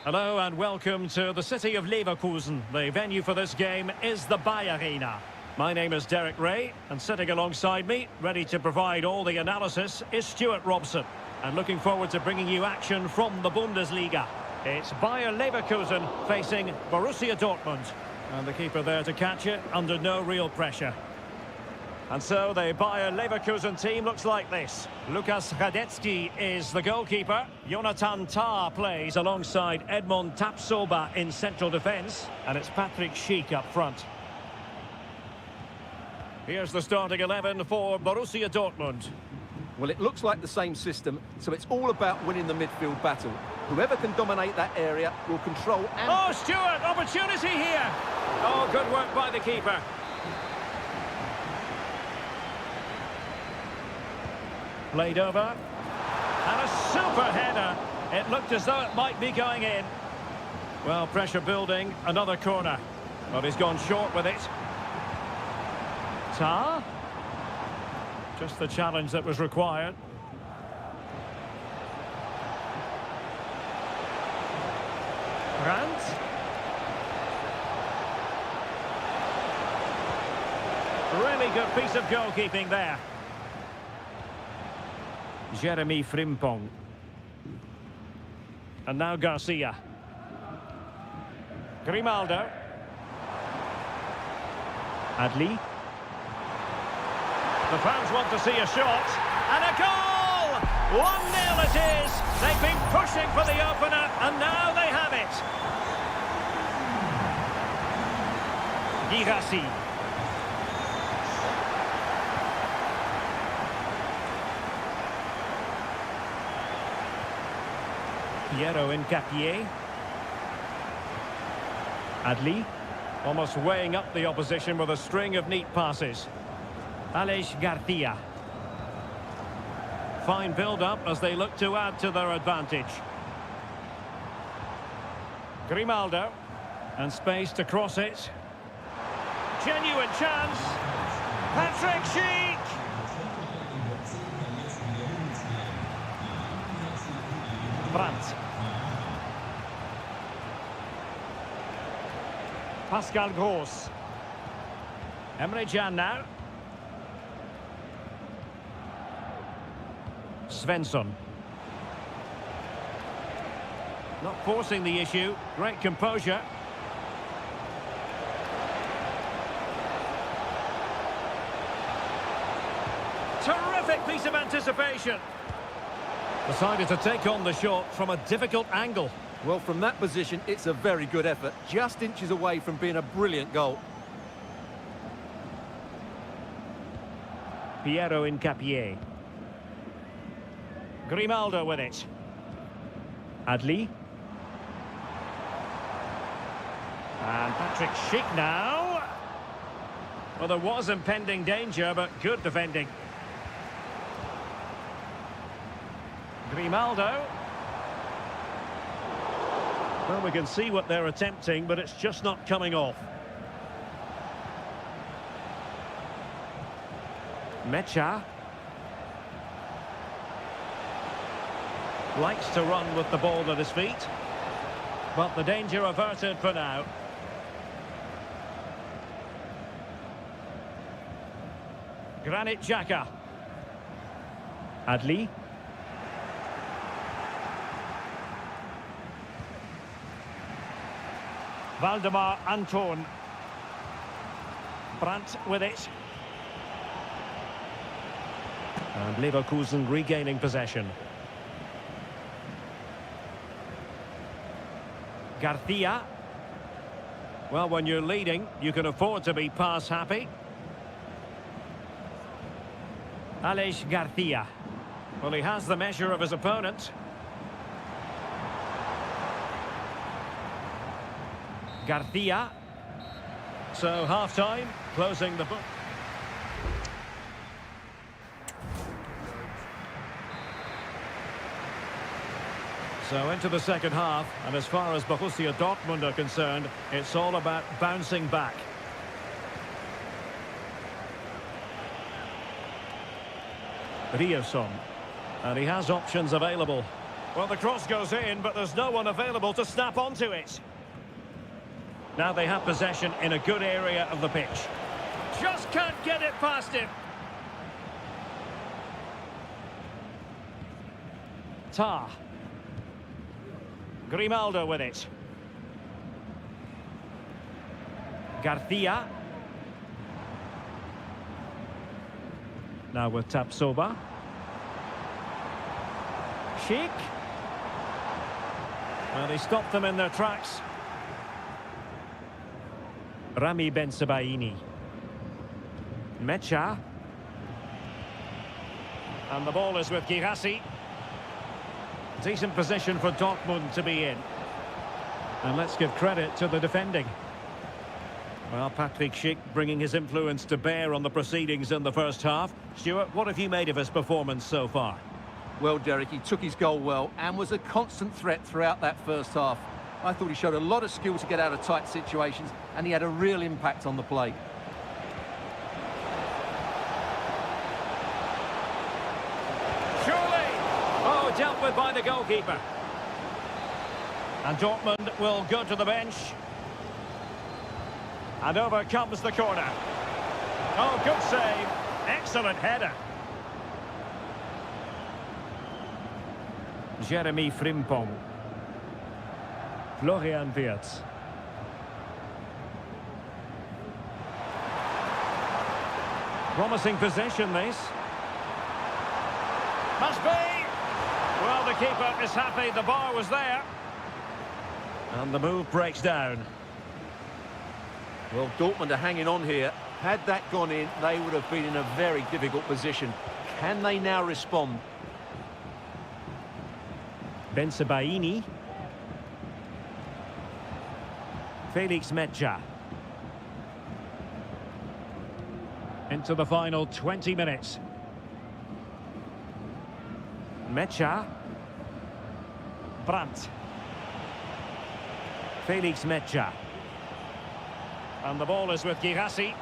Hello and welcome to the city of Leverkusen. The venue for this game is the Bayer Arena. My name is Derek Ray, and sitting alongside me, ready to provide all the analysis, is Stuart Robson. And looking forward to bringing you action from the Bundesliga. It's Bayer Leverkusen facing Borussia Dortmund. And the keeper there to catch it under no real pressure. And so the Bayer Leverkusen team looks like this. Lukas Radetzky is the goalkeeper. Jonathan Tah plays alongside Edmond Tapsoba in central defence. And it's Patrick Schick up front. Here's the starting 11 for Borussia Dortmund. Well, it looks like the same system, so it's all about winning the midfield battle. Whoever can dominate that area will control and... Oh, Stuart, opportunity here! Oh, good work by the keeper. Played over. And a super header. It looked as though it might be going in. Well, pressure building, another corner. But he's gone short with it. Tah? Just the challenge that was required. Brandt. Really good piece of goalkeeping there. Jeremy Frimpong. And now Garcia. Grimaldo. Adli. The fans want to see a shot. And a goal! 1-0 it is. They've been pushing for the opener, and now they have it. Girassi. Piero Incapié. Adli. Almost weighing up the opposition with a string of neat passes. Aleix Garcia. Fine build-up as they look to add to their advantage. Grimaldo. And space to cross it. Genuine chance. Patrick Schick. Brandt. Pascal Gross. Emre Can now. Svensson. Not forcing the issue. Great composure. Terrific piece of anticipation. Decided to take on the shot from a difficult angle. Well, from that position, it's a very good effort. Just inches away from being a brilliant goal. Piero Incapié. Grimaldo with it. Adli. And Patrick Schick now. Well, there was impending danger, but good defending. Grimaldo. Well, we can see what they're attempting, but it's just not coming off. Mecha. Likes to run with the ball at his feet. But the danger averted for now. Granit Xhaka. Adli. Valdemar Anton. Brandt with it. And Leverkusen regaining possession. Garcia. Well, when you're leading, you can afford to be pass happy. Aleix Garcia. Well, he has the measure of his opponent. Garcia. So half-time, closing the book. So into the second half, and as far as Borussia Dortmund are concerned, it's all about bouncing back. Rierson. And he has options available. Well, the cross goes in, but there's no one available to snap onto it. Now they have possession in a good area of the pitch. Just can't get it past him. Tar. Grimaldo with it. Garcia. Now with Tapsoba. Sheik. Well, he stopped them in their tracks. Rami Bensebaini. Mecha. And the ball is with Girassi. Decent position for Dortmund to be in. And let's give credit to the defending. Well, Patrick Schick bringing his influence to bear on the proceedings in the first half. Stuart, what have you made of his performance so far? Well, Derek, he took his goal well and was a constant threat throughout that first half. I thought he showed a lot of skill to get out of tight situations, and he had a real impact on the play. Surely! Oh, dealt with by the goalkeeper. And Dortmund will go to the bench. And over comes the corner. Oh, good save. Excellent header. Jeremy Frimpong. Florian Wirtz. Promising possession, this. Must be! Well, the keeper is happy the bar was there. And the move breaks down. Well, Dortmund are hanging on here. Had that gone in, they would have been in a very difficult position. Can they now respond? Bensebaini. Felix Mecha. Into the final 20 minutes. Mecha. Brandt. Felix Mecha. And the ball is with Girassi.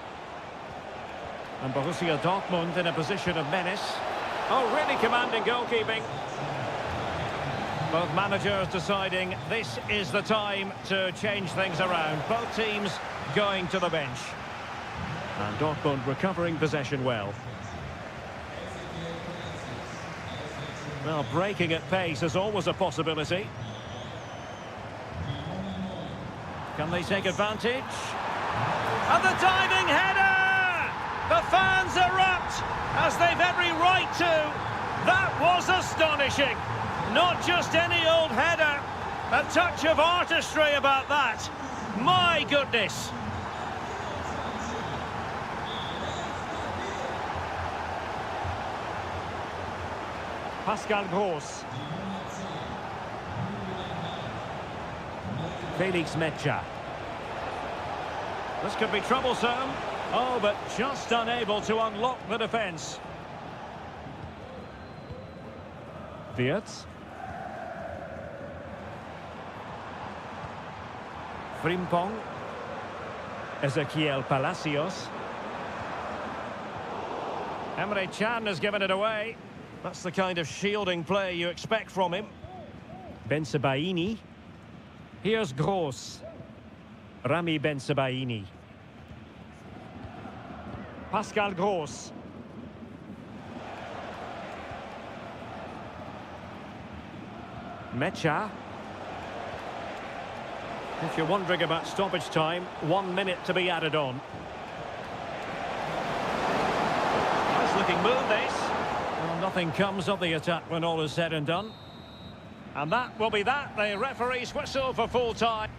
And Borussia Dortmund in a position of menace. Oh, really commanding goalkeeping. Both managers deciding this is the time to change things around. Both teams going to the bench. And Dortmund recovering possession well. Well, breaking at pace is always a possibility. Can they take advantage? And the diving header! The fans erupt, as they've every right to. That was astonishing. Not just any old header. A touch of artistry about that. My goodness. Pascal Gross. Felix Mecha. This could be troublesome. Oh, but just unable to unlock the defence. Wirtz. Frimpong. Ezequiel Palacios. Emre Can has given it away. That's the kind of shielding play you expect from him. Bensebaini. Here's Gross. Rami Bensebaini. Pascal Gross. Mecha. If you're wondering about stoppage time, 1 minute to be added on. Nice looking move, this. Well, nothing comes of the attack when all is said and done. And that will be that. The referee's whistle for full time.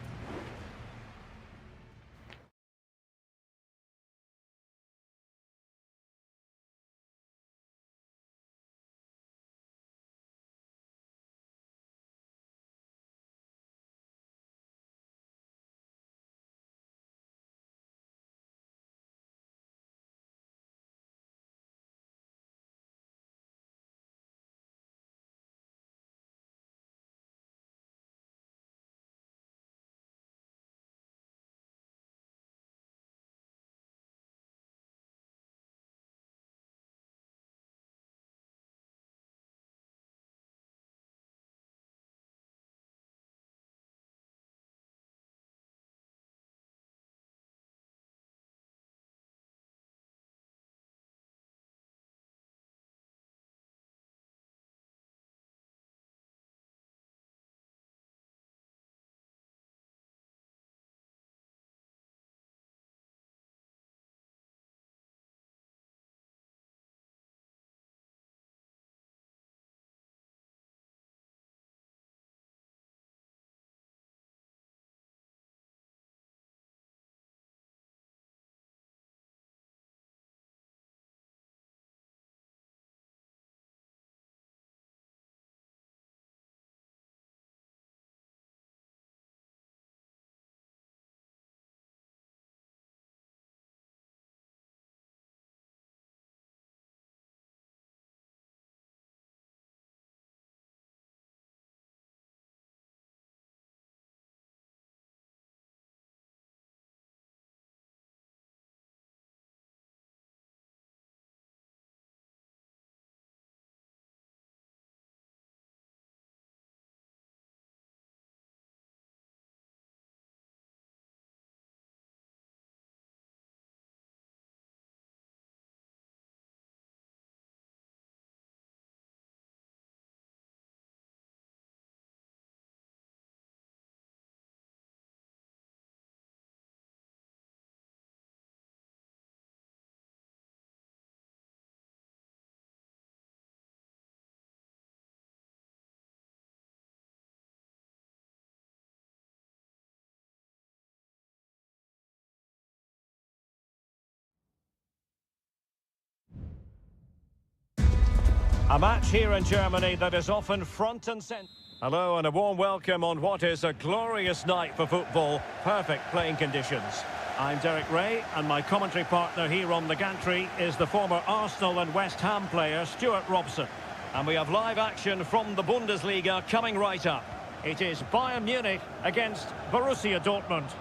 A match here in Germany that is often front and centre. Hello and a warm welcome on what is a glorious night for football. Perfect playing conditions. I'm Derek Ray, and my commentary partner here on the gantry is the former Arsenal and West Ham player Stuart Robson. And we have live action from the Bundesliga coming right up. It is Bayern Munich against Borussia Dortmund.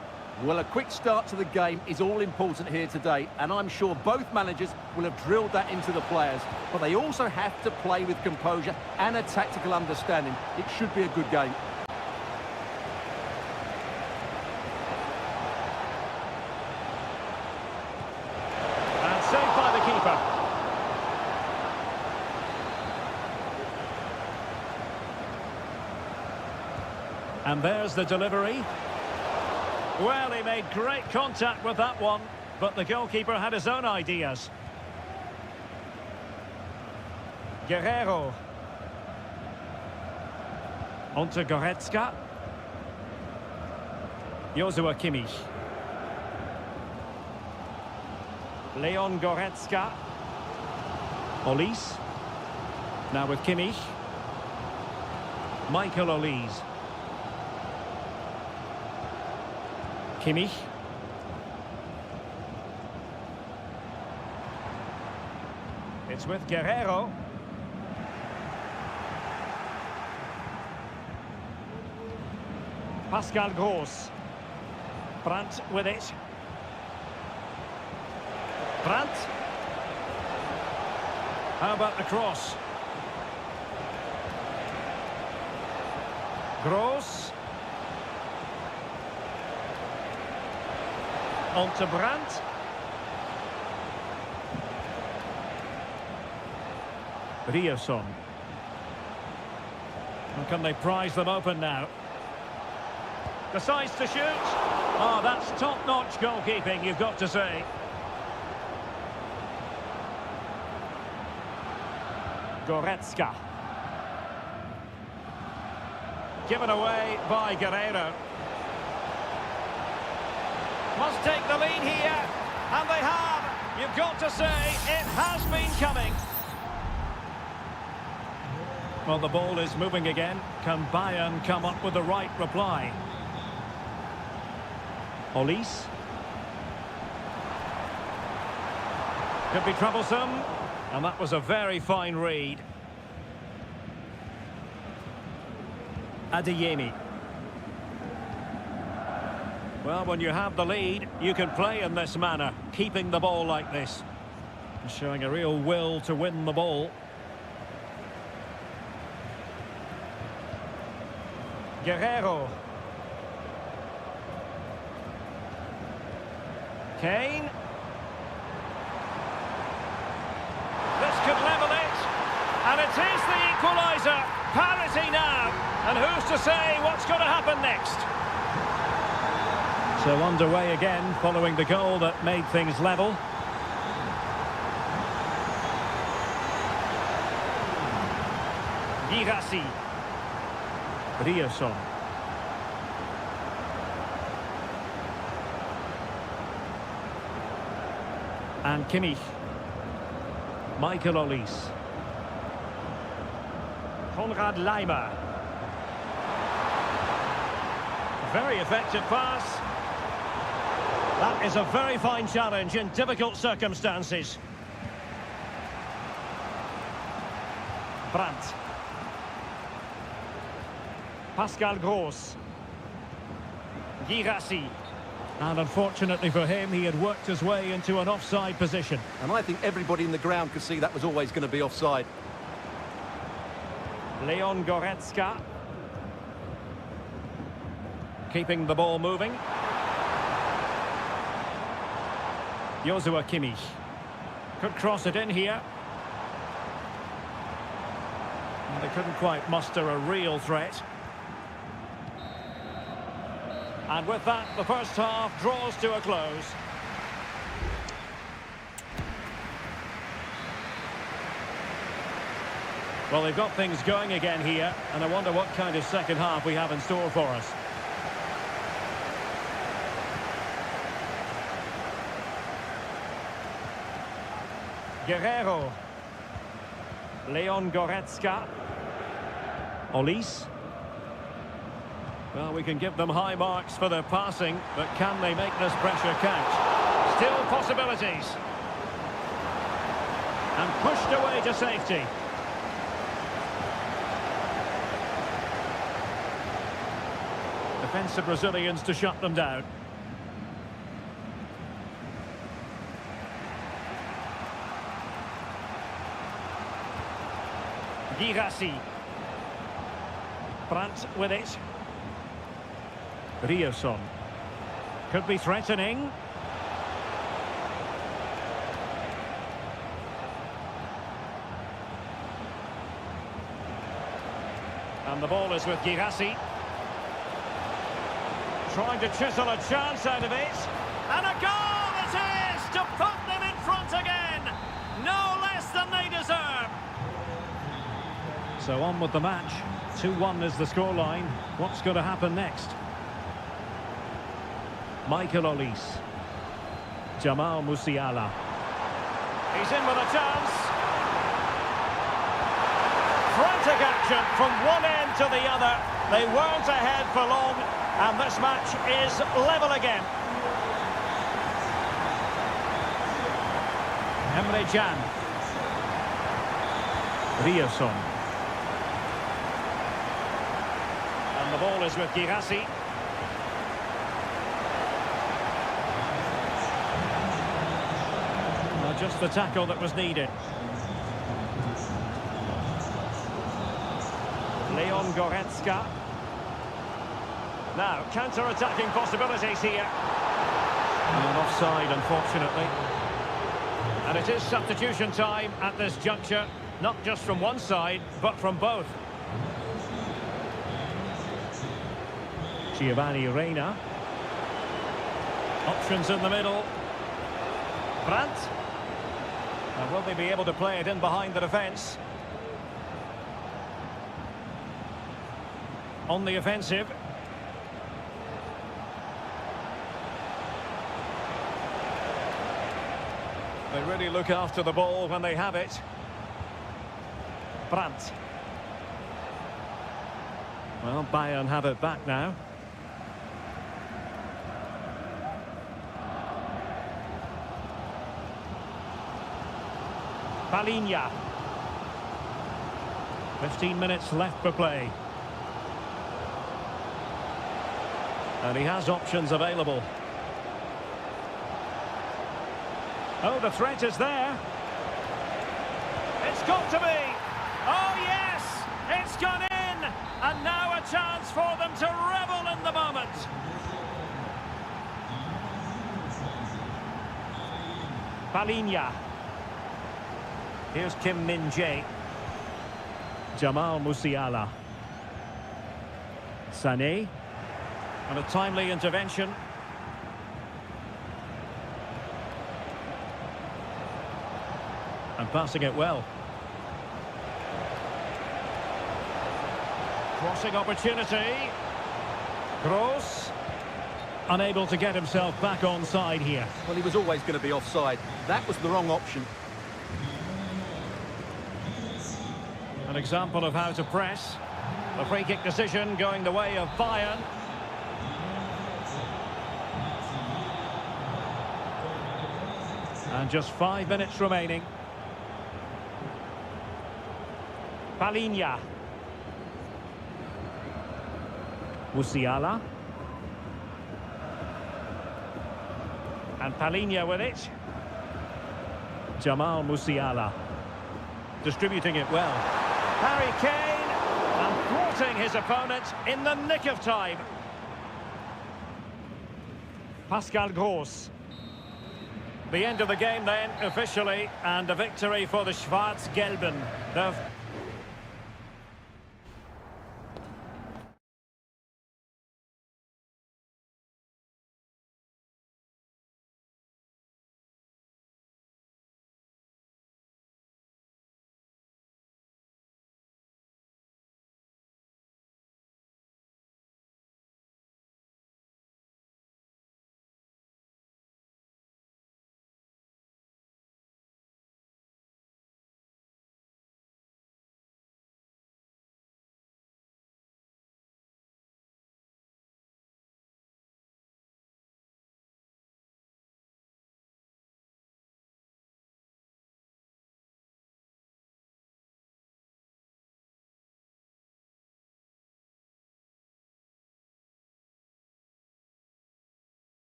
Well, a quick start to the game is all important here today, and I'm sure both managers will have drilled that into the players. But they also have to play with composure and a tactical understanding. It should be a good game. And saved by the keeper. And there's the delivery. Well, he made great contact with that one, but the goalkeeper had his own ideas. Guerrero. Onto Goretzka. Joshua Kimmich. Leon Goretzka. Olise. Now with Kimmich. Michael Olise. Kimmich. It's with Guerrero. Pascal Gross. Brandt with it. Brandt. How about the cross? Gross. On to Brandt. Ryerson. And can they prize them open now? Decides to shoot. Oh, that's top-notch goalkeeping, you've got to say. Goretzka. Given away by Guerrero. Must take the lead here, and they have. You've got to say, it has been coming. Well, the ball is moving again. Can Bayern come up with the right reply? Olise. Could be troublesome, and that was a very fine read. Adeyemi. Well, when you have the lead, you can play in this manner, keeping the ball like this. Showing a real will to win the ball. Guerrero. Kane. This could level it. And it is the equaliser. Parity now. And who's to say what's going to happen next? So underway again, following the goal that made things level. Girassi. Ryerson. And Kimmich. Michael Olise. Konrad Laimer. Very effective pass. That is a very fine challenge in difficult circumstances. Brandt. Pascal Gross. Girassi. And unfortunately for him, he had worked his way into an offside position. And I think everybody in the ground could see that was always going to be offside. Leon Goretzka. Keeping the ball moving. Joshua Kimmich. Could cross it in here. And they couldn't quite muster a real threat. And with that, the first half draws to a close. Well, they've got things going again here, and I wonder what kind of second half we have in store for us. Guerrero. Leon Goretzka. Olise. Well, we can give them high marks for their passing, but can they make this pressure count? Still possibilities. And pushed away to safety. Defensive Brazilians to shut them down. Girassi. Brandt with it. Rierson. Could be threatening. And the ball is with Girassi. Trying to chisel a chance out of it. And a goal it is to put them in front again. No less than they deserve. So on with the match. 2-1 is the scoreline. What's going to happen next? Michael Olise. Jamal Musiala. He's in with a chance. Frantic action from one end to the other. They weren't ahead for long, and this match is level again. Emre Can. Rierson. And the ball is with Girassi. Just the tackle that was needed. Leon Goretzka. Now, counter-attacking possibilities here. And offside, unfortunately. And it is substitution time at this juncture, not just from one side, but from both. Giovanni Reina. Options in the middle. Brandt. And will they be able to play it in behind the defence? On the offensive. They really look after the ball when they have it. Brandt. Well, Bayern have it back now. Palinha. 15 minutes left for play. And he has options available. Oh, the threat is there. It's got to be. Oh, yes! It's gone in! And now a chance for them to revel in the moment. Palinha. Here's Kim Min-jae. Jamal Musiala. Sané. And a timely intervention. And passing it well. Crossing opportunity. Gross. Unable to get himself back on side here. Well, he was always going to be offside. That was the wrong option. An example of how to press. The free kick decision going the way of Bayern. And just 5 minutes remaining. Palinha. Musiala. And Palinha with it. Jamal Musiala. Distributing it well. Harry Kane. And thwarting his opponent in the nick of time. Pascal Gross. The end of the game then, officially, and a victory for the Schwarz-Gelben. They've